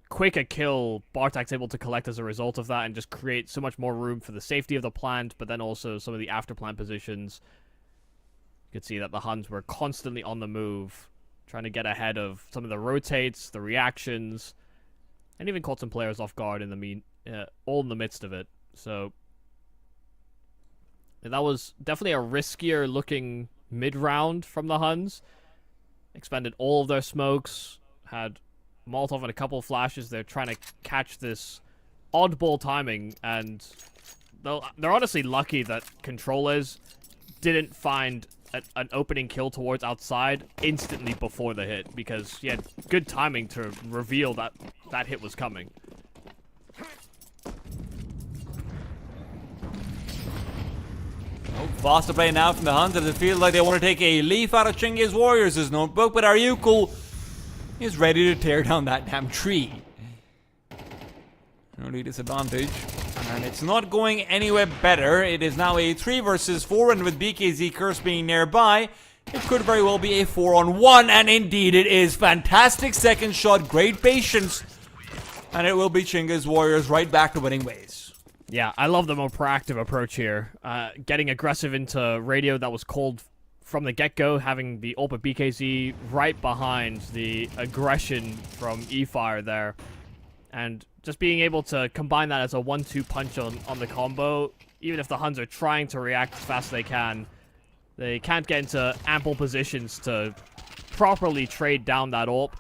quick a kill Bartek's able to collect as a result of that and just create so much more room for the safety of the plant, but then also some of the after plant positions. You could see that the HUNS were constantly on the move, trying to get ahead of some of the rotates, the reactions, and even caught some players off guard in the all in the midst of it. So that was definitely a riskier looking mid-round from the HUNS. Expended all of their smokes, had Molotov and a couple of flashes. They're trying to catch this oddball timing, and they're honestly lucky that controllers didn't find an opening kill towards outside instantly before the hit, because he had good timing to reveal that that hit was coming. Faster play now from the Huns as it feels like they want to take a leaf out of Chinggis Warriors' notebook, but Aryukul is ready to tear down that damn tree. Early disadvantage, and it's not going anywhere better. It is now a 3 versus 4, and with BKZ Curse being nearby, it could very well be a 4-on-1, and indeed it is. Fantastic second shot, great patience, and it will be Chinggis Warriors right back to winning ways. Yeah, I love the more proactive approach here. Getting aggressive into radio that was called from the get-go, having the ult of BKZ right behind the aggression from E-Fire there, and just being able to combine that as a 1-2 punch on the combo. Even if the Huns are trying to react as fast as they can't get into ample positions to properly trade down that ult.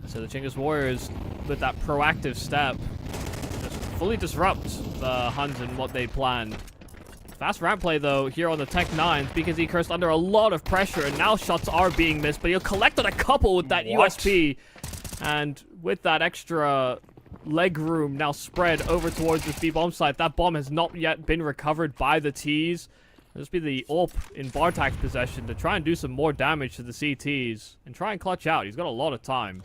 So the Chinggis Warriors, with that proactive step, just fully disrupt the Huns and what they planned. Fast ramp play, though, here on the Tech 9s, because he cursed under a lot of pressure, and now shots are being missed, but he'll collect on a couple with that USP. And with that extra leg room now spread over towards this B bomb site, that bomb has not yet been recovered by the Ts. It'll just be the AWP in Bartak's possession to try and do some more damage to the CTs and try and clutch out. He's got a lot of time.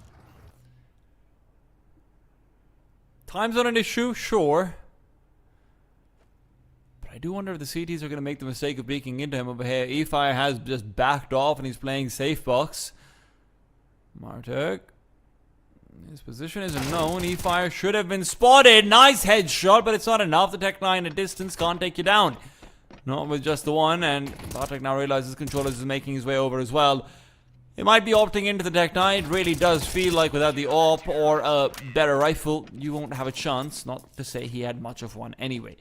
Time's not an issue, sure. I do wonder if the CTs are going to make the mistake of peeking into him over here. E-Fire has just backed off and he's playing safe box. Martek. His position isn't known. E-Fire should have been spotted. Nice headshot, but it's not enough. The Tech 9 at distance can't take you down. Not with just the one, and Martek now realizes controllers is making his way over as well. He might be opting into the Tech 9. It really does feel like without the AWP or a better rifle, you won't have a chance. Not to say he had much of one anyway.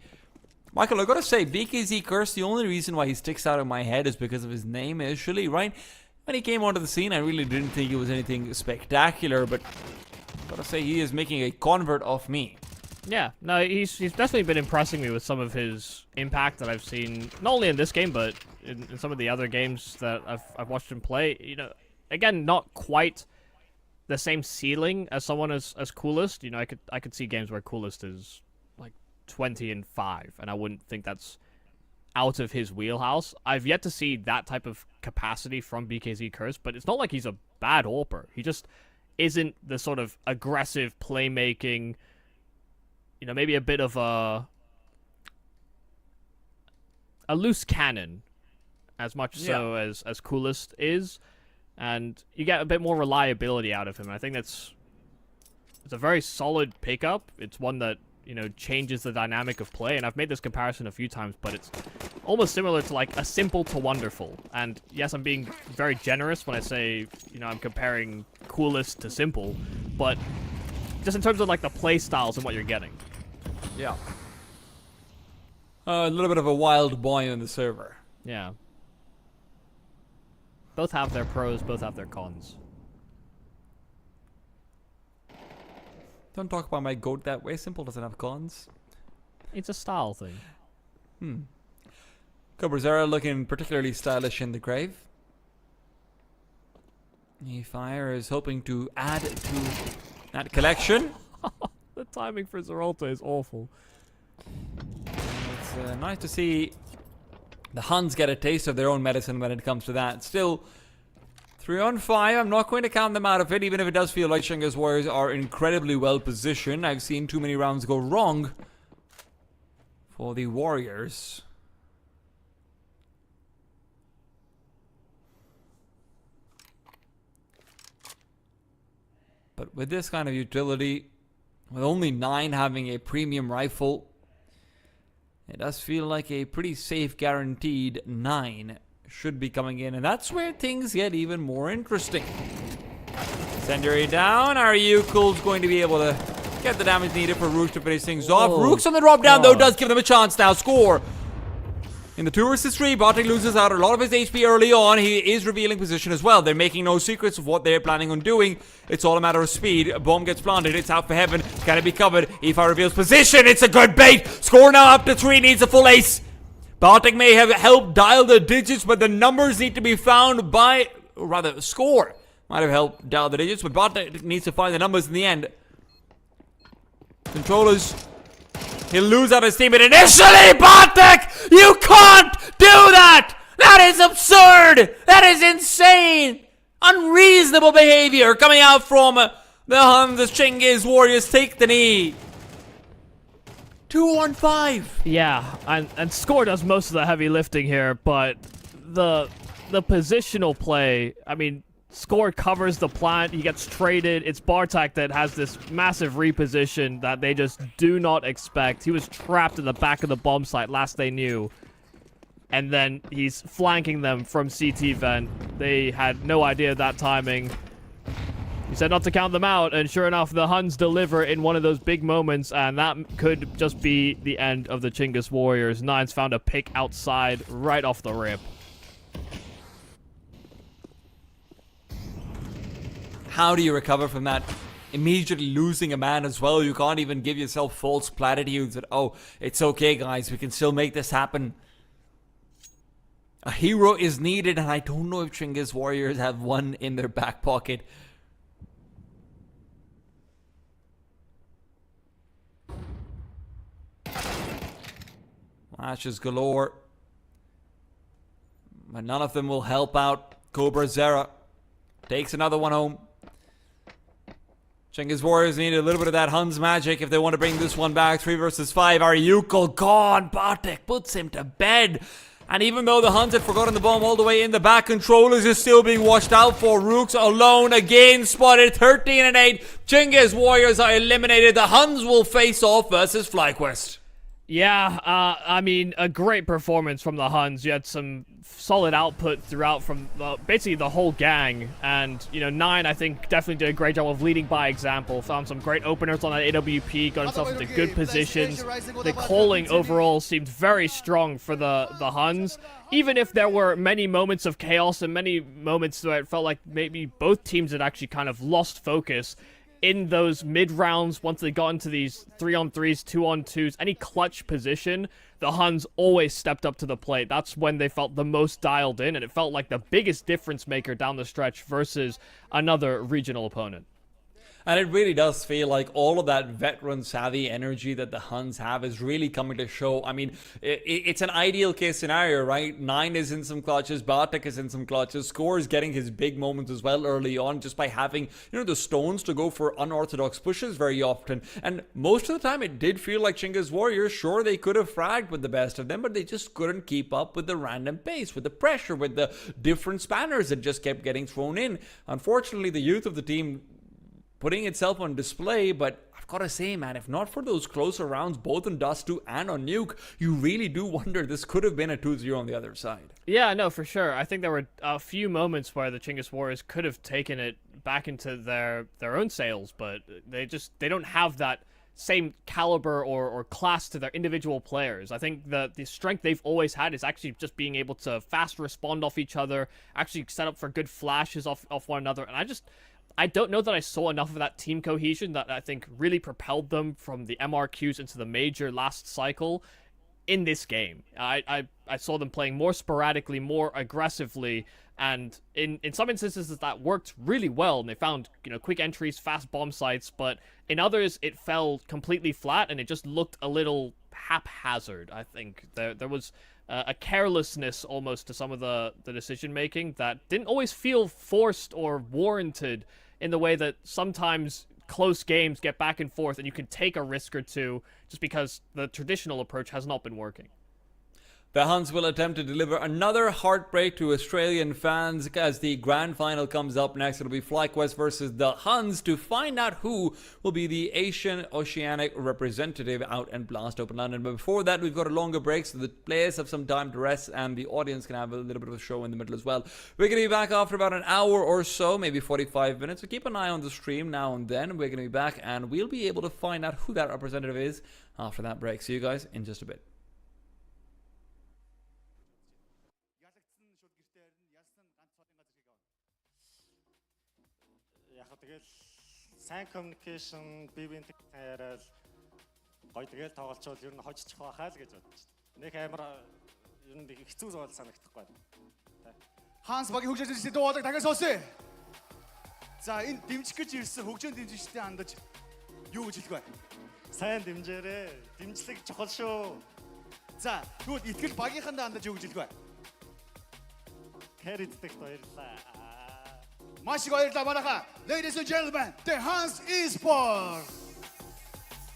Michael, I gotta say, BKZ Curse, the only reason why he sticks out in my head is because of his name initially, right? When he came onto the scene, I really didn't think it was anything spectacular, but gotta say, he is making a convert of me. Yeah, no, he's definitely been impressing me with some of his impact that I've seen, not only in this game, but in some of the other games that I've watched him play. You know, again, not quite the same ceiling as someone as Coolest. You know, I could see games where Coolest is 20-5, and I wouldn't think that's out of his wheelhouse. I've yet to see that type of capacity from BKZ Curse, but it's not like he's a bad AWPer. He just isn't the sort of aggressive playmaking, you know, maybe a bit of a loose cannon, as much so as Coolest is, and you get a bit more reliability out of him. I think it's a very solid pickup. It's one that, you know, changes the dynamic of play, and I've made this comparison a few times, but it's almost similar to like a simple to wonderful. And yes, I'm being very generous when I say, you know, I'm comparing Coolest to simple, but just in terms of like the play styles and what you're getting. Yeah. A little bit of a wild boy on the server. Yeah. Both have their pros, both have their cons. Don't talk about my goat that way. Simple doesn't have cons. It's a style thing. Cobrazera looking particularly stylish in the grave. E-Fire is hoping to add to that collection. The timing for Zeralta is awful. It's nice to see the Huns get a taste of their own medicine when it comes to that. Still, 3-on-5, I'm not going to count them out of it, even if it does feel like Chinggis Warriors are incredibly well positioned. I've seen too many rounds go wrong for the Warriors. But with this kind of utility, with only 9 having a premium rifle, it does feel like a pretty safe guaranteed 9 should be coming in, and that's where things get even more interesting. Incendiary down. Aryukul's going to be able to get the damage needed for Rook to finish things off. Rook's on the drop down, though, does give them a chance now. Score In the 2 versus 3, Bartek loses out a lot of his HP early on. He is revealing position as well. They're making no secrets of what they're planning on doing. It's all a matter of speed. A bomb gets planted. It's out for heaven. Can it be covered? Efi reveals position. It's a good bait. Score now up to 3. Needs a full ace. Bartek may have helped dial the digits, but the numbers need to be found by... Or rather, score might have helped dial the digits, but Bartek needs to find the numbers in the end. Controllers... He'll lose out his teammate initially, Bartek! You can't do that! That is absurd! That is insane! Unreasonable behavior coming out from the HUNS as Chinggis Warriors take the knee. 2-on-5. Yeah, and Score does most of the heavy lifting here, but the positional play, I mean, Score covers the plant, he gets traded. It's Bartek that has this massive reposition that they just do not expect. He was trapped in the back of the bomb site last they knew. And then he's flanking them from CT vent. They had no idea of that timing. He said not to count them out, and sure enough, the HUNS deliver in one of those big moments, and that could just be the end of the Chinggis Warriors. Nines found a pick outside right off the rip. How do you recover from that? Immediately losing a man as well. You can't even give yourself false platitudes that, oh, it's okay, guys, we can still make this happen. A hero is needed, and I don't know if Chinggis Warriors have one in their back pocket. Flashes galore. But none of them will help out. Cobra Zera takes another one home. Chinggis Warriors need a little bit of that HUNS magic if they want to bring this one back. 3 versus 5. Ariuko gone. Bartek puts him to bed. And even though the HUNS had forgotten the bomb all the way in the back, Controllers is still being watched out for. Rooks alone again spotted. 13-8. Chinggis Warriors are eliminated. The HUNS will face off versus FlyQuest. Yeah, I mean, a great performance from the HUNS. You had some solid output throughout from basically the whole gang. And, you know, Nine, I think, definitely did a great job of leading by example. Found some great openers on that AWP, got himself into good positions. The calling overall seemed very strong for the HUNS. Even if there were many moments of chaos and many moments where it felt like maybe both teams had actually kind of lost focus. In those mid-rounds, once they got into these 3-on-3s, 2-on-2s, any clutch position, the HUNS always stepped up to the plate. That's when they felt the most dialed in, and it felt like the biggest difference maker down the stretch versus another regional opponent. And it really does feel like all of that veteran-savvy energy that the HUNS have is really coming to show. I mean, it's an ideal case scenario, right? Nine is in some clutches, Bartek is in some clutches, Score is getting his big moments as well early on just by having, you know, the stones to go for unorthodox pushes very often. And most of the time it did feel like Chinggis Warriors, sure, they could have fragged with the best of them, but they just couldn't keep up with the random pace, with the pressure, with the different spanners that just kept getting thrown in. Unfortunately, the youth of the team putting itself on display, but I've got to say, man, if not for those closer rounds, both on Dust 2 and on Nuke, you really do wonder this could have been a 2-0 on the other side. Yeah, no, for sure. I think there were a few moments where the Chinggis Warriors could have taken it back into their own sails, but they don't have that same caliber or class to their individual players. I think the strength they've always had is actually just being able to fast respond off each other, actually set up for good flashes off one another, and I don't know that I saw enough of that team cohesion that I think really propelled them from the MRQs into the major last cycle in this game. I saw them playing more sporadically, more aggressively, and in some instances that worked really well, and they found, you know, quick entries, fast bomb sites, but in others it fell completely flat and it just looked a little haphazard. I think there was a carelessness almost to some of the decision making that didn't always feel forced or warranted in the way that sometimes close games get back and forth and you can take a risk or two just because the traditional approach has not been working. The HUNS will attempt to deliver another heartbreak to Australian fans as the grand final comes up next. It'll be FlyQuest versus the HUNS to find out who will be the Asian Oceanic representative out in Blast Open London. But before that, we've got a longer break so the players have some time to rest and the audience can have a little bit of a show in the middle as well. We're going to be back after about an hour or so, maybe 45 minutes. So keep an eye on the stream now and then. We're going to be back and we'll be able to find out who that representative is after that break. See you guys in just a bit. яг тэгэл сайн communication, бие биентэй яриад гоё тэгэл тоглолцвол ер нь хожчих байхаа л гэж бодож байна. Нэг амар ер нь хэцүү зүйл санагдахгүй байна. Ханс багийн хөгжүүлэгчдийн дуудаг дахиад сонсъё. За энэ дэмжих гэж ирсэн хөгжөөнд дэмжигчдийн хандаж юу гэж хэлэх вэ? Сайн дэмжээрэй. Дэмжлэг чухал шүү. За тэгвэл итгэл багийнхандаа хандаж юу гэж хэлэх вэ? Кэриддэгт баярлаа. Маш их баярлалаа манайха. Ladies and gentlemen, the HUNS esports.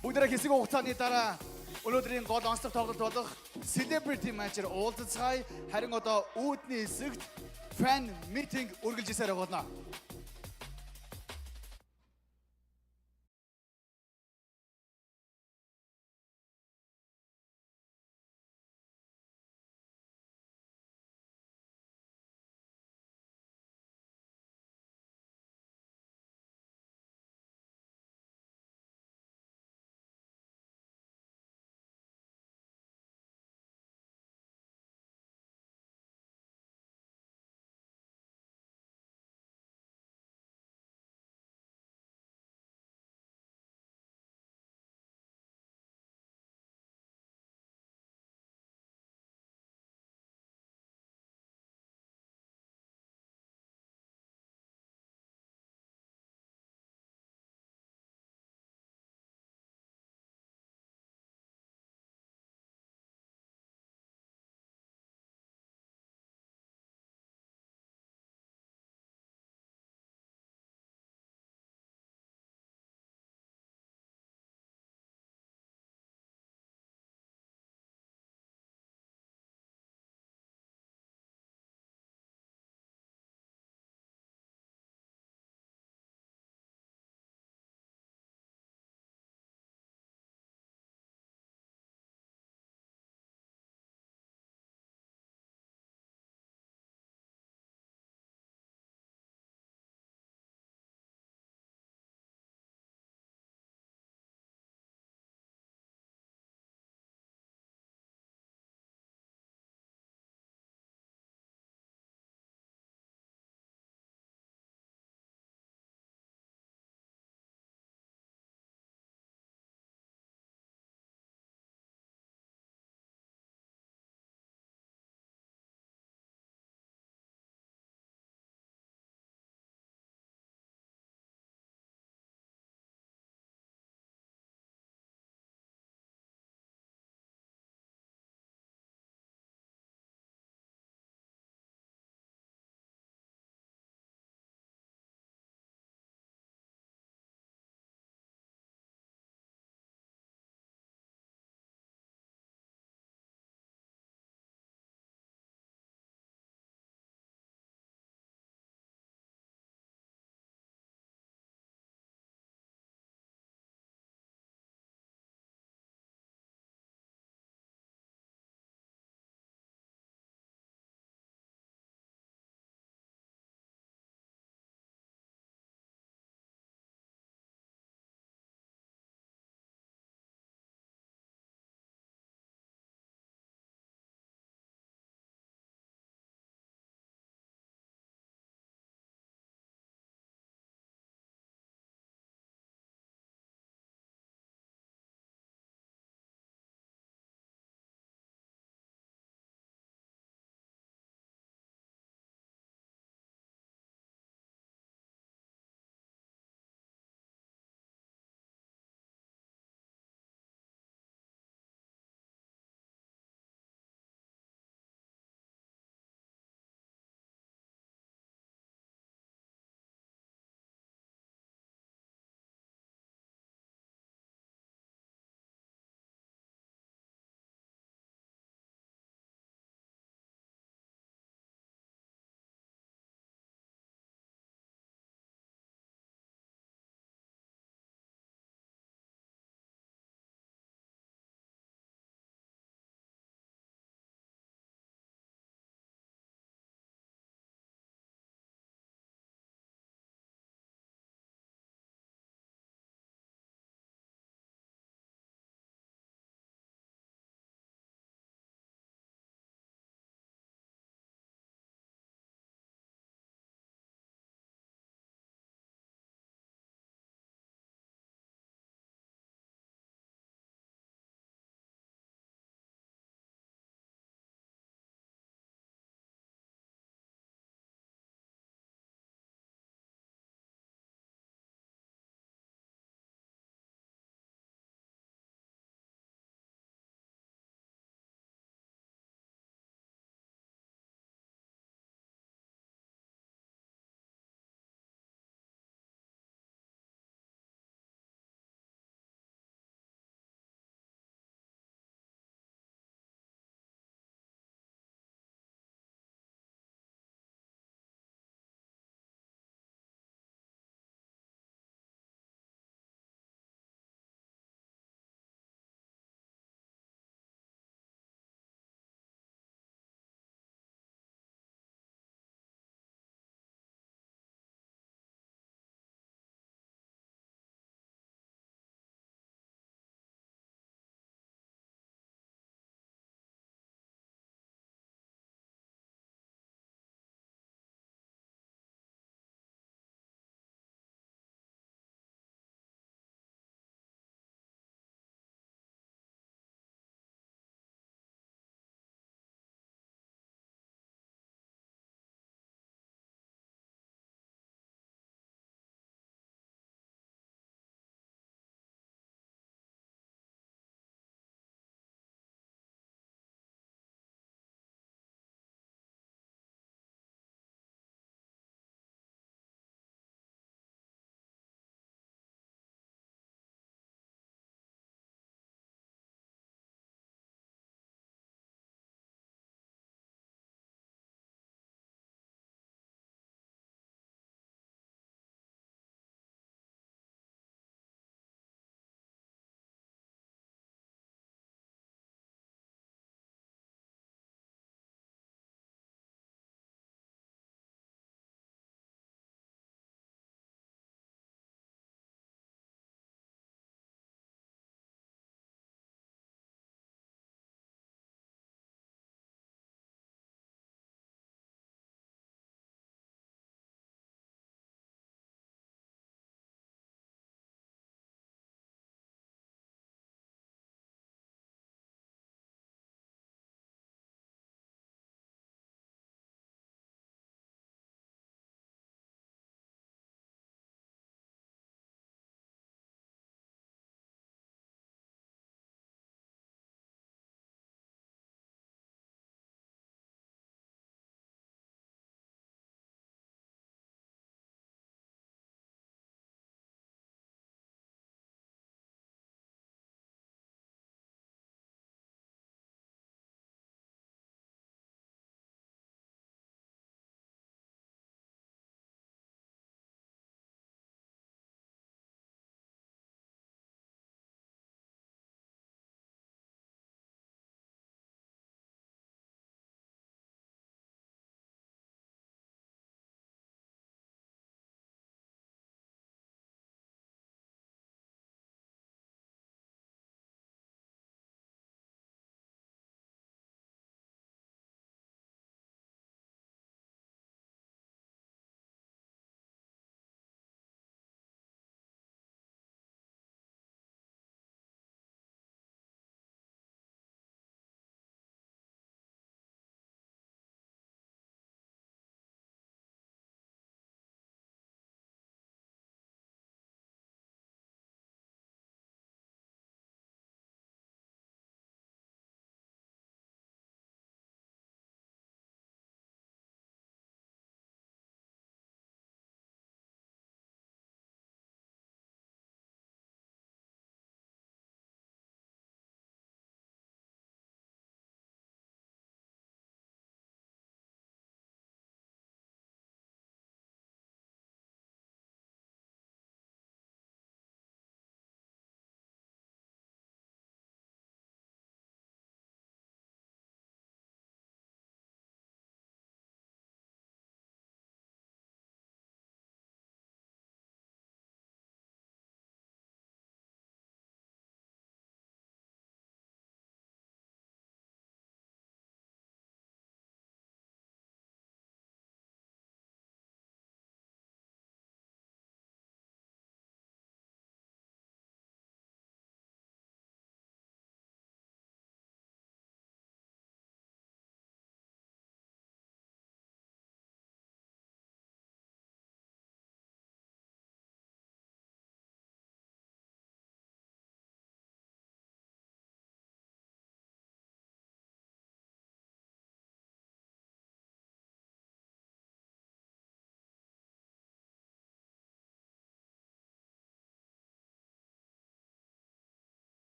Бүгдээ хэсэг хугацааны дараа өнөөдрийн гол онцлог тоглолт болох celebrity match-ээр уулзцай харин одоо үүдний хэсэгт fan meeting үргэлжлүүлсээр байна.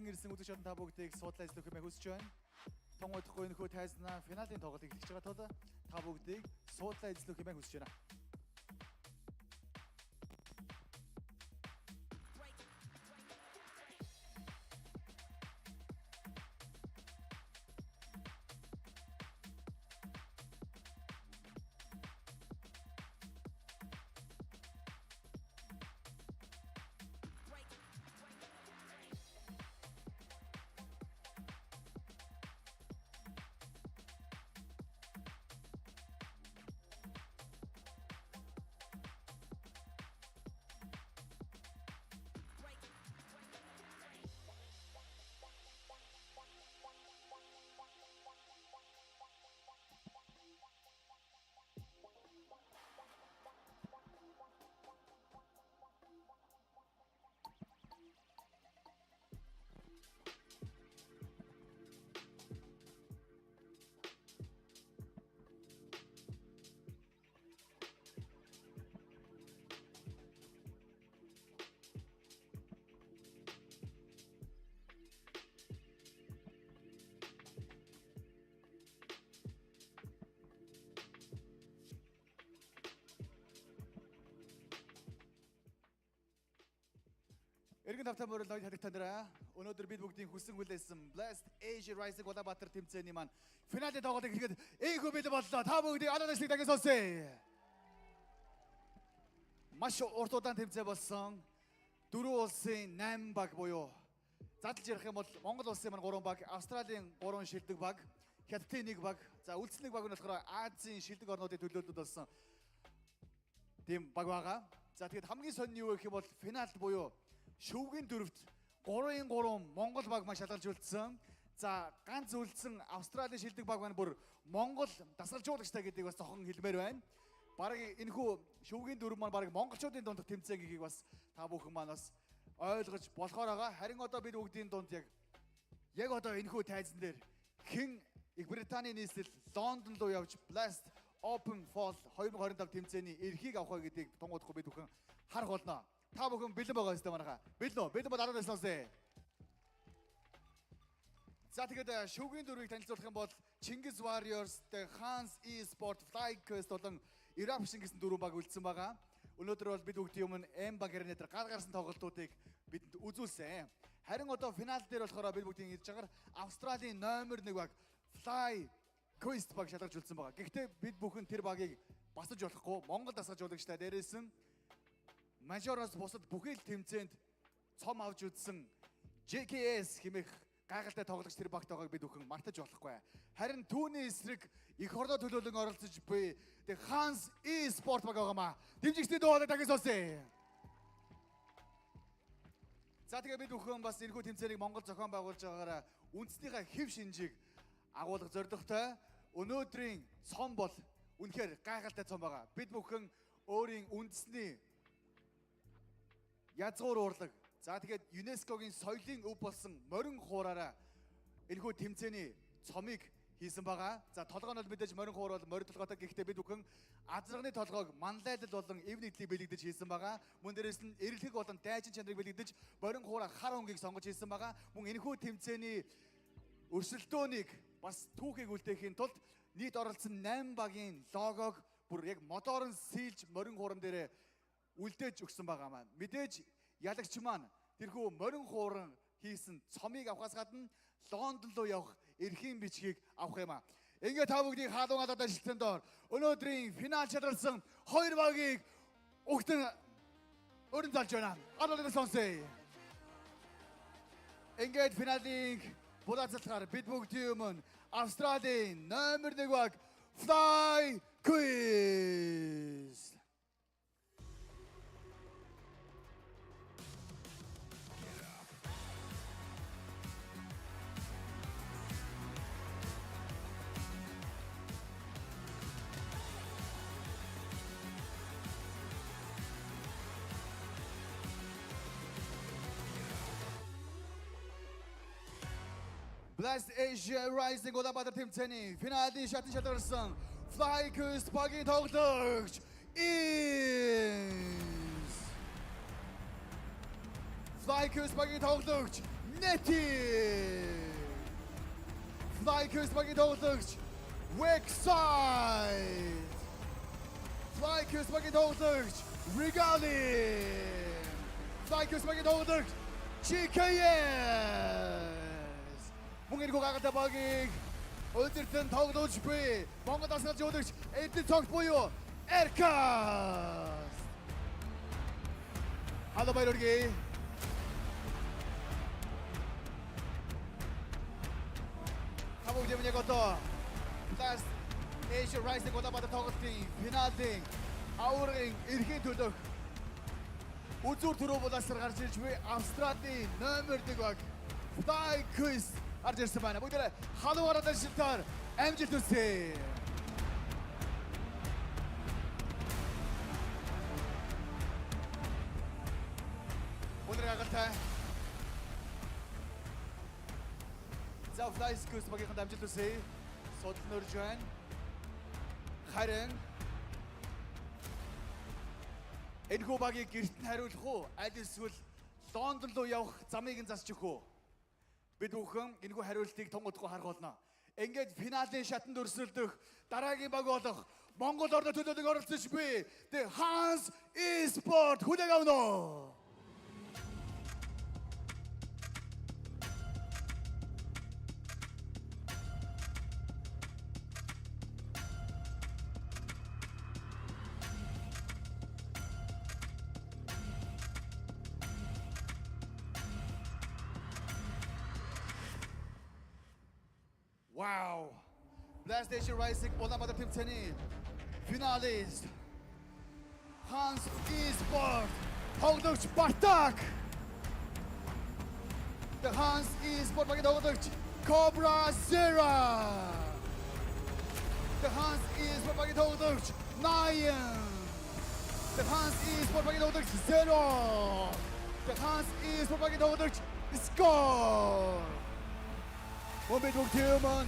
ирсэн үзэгч олон та бүгдийг суудлаа эзлэх хэмээн хүсэж байна. Тонгодохгүй нөхөө тайзнаа финалийн тоглолт эхэлж байгаа тул та бүгдийг суудлаа эзлэх хэмээн хүсэж байна. Эргэн тавтай мөрөл ноёд хадагтанараа өнөөдөр бид бүгдийн хүссэн хүлээсэн Blast Asia Rising Улаанбаатар тэмцээний маань финалийн тоглолтыг хийхэд ийхүү бэлэн боллоо. Та бүгдийг анадашлыг дахин сонсъё. Маш урт удаан тэмцээ болсон. Дөрвөн улсын 8 баг буюу задлж ярих юм бол Монгол улсын маань 3 баг, Австралийн 3 шилдэг баг, Хятадын 1 баг, за үлдсэн 1 баг нь болохоор Азийн шилдэг орнуудын төлөөлөлд болсон тийм баг байгаа. За тэгэхэд хамгийн сонин юу гэх юм бол финалд буюу шүүгийн дөрөвт 3-3 Монгол баг маань шалгалж үлдсэн. За ганц үлдсэн Австралийн шилдэг баг маань бүр Монгол дасгалжуулагчтай гэдгийг бас зохон хэлмээр байна. Бараг энэхүү шүүгийн дөрөв маань бараг монголчуудын дунд тэмцээн гэдгийг бас та бүхэн маань бас ойлгож болохоор байгаа. Харин одоо бид бүгдийн дунд яг одоо энэхүү тайзан дээр хэн Их Британий нийслэл Лондон руу явж Blast Open Fall 2025 тэмцээний эрхийг авах гэдгийг тунгуудахгүй бид бүхэн харах болно. Та бүхэн бэлэн байгаа ёстой манайха. Бэлэн үү? Бэлэн бол 10-аас сонсъё. За тэгээд шүүгийн дөрвийг танилцуулах юм бол Chinggis Warriors, HUNS, eSport, FlyQuest болон Eruption гэсэн дөрвөн баг үлдсэн байгаа. Өнөөдөр бол бид бүгдийн өмнө M баг хэрнээ дээр гал гарсан тоглолтуудыг бидэнд үзүүлсэн. Харин одоо финал дээр болохоор бид бүгдийн ирж байгаа Австралийн номер 1 баг FlyQuest баг шалгарч үлдсэн байгаа. Гэхдээ бид бүхэн тэр багийг басаж болохгүй. Монгол дасгаж жуулагчтай дээрээс нь мажороос бусад бүхэл тэмцээнд цом авч үзсэн JKS хэмээх гайхалтай тоглогч тэр багт байгааг бид бүхэн мартаж болохгүй. Харин түүний эсрэг их ордоо төлөөлөн оролцож буй HUNS eSport баг байгаамаа. Дэмжигчдийн дуугаар дахин сонсъё. За тэгээ бид бүхэн бас энэхүү тэмцээнийг Монгол зохион байгуулж байгаагаараа үндэснийхээ хэв шинжийг агуулгах зорилготой. Өнөөдрийн цом бол үнэхээр гайхалтай цом байгаа. Бид бүхэн өөрийн үндэсний язгуур урлаг. За тэгээд ЮНЕСКОгийн соёлын өв болсон морин хуураараа энэхүү тэмцээний цомыг хийсэн байгаа. За толгой нь бол мэдээж морин хуур бол морин толгойтой. Гэхдээ бид бүхэн азарганы толгойг манлайлал болон эв нийтлийг бэлэгдэж хийсэн байгаа. Мөн дээрээс нь эрэлхэг болон дайчин чанарыг бэлэгдэж морин хуура хар өнгийг сонгож хийсэн байгаа. Мөн энэхүү тэмцээний өрсөлдөөнийг бас түүхийг үлдээхийн тулд нийт оролцсон 8 багийн логог бүр яг модоор нь сийлж морин хууран дээрээ үлдээж өгсөн байгаа маань. Мэдээж ялагч маань тэрхүү морин хууран хийсэн цомыг авахаас гадна Лондон руу явах эрхийн бичгийг авах юм аа. Ингээд та бүгдийг хаалуун алаад ажилтсан доор өнөөдрийн финал шалралсан 2 багийг өгтөн өрн залж байна. Аралын сонсъё. Ингээд финалын булаацлахаар бид бүгдийн өмнө Австралийн номер 1 баг FlyQuest. Blast Asia Rising Улаанбаатар тэмцээний финалийн шатны шалгарсан FlyQuest багийн тоглогч FlyQuest багийн тоглогч Nettie. FlyQuest багийн тоглогч Wexside. FlyQuest багийн тоглогч Regali. FlyQuest багийн тоглогч Chinggis. Мөнгөний гагата багийг өдөртөн тоглож буй Монгол асгалж өгч эдийн цогт буюу Erkas. Хало баяргий. Хамаг дэмний гото. Last Asia Rising удаатай тоглолтын финалийн аврагын эрхийн төлөөх үзүүр төрөө булаасаар гарч ирж буй Австралийн номер 1 баг FlyQuest гарч ирсэн байна. Бүгдээ халуугаар шилтээр амжилт хүсье. Өнөр хагалтай. За FlyQuest багийн амжилт хүсье. Судал нөрж байна. Харин энэхүү багийг гэрт нь хариулах уу? Аль эсвэл Лондон руу явах замыг нь засчих уу? Бид бүхэн энэхүү хариултыг тонгодохгүй харах болно. Ингээд финалийн шатанд өрсөлдөх дараагийн баг болох Монгол орны төлөөлөг оролцож буй The HUNS eSport хүлээг авна. Wow. Last Asia Rising Ulambada тэмцээний финалист HUNS eSport тоглогч Бартак. The HUNS eSport багийн тоглогч Cobra Zera. The HUNS eSport багийн тоглогч Nyan. The HUNS eSport багийн тоглогч Zero. The HUNS eSport багийн тоглогч Score. Мобид бүгдэмэн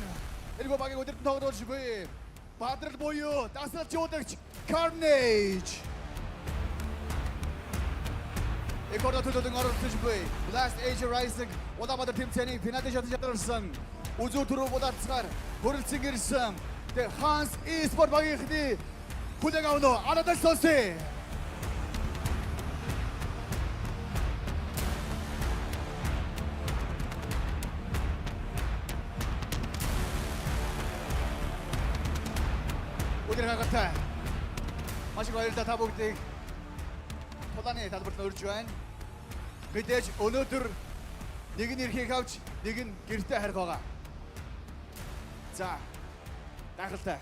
энэхүү багийн өдөртөн тоглож буй Бадрал буюу дасгалж удагч Carnage. Экордо төлөвлөн оролцож буй Last Asia Rising Улаанбаатар тэмцээний финалийн шатанд шатарсан үзүүр төрөө булаацгаар хүрэлцэн ирсэн The HUNS eSport багийнхны хүлээг авна. Арадал сонсъё. Өдөр хагатай. Маш их баярлалаа та бүгдийг. Тулааны талбарт өрж байна. Мэдээж өнөөдөр нэг нь эрхийг авч нэг нь гэртээ харих байгаа. За. Гайхалтай.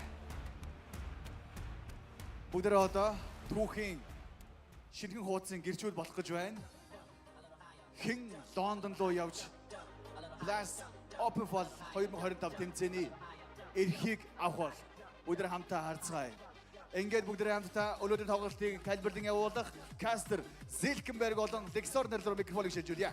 Бүгдээ одоо түүхийн шинхэн хуудсын гэрчүүд болох гэж байна. Хэн Лондон руу явж Blast Open Fall 2025 тэмцээний эрхийг авах бол бүгдээ хамтаа харцгаая. Ингээд бүгдээ хамтаа өнөөдрийн тоглолтыг тайлбарлан явуулах Кастер Зилкенберг болон Лексор нэрлэр микрофоныг шилжүүлье.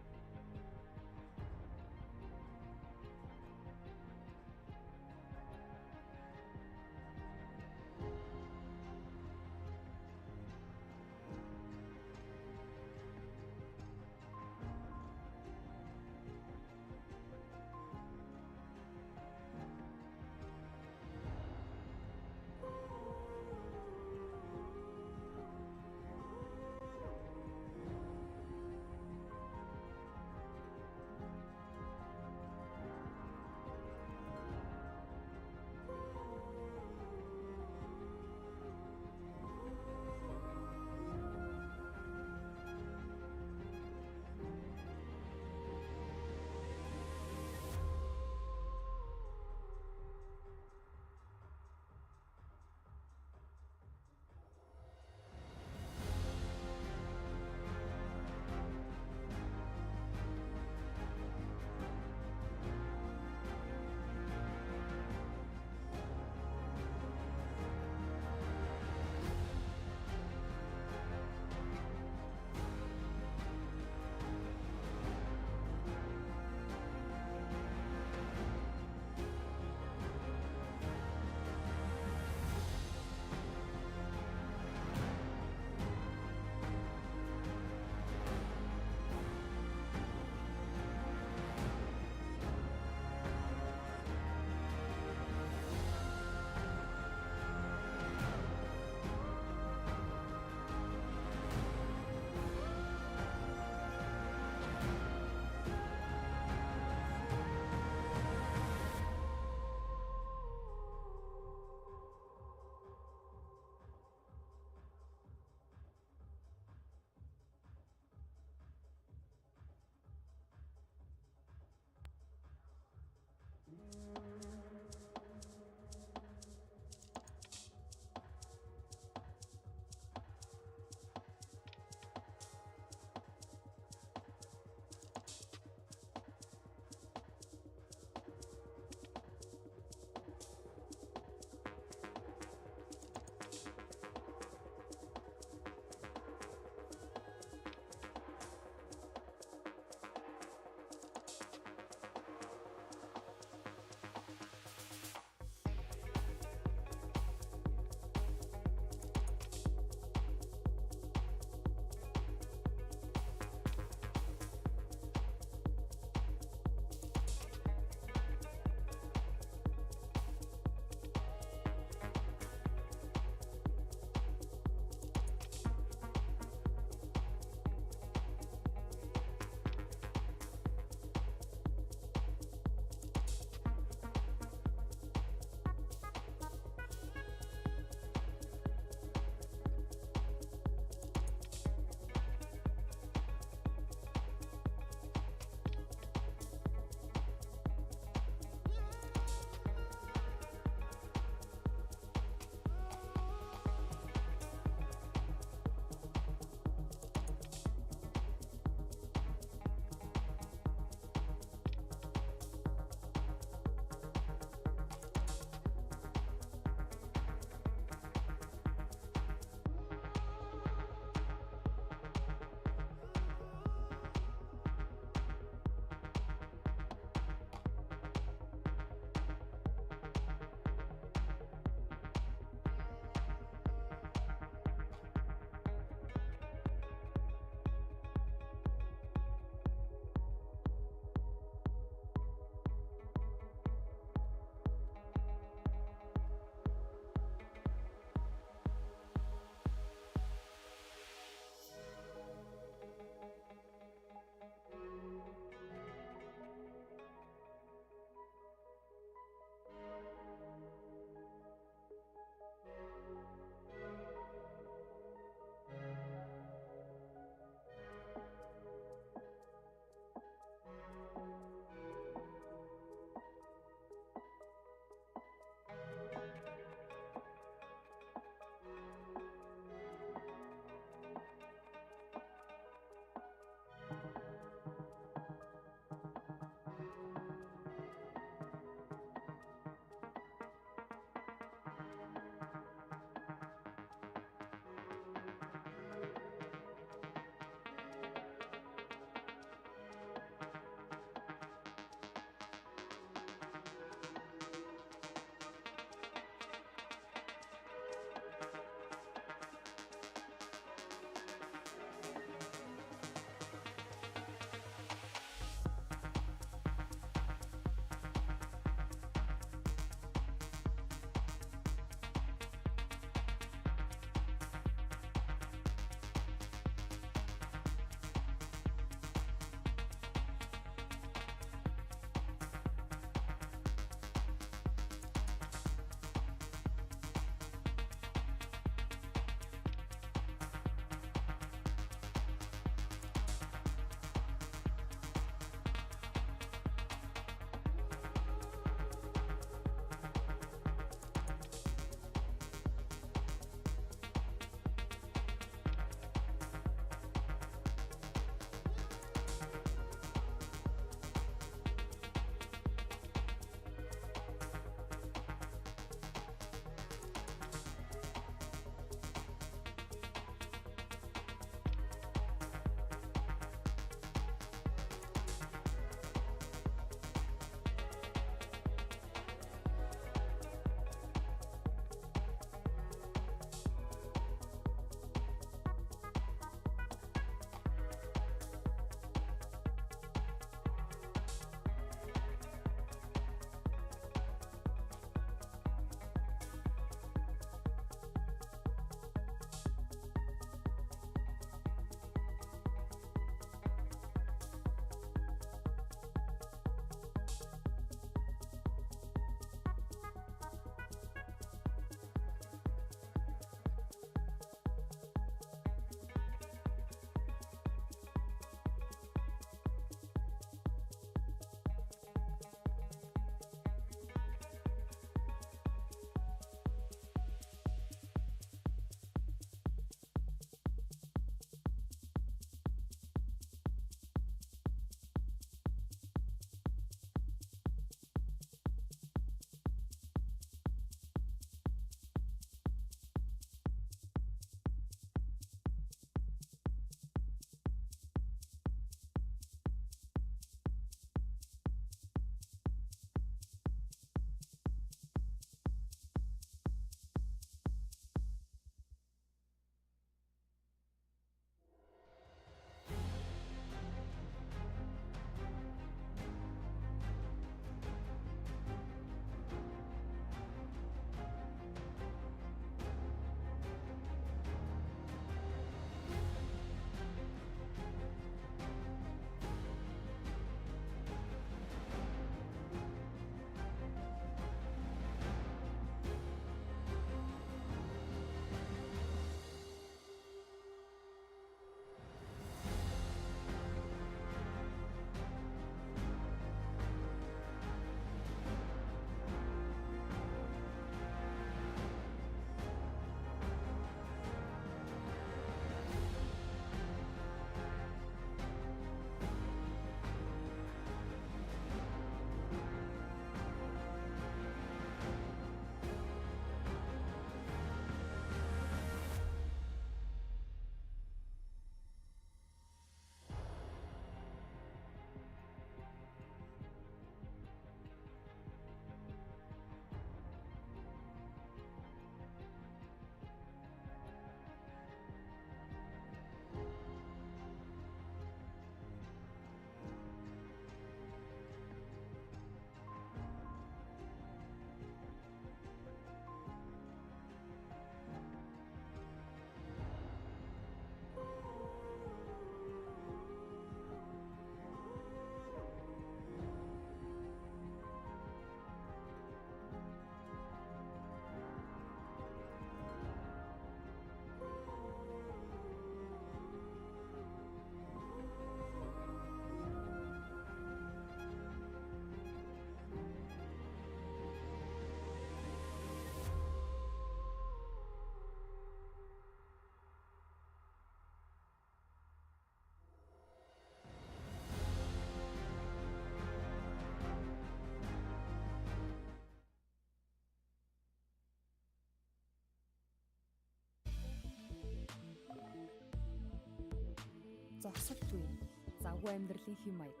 Завгүй амьдралын хэм маяг.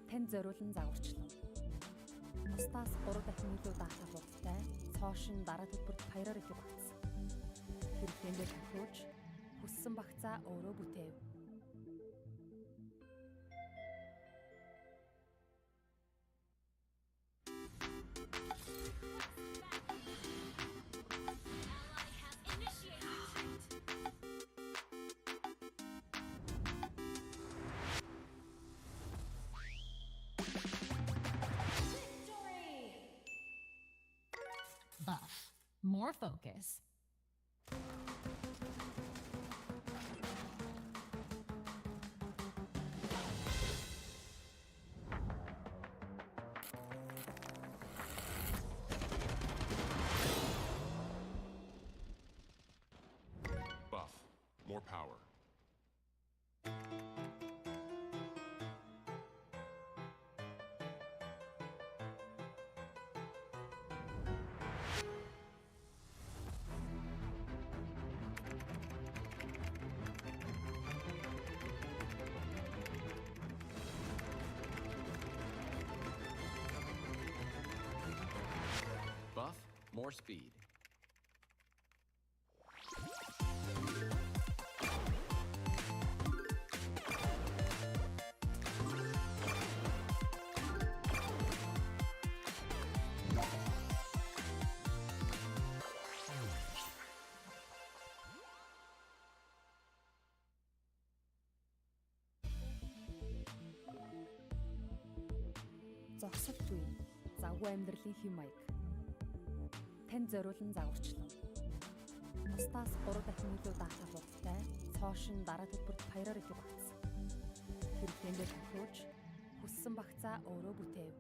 Танд зориулан загварчлав. Бусдаас 3 дахин илүү дата хурдтай цоошин дараа төлбөрт баяраар их багтсан. Хэрэглээндээ тохируулж хүссэн багцаа өөрөө бүтээв. Buff. More focus. Buff. More power. Buff. More speed. Зогсолт үе. Завгүй амьдралын хэм маяг. Танд зориулан загварчлав. Бусдаас 3 дахин илүү дата хурдтай цоошин дараа төлбөрт баяраар их багтсан. Хэрэглээндээ тохируулж хүссэн багцаа өөрөө бүтээв.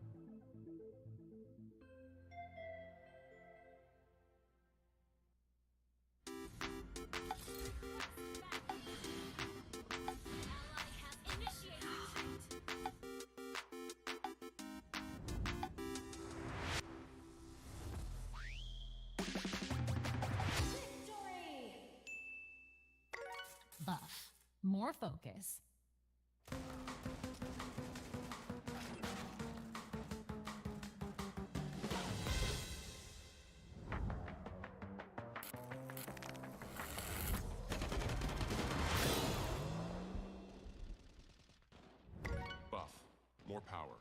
Buff. More focus. Buff. More power.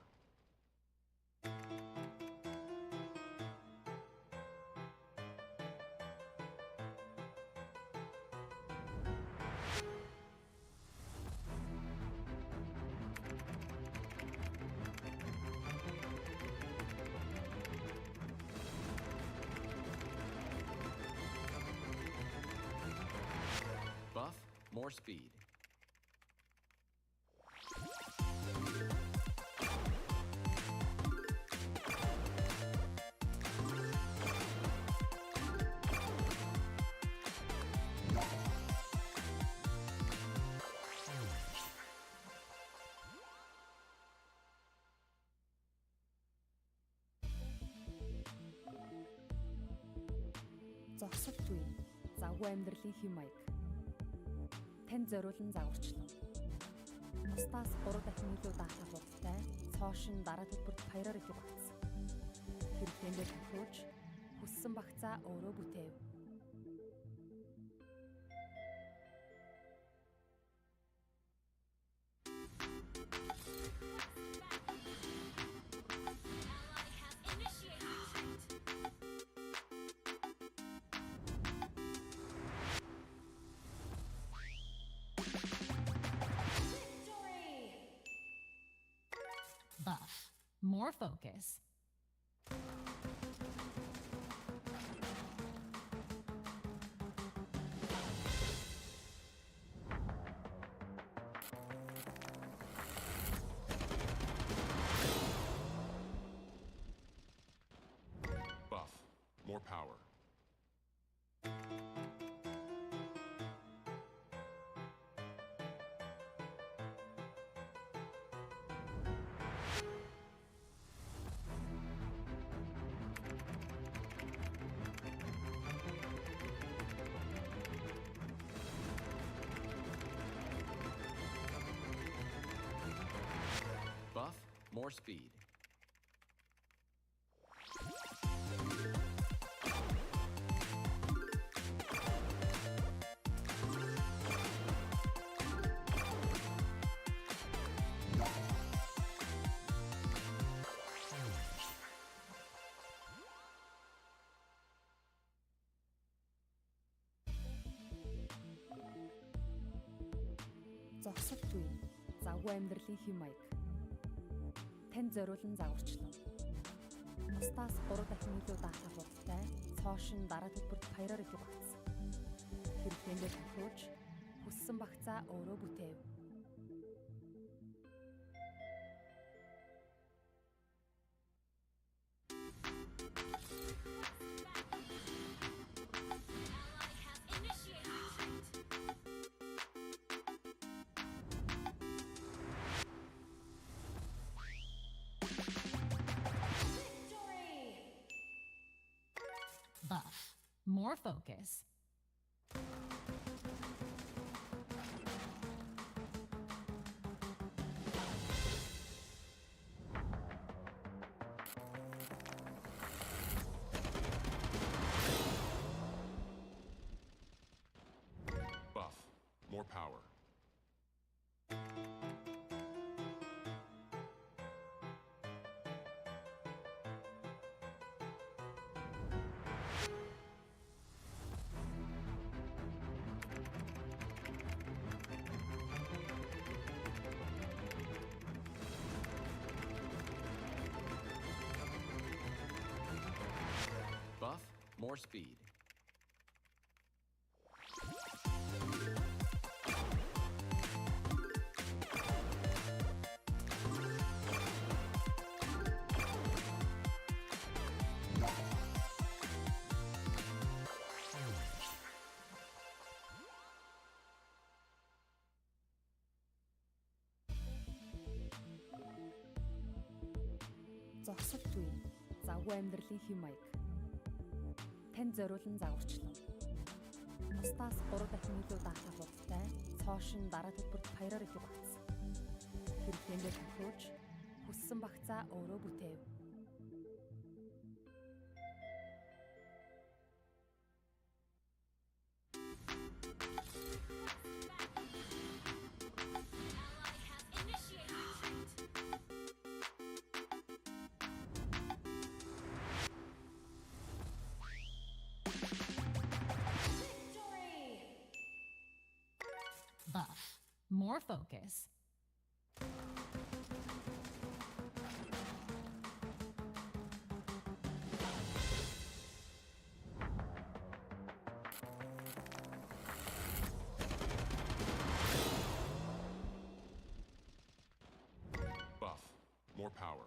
Buff. More speed. Зогсолт үе. Завгүй амьдралын хэм маяг. Танд зориулан загварчлав. Бусдаас 3 дахин илүү дата хурдтай цоошин дараа төлбөрт баяраар их багтсан. Хэрэглээндээ тохируулж хүссэн багцаа өөрөө бүтээв. Buff. More focus. Buff. More power. more speed. Зогсолтгүй завгүй амьдралын хэм маяг. Танд зориулан загварчлав. Бусдаас 3 дахин илүү даатгах хурдтай цоошин дараа төлбөрт баяраар илүү багтсан. Хэрэглээндээ тохиолж хүссэн багцаа өөрөө бүтээв. Buff. More focus. Buff. More power. Buff, more speed. Зогсолтгүй завгүй амьдралын хэм маяг. Танд зориулан загварчлав. Бусдаас 3 дахин илүү даатгах хурдтай цоошин дараа төлбөрт баяраар илүү багтсан. Хэрэглээндээ тохиолж хүссэн багцаа өөрөө бүтээв. Buff. More focus. Buff. More power.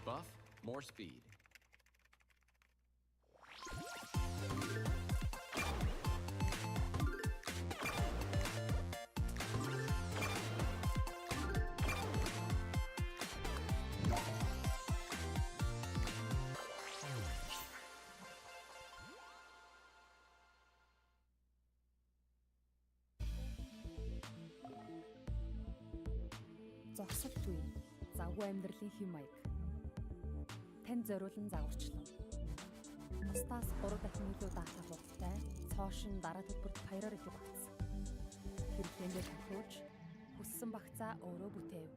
Buff, more speed. Зогсолтгүй завгүй амьдралын хэм маяг. Танд зориулан загварчлав. Бусдаас 3 дахин илүү даатгах хурдтай цоошин дараа төлбөрт баяраар илүү багтсан. Хэрэглээндээ тохиолж хүссэн багцаа өөрөө бүтээв.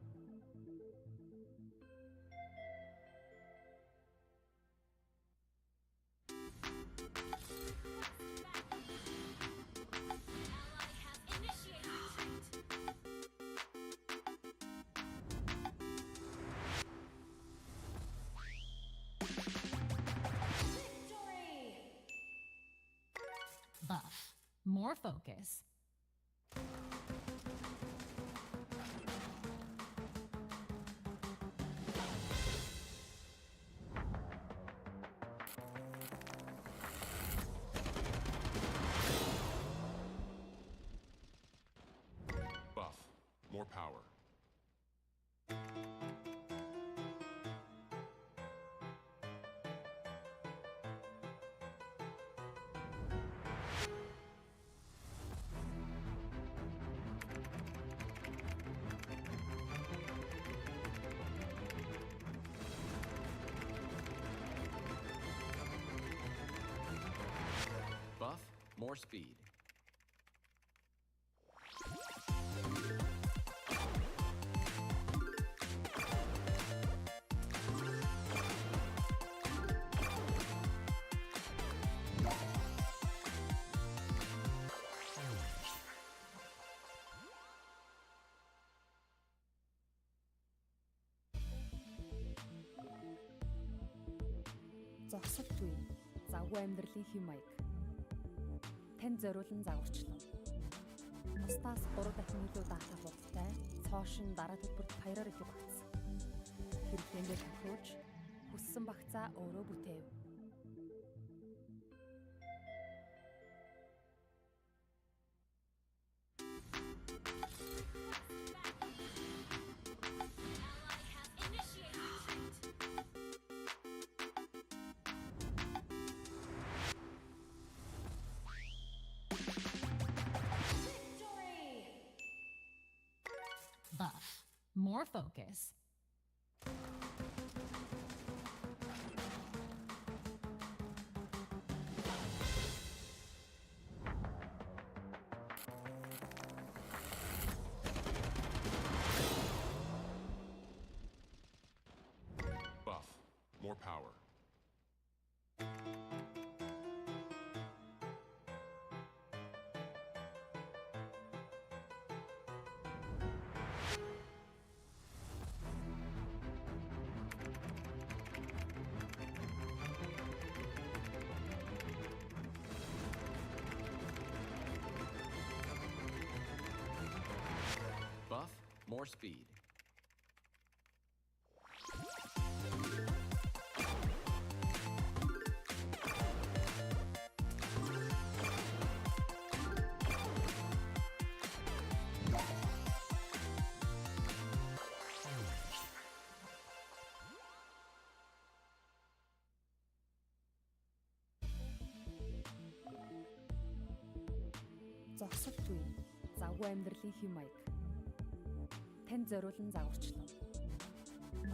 Buff. More focus. more power. Buff, more speed. Зогсолтгүй. Завгүй амьдралын хэм маяг. Танд зориулан загварчлав. Бусдаас 3 дахин илүү даатгах хурдтай цоошин дараа төлбөрт баяраар илүү багтсан. Хэрэглээндээ тохируулж хүссэн багцаа өөрөө бүтээв. Buff. More focus. Buff, more power. Buff, more speed. Зогсолтгүй. Завгүй амьдралын хэм маяг. Танд зориулан загварчлав.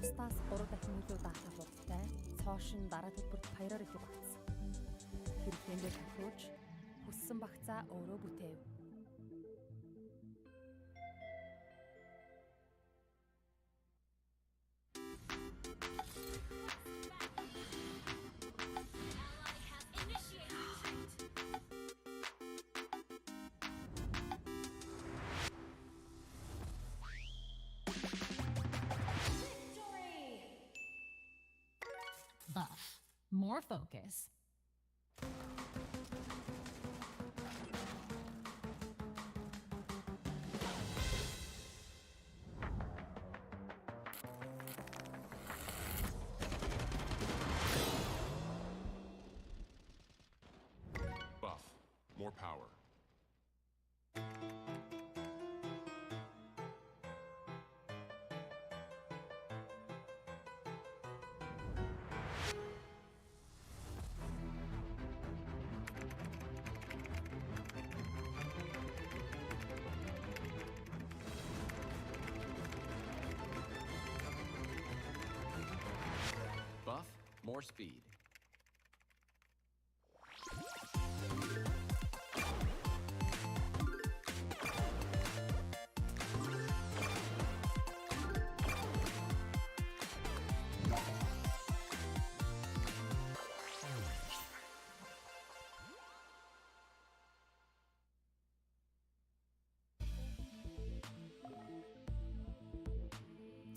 Бусдаас 3 дахин илүү даатгах хурдтай цоошин дараа төлбөрт баяраар илүү багтсан. Хэрэглээндээ тохируулж хүссэн багцаа өөрөө бүтээв. Buff. More focus. Buff, more power. Buff, more speed.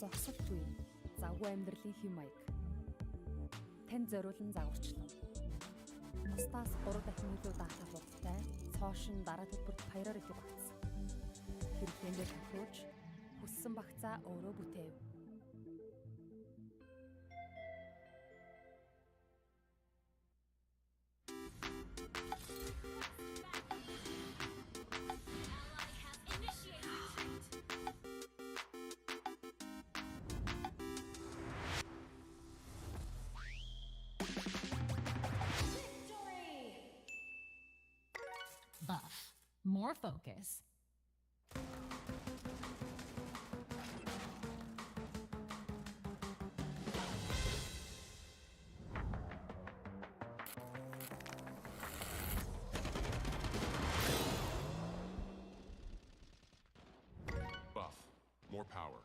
Зогсолтгүй. Завгүй амьдралын хэм маяг. Танд зориулан загварчлав. Бусдаас 3 дахин илүү даатгах хурдтай цоошин дараа төлбөрт баяраар илүү багтсан. Хэрэглээндээ тохируулж хүссэн багцаа өөрөө бүтээв. Buff. More focus. Buff. More power.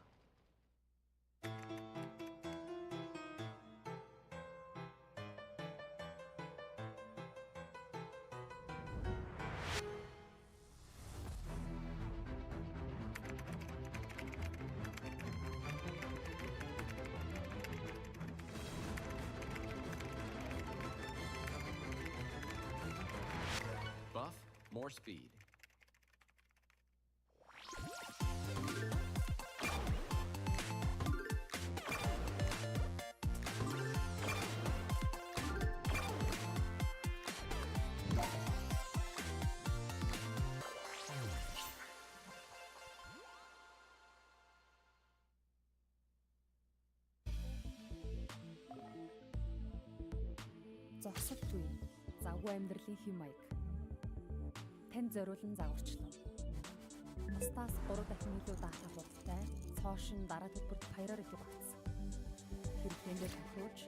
Buff, more speed. Зогсолт үе. Завгүй амьдралын хэм маяг. Танд зориулан загварчлав. Бусдаас 3 дахин илүү даатгах хурдтай цоошин дараа төлбөрт баяраар илүү багтсан. Хэрэглээндээ тохируулж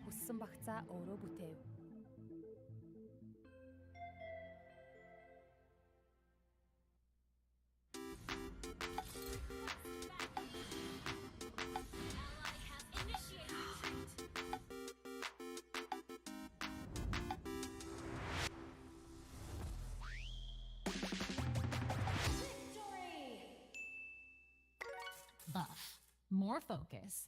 хүссэн багцаа өөрөө бүтээв. Buff. More focus.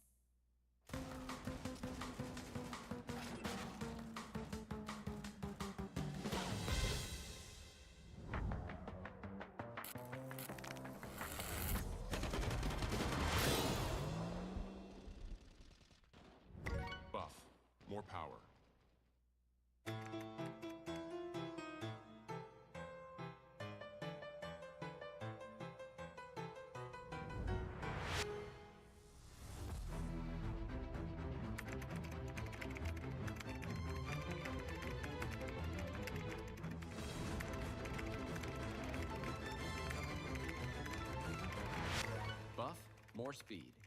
Buff. More power. Buff, more speed.